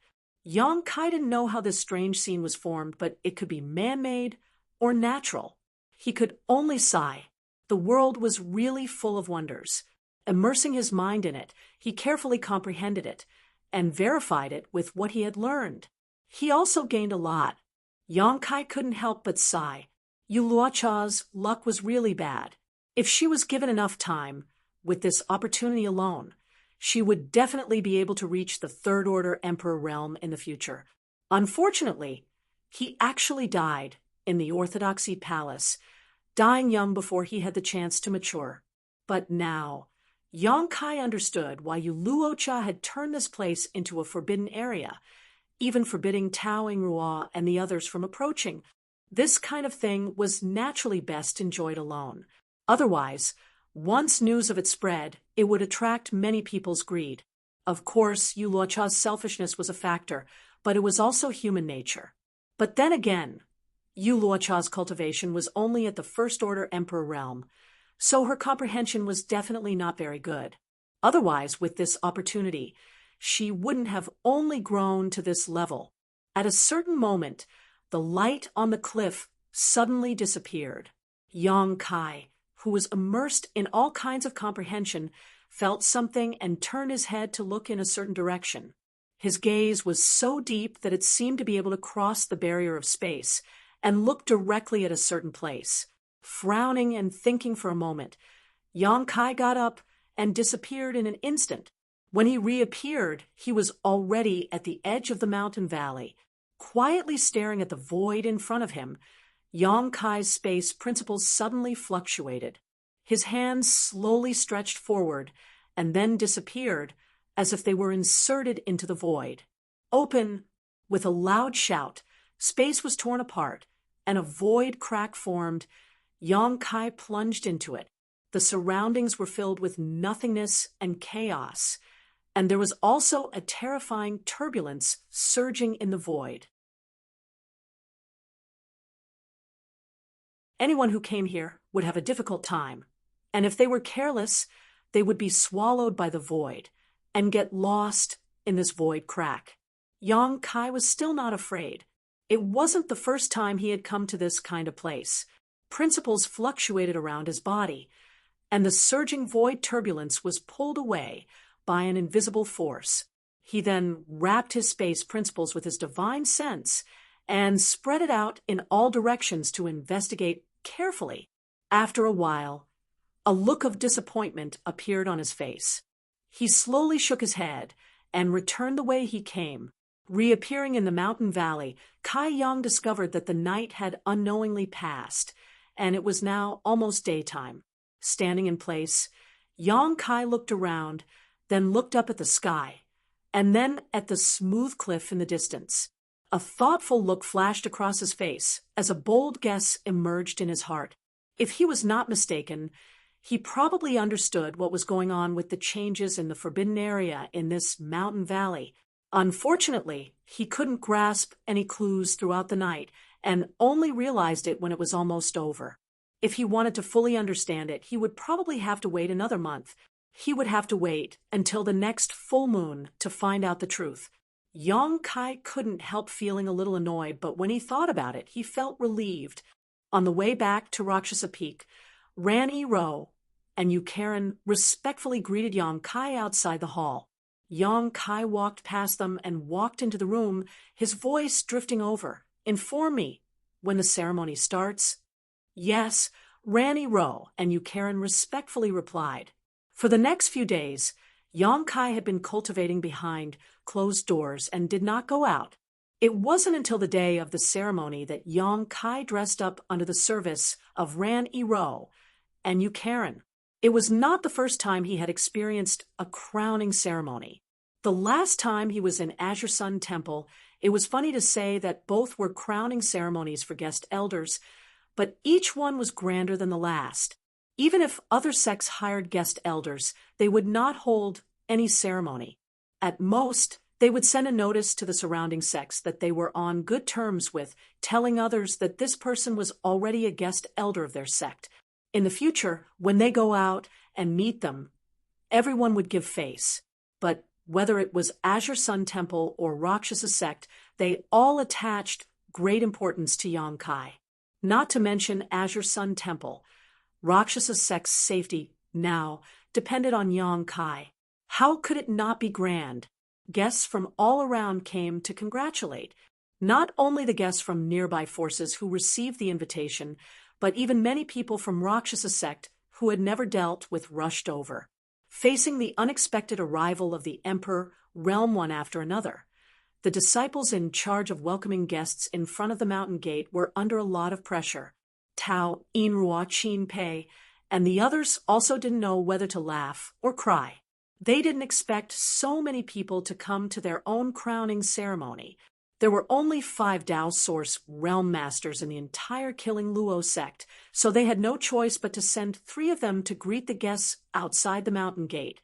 Yong Kai didn't know how this strange scene was formed, but it could be man-made or natural. He could only sigh. The world was really full of wonders. Immersing his mind in it, he carefully comprehended it and verified it with what he had learned. He also gained a lot. Yong Kai couldn't help but sigh. Yu Luocha's luck was really bad. If she was given enough time, with this opportunity alone, she would definitely be able to reach the Third Order Emperor realm in the future. Unfortunately, he actually died in the Orthodoxy Palace, dying young before he had the chance to mature. But now, Yong Kai understood why Yu Luocha had turned this place into a forbidden area, even forbidding Tao Yingrua and the others from approaching. This kind of thing was naturally best enjoyed alone. Otherwise, once news of it spread, it would attract many people's greed. Of course, Yu Luocha's selfishness was a factor, but it was also human nature. But then again, Yu Luocha's cultivation was only at the First Order Emperor realm, so her comprehension was definitely not very good. Otherwise, with this opportunity, she wouldn't have only grown to this level. At a certain moment, the light on the cliff suddenly disappeared. Yong Kai, who was immersed in all kinds of comprehension, felt something and turned his head to look in a certain direction. His gaze was so deep that it seemed to be able to cross the barrier of space and look directly at a certain place. Frowning and thinking for a moment, Yong Kai got up and disappeared in an instant. When he reappeared, he was already at the edge of the mountain valley, quietly staring at the void in front of him. Yong Kai's space principles suddenly fluctuated. His hands slowly stretched forward and then disappeared as if they were inserted into the void. Open! With a loud shout, space was torn apart, and a void crack formed. Yong Kai plunged into it. The surroundings were filled with nothingness and chaos, and there was also a terrifying turbulence surging in the void. Anyone who came here would have a difficult time, and if they were careless, they would be swallowed by the void and get lost in this void crack. Yong Kai was still not afraid. It wasn't the first time he had come to this kind of place. Principles fluctuated around his body, and the surging void turbulence was pulled away by an invisible force. He then wrapped his space principles with his divine sense and spread it out in all directions to investigate carefully. After a while, a look of disappointment appeared on his face. He slowly shook his head and returned the way he came. Reappearing in the mountain valley, Kai Yang discovered that the night had unknowingly passed, and it was now almost daytime. Standing in place, Yang Kai looked around, then looked up at the sky, and then at the smooth cliff in the distance. A thoughtful look flashed across his face as a bold guess emerged in his heart. If he was not mistaken, he probably understood what was going on with the changes in the forbidden area in this mountain valley. Unfortunately, he couldn't grasp any clues throughout the night and only realized it when it was almost over. If he wanted to fully understand it, he would probably have to wait another month. He would have to wait until the next full moon to find out the truth. Yang Kai couldn't help feeling a little annoyed, but when he thought about it, he felt relieved. On the way back to Rakshasa Peak, Rani Ro and Yukaran respectfully greeted Yang Kai outside the hall. Yang Kai walked past them and walked into the room, his voice drifting over. "Inform me when the ceremony starts." "Yes," Rani Ro and Yukaran respectfully replied. For the next few days, Yang Kai had been cultivating behind closed doors and did not go out. It wasn't until the day of the ceremony that Yang Kai dressed up under the service of Rani Ro and Yukaran. It was not the first time he had experienced a crowning ceremony. The last time he was in Azure Sun Temple, it was funny to say that both were crowning ceremonies for guest elders, but each one was grander than the last. Even if other sects hired guest elders, they would not hold any ceremony. At most, they would send a notice to the surrounding sects that they were on good terms with, telling others that this person was already a guest elder of their sect. In the future, when they go out and meet them, everyone would give face. But whether it was Azure Sun Temple or Rakshasa sect, they all attached great importance to Yang Kai. Not to mention Azure Sun Temple, Rakshasa sect's safety now depended on Yang Kai. How could it not be grand? Guests from all around came to congratulate. Not only the guests from nearby forces who received the invitation, but even many people from Rakshasa sect who had never dealt with rushed over. Facing the unexpected arrival of the emperor, realm one after another, the disciples in charge of welcoming guests in front of the mountain gate were under a lot of pressure. Tao, Inrua, Chin Pei, and the others also didn't know whether to laugh or cry. They didn't expect so many people to come to their own crowning ceremony. There were only 5 Dao Source realm masters in the entire Killing Luo sect, so they had no choice but to send 3 of them to greet the guests outside the mountain gate,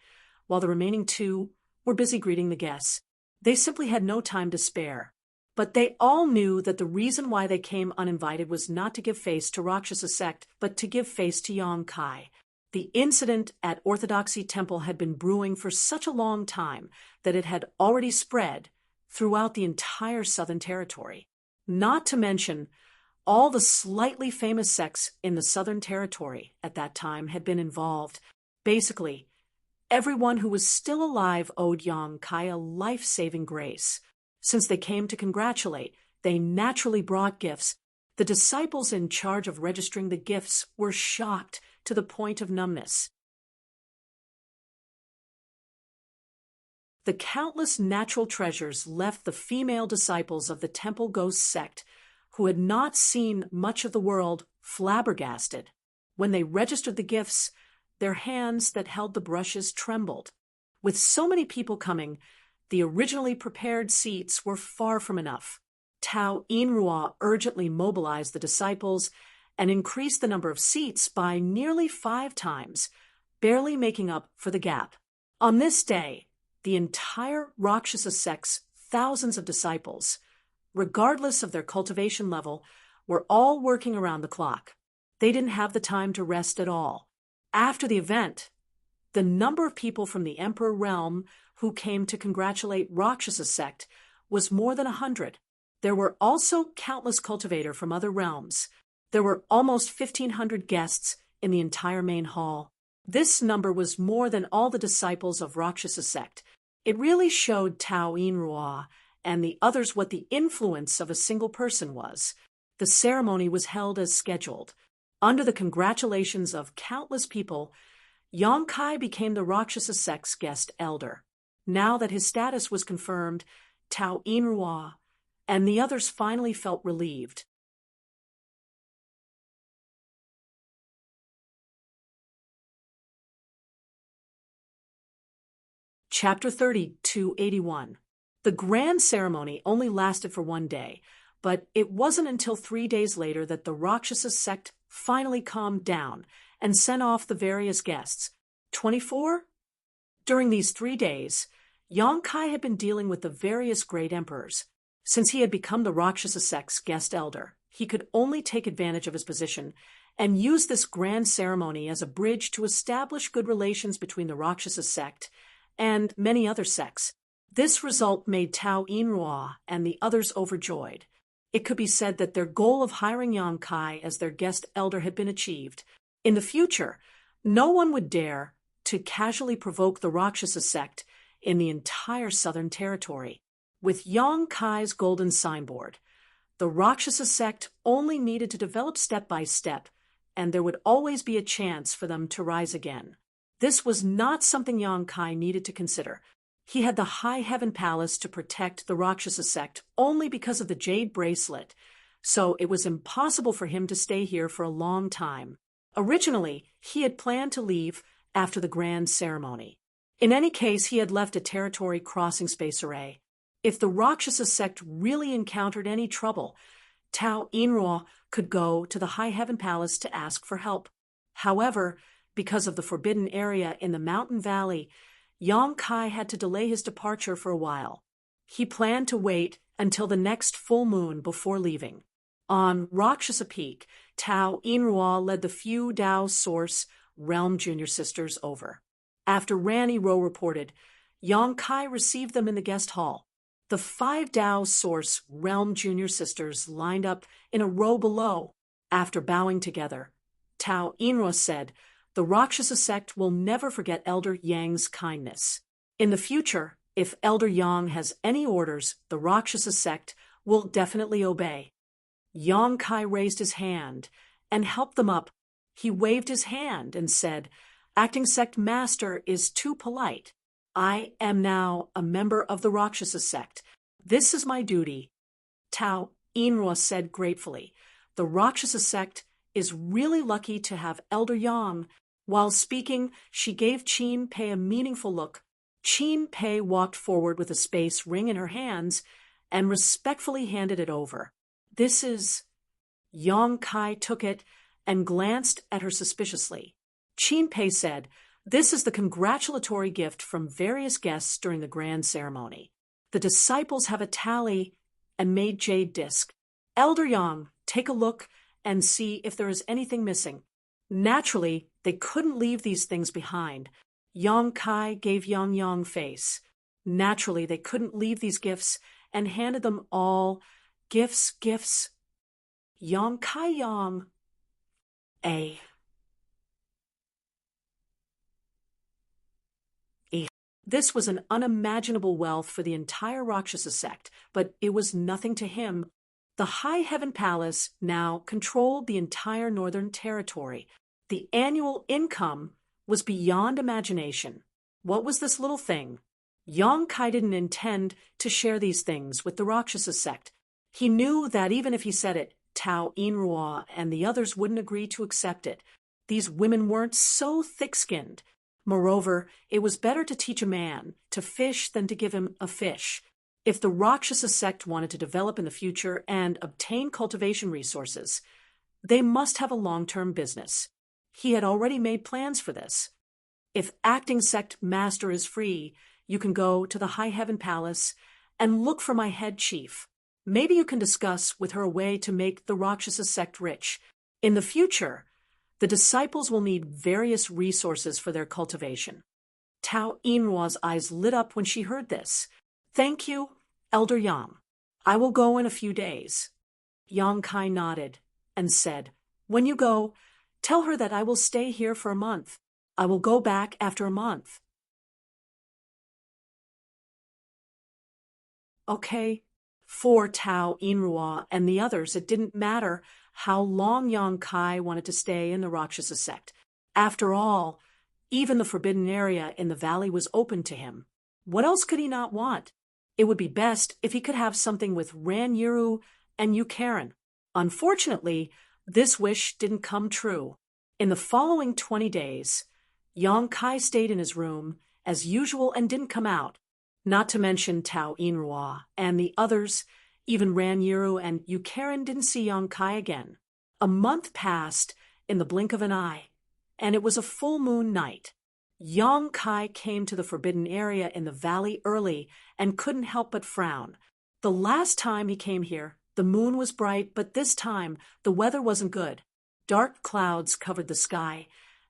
while the remaining 2 were busy greeting the guests. They simply had no time to spare. But they all knew that the reason why they came uninvited was not to give face to Rakshasa sect, but to give face to Yang Kai. The incident at Orthodoxy Temple had been brewing for such a long time that it had already spread throughout the entire Southern Territory. Not to mention, all the slightly famous sects in the Southern Territory at that time had been involved. Basically, everyone who was still alive owed Yang Kai a life-saving grace. Since they came to congratulate, they naturally brought gifts. The disciples in charge of registering the gifts were shocked to the point of numbness. The countless natural treasures left the female disciples of the Temple Ghost sect, who had not seen much of the world, flabbergasted. When they registered the gifts, their hands that held the brushes trembled. With so many people coming, the originally prepared seats were far from enough. Tao Inrua urgently mobilized the disciples and increased the number of seats by nearly 5 times, barely making up for the gap. On this day, the entire Rakshasa sect's thousands of disciples, regardless of their cultivation level, were all working around the clock. They didn't have the time to rest at all. After the event, the number of people from the Emperor realm who came to congratulate Rakshasa sect was more than 100. There were also countless cultivators from other realms. There were almost 1,500 guests in the entire main hall. This number was more than all the disciples of Rakshasa sect. It really showed Tao Inrua and the others what the influence of a single person was. The ceremony was held as scheduled. Under the congratulations of countless people, Yong-kai became the Rakshasa sect's guest elder. Now that his status was confirmed, Tao Inrua and the others finally felt relieved. Chapter 30-81. The grand ceremony only lasted for one day, but it wasn't until 3 days later that the Rakshasa sect finally calmed down and sent off the various guests. 24? During these 3 days, Yong-kai had been dealing with the various great emperors. Since he had become the Rakshasa sect's guest elder, he could only take advantage of his position and use this grand ceremony as a bridge to establish good relations between the Rakshasa sect and many other sects. This result made Tao Inrua and the others overjoyed. It could be said that their goal of hiring Yong-kai as their guest elder had been achieved. In the future, no one would dare to casually provoke the Rakshasa sect in the entire Southern Territory. With Yong-kai's golden signboard, the Rakshasa sect only needed to develop step by step, and there would always be a chance for them to rise again. This was not something Yong-kai needed to consider. He had the High Heaven Palace to protect the Rakshasa sect only because of the jade bracelet, so it was impossible for him to stay here for a long time. Originally, he had planned to leave after the grand ceremony. In any case, he had left a territory crossing space array. If the Rakshasa sect really encountered any trouble, Tao Inrua could go to the High Heaven Palace to ask for help. However, because of the forbidden area in the mountain valley, Yong-kai had to delay his departure for a while. He planned to wait until the next full moon before leaving. On Rakshasa Peak, Tao Inrua led the few Dao Source Realm Junior Sisters over. After Ranny Rowe reported, Yong-kai received them in the guest hall. The 5 Dao Source Realm Junior Sisters lined up in a row below. After bowing together, Tao Inrua said, "The Rakshasa sect will never forget Elder Yang's kindness. In the future, if Elder Yang has any orders, the Rakshasa sect will definitely obey." Yong-kai raised his hand and helped them up. He waved his hand and said, "Acting sect master is too polite. I am now a member of the Rakshasa sect. This is my duty." Tao Inrua said gratefully, "The Rakshasa sect is really lucky to have Elder Yang." While speaking, she gave Qin Pei a meaningful look. Qin Pei walked forward with a space ring in her hands and respectfully handed it over. "This is—" Yong-kai took it and glanced at her suspiciously. Qin Pei said, "This is the congratulatory gift from various guests during the grand ceremony. The disciples have a tally and made jade disc. Elder Yang, take a look and see if there is anything missing." Naturally, they couldn't leave these things behind. Yong-kai gave Yang face. Naturally, they couldn't leave these gifts and handed them all. Gifts. Yong-kai Yang. This was an unimaginable wealth for the entire Rakshasa sect, but it was nothing to him. The High Heaven Palace now controlled the entire Northern Territory. The annual income was beyond imagination. What was this little thing? Yong-kai didn't intend to share these things with the Rakshasa sect. He knew that even if he said it, Tao Inrua and the others wouldn't agree to accept it. These women weren't so thick-skinned. Moreover, it was better to teach a man to fish than to give him a fish. If the Rakshasa sect wanted to develop in the future and obtain cultivation resources, they must have a long-term business. He had already made plans for this. "If acting sect master is free, you can go to the High Heaven Palace and look for my head chief. Maybe you can discuss with her a way to make the Rakshasa sect rich. In the future, the disciples will need various resources for their cultivation." Tao Inrua's eyes lit up when she heard this. "Thank you, Elder Yang. I will go in a few days." Yong-kai nodded and said, "When you go, tell her that I will stay here for a month. I will go back after a month." Okay. For Tao Inrua and the others, it didn't matter how long Yang Kai wanted to stay in the Rakshasa sect. After all, even the forbidden area in the valley was open to him. What else could he not want? It would be best if he could have something with Ranyiru and Eucharin. Unfortunately, this wish didn't come true. In the following 20 days, Yang Kai stayed in his room as usual and didn't come out, not to mention Tao Inrua and the others. Even Ranyiru and Eucharin didn't see Yang Kai again. A month passed in the blink of an eye, and it was a full moon night. Yang Kai came to the forbidden area in the valley early and couldn't help but frown. The last time he came here, the moon was bright, but this time the weather wasn't good. Dark clouds covered the sky,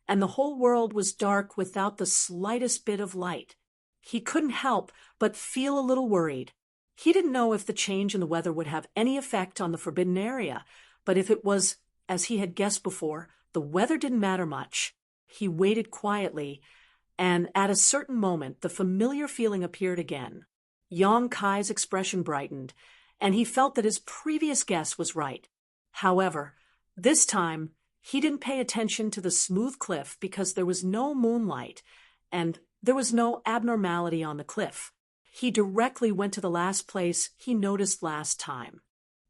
and the whole world was dark without the slightest bit of light. He couldn't help but feel a little worried. He didn't know if the change in the weather would have any effect on the forbidden area, but if it was, as he had guessed before, the weather didn't matter much. He waited quietly, and at a certain moment the familiar feeling appeared again. Yang Kai's expression brightened, and he felt that his previous guess was right. However, this time he didn't pay attention to the smooth cliff because there was no moonlight, and there was no abnormality on the cliff. He directly went to the last place he noticed last time.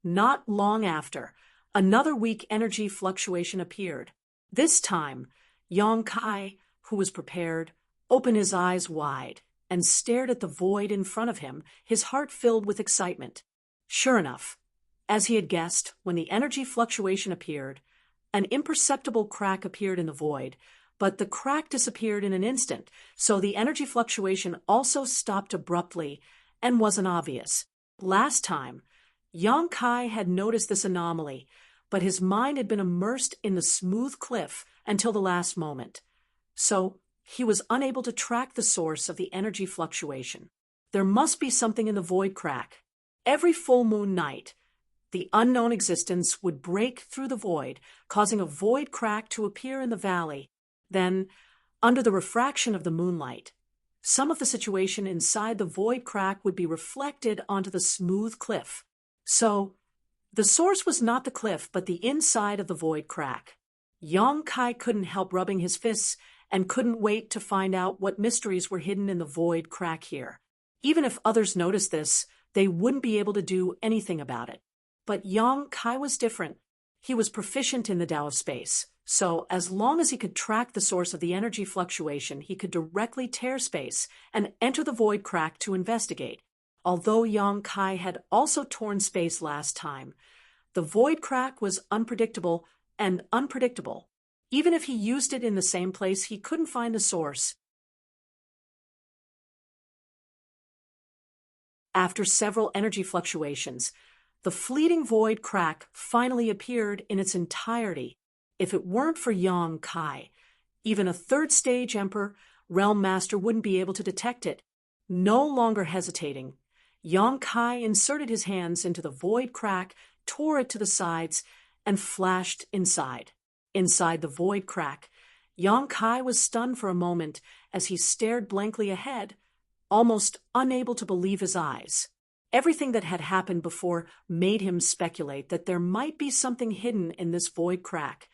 Not long after, another weak energy fluctuation appeared. This time, Yang Kai, who was prepared, opened his eyes wide and stared at the void in front of him, his heart filled with excitement. Sure enough, as he had guessed, when the energy fluctuation appeared, an imperceptible crack appeared in the void, but the crack disappeared in an instant, so the energy fluctuation also stopped abruptly and wasn't obvious. Last time, Yang Kai had noticed this anomaly, but his mind had been immersed in the smooth cliff until the last moment. So he was unable to track the source of the energy fluctuation. There must be something in the void crack. Every full moon night, the unknown existence would break through the void, causing a void crack to appear in the valley. Then, under the refraction of the moonlight, some of the situation inside the void crack would be reflected onto the smooth cliff. So, the source was not the cliff, but the inside of the void crack. Yang Kai couldn't help rubbing his fists and couldn't wait to find out what mysteries were hidden in the void crack here. Even if others noticed this, they wouldn't be able to do anything about it. But Yang Kai was different. He was proficient in the Tao of space. So, as long as he could track the source of the energy fluctuation, he could directly tear space and enter the void crack to investigate. Although Yang Kai had also torn space last time, the void crack was unpredictable and unpredictable. Even if he used it in the same place, he couldn't find the source. After several energy fluctuations, the fleeting void crack finally appeared in its entirety. If it weren't for Yang Kai, even a third-stage Emperor, Realm Master wouldn't be able to detect it. No longer hesitating, Yang Kai inserted his hands into the void crack, tore it to the sides, and flashed inside. Inside the void crack, Yang Kai was stunned for a moment as he stared blankly ahead, almost unable to believe his eyes. Everything that had happened before made him speculate that there might be something hidden in this void crack.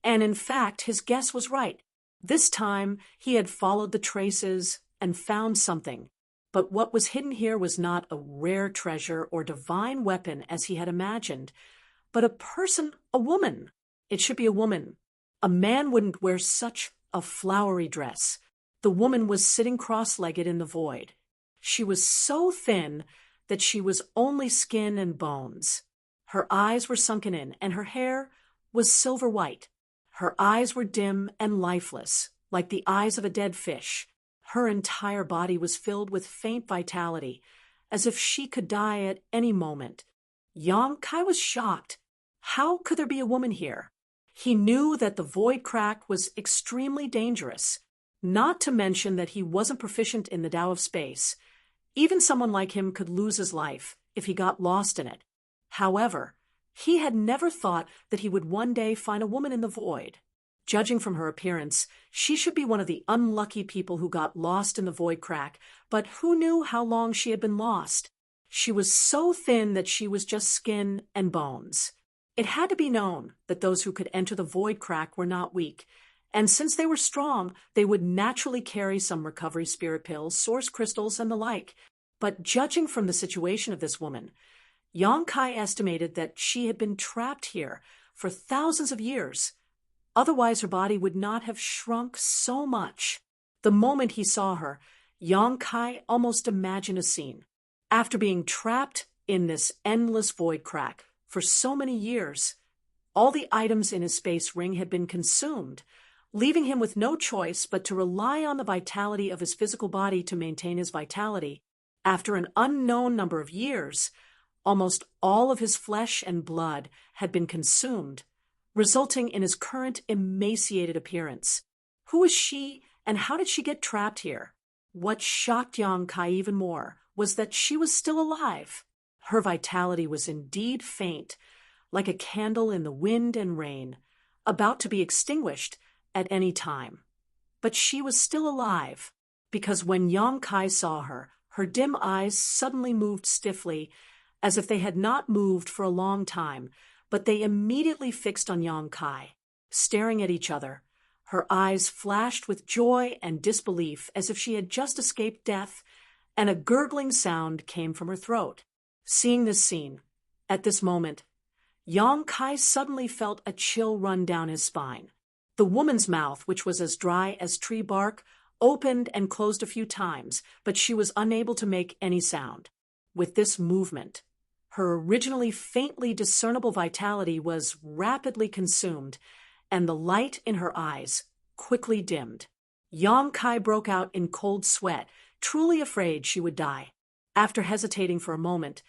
And in fact, his guess was right. This time, he had followed the traces and found something. But what was hidden here was not a rare treasure or divine weapon as he had imagined, but a person, a woman. It should be a woman. A man wouldn't wear such a flowery dress. The woman was sitting cross-legged in the void. She was so thin that she was only skin and bones. Her eyes were sunken in, and her hair was silver white. Her eyes were dim and lifeless, like the eyes of a dead fish. Her entire body was filled with faint vitality, as if she could die at any moment. Yang Kai was shocked. How could there be a woman here? He knew that the void crack was extremely dangerous, not to mention that he wasn't proficient in the Tao of space. Even someone like him could lose his life if he got lost in it. However, he had never thought that he would one day find a woman in the void. Judging from her appearance, she should be one of the unlucky people who got lost in the void crack, but who knew how long she had been lost? She was so thin that she was just skin and bones. It had to be known that those who could enter the void crack were not weak, and since they were strong, they would naturally carry some recovery spirit pills, source crystals, and the like. But judging from the situation of this woman, Yang Kai estimated that she had been trapped here for thousands of years. Otherwise, her body would not have shrunk so much. The moment he saw her, Yang Kai almost imagined a scene. After being trapped in this endless void crack for so many years, all the items in his space ring had been consumed, leaving him with no choice but to rely on the vitality of his physical body to maintain his vitality. After an unknown number of years, almost all of his flesh and blood had been consumed, resulting in his current emaciated appearance. Who was she, and how did she get trapped here? What shocked Yang Kai even more was that she was still alive. Her vitality was indeed faint, like a candle in the wind and rain, about to be extinguished at any time. But she was still alive, because when Yang Kai saw her, her dim eyes suddenly moved stiffly, as if they had not moved for a long time, but they immediately fixed on Yang Kai, staring at each other. Her eyes flashed with joy and disbelief as if she had just escaped death, and a gurgling sound came from her throat. Seeing this scene, at this moment, Yang Kai suddenly felt a chill run down his spine. The woman's mouth, which was as dry as tree bark, opened and closed a few times, but she was unable to make any sound. With this movement, her originally faintly discernible vitality was rapidly consumed, and the light in her eyes quickly dimmed. Yang Kai broke out in cold sweat, truly afraid she would die. After hesitating for a moment,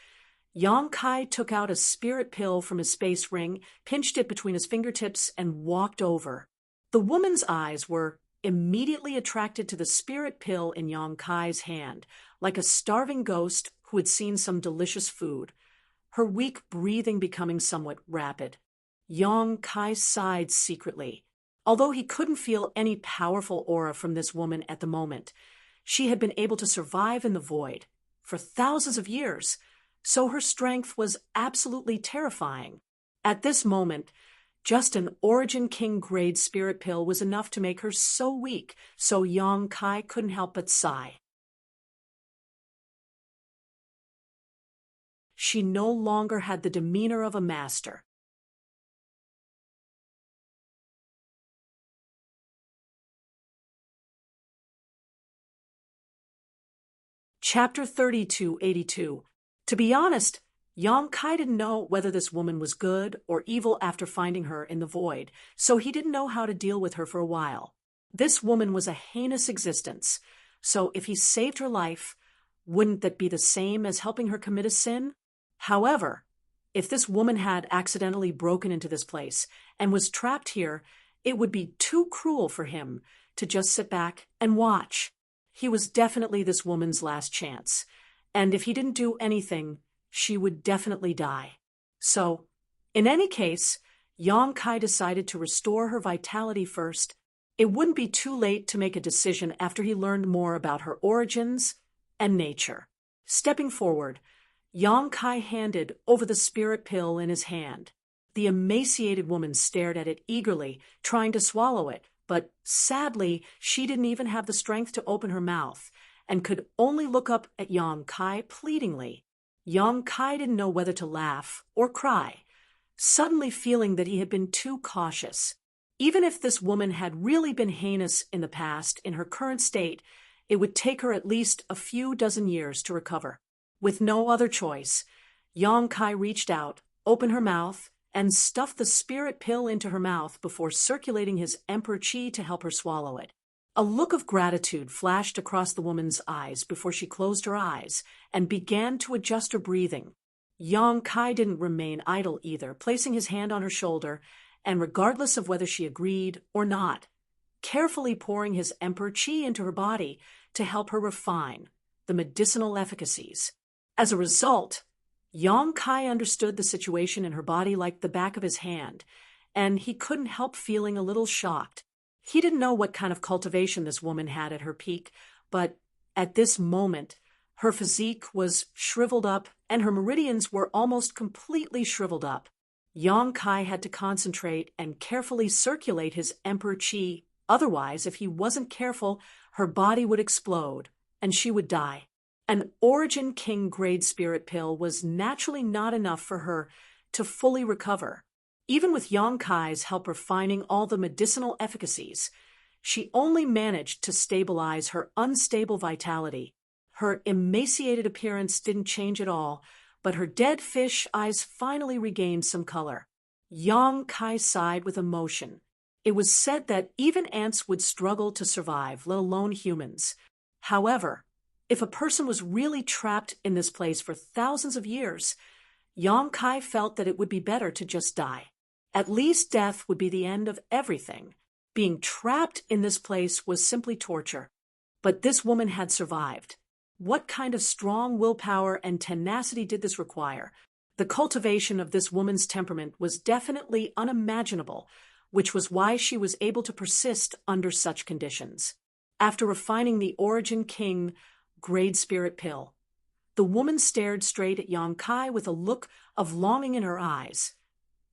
Yang Kai took out a spirit pill from his space ring, pinched it between his fingertips, and walked over. The woman's eyes were immediately attracted to the spirit pill in Yang Kai's hand, like a starving ghost who had seen some delicious food, her weak breathing becoming somewhat rapid. Yang Kai sighed secretly. Although he couldn't feel any powerful aura from this woman at the moment, she had been able to survive in the void for thousands of years, so her strength was absolutely terrifying. At this moment, just an Origin King grade spirit pill was enough to make her so weak, so Yang Kai couldn't help but sigh. She no longer had the demeanor of a master. Chapter 3282. To be honest, Yang Kai didn't know whether this woman was good or evil after finding her in the void, so he didn't know how to deal with her for a while. This woman was a heinous existence, so if he saved her life, wouldn't that be the same as helping her commit a sin? However, if this woman had accidentally broken into this place and was trapped here, it would be too cruel for him to just sit back and watch. He was definitely this woman's last chance, and if he didn't do anything, she would definitely die. So, in any case, Yang Kai decided to restore her vitality first. It wouldn't be too late to make a decision after he learned more about her origins and nature. Stepping forward, Yang Kai handed over the spirit pill in his hand. The emaciated woman stared at it eagerly, trying to swallow it, but sadly, she didn't even have the strength to open her mouth, and could only look up at Yang Kai pleadingly. Yang Kai didn't know whether to laugh or cry, suddenly feeling that he had been too cautious. Even if this woman had really been heinous in the past, in her current state, it would take her at least a few dozen years to recover. With no other choice, Yang Kai reached out, opened her mouth, and stuffed the spirit pill into her mouth before circulating his emperor chi to help her swallow it. A look of gratitude flashed across the woman's eyes before she closed her eyes and began to adjust her breathing. Yang Kai didn't remain idle either, placing his hand on her shoulder, and regardless of whether she agreed or not, carefully pouring his emperor chi into her body to help her refine the medicinal efficacies. As a result, Yang Kai understood the situation in her body like the back of his hand, and he couldn't help feeling a little shocked. He didn't know what kind of cultivation this woman had at her peak, but at this moment, her physique was shriveled up and her meridians were almost completely shriveled up. Yang Kai had to concentrate and carefully circulate his emperor chi, otherwise, if he wasn't careful, her body would explode, and she would die. An Origin King grade spirit pill was naturally not enough for her to fully recover. Even with Yang Kai's help refining all the medicinal efficacies, she only managed to stabilize her unstable vitality. Her emaciated appearance didn't change at all, but her dead fish eyes finally regained some color. Yang Kai sighed with emotion. It was said that even ants would struggle to survive, let alone humans. However, if a person was really trapped in this place for thousands of years, Yang Kai felt that it would be better to just die. At least death would be the end of everything. Being trapped in this place was simply torture. But this woman had survived. What kind of strong willpower and tenacity did this require? The cultivation of this woman's temperament was definitely unimaginable, which was why she was able to persist under such conditions. After refining the Origin King grade spirit pill, the woman stared straight at Yang Kai with a look of longing in her eyes,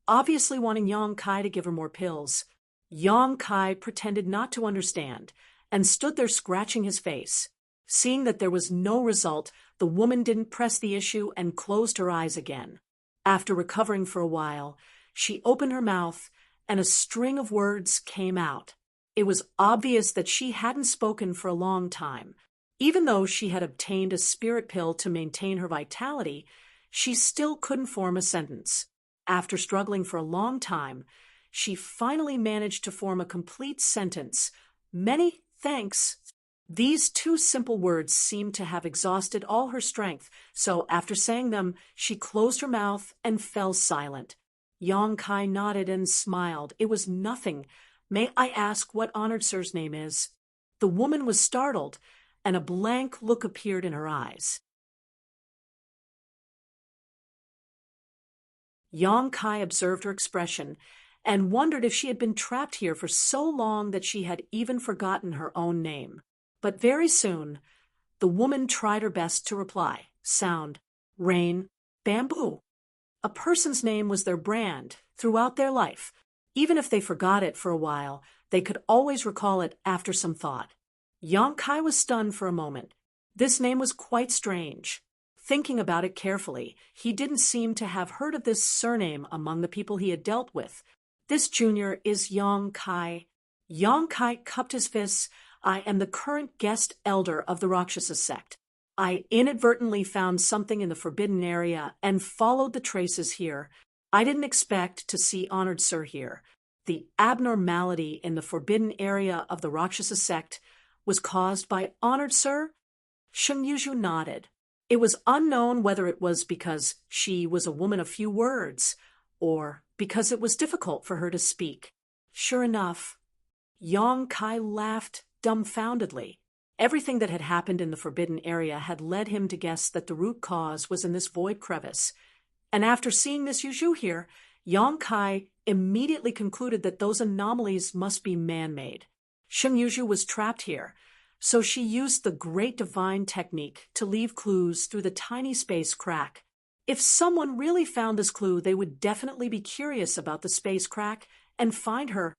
obviously wanting Yang Kai to give her more pills. Yang Kai pretended not to understand and stood there scratching his face. Seeing that there was no result, the woman didn't press the issue and closed her eyes again. After recovering for a while, she opened her mouth and a string of words came out. It was obvious that she hadn't spoken for a long time. Even though she had obtained a spirit pill to maintain her vitality, she still couldn't form a sentence. After struggling for a long time, she finally managed to form a complete sentence. Many thanks. These two simple words seemed to have exhausted all her strength, so after saying them, she closed her mouth and fell silent. Yang Kai nodded and smiled. It was nothing. May I ask what honored sir's name is? The woman was startled, and a blank look appeared in her eyes. Yang Kai observed her expression and wondered if she had been trapped here for so long that she had even forgotten her own name. But very soon, the woman tried her best to reply. Sound, rain, bamboo. A person's name was their brand throughout their life. Even if they forgot it for a while, they could always recall it after some thought. Yang Kai was stunned for a moment. This name was quite strange. Thinking about it carefully, he didn't seem to have heard of this surname among the people he had dealt with. This junior is Yang Kai. Yang Kai cupped his fists. I am the current guest elder of the Rakshasa sect. I inadvertently found something in the forbidden area and followed the traces here. I didn't expect to see honored sir here. The abnormality in the forbidden area of the Rakshasa sect was caused by honored sir? Sheng Yuzhu nodded. It was unknown whether it was because she was a woman of few words, or because it was difficult for her to speak. Sure enough, Yang Kai laughed dumbfoundedly. Everything that had happened in the forbidden area had led him to guess that the root cause was in this void crevice. And after seeing this Yuzhu here, Yang Kai immediately concluded that those anomalies must be man-made. Sheng Yuzhu was trapped here, so she used the great divine technique to leave clues through the tiny space crack. If someone really found this clue, they would definitely be curious about the space crack and find her.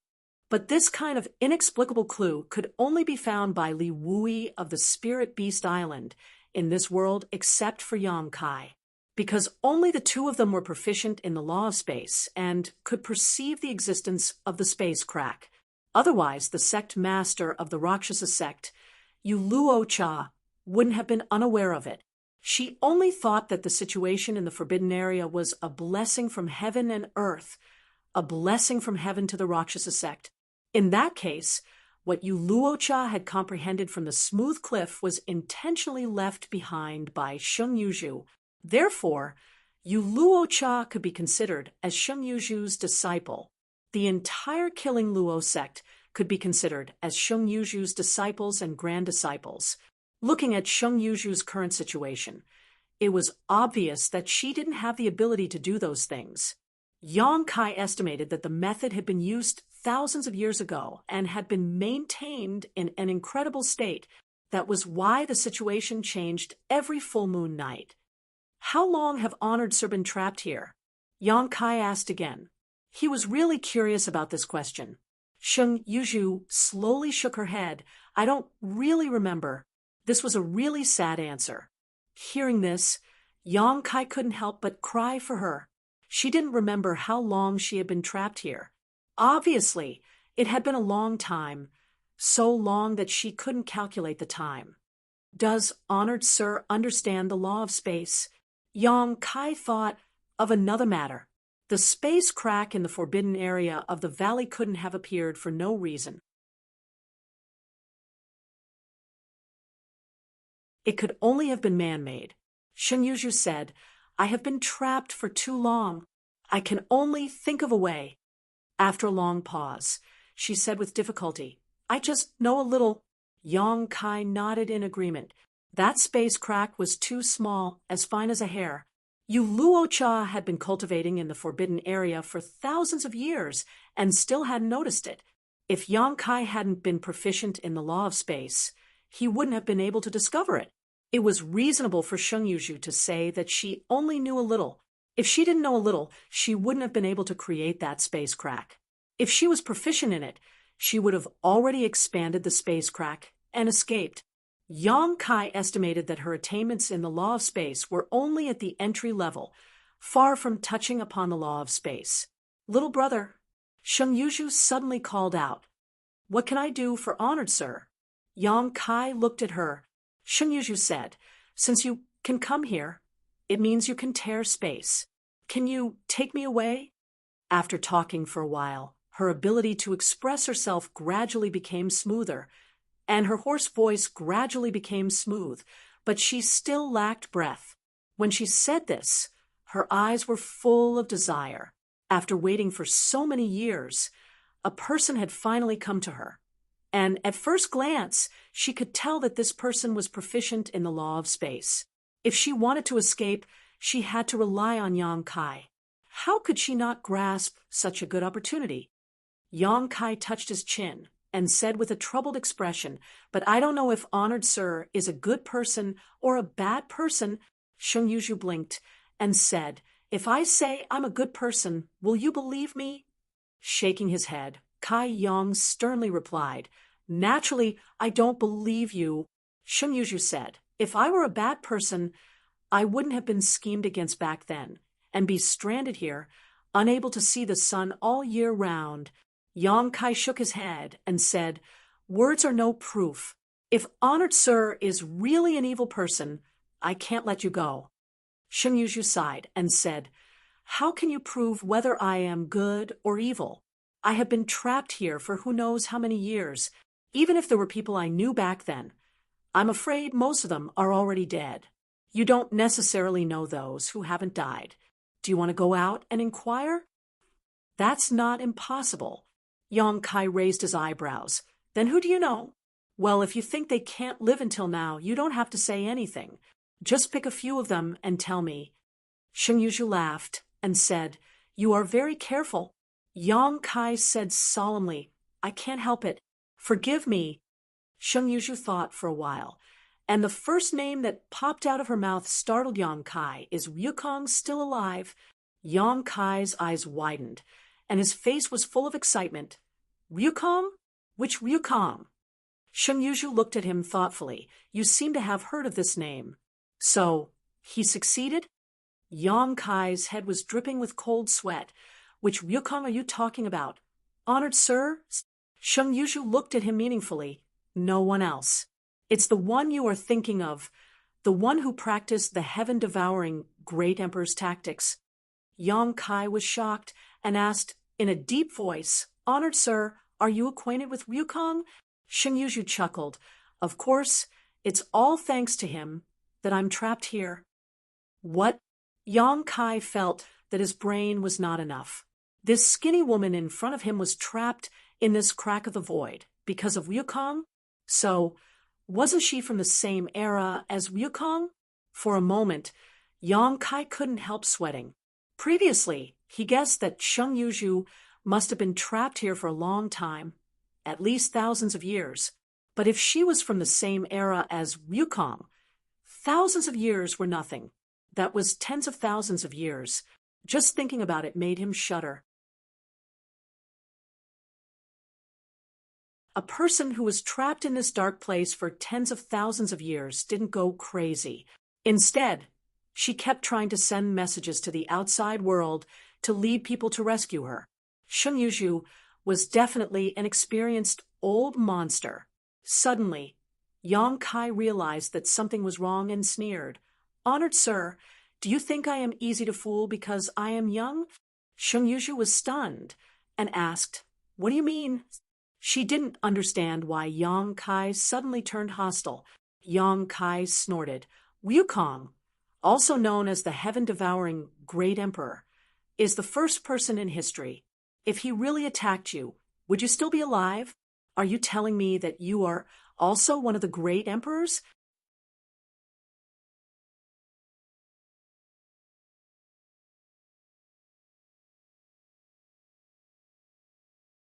But this kind of inexplicable clue could only be found by Li Wui of the Spirit Beast Island in this world except for Yang Kai, because only the two of them were proficient in the law of space and could perceive the existence of the space crack. Otherwise, the sect master of the Rakshasa sect, Yu Luo Cha, wouldn't have been unaware of it. She only thought that the situation in the forbidden area was a blessing from heaven and earth, a blessing from heaven to the Rakshasa sect. In that case, what Yu Luo Cha had comprehended from the smooth cliff was intentionally left behind by Sheng Yuzhu. Therefore, Yu Luo Cha could be considered as Sheng Yuzhu's disciple. The entire Killing Luo sect could be considered as Sheng Yuzhu's disciples and grand disciples. Looking at Sheng Yuzhu's current situation, it was obvious that she didn't have the ability to do those things. Yang Kai estimated that the method had been used thousands of years ago and had been maintained in an incredible state. That was why the situation changed every full moon night. How long have honored sir been trapped here? Yang Kai asked again. He was really curious about this question. Sheng Yuzhu slowly shook her head. I don't really remember. This was a really sad answer. Hearing this, Yang Kai couldn't help but cry for her. She didn't remember how long she had been trapped here. Obviously, it had been a long time, so long that she couldn't calculate the time. Does honored sir understand the law of space? Yang Kai thought of another matter. The space crack in the forbidden area of the valley couldn't have appeared for no reason. It could only have been man-made. Sheng Yuzhu said, I have been trapped for too long. I can only think of a way. After a long pause, she said with difficulty, I just know a little. Yang Kai nodded in agreement. That space crack was too small, as fine as a hair. Yu Luocha had been cultivating in the forbidden area for thousands of years and still hadn't noticed it. If Yang Kai hadn't been proficient in the law of space, he wouldn't have been able to discover it. It was reasonable for Sheng Yuzhu to say that she only knew a little. If she didn't know a little, she wouldn't have been able to create that space crack. If she was proficient in it, she would have already expanded the space crack and escaped. Yang Kai estimated that her attainments in the law of space were only at the entry level, far from touching upon the law of space. Little brother, Sheng Yuzhu suddenly called out. What can I do for honored sir? Yang Kai looked at her. Sheng Yuzhu said, since you can come here, it means you can tear space. Can you take me away? After talking for a while, her ability to express herself gradually became smoother, and her hoarse voice gradually became smooth, but she still lacked breath. When she said this, her eyes were full of desire. After waiting for so many years, a person had finally come to her. And at first glance, she could tell that this person was proficient in the law of space. If she wanted to escape, she had to rely on Yang Kai. How could she not grasp such a good opportunity? Yang Kai touched his chin and said with a troubled expression, but I don't know if honored sir is a good person or a bad person. Sheng Yuzhu blinked and said, if I say I'm a good person, will you believe me? Shaking his head, Kai Yang sternly replied, naturally, I don't believe you. Sheng Yuzhu said, if I were a bad person, I wouldn't have been schemed against back then and be stranded here, unable to see the sun all year round. Yang Kai shook his head and said, words are no proof. If honored sir is really an evil person, I can't let you go. Sheng Yuzhu sighed and said, how can you prove whether I am good or evil? I have been trapped here for who knows how many years, even if there were people I knew back then. I'm afraid most of them are already dead. You don't necessarily know those who haven't died. Do you want to go out and inquire? That's not impossible. Yang Kai raised his eyebrows. Then who do you know? Well, if you think they can't live until now, you don't have to say anything. Just pick a few of them and tell me. Sheng Yuzhu laughed and said, you are very careful. Yang Kai said solemnly, I can't help it. Forgive me. Sheng Yuzhu thought for a while, and the first name that popped out of her mouth startled Yang Kai. Is Ryukong still alive? Yang Kai's eyes widened, and his face was full of excitement. Ryukong? Which Ryukong? Sheng Yuzhu looked at him thoughtfully. You seem to have heard of this name. So, he succeeded? Yang Kai's head was dripping with cold sweat. Which Ryukong are you talking about? Honored sir? Sheng Yuzhu looked at him meaningfully. No one else. It's the one you are thinking of, the one who practiced the heaven-devouring great emperor's tactics. Yang Kai was shocked and asked in a deep voice, honored sir, are you acquainted with Ryukong? Sheng Yuzhu chuckled. Of course, it's all thanks to him that I'm trapped here. What? Yang Kai felt that his brain was not enough. This skinny woman in front of him was trapped in this crack of the void because of Ryukong? So, wasn't she from the same era as Ryukong? For a moment, Yang Kai couldn't help sweating. Previously, he guessed that Sheng Yuzhu must have been trapped here for a long time, at least thousands of years. But if she was from the same era as Ryukong, thousands of years were nothing. That was tens of thousands of years. Just thinking about it made him shudder. A person who was trapped in this dark place for tens of thousands of years didn't go crazy. Instead, she kept trying to send messages to the outside world to lead people to rescue her. Sheng Yuzhu was definitely an experienced old monster. Suddenly, Yang Kai realized that something was wrong and sneered. "Honored sir, do you think I am easy to fool because I am young?" Sheng Yuzhu was stunned and asked, "What do you mean?" She didn't understand why Yang Kai suddenly turned hostile. Yang Kai snorted. "Wukong, also known as the heaven-devouring Great Emperor, is the first person in history. If he really attacked you, would you still be alive? Are you telling me that you are also one of the great emperors?"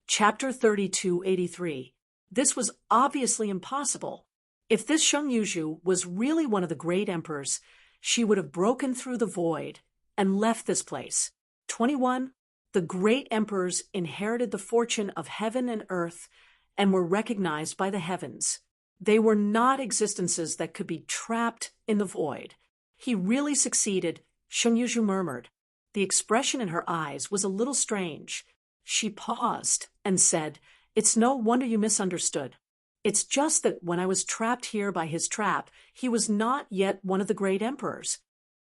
Chapter 3283. This was obviously impossible. If this Sheng Yuzhu was really one of the great emperors, she would have broken through the void and left this place. 21. The great emperors inherited the fortune of heaven and earth and were recognized by the heavens. They were not existences that could be trapped in the void. He really succeeded, Sheng Yuzhu murmured. The expression in her eyes was a little strange. She paused and said, "It's no wonder you misunderstood. It's just that when I was trapped here by his trap, he was not yet one of the great emperors."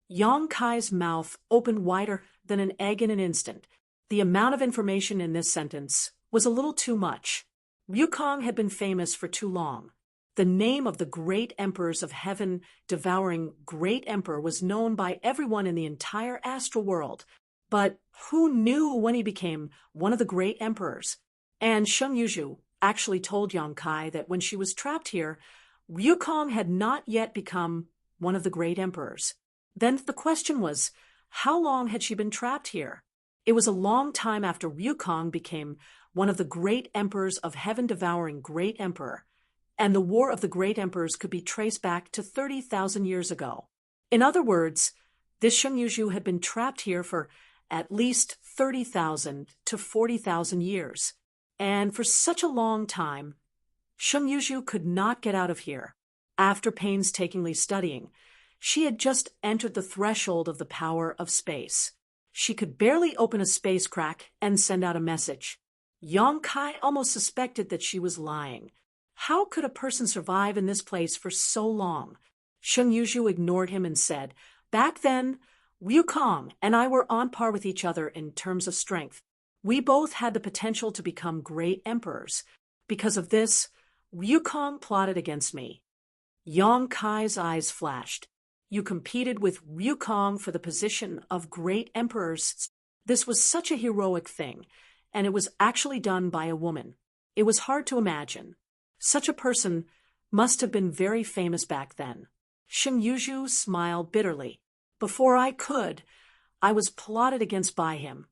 Yang Kai's mouth opened wider than an egg in an instant. The amount of information in this sentence was a little too much. Wukong had been famous for too long. The name of the great emperors of heaven, devouring great emperor, was known by everyone in the entire astral world. But who knew when he became one of the great emperors? And Sheng Yuzhu actually told Yang Kai that when she was trapped here, Wukong had not yet become one of the great emperors. Then the question was, how long had she been trapped here? It was a long time after Wukong became one of the great emperors of heaven-devouring great emperor, and the War of the Great Emperors could be traced back to 30,000 years ago. In other words, this Sheng Yuzhu had been trapped here for at least 30,000 to 40,000 years. And for such a long time, Sheng Yuzhu could not get out of here. After painstakingly studying, she had just entered the threshold of the power of space. She could barely open a space crack and send out a message. Yang Kai almost suspected that she was lying. How could a person survive in this place for so long? Sheng Yuzhu ignored him and said, "Back then, Wukong and I were on par with each other in terms of strength. We both had the potential to become great emperors. Because of this, Wukong plotted against me." Yang Kai's eyes flashed. "You competed with Wukong for the position of great emperors." This was such a heroic thing, and it was actually done by a woman. It was hard to imagine. Such a person must have been very famous back then. Sheng Yuzhu smiled bitterly. "Before I could, I was plotted against by him.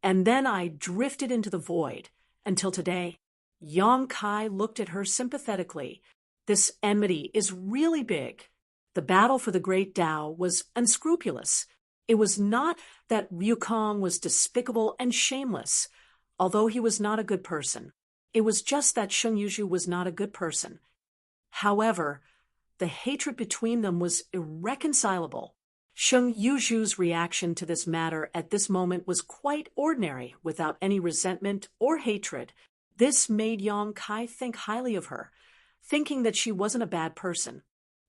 And then I drifted into the void, until today." Yang Kai looked at her sympathetically. "This enmity is really big. The battle for the great Tao was unscrupulous. It was not that Wukong was despicable and shameless, although he was not a good person. It was just that Sheng Yuzhu was not a good person. However, the hatred between them was irreconcilable." Sheng Yuzhu's reaction to this matter at this moment was quite ordinary, without any resentment or hatred. This made Yang Kai think highly of her, thinking that she wasn't a bad person.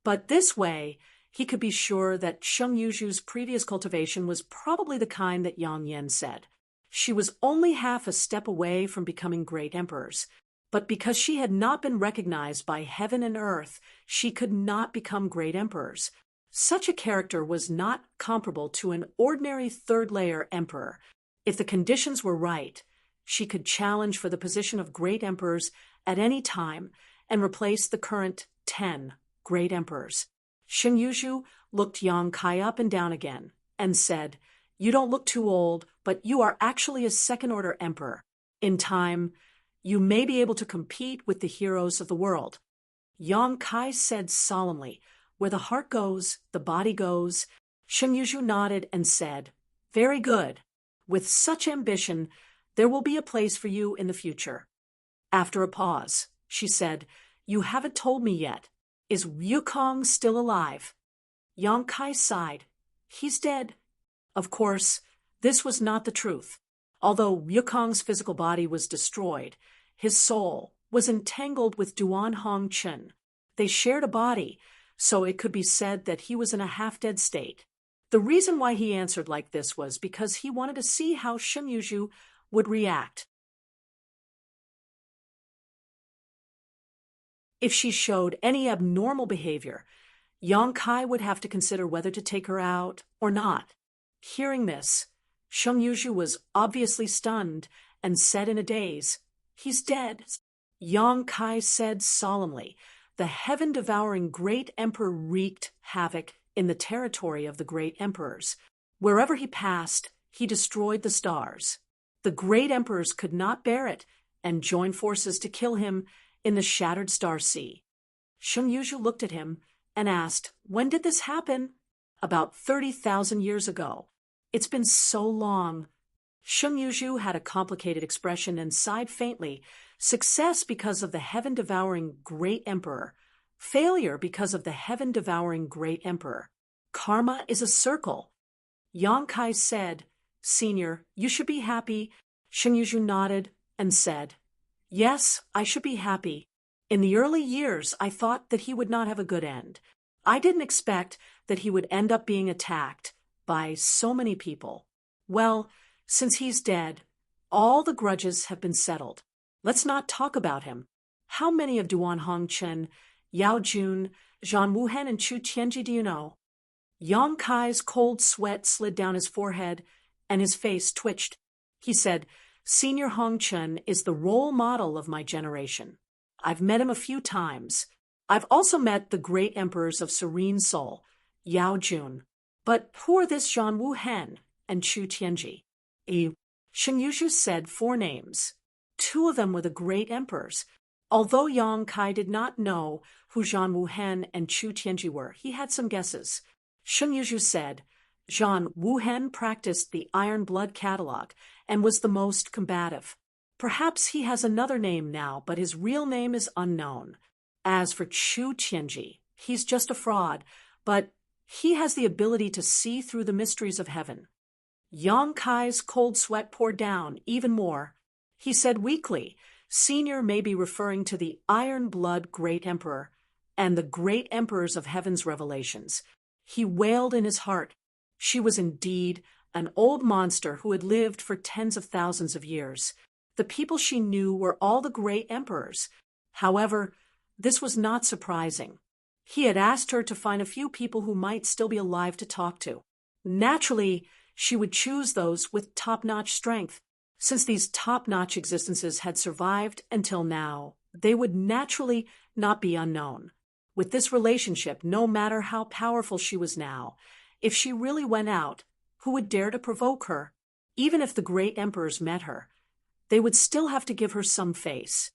But this way, he could be sure that Sheng Yuzhu's previous cultivation was probably the kind that Yang Yan said. She was only half a step away from becoming great emperors. But because she had not been recognized by heaven and earth, she could not become great emperors. Such a character was not comparable to an ordinary third-layer emperor. If the conditions were right, she could challenge for the position of great emperors at any time and replace the current 10 great emperors. Sheng Yuzhu looked Yang Kai up and down again and said, "You don't look too old, but you are actually a second-order emperor. In time, you may be able to compete with the heroes of the world." Yang Kai said solemnly, "Where the heart goes, the body goes." Sheng Yuzhu nodded and said, Very good. With such ambition, there will be a place for you in the future. After a pause, she said, You haven't told me yet. Is Yukong still alive? Yang Kai sighed. He's dead. Of course, this was not the truth. Although Yukong's physical body was destroyed, his soul was entangled with Duan Hong Chen. They shared a body, so it could be said that he was in a half-dead state. The reason why he answered like this was because he wanted to see how Sheng Yuzhu would react. If she showed any abnormal behavior, Yang Kai would have to consider whether to take her out or not. Hearing this, Sheng Yuzhu was obviously stunned and said in a daze, He's dead. Yang Kai said solemnly, The heaven-devouring great emperor wreaked havoc in the territory of the great emperors. Wherever he passed, he destroyed the stars. The great emperors could not bear it and joined forces to kill him in the shattered star sea. Sheng Yuzhu looked at him and asked, When did this happen? About 30,000 years ago. It's been so long. Sheng Yuzhu had a complicated expression and sighed faintly. Success because of the heaven-devouring great emperor. Failure because of the heaven-devouring great emperor. Karma is a circle. Yang Kai said, Senior, you should be happy. Sheng Yuzhu nodded and said, Yes, I should be happy. In the early years, I thought that he would not have a good end. I didn't expect that he would end up being attacked by so many people. Well, since he's dead, all the grudges have been settled. Let's not talk about him. How many of Duan Hongchen, Yao Jun, Zhang Wuhen, and Chu Tianji do you know? Yang Kai's cold sweat slid down his forehead, and his face twitched. He said, Senior Hongchen is the role model of my generation. I've met him a few times. I've also met the great emperors of serene soul, Yao Jun. But who are this Zhang Wuhen and Chu Tianji? Sheng Yuzhu said 4 names. 2 of them were the great emperors. Although Yang Kai did not know who Zhang Wuhen and Chu Tianji were, he had some guesses. Sheng Yuzhu said, Zhang Wuhen practiced the Iron Blood catalog and was the most combative. Perhaps he has another name now, but his real name is unknown. As for Chu Tianji, he's just a fraud, but he has the ability to see through the mysteries of heaven. Yang Kai's cold sweat poured down even more. He said weakly, Senior may be referring to the Iron Blood Great Emperor and the great emperors of heaven's revelations. He wailed in his heart. She was indeed an old monster who had lived for tens of thousands of years. The people she knew were all the great emperors. However, this was not surprising. He had asked her to find a few people who might still be alive to talk to. Naturally, she would choose those with top-notch strength. Since these top-notch existences had survived until now, they would naturally not be unknown. With this relationship, no matter how powerful she was now, if she really went out, who would dare to provoke her? Even if the great emperors met her, they would still have to give her some face.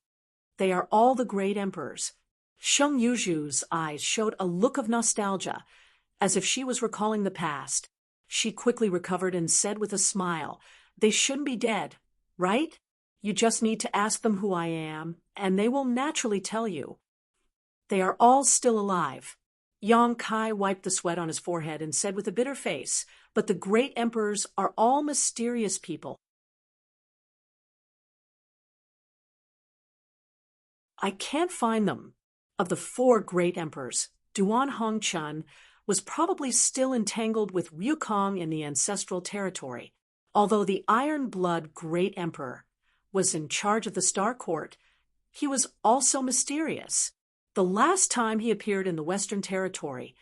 They are all the great emperors. Sheng Yuzhu's eyes showed a look of nostalgia, as if she was recalling the past. She quickly recovered and said with a smile, They shouldn't be dead, right? You just need to ask them who I am, and they will naturally tell you. They are all still alive. Yang Kai wiped the sweat on his forehead and said with a bitter face, But the great emperors are all mysterious people. I can't find them. Of the 4 great emperors, Duan Hongchen was probably still entangled with Ryukong in the ancestral territory. Although the Iron Blood Great Emperor was in charge of the Star Court, he was also mysterious. The last time he appeared in the Western Territory,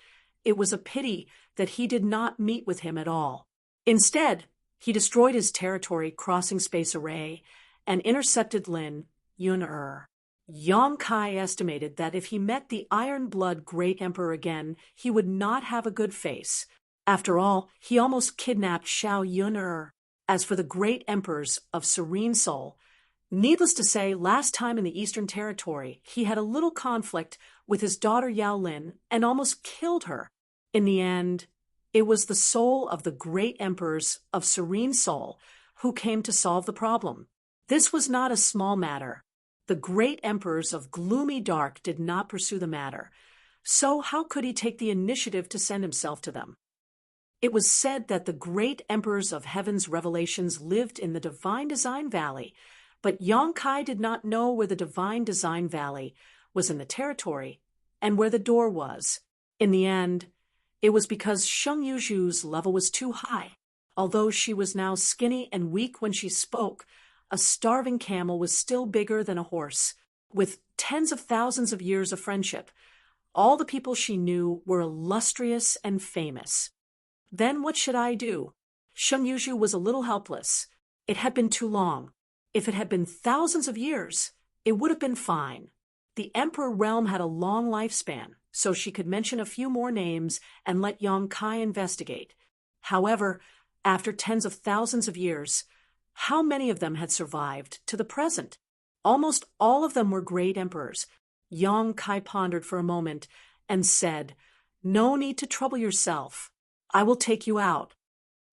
it was a pity that he did not meet with him at all. Instead, he destroyed his territory crossing space array and intercepted Lin Yun-er. Yang Kai estimated that if he met the Iron Blood Great Emperor again, he would not have a good face. After all, he almost kidnapped Xiao Yun-er. As for the great emperors of Serene Soul, needless to say, last time in the Eastern Territory, he had a little conflict with his daughter Yao Lin and almost killed her. In the end, It was the soul of the great emperors of serene soul who came to solve the problem. This was not a small matter. The great emperors of gloomy dark did not pursue the matter, so how could he take the initiative to send himself to them? It was said that the great emperors of heaven's revelations lived in the Divine Design Valley, but Yang Kai did not know where the Divine Design Valley was in the territory and where the door was. In the end, it was because Sheng Yuzhu's level was too high. Although she was now skinny and weak when she spoke, a starving camel was still bigger than a horse. With tens of thousands of years of friendship, all the people she knew were illustrious and famous. Then what should I do? Sheng Yuzhu was a little helpless. It had been too long. If it had been thousands of years, it would have been fine. The emperor realm had a long lifespan, so she could mention a few more names and let Yang Kai investigate. However, after tens of thousands of years, how many of them had survived to the present? Almost all of them were great emperors. Yang Kai pondered for a moment and said, "No need to trouble yourself. I will take you out."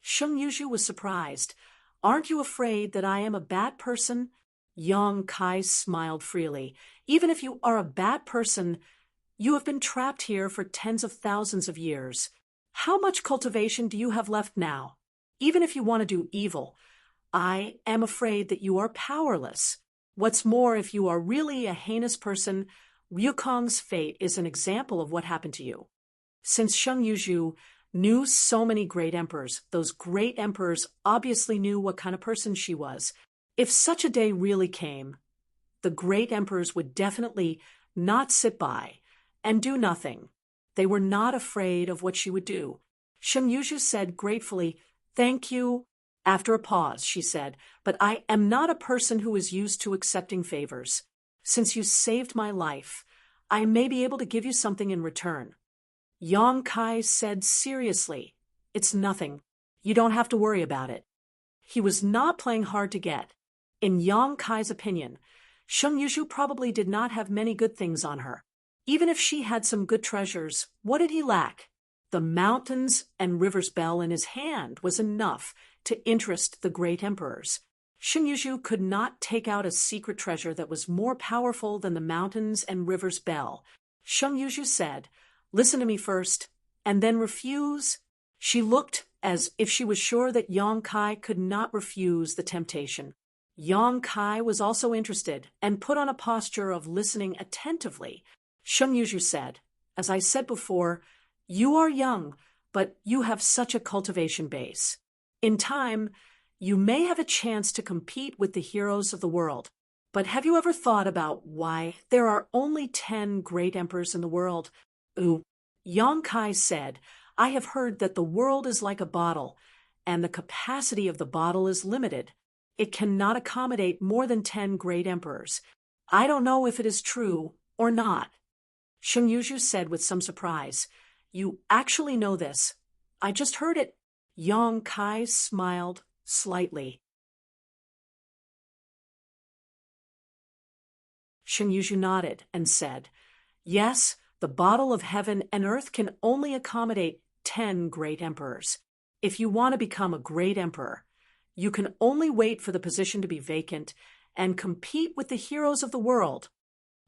Sheng Yuzhu was surprised. "Aren't you afraid that I am a bad person?" Yang Kai smiled freely. "Even if you are a bad person, you have been trapped here for tens of thousands of years. How much cultivation do you have left now? Even if you want to do evil, I am afraid that you are powerless. What's more, if you are really a heinous person, Ryukong's fate is an example of what happened to you." Since Sheng Yuzhu knew so many great emperors, those great emperors obviously knew what kind of person she was. If such a day really came, the great emperors would definitely not sit by and do nothing. They were not afraid of what she would do. Sheng Yuzhu said gratefully, "Thank you." After a pause, she said, "But I am not a person who is used to accepting favors. Since you saved my life, I may be able to give you something in return." Yang Kai said seriously, "It's nothing. You don't have to worry about it." He was not playing hard to get. In Yang Kai's opinion, Sheng Yuzhu probably did not have many good things on her. Even if she had some good treasures, what did he lack? The mountains and rivers bell in his hand was enough to interest the great emperors. Sheng Yuzhu could not take out a secret treasure that was more powerful than the mountains and rivers bell. Sheng Yuzhu said, "Listen to me first, and then refuse." She looked as if she was sure that Yang Kai could not refuse the temptation. Yang Kai was also interested and put on a posture of listening attentively. Sheng Yuzhu said, "As I said before, you are young, but you have such a cultivation base. In time, you may have a chance to compete with the heroes of the world. But have you ever thought about why there are only 10 great emperors in the world?" Yang Kai said, "I have heard that the world is like a bottle, and the capacity of the bottle is limited. It cannot accommodate more than 10 great emperors. I don't know if it is true or not." Sheng Yuzhu said with some surprise, "You actually know this? I just heard it." Yang Kai smiled slightly. Sheng Yuzhu nodded and said, "Yes, the bottle of heaven and earth can only accommodate 10 great emperors. If you want to become a great emperor, you can only wait for the position to be vacant and compete with the heroes of the world."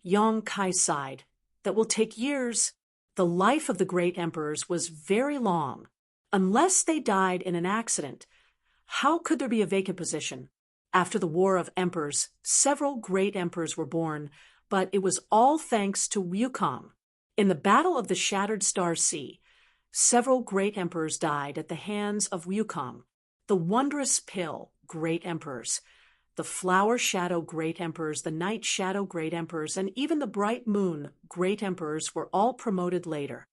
Yang Kai sighed. "That will take years." The life of the great emperors was very long. Unless they died in an accident, how could there be a vacant position? After the War of Emperors, several great emperors were born, but it was all thanks to Ryukong. In the Battle of the Shattered Star Sea, several great emperors died at the hands of Ryukong. The Wondrous Pill, great emperors, the Flower Shadow great emperors, the Night Shadow great emperors, and even the Bright Moon great emperors were all promoted later.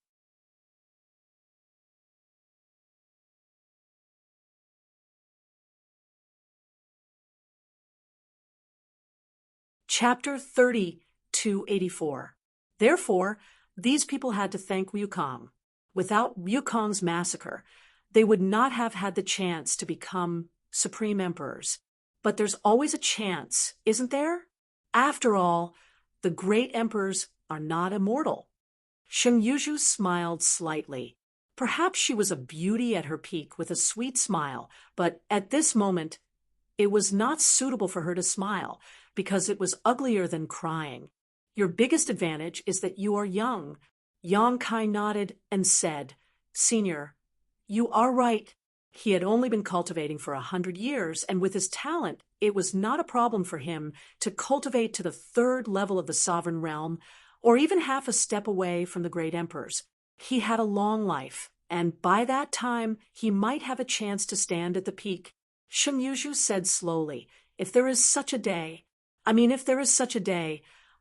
Chapter 30-84. Therefore, these people had to thank Ryukong. Without Ryukong's massacre, they would not have had the chance to become supreme emperors. But there's always a chance, isn't there? After all, the great emperors are not immortal. Sheng Yuzhu smiled slightly. Perhaps she was a beauty at her peak with a sweet smile, but at this moment, it was not suitable for her to smile because it was uglier than crying. Your biggest advantage is that you are young. Yang Kai nodded and said, Senior, you are right. He had only been cultivating for 100 years, and with his talent, it was not a problem for him to cultivate to the third level of the sovereign realm, or even half a step away from the great emperors. He had a long life, and by that time, he might have a chance to stand at the peak. Sheng Yuzhu said slowly, if there is such a day,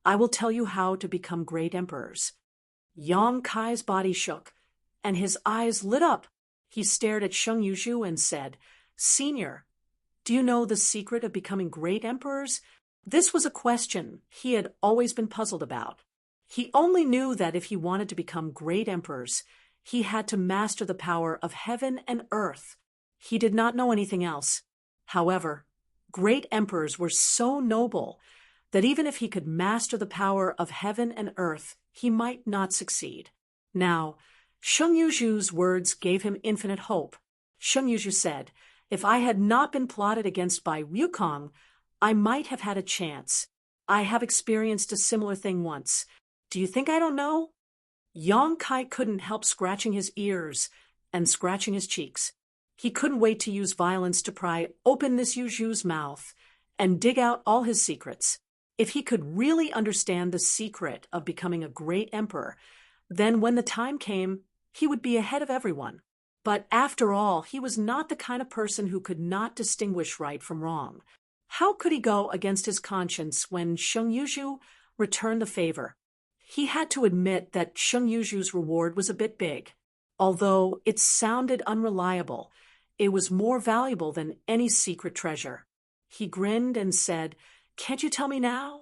I will tell you how to become great emperors. Yang Kai's body shook, and his eyes lit up. He stared at Sheng Yuzhu and said, Senior, do you know the secret of becoming great emperors? This was a question he had always been puzzled about. He only knew that if he wanted to become great emperors, he had to master the power of heaven and earth. He did not know anything else. However, great emperors were so noble that even if he could master the power of heaven and earth, he might not succeed. Now, Sheng Yuzhu's words gave him infinite hope. Sheng Yuzhu said, if I had not been plotted against by Ryukong, I might have had a chance. I have experienced a similar thing once. Do you think I don't know? Yang Kai couldn't help scratching his ears and scratching his cheeks. He couldn't wait to use violence to pry open this Yuzhu's mouth and dig out all his secrets. If he could really understand the secret of becoming a great emperor, then when the time came, he would be ahead of everyone. But after all, he was not the kind of person who could not distinguish right from wrong. How could he go against his conscience when Sheng Yuzhu returned the favor? He had to admit that Sheng Yuzhu's reward was a bit big. Although it sounded unreliable, it was more valuable than any secret treasure. He grinned and said, Can't you tell me now?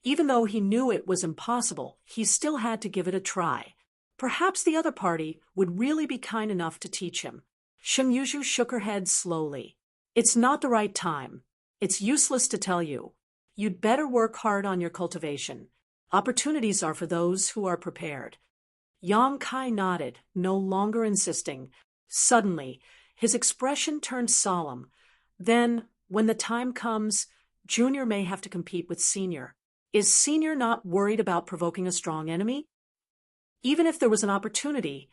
Even though he knew it was impossible, he still had to give it a try. Perhaps the other party would really be kind enough to teach him. Sheng Yuzhu shook her head slowly. It's not the right time. It's useless to tell you. You'd better work hard on your cultivation. Opportunities are for those who are prepared. Yang Kai nodded, no longer insisting. Suddenly, his expression turned solemn. Then, when the time comes, Junior may have to compete with Senior. Is Senior not worried about provoking a strong enemy? Even if there was an opportunity,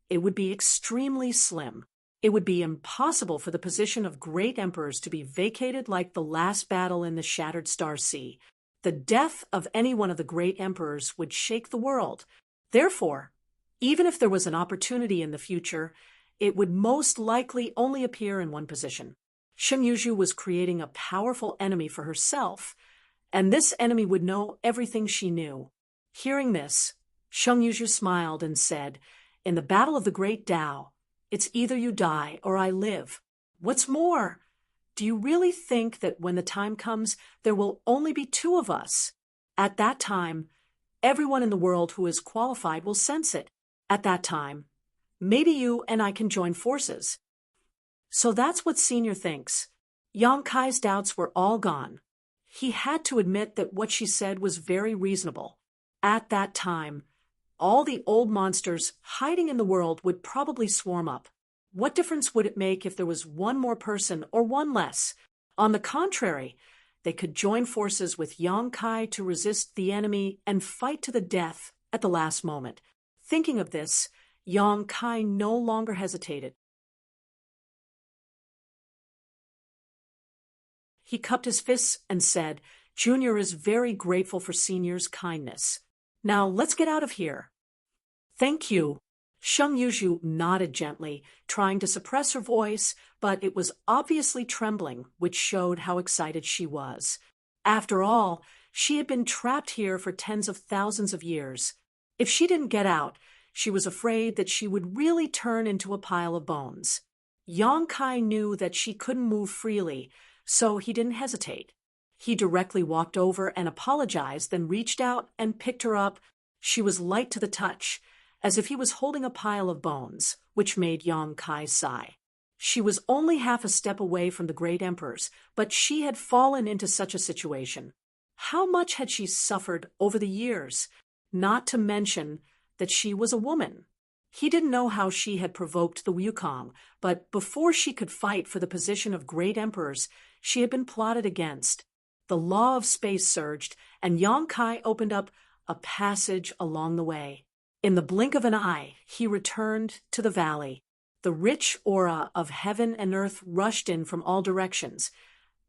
it would be extremely slim. It would be impossible for the position of great emperors to be vacated like the last battle in the Shattered Star Sea. The death of any one of the great emperors would shake the world. Therefore, even if there was an opportunity in the future, it would most likely only appear in one position. Sheng Yuzhu was creating a powerful enemy for herself, and this enemy would know everything she knew. Hearing this, Sheng Yuzhu smiled and said, In the battle of the great Tao, it's either you die or I live. What's more, do you really think that when the time comes, there will only be two of us? At that time, everyone in the world who is qualified will sense it. At that time, maybe you and I can join forces. So that's what Senior thinks. Yang Kai's doubts were all gone. He had to admit that what she said was very reasonable. At that time, all the old monsters hiding in the world would probably swarm up. What difference would it make if there was one more person or one less? On the contrary, they could join forces with Yang Kai to resist the enemy and fight to the death at the last moment. Thinking of this, Yang Kai no longer hesitated. He cupped his fists and said, Junior is very grateful for Senior's kindness. Now let's get out of here. Thank you. Sheng Yuzhu nodded gently, trying to suppress her voice, but it was obviously trembling, which showed how excited she was. After all, she had been trapped here for tens of thousands of years. If she didn't get out, she was afraid that she would really turn into a pile of bones. Yang Kai knew that she couldn't move freely, so he didn't hesitate. He directly walked over and apologized, then reached out and picked her up. She was light to the touch, as if he was holding a pile of bones, which made Yang Kai sigh. She was only half a step away from the great emperors, but she had fallen into such a situation. How much had she suffered over the years, not to mention that she was a woman? He didn't know how she had provoked the Wukong, but before she could fight for the position of great emperors, she had been plotted against. The law of space surged, and Yang Kai opened up a passage along the way. In the blink of an eye, he returned to the valley. The rich aura of heaven and earth rushed in from all directions,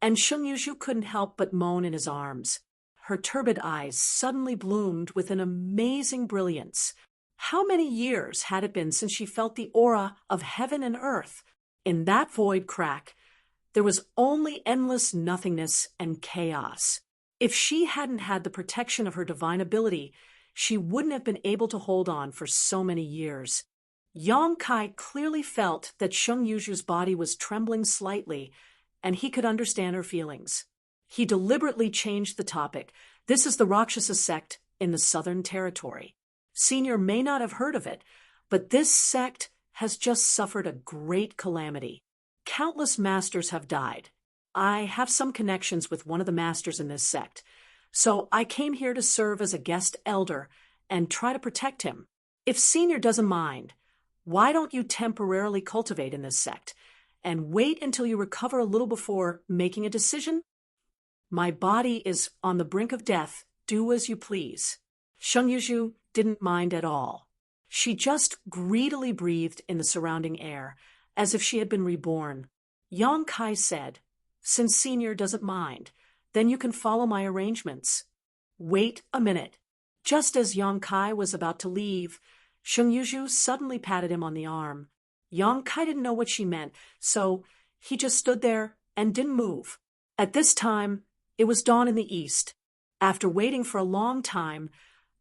and Sheng Yuzhu couldn't help but moan in his arms. Her turbid eyes suddenly bloomed with an amazing brilliance. How many years had it been since she felt the aura of heaven and earth? In that void crack, there was only endless nothingness and chaos. If she hadn't had the protection of her divine ability, she wouldn't have been able to hold on for so many years. Yang Kai clearly felt that Sheng Yuzhu's body was trembling slightly, and he could understand her feelings. He deliberately changed the topic. This is the Rakshasa sect in the Southern Territory. Senior may not have heard of it, but this sect has just suffered a great calamity. Countless masters have died. I have some connections with one of the masters in this sect, so I came here to serve as a guest elder and try to protect him. If Senior doesn't mind, why don't you temporarily cultivate in this sect and wait until you recover a little before making a decision? My body is on the brink of death. Do as you please. Sheng Yuzhu didn't mind at all. She just greedily breathed in the surrounding air, as if she had been reborn. Yang Kai said, "Since Senior doesn't mind, then you can follow my arrangements." Wait a minute. Just as Yang Kai was about to leave, Sheng Yuzhu suddenly patted him on the arm. Yang Kai didn't know what she meant, so he just stood there and didn't move. At this time, it was dawn in the east. After waiting for a long time,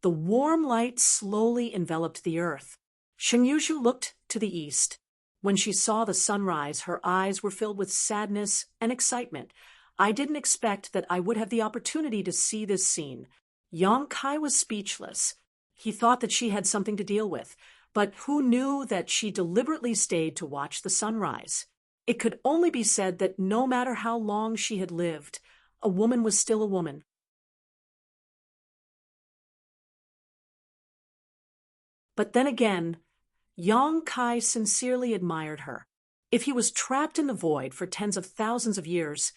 the warm light slowly enveloped the earth. Sheng Yuzhu looked to the east. When she saw the sunrise, her eyes were filled with sadness and excitement. I didn't expect that I would have the opportunity to see this scene. Yang Kai was speechless. He thought that she had something to deal with, but who knew that she deliberately stayed to watch the sunrise? It could only be said that no matter how long she had lived, a woman was still a woman. But then again, Yang Kai sincerely admired her. If he was trapped in the void for tens of thousands of years,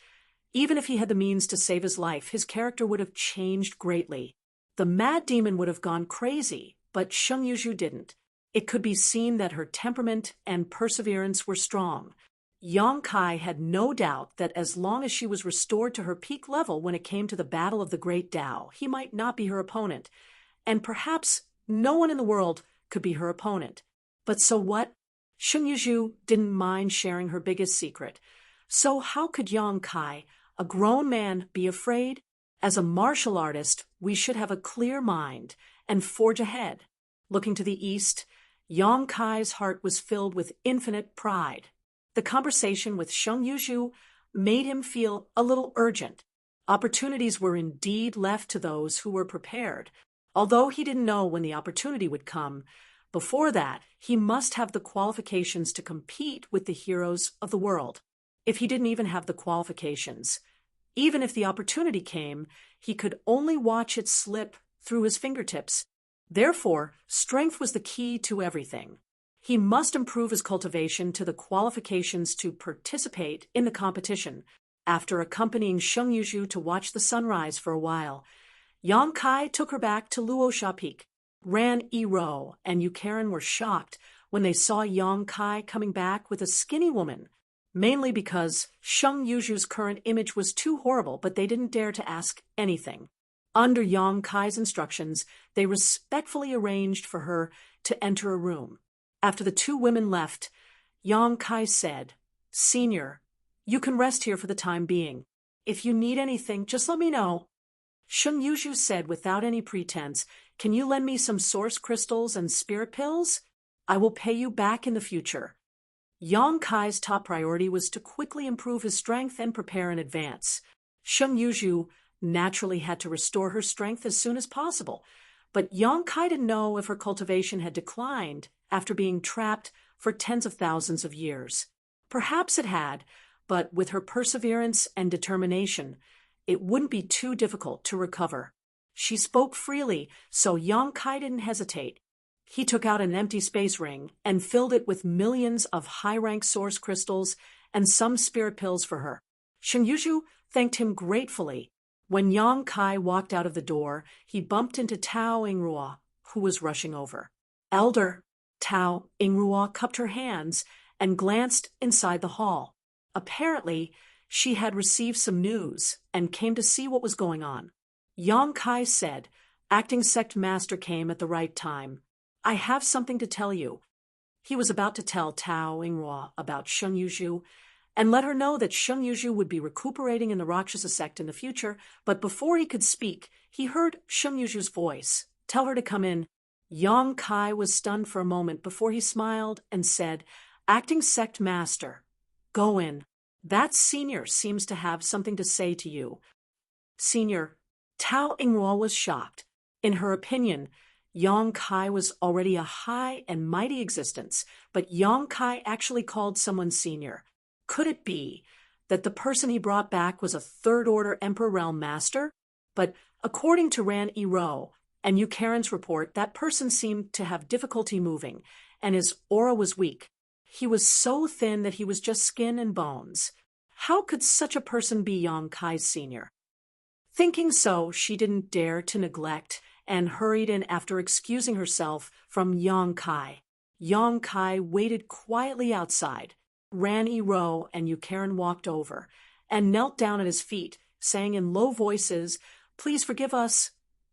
even if he had the means to save his life, his character would have changed greatly. The mad demon would have gone crazy, but Sheng Yuzhu didn't. It could be seen that her temperament and perseverance were strong. Yang Kai had no doubt that as long as she was restored to her peak level when it came to the battle of the Great Tao, he might not be her opponent, and perhaps no one in the world could be her opponent. But so what? Sheng Yuzhu didn't mind sharing her biggest secret. So how could Yang Kai, a grown man, be afraid? As a martial artist, we should have a clear mind and forge ahead. Looking to the east, Yang Kai's heart was filled with infinite pride. The conversation with Sheng Yuzhu made him feel a little urgent. Opportunities were indeed left to those who were prepared. Although he didn't know when the opportunity would come, before that, he must have the qualifications to compete with the heroes of the world. If he didn't even have the qualifications, even if the opportunity came, he could only watch it slip through his fingertips. Therefore, strength was the key to everything. He must improve his cultivation to the qualifications to participate in the competition. After accompanying Sheng Yuzhu to watch the sunrise for a while, Yang Kai took her back to Luosha Peak. Ran Ero and Yukarin were shocked when they saw Yang Kai coming back with a skinny woman, mainly because Sheng Yuzhu's current image was too horrible, but they didn't dare to ask anything. Under Yang Kai's instructions, they respectfully arranged for her to enter a room. After the two women left, Yang Kai said, "Senior, you can rest here for the time being. If you need anything, just let me know." Sheng Yuzhu said without any pretense, "Can you lend me some source crystals and spirit pills? I will pay you back in the future." Yang Kai's top priority was to quickly improve his strength and prepare in advance. Sheng Yuzhu naturally had to restore her strength as soon as possible, but Yang Kai didn't know if her cultivation had declined after being trapped for tens of thousands of years. Perhaps it had, but with her perseverance and determination, it wouldn't be too difficult to recover. She spoke freely, so Yang Kai didn't hesitate. He took out an empty space ring and filled it with millions of high-rank source crystals and some spirit pills for her. Shen Yuzhu thanked him gratefully. When Yang Kai walked out of the door, he bumped into Tao Yingrua, who was rushing over. Elder. Tao Yingrua cupped her hands and glanced inside the hall. Apparently, she had received some news and came to see what was going on. Yang Kai said, "Acting sect master came at the right time. I have something to tell you." He was about to tell Tao Yingrua about Shen Yuzhu and let her know that Shen Yuzhu would be recuperating in the Rakshasa sect in the future, but before he could speak, he heard Shen Yuzhu's voice. "Tell her to come in." Yang Kai was stunned for a moment before he smiled and said, "Acting sect master, go in. That senior seems to have something to say to you." Senior. Tao Yingrua was shocked. In her opinion, Yang Kai was already a high and mighty existence, but Yang Kai actually called someone senior. Could it be that the person he brought back was a third-order Emperor Realm Master? But according to Ran Ero and Yu Karen's report, that person seemed to have difficulty moving, and his aura was weak. He was so thin that he was just skin and bones. How could such a person be Yang Kai's senior? Thinking so, she didn't dare to neglect and hurried in after excusing herself from Yang Kai. Yang Kai waited quietly outside. Ran Ero and Yu Karen walked over and knelt down at his feet, saying in low voices, "Please forgive us,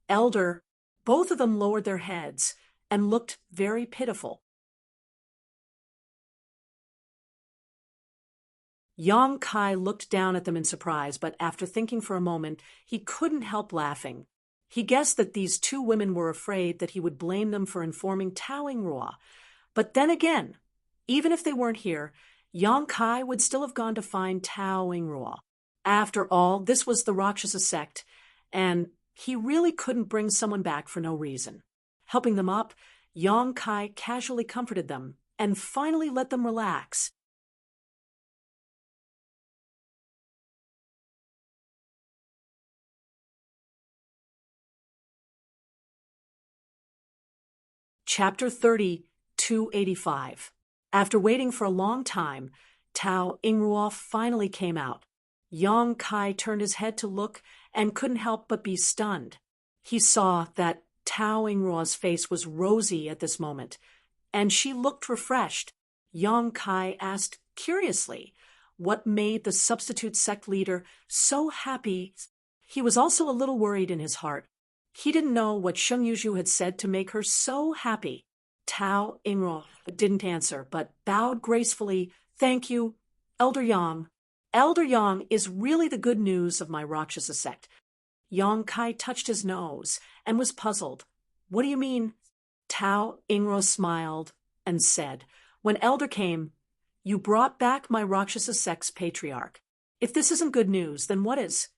Elder." Both of them lowered their heads and looked very pitiful. Yang Kai looked down at them in surprise, but after thinking for a moment, he couldn't help laughing. He guessed that these two women were afraid that he would blame them for informing Tao Yingrua. But then again, even if they weren't here, Yang Kai would still have gone to find Tao Yingrua. After all, this was the Rakshasa sect, and he really couldn't bring someone back for no reason. Helping them up, Yang Kai casually comforted them and finally let them relax. Chapter 30, 285. After waiting for a long time, Tao Yingrua finally came out. Yang Kai turned his head to look and couldn't help but be stunned. He saw that Tao Yingrua's face was rosy at this moment, and she looked refreshed. Yang Kai asked curiously what made the substitute sect leader so happy. He was also a little worried in his heart. He didn't know what Shen Yuzhu had said to make her so happy. Tao Yingrua didn't answer, but bowed gracefully. "Thank you, Elder Yang. Elder Yang is really the good news of my Rakshasa sect." Yang Kai touched his nose and was puzzled. "What do you mean?" Tao Yingrua smiled and said, "When Elder came, you brought back my Rakshasa sect's patriarch. If this isn't good news, then what is?"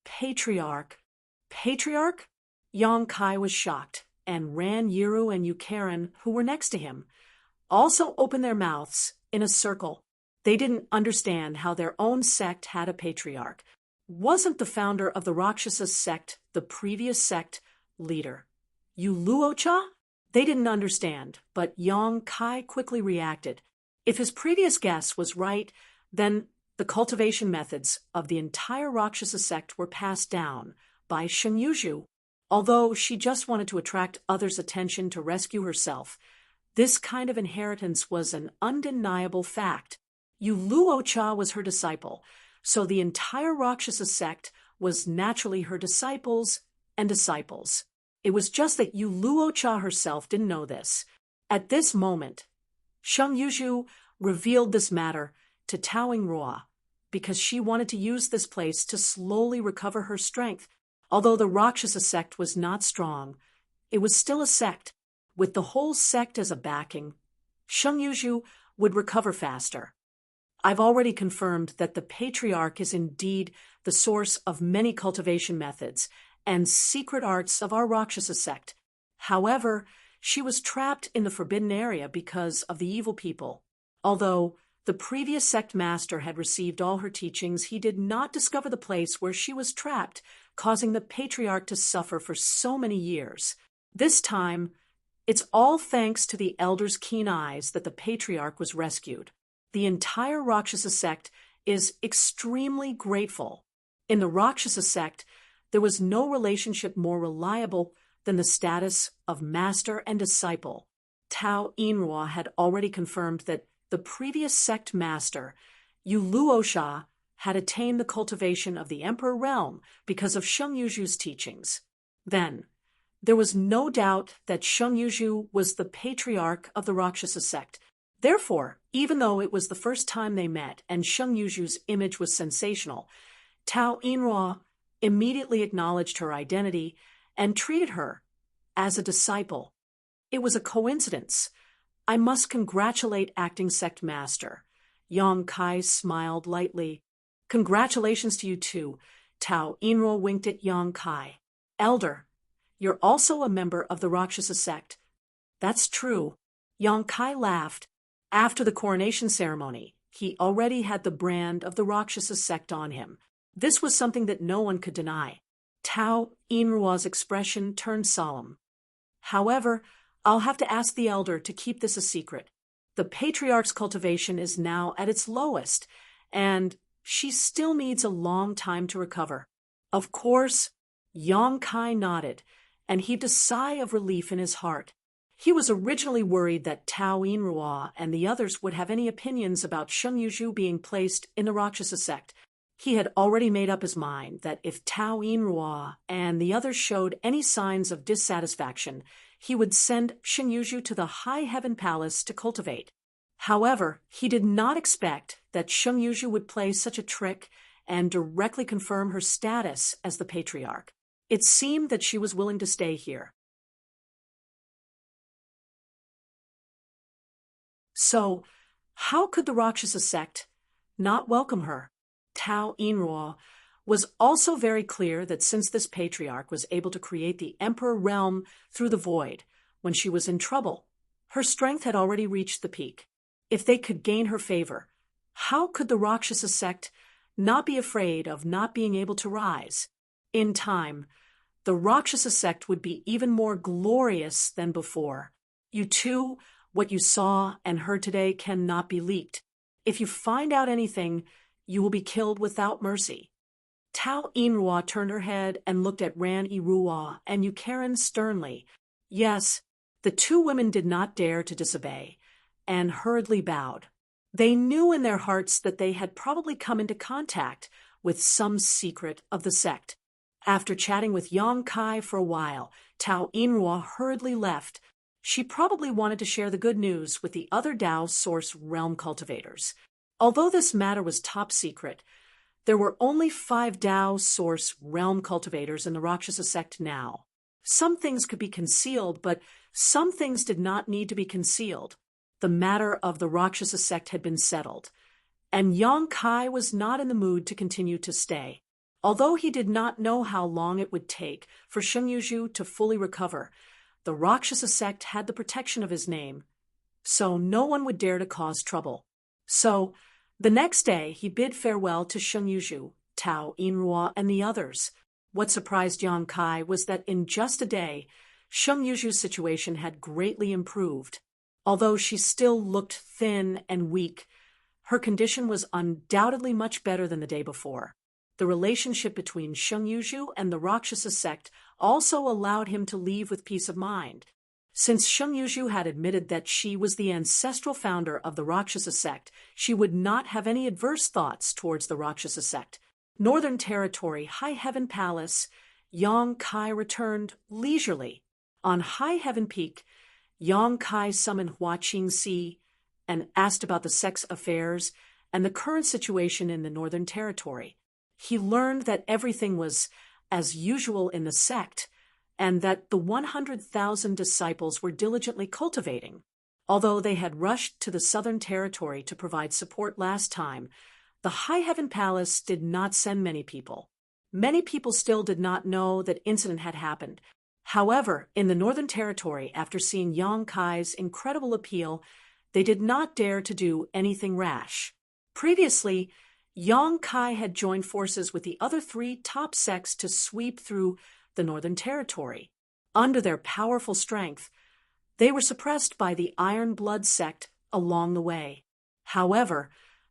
"Patriarch? Patriarch?" Yang Kai was shocked, and Ran Yiru and Yu Karen, who were next to him, also opened their mouths in a circle. They didn't understand how their own sect had a patriarch. Wasn't the founder of the Rakshasa sect the previous sect leader, Yu Luocha? They didn't understand, but Yang Kai quickly reacted. If his previous guess was right, then the cultivation methods of the entire Rakshasa sect were passed down by Shen Yuzhu. Although she just wanted to attract others' attention to rescue herself, this kind of inheritance was an undeniable fact. Yu Luocha was her disciple, so the entire Rakshasa sect was naturally her disciples and disciples. It was just that Yu Luocha herself didn't know this. At this moment, Shen Yuzhu revealed this matter to Tao Yingrua because she wanted to use this place to slowly recover her strength. Although the Rakshasa sect was not strong, it was still a sect. With the whole sect as a backing, Shen Yuzhu would recover faster. I've already confirmed that the patriarch is indeed the source of many cultivation methods and secret arts of our Rakshasa sect. However, she was trapped in the forbidden area because of the evil people. Although the previous sect master had received all her teachings, he did not discover the place where she was trapped, causing the patriarch to suffer for so many years. This time, It's all thanks to the elder's keen eyes that the patriarch was rescued. The entire Rakshasa sect is extremely grateful. In the Rakshasa sect, there was no relationship more reliable than the status of master and disciple. Tao Inrua had already confirmed that the previous sect master, Yuluosha, had attained the cultivation of the Emperor realm because of Sheng Yuju's teachings. Then, there was no doubt that Sheng Yuju was the patriarch of the Rakshasa sect. Therefore, even though it was the first time they met and Sheng Yuju's image was sensational, Tao Inrua immediately acknowledged her identity and treated her as a disciple. It was a coincidence. I must congratulate acting sect master. Yang Kai smiled lightly. Congratulations to you too. Tao Inrua winked at Yang Kai. Elder, you're also a member of the Rakshasa sect. That's true. Yang Kai laughed. After the coronation ceremony, he already had the brand of the Rakshasa sect on him. This was something that no one could deny. Tao Inrua's expression turned solemn. However, I'll have to ask the elder to keep this a secret. The patriarch's cultivation is now at its lowest, and she still needs a long time to recover. Of course, Yang Kai nodded, and heaved a sigh of relief in his heart. He was originally worried that Tao Inrua and the others would have any opinions about Sheng Yuju being placed in the Rakshasa sect. He had already made up his mind that if Tao Inrua and the others showed any signs of dissatisfaction, he would send Sheng Yuju to the High Heaven Palace to cultivate. However, he did not expect that Sheng Yuju would play such a trick and directly confirm her status as the patriarch. It seemed that she was willing to stay here. So, how could the Rakshasa sect not welcome her? Tao Inrua was also very clear that since this patriarch was able to create the Emperor realm through the void when she was in trouble, her strength had already reached the peak. If they could gain her favor, how could the Rakshasa sect not be afraid of not being able to rise? In time, the Rakshasa sect would be even more glorious than before. You too, what you saw and heard today cannot be leaked. If you find out anything, you will be killed without mercy. Tao Inrua turned her head and looked at Ran Irua and Yukarin sternly. Yes, the two women did not dare to disobey, and hurriedly bowed. They knew in their hearts that they had probably come into contact with some secret of the sect. After chatting with Yang Kai for a while, Tao Inrua hurriedly left. She probably wanted to share the good news with the other Dao Source realm cultivators. Although this matter was top secret, there were only 5 Dao Source realm cultivators in the Rakshasa sect now. Some things could be concealed, but some things did not need to be concealed. The matter of the Rakshasa sect had been settled, and Yang Kai was not in the mood to continue to stay. Although he did not know how long it would take for Sheng Yuju to fully recover, the Rakshasa sect had the protection of his name, so no one would dare to cause trouble. So, the next day he bid farewell to Sheng Yuju, Tao Inrua, and the others. What surprised Yang Kai was that in just a day, Sheng Yuju's situation had greatly improved. Although she still looked thin and weak, her condition was undoubtedly much better than the day before. The relationship between Sheng Yuju and the Rakshasa sect also allowed him to leave with peace of mind. Since Sheng Yuju had admitted that she was the ancestral founder of the Rakshasa sect, she would not have any adverse thoughts towards the Rakshasa sect. Northern Territory, High Heaven Palace, Yang Kai returned leisurely. On High Heaven Peak, Yang Kai summoned Hua Qingxi and asked about the sect's affairs and the current situation in the Northern Territory. He learned that everything was as usual in the sect, and that the 100,000 disciples were diligently cultivating. Although they had rushed to the Southern Territory to provide support last time, the High Heaven Palace did not send many people. Many people still did not know that incident had happened. However, in the Northern Territory, after seeing Yang Kai's incredible appeal, they did not dare to do anything rash. Previously, Yang Kai had joined forces with the other 3 top sects to sweep through the Northern Territory. Under their powerful strength, They were suppressed by the Iron Blood sect along the way. However,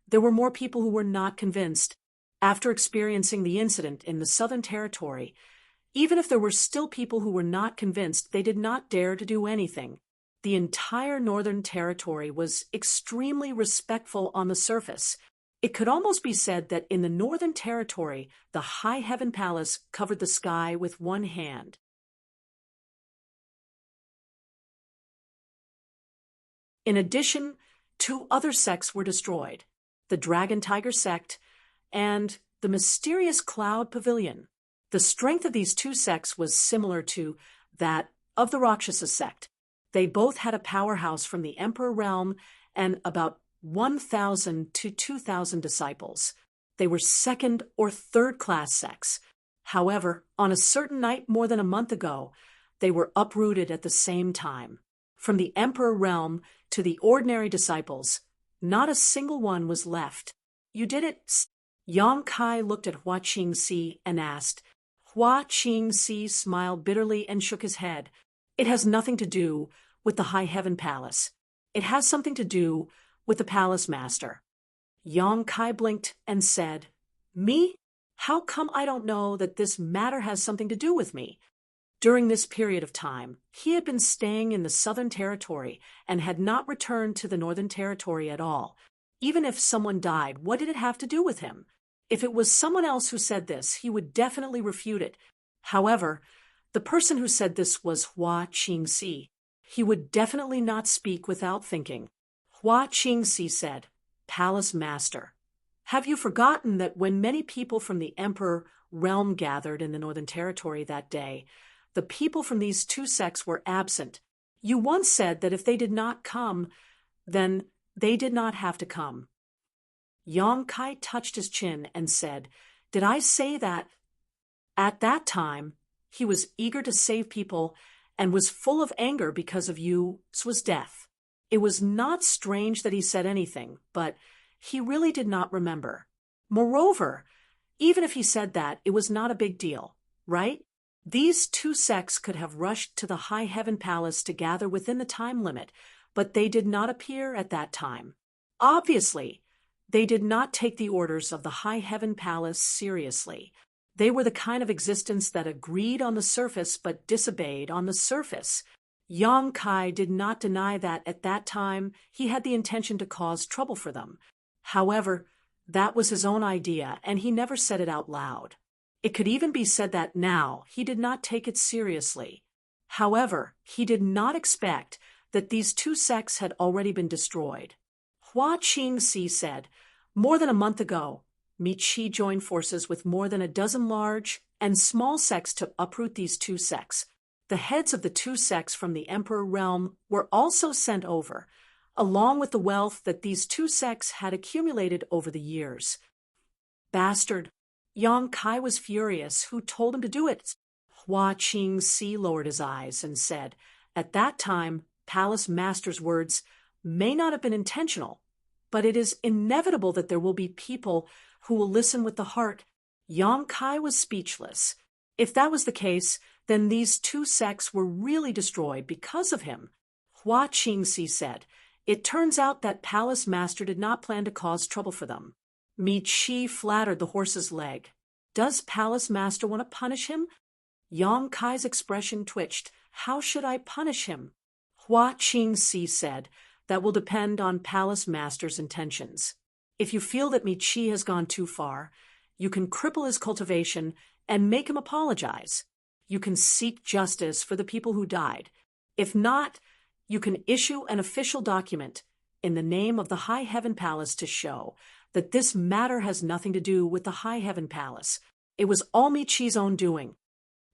there were more people who were not convinced. After experiencing the incident in the Southern Territory, even if there were still people who were not convinced, they did not dare to do anything. The entire Northern Territory was extremely respectful on the surface. It could almost be said that in the Northern Territory, the High Heaven Palace covered the sky with one hand. In addition, two other sects were destroyed, the Dragon Tiger sect and the mysterious Cloud Pavilion. The strength of these two sects was similar to that of the Rakshasa sect. They both had a powerhouse from the Emperor realm and about 1,000 to 2,000 disciples. They were second or third class sects. However, on a certain night more than a month ago, they were uprooted at the same time. From the Emperor realm to the ordinary disciples, not a single one was left. You did it. Yang Kai looked at Hua Qingxi and asked. Hua Qingxi smiled bitterly and shook his head. It has nothing to do with the High Heaven Palace. It has something to do with the Palace Master. Yang Kai blinked and said, Me? How come I don't know that this matter has something to do with me? During this period of time, he had been staying in the Southern Territory and had not returned to the Northern Territory at all. Even if someone died, what did it have to do with him? If it was someone else who said this, he would definitely refute it. However, the person who said this was Hua Qingxi. He would definitely not speak without thinking. Hua Qingxi said, Palace Master, have you forgotten that when many people from the Emperor realm gathered in the Northern Territory that day, the people from these two sects were absent? You once said that if they did not come, then they did not have to come. Yang Kai touched his chin and said, Did I say that? At that time, he was eager to save people and was full of anger because of Yu's death. It was not strange that he said anything, but he really did not remember. Moreover, even if he said that, it was not a big deal, right? These two sects could have rushed to the High Heaven Palace to gather within the time limit, but they did not appear at that time. Obviously, they did not take the orders of the High Heaven Palace seriously. They were the kind of existence that agreed on the surface but disobeyed on the surface. Yang Kai did not deny that at that time he had the intention to cause trouble for them. However, that was his own idea, and he never said it out loud. It could even be said that now he did not take it seriously. However, he did not expect that these two sects had already been destroyed. Hua Qingxi said, More than a month ago, Mi Qi joined forces with more than a dozen large and small sects to uproot these two sects. The heads of the two sects from the Emperor realm were also sent over, along with the wealth that these two sects had accumulated over the years. Bastard! Yang Kai was furious. Who told him to do it? Hua Qingxi lowered his eyes and said, At that time, Palace Master's words may not have been intentional, but it is inevitable that there will be people who will listen with the heart. Yang Kai was speechless. If that was the case, then these two sects were really destroyed because of him. Hua Qingxi said, It turns out that Palace Master did not plan to cause trouble for them. Mi Qi flattered the horse's leg. Does Palace Master want to punish him? Yang Kai's expression twitched. How should I punish him? Hua Qingxi said, That will depend on Palace Master's intentions. If you feel that Mi Qi has gone too far, you can cripple his cultivation and make him apologize. You can seek justice for the people who died. If not, you can issue an official document in the name of the High Heaven Palace to show that this matter has nothing to do with the High Heaven Palace. It was all Mi Qi's own doing.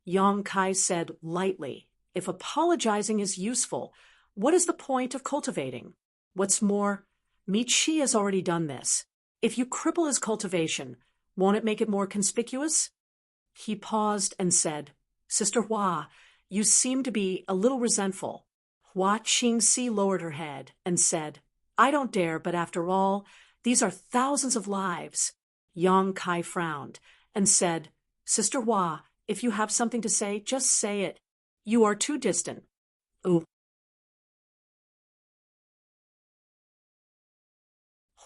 Yang Kai said lightly, If apologizing is useful, what is the point of cultivating? What's more, Mi Qi has already done this. If you cripple his cultivation, won't it make it more conspicuous? He paused and said, Sister Hua, you seem to be a little resentful. Hua Qingxi lowered her head and said, I don't dare, but after all, these are thousands of lives. Yang Kai frowned and said, Sister Hua, if you have something to say, just say it. You are too distant. Ooh.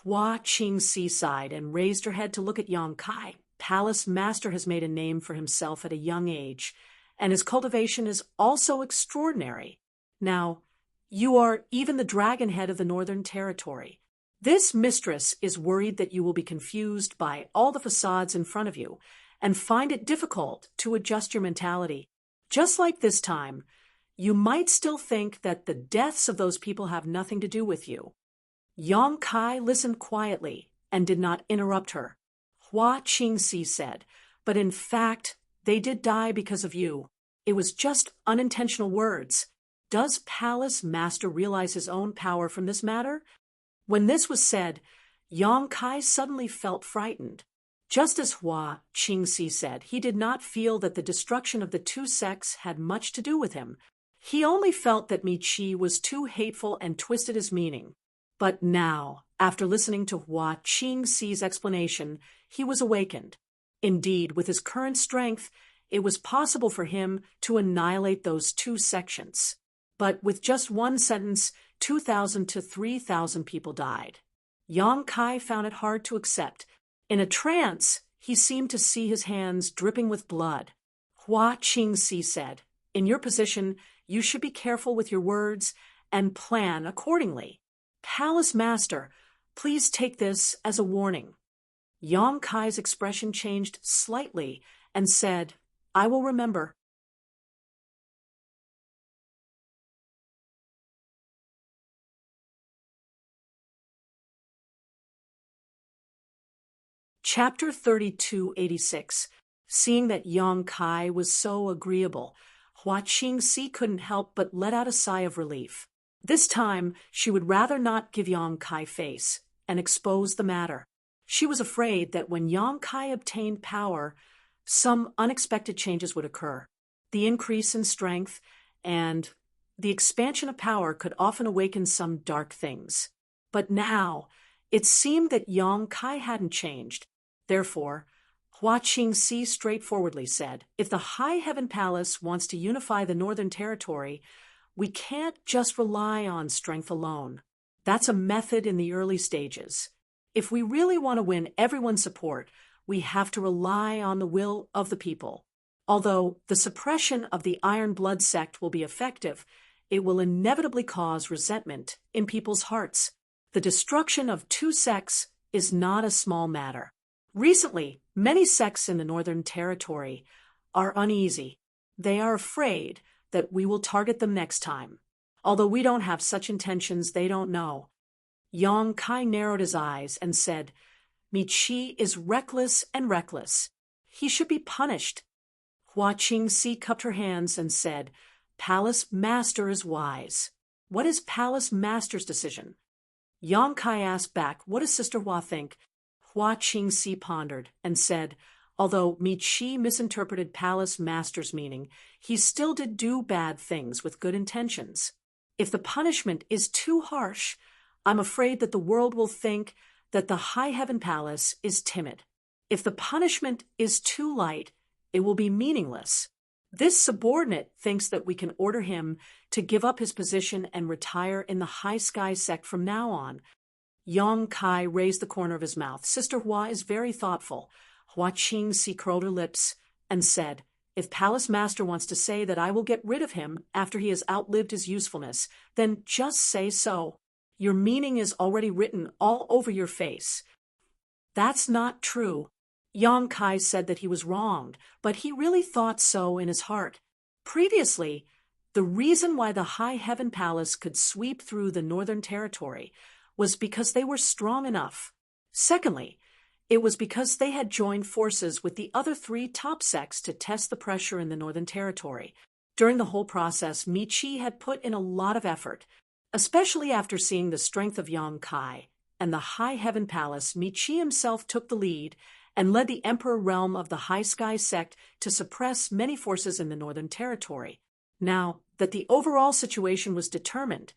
Hua Qingxi sighed and raised her head to look at Yang Kai. Palace Master has made a name for himself at a young age, and his cultivation is also extraordinary. Now, you are even the dragon head of the Northern Territory. This mistress is worried that you will be confused by all the facades in front of you and find it difficult to adjust your mentality. Just like this time, you might still think that the deaths of those people have nothing to do with you. Yang Kai listened quietly and did not interrupt her. Hua Qingxi said, but in fact, they did die because of you. It was just unintentional words. Does Palace Master realize his own power from this matter? When this was said, Yang Kai suddenly felt frightened. Just as Hua Qingxi said, he did not feel that the destruction of the two sects had much to do with him. He only felt that Mi Qi was too hateful and twisted his meaning. But now, after listening to Hua Qingxi's explanation, he was awakened. Indeed, with his current strength, it was possible for him to annihilate those two sections. But with just one sentence, 2,000 to 3,000 people died. Yang Kai found it hard to accept. In a trance, he seemed to see his hands dripping with blood. Hua Qingxi said, in your position, you should be careful with your words and plan accordingly. Palace Master, please take this as a warning. Yang Kai's expression changed slightly and said, I will remember. Chapter 3286. Seeing that Yang Kai was so agreeable, Hua Qingxi couldn't help but let out a sigh of relief. This time, she would rather not give Yang Kai face and expose the matter. She was afraid that when Yang Kai obtained power, some unexpected changes would occur. The increase in strength and the expansion of power could often awaken some dark things. But now, it seemed that Yang Kai hadn't changed. Therefore, Hua Qingxi straightforwardly said, if the High Heaven Palace wants to unify the Northern Territory, we can't just rely on strength alone. That's a method in the early stages. If we really want to win everyone's support, we have to rely on the will of the people. Although the suppression of the Iron Blood sect will be effective, it will inevitably cause resentment in people's hearts. The destruction of two sects is not a small matter. Recently, many sects in the Northern Territory are uneasy. They are afraid that we will target them next time. Although we don't have such intentions, they don't know. Yang Kai narrowed his eyes and said, Mi Qi is reckless and reckless. He should be punished. Hua Qingxi cupped her hands and said, Palace Master is wise. What is Palace Master's decision? Yang Kai asked back, what does Sister Hua think? Hua Qingxi pondered and said, although Mi Qi misinterpreted Palace Master's meaning, he still did do bad things with good intentions. If the punishment is too harsh, I'm afraid that the world will think that the High Heaven Palace is timid. If the punishment is too light, it will be meaningless. This subordinate thinks that we can order him to give up his position and retire in the High Sky sect from now on. Yang Kai raised the corner of his mouth. Sister Hua is very thoughtful. Hua Qingxi curled her lips and said, if Palace Master wants to say that I will get rid of him after he has outlived his usefulness, then just say so. Your meaning is already written all over your face. That's not true. Yang Kai said that he was wronged, but he really thought so in his heart. Previously, the reason why the High Heaven Palace could sweep through the Northern Territory was because they were strong enough. Secondly, it was because they had joined forces with the other three top sects to test the pressure in the Northern Territory. During the whole process, Mi Qi had put in a lot of effort, especially after seeing the strength of Yang Kai and the High Heaven Palace. Mi Qi himself took the lead and led the Emperor realm of the High Sky sect to suppress many forces in the Northern Territory. Now that the overall situation was determined,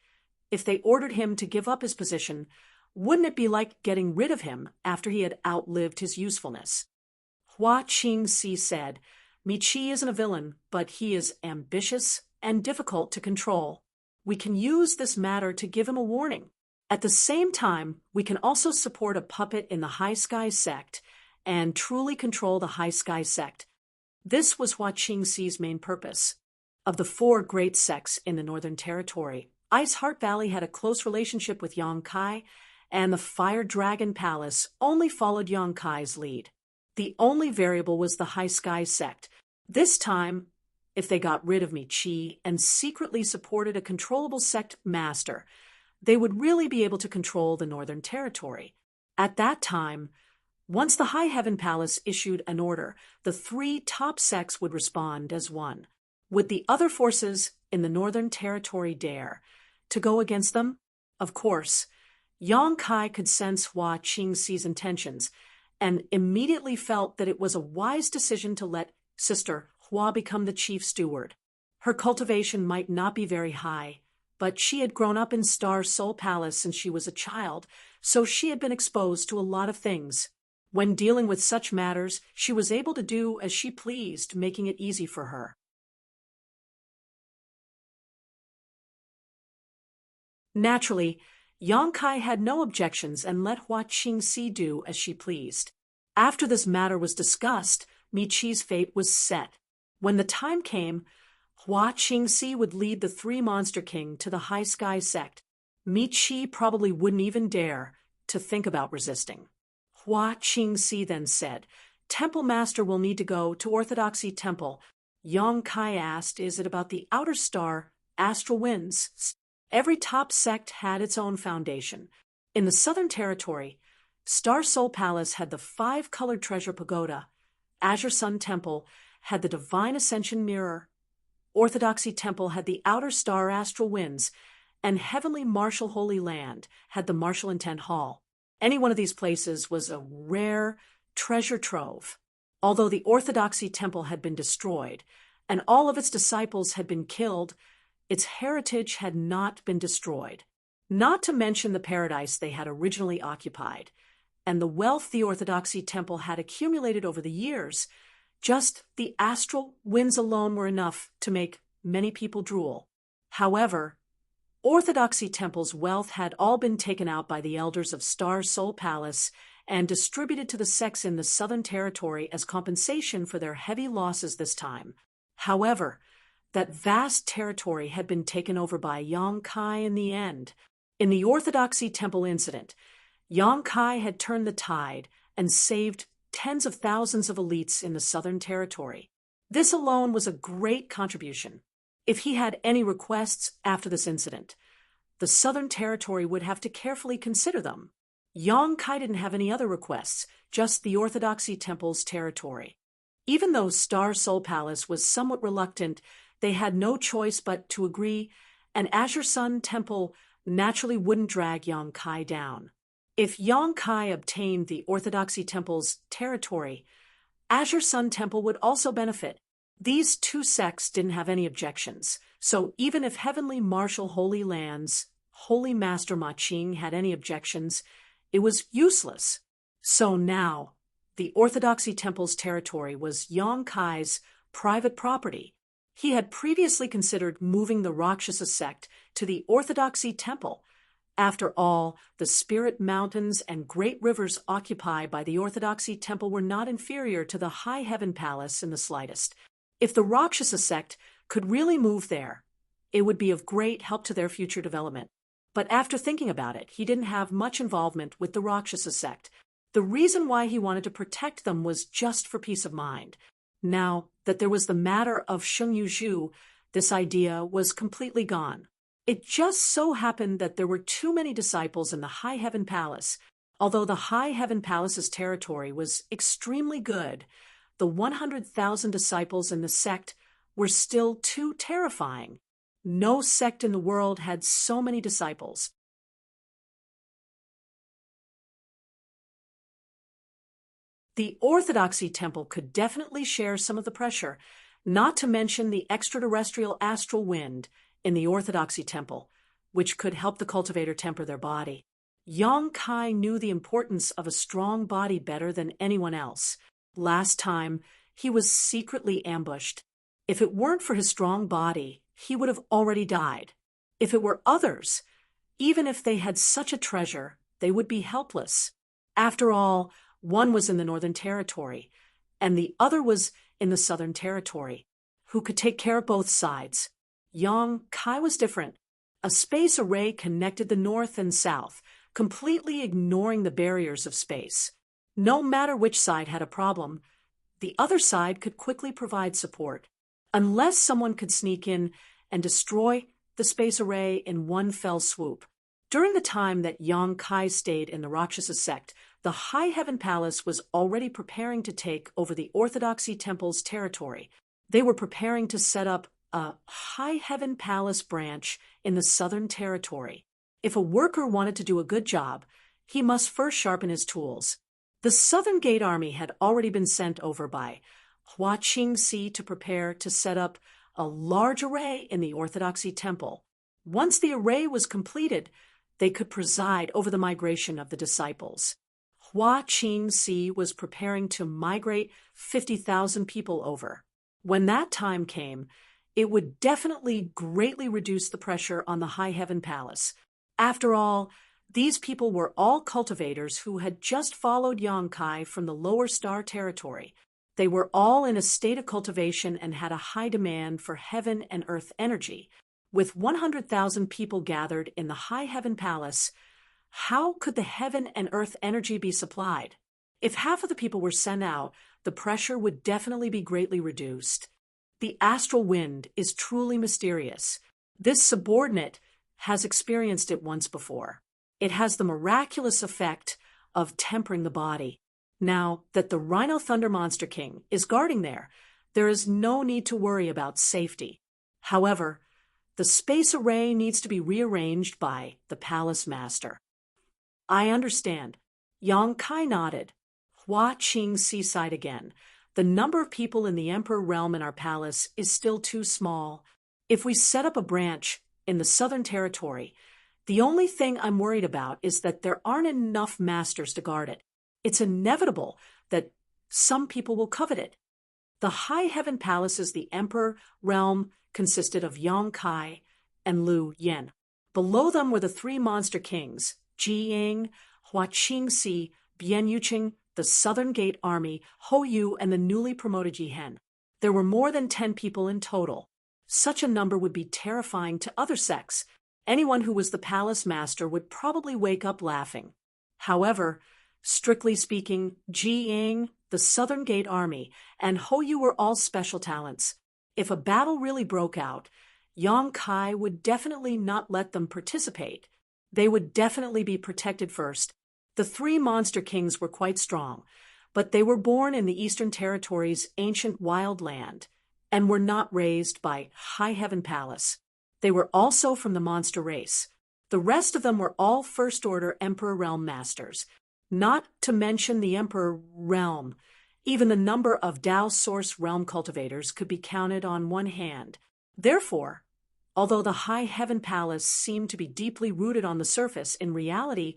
if they ordered him to give up his position, wouldn't it be like getting rid of him after he had outlived his usefulness? Hua Qingxi said, Mi Qi isn't a villain, but he is ambitious and difficult to control. We can use this matter to give him a warning. At the same time, we can also support a puppet in the High Sky sect and truly control the High Sky sect. This was Hua Qingxi's main purpose. Of the 4 great sects in the Northern Territory, Ice Heart Valley had a close relationship with Yang Kai, and the Fire Dragon Palace only followed Yang Kai's lead. The only variable was the High Sky sect. This time, if they got rid of Mi Qi and secretly supported a controllable sect master, they would really be able to control the Northern Territory. At that time, once the High Heaven Palace issued an order, the 3 top sects would respond as one. Would the other forces in the Northern Territory dare to go against them? Of course. Yang Kai could sense Hua Qingxi's intentions and immediately felt that it was a wise decision to let Sister Hua become the chief steward. Her cultivation might not be very high, but she had grown up in Star Soul Palace since she was a child, so she had been exposed to a lot of things. When dealing with such matters, she was able to do as she pleased, making it easy for her. Naturally, Yang Kai had no objections and let Hua Qingxi do as she pleased. After this matter was discussed, Mi Qi's fate was set. When the time came, Hua Qingxi would lead the 3 Monster King to the High Sky sect. Mi Qi probably wouldn't even dare to think about resisting. Hua Qingxi then said, "Temple Master will need to go to Orthodoxy Temple." Yang Kai asked, "Is it about the outer star, astral winds?" Every top sect had its own foundation. In the Southern Territory, Star Soul Palace had the 5-colored treasure pagoda. Azure Sun Temple had the Divine Ascension Mirror. Orthodoxy Temple had the outer star astral winds, and Heavenly Martial Holy Land had the Martial Intent Hall. Any one of these places was a rare treasure trove. Although the Orthodoxy Temple had been destroyed, and all of its disciples had been killed, its heritage had not been destroyed. Not to mention the paradise they had originally occupied, and the wealth the Orthodoxy Temple had accumulated over the years. Just the astral winds alone were enough to make many people drool. However, Orthodoxy Temple's wealth had all been taken out by the elders of Star Soul Palace and distributed to the sects in the Southern Territory as compensation for their heavy losses this time. However, that vast territory had been taken over by Yang Kai in the end. In the Orthodoxy Temple incident, Yang Kai had turned the tide and saved tens of thousands of elites in the Southern Territory. This alone was a great contribution. If he had any requests after this incident, the Southern Territory would have to carefully consider them. Yang Kai didn't have any other requests, just the Orthodoxy Temple's territory. Even though Star Soul Palace was somewhat reluctant, they had no choice but to agree, and Azure Sun Temple naturally wouldn't drag Yang Kai down. If Yang Kai obtained the Orthodoxy Temple's territory, Azure Sun Temple would also benefit. These 2 sects didn't have any objections, so even if Heavenly Martial Holy Land's Holy Master Ma Qing had any objections, it was useless. So now, the Orthodoxy Temple's territory was Yang Kai's private property. He had previously considered moving the Rakshasa sect to the Orthodoxy Temple. After all, the Spirit Mountains and great rivers occupied by the Orthodoxy Temple were not inferior to the High Heaven Palace in the slightest. If the Rakshasa sect could really move there, it would be of great help to their future development. But after thinking about it, he didn't have much involvement with the Rakshasa sect. The reason why he wanted to protect them was just for peace of mind. Now that there was the matter of Sheng Yuzhu, this idea was completely gone. It just so happened that there were too many disciples in the High Heaven Palace. Although the High Heaven Palace's territory was extremely good, the 100,000 disciples in the sect were still too terrifying. No sect in the world had so many disciples. The Orthodoxy Temple could definitely share some of the pressure, not to mention the extraterrestrial astral wind in the Orthodoxy Temple, which could help the cultivator temper their body. Yang Kai knew the importance of a strong body better than anyone else. Last time, he was secretly ambushed. If it weren't for his strong body, he would have already died. If it were others, Even if they had such a treasure, they would be helpless. After all, one was in the Northern Territory, and the other was in the Southern Territory. Who could take care of both sides? Yang Kai was different. A space array connected the North and South, completely ignoring the barriers of space. No matter which side had a problem, the other side could quickly provide support. Unless someone could sneak in and destroy the space array in one fell swoop. During the time that Yang Kai stayed in the Rakshasa sect, the High Heaven Palace was already preparing to take over the Orthodoxy Temple's territory. They were preparing to set up a High Heaven Palace branch in the Southern Territory. If a worker wanted to do a good job, he must first sharpen his tools. The Southern Gate Army had already been sent over by Hua Qingxi to prepare to set up a large array in the Orthodoxy Temple. Once the array was completed, they could preside over the migration of the disciples. Hua Qingxi was preparing to migrate 50,000 people over. When that time came, it would definitely greatly reduce the pressure on the High Heaven Palace. After all, these people were all cultivators who had just followed Yang Kai from the Lower Star Territory. They were all in a state of cultivation and had a high demand for heaven and earth energy. With 100,000 people gathered in the High Heaven Palace, how could the heaven and earth energy be supplied? If half of the people were sent out, the pressure would definitely be greatly reduced. The astral wind is truly mysterious. This subordinate has experienced it once before. It has the miraculous effect of tempering the body. Now that the Rhino Thunder Monster King is guarding there is no need to worry about safety. However, the space array needs to be rearranged by the Palace Master. I understand. Yang Kai nodded. Hua Qingxi sighed again. The number of people in the Emperor realm in our palace is still too small. If we set up a branch in the Southern Territory, the only thing I'm worried about is that there aren't enough masters to guard it. It's inevitable that some people will covet it. The High Heaven Palace's the Emperor realm consisted of Yang Kai and Lu Yen. Below them were the three monster kings, Ji Ying, Hua Qingxi, Bian Yuqing, the Southern Gate Army, Ho Yu, and the newly promoted Yi Hen. There were more than 10 people in total. Such a number would be terrifying to other sects. Anyone who was the palace master would probably wake up laughing. However, strictly speaking, Ji Ying, the Southern Gate Army, and Ho Yu were all special talents. If a battle really broke out, Yang Kai would definitely not let them participate. They would definitely be protected first. The three monster kings were quite strong, but they were born in the Eastern Territory's ancient wild land and were not raised by High Heaven Palace. They were also from the monster race. The rest of them were all first-order Emperor Realm masters. Not to mention the Emperor Realm. Even the number of Tao Source Realm cultivators could be counted on one hand. Therefore, although the High Heaven Palace seemed to be deeply rooted on the surface, in reality,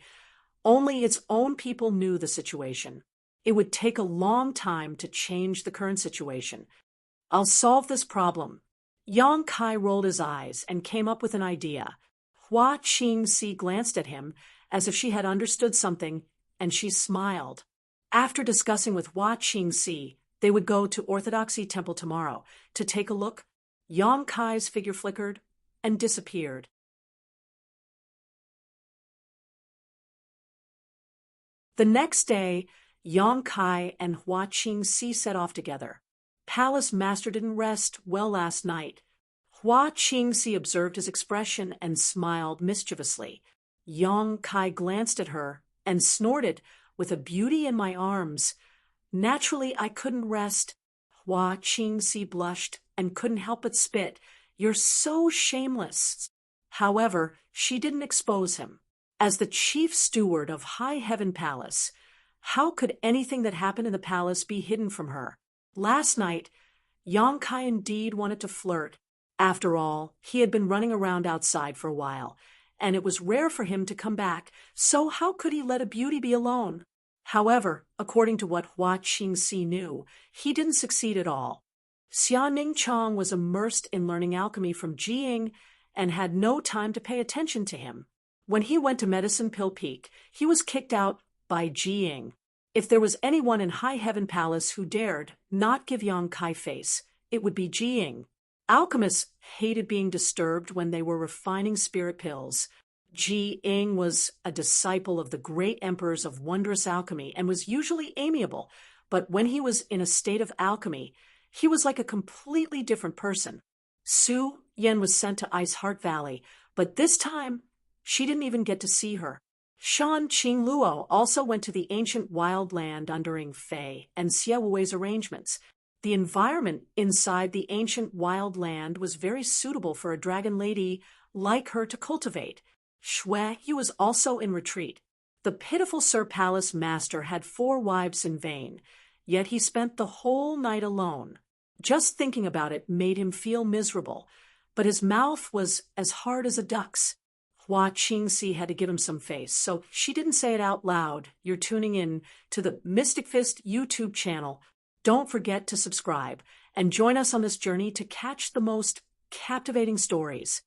only its own people knew the situation. It would take a long time to change the current situation. I'll solve this problem. Yang Kai rolled his eyes and came up with an idea. Hua Qingxi glanced at him as if she had understood something, and she smiled. After discussing with Hua Qingxi, they would go to Orthodoxy Temple tomorrow to take a look. Yang Kai's figure flickered and disappeared. The next day, Yang Kai and Hua Qingxi set off together. Palace Master didn't rest well last night. Hua Qingxi observed his expression and smiled mischievously. Yang Kai glanced at her and snorted, "With a beauty in my arms. Naturally, I couldn't rest." Hua Qingxi blushed and couldn't help but spit. "You're so shameless." However, she didn't expose him. As the chief steward of High Heaven Palace, how could anything that happened in the palace be hidden from her? Last night, Yang Kai indeed wanted to flirt. After all, he had been running around outside for a while, and it was rare for him to come back, so how could he let a beauty be alone? However, according to what Hua Qingxi knew, he didn't succeed at all. Xia Ningchong was immersed in learning alchemy from Ji Ying and had no time to pay attention to him. When he went to Medicine Pill Peak, he was kicked out by Jiying. If there was anyone in High Heaven Palace who dared not give Yang Kai face, it would be Jiying. Alchemists hated being disturbed when they were refining spirit pills. Jiying was a disciple of the great emperors of wondrous alchemy and was usually amiable, but when he was in a state of alchemy, he was like a completely different person. Su Yan was sent to Ice Heart Valley, but this time she didn't even get to see her. Shan Qingluo also went to the ancient wild land under Ing Fei and Xie Wui's arrangements. The environment inside the ancient wild land was very suitable for a dragon lady like her to cultivate. Shui Yu was also in retreat. The pitiful Sir Palace Master had 4 wives in vain, yet he spent the whole night alone. Just thinking about it made him feel miserable, but his mouth was as hard as a duck's. Hua Qingxi had to give him some face, so she didn't say it out loud. You're tuning in to the Mystic Fist YouTube channel. Don't forget to subscribe and join us on this journey to catch the most captivating stories.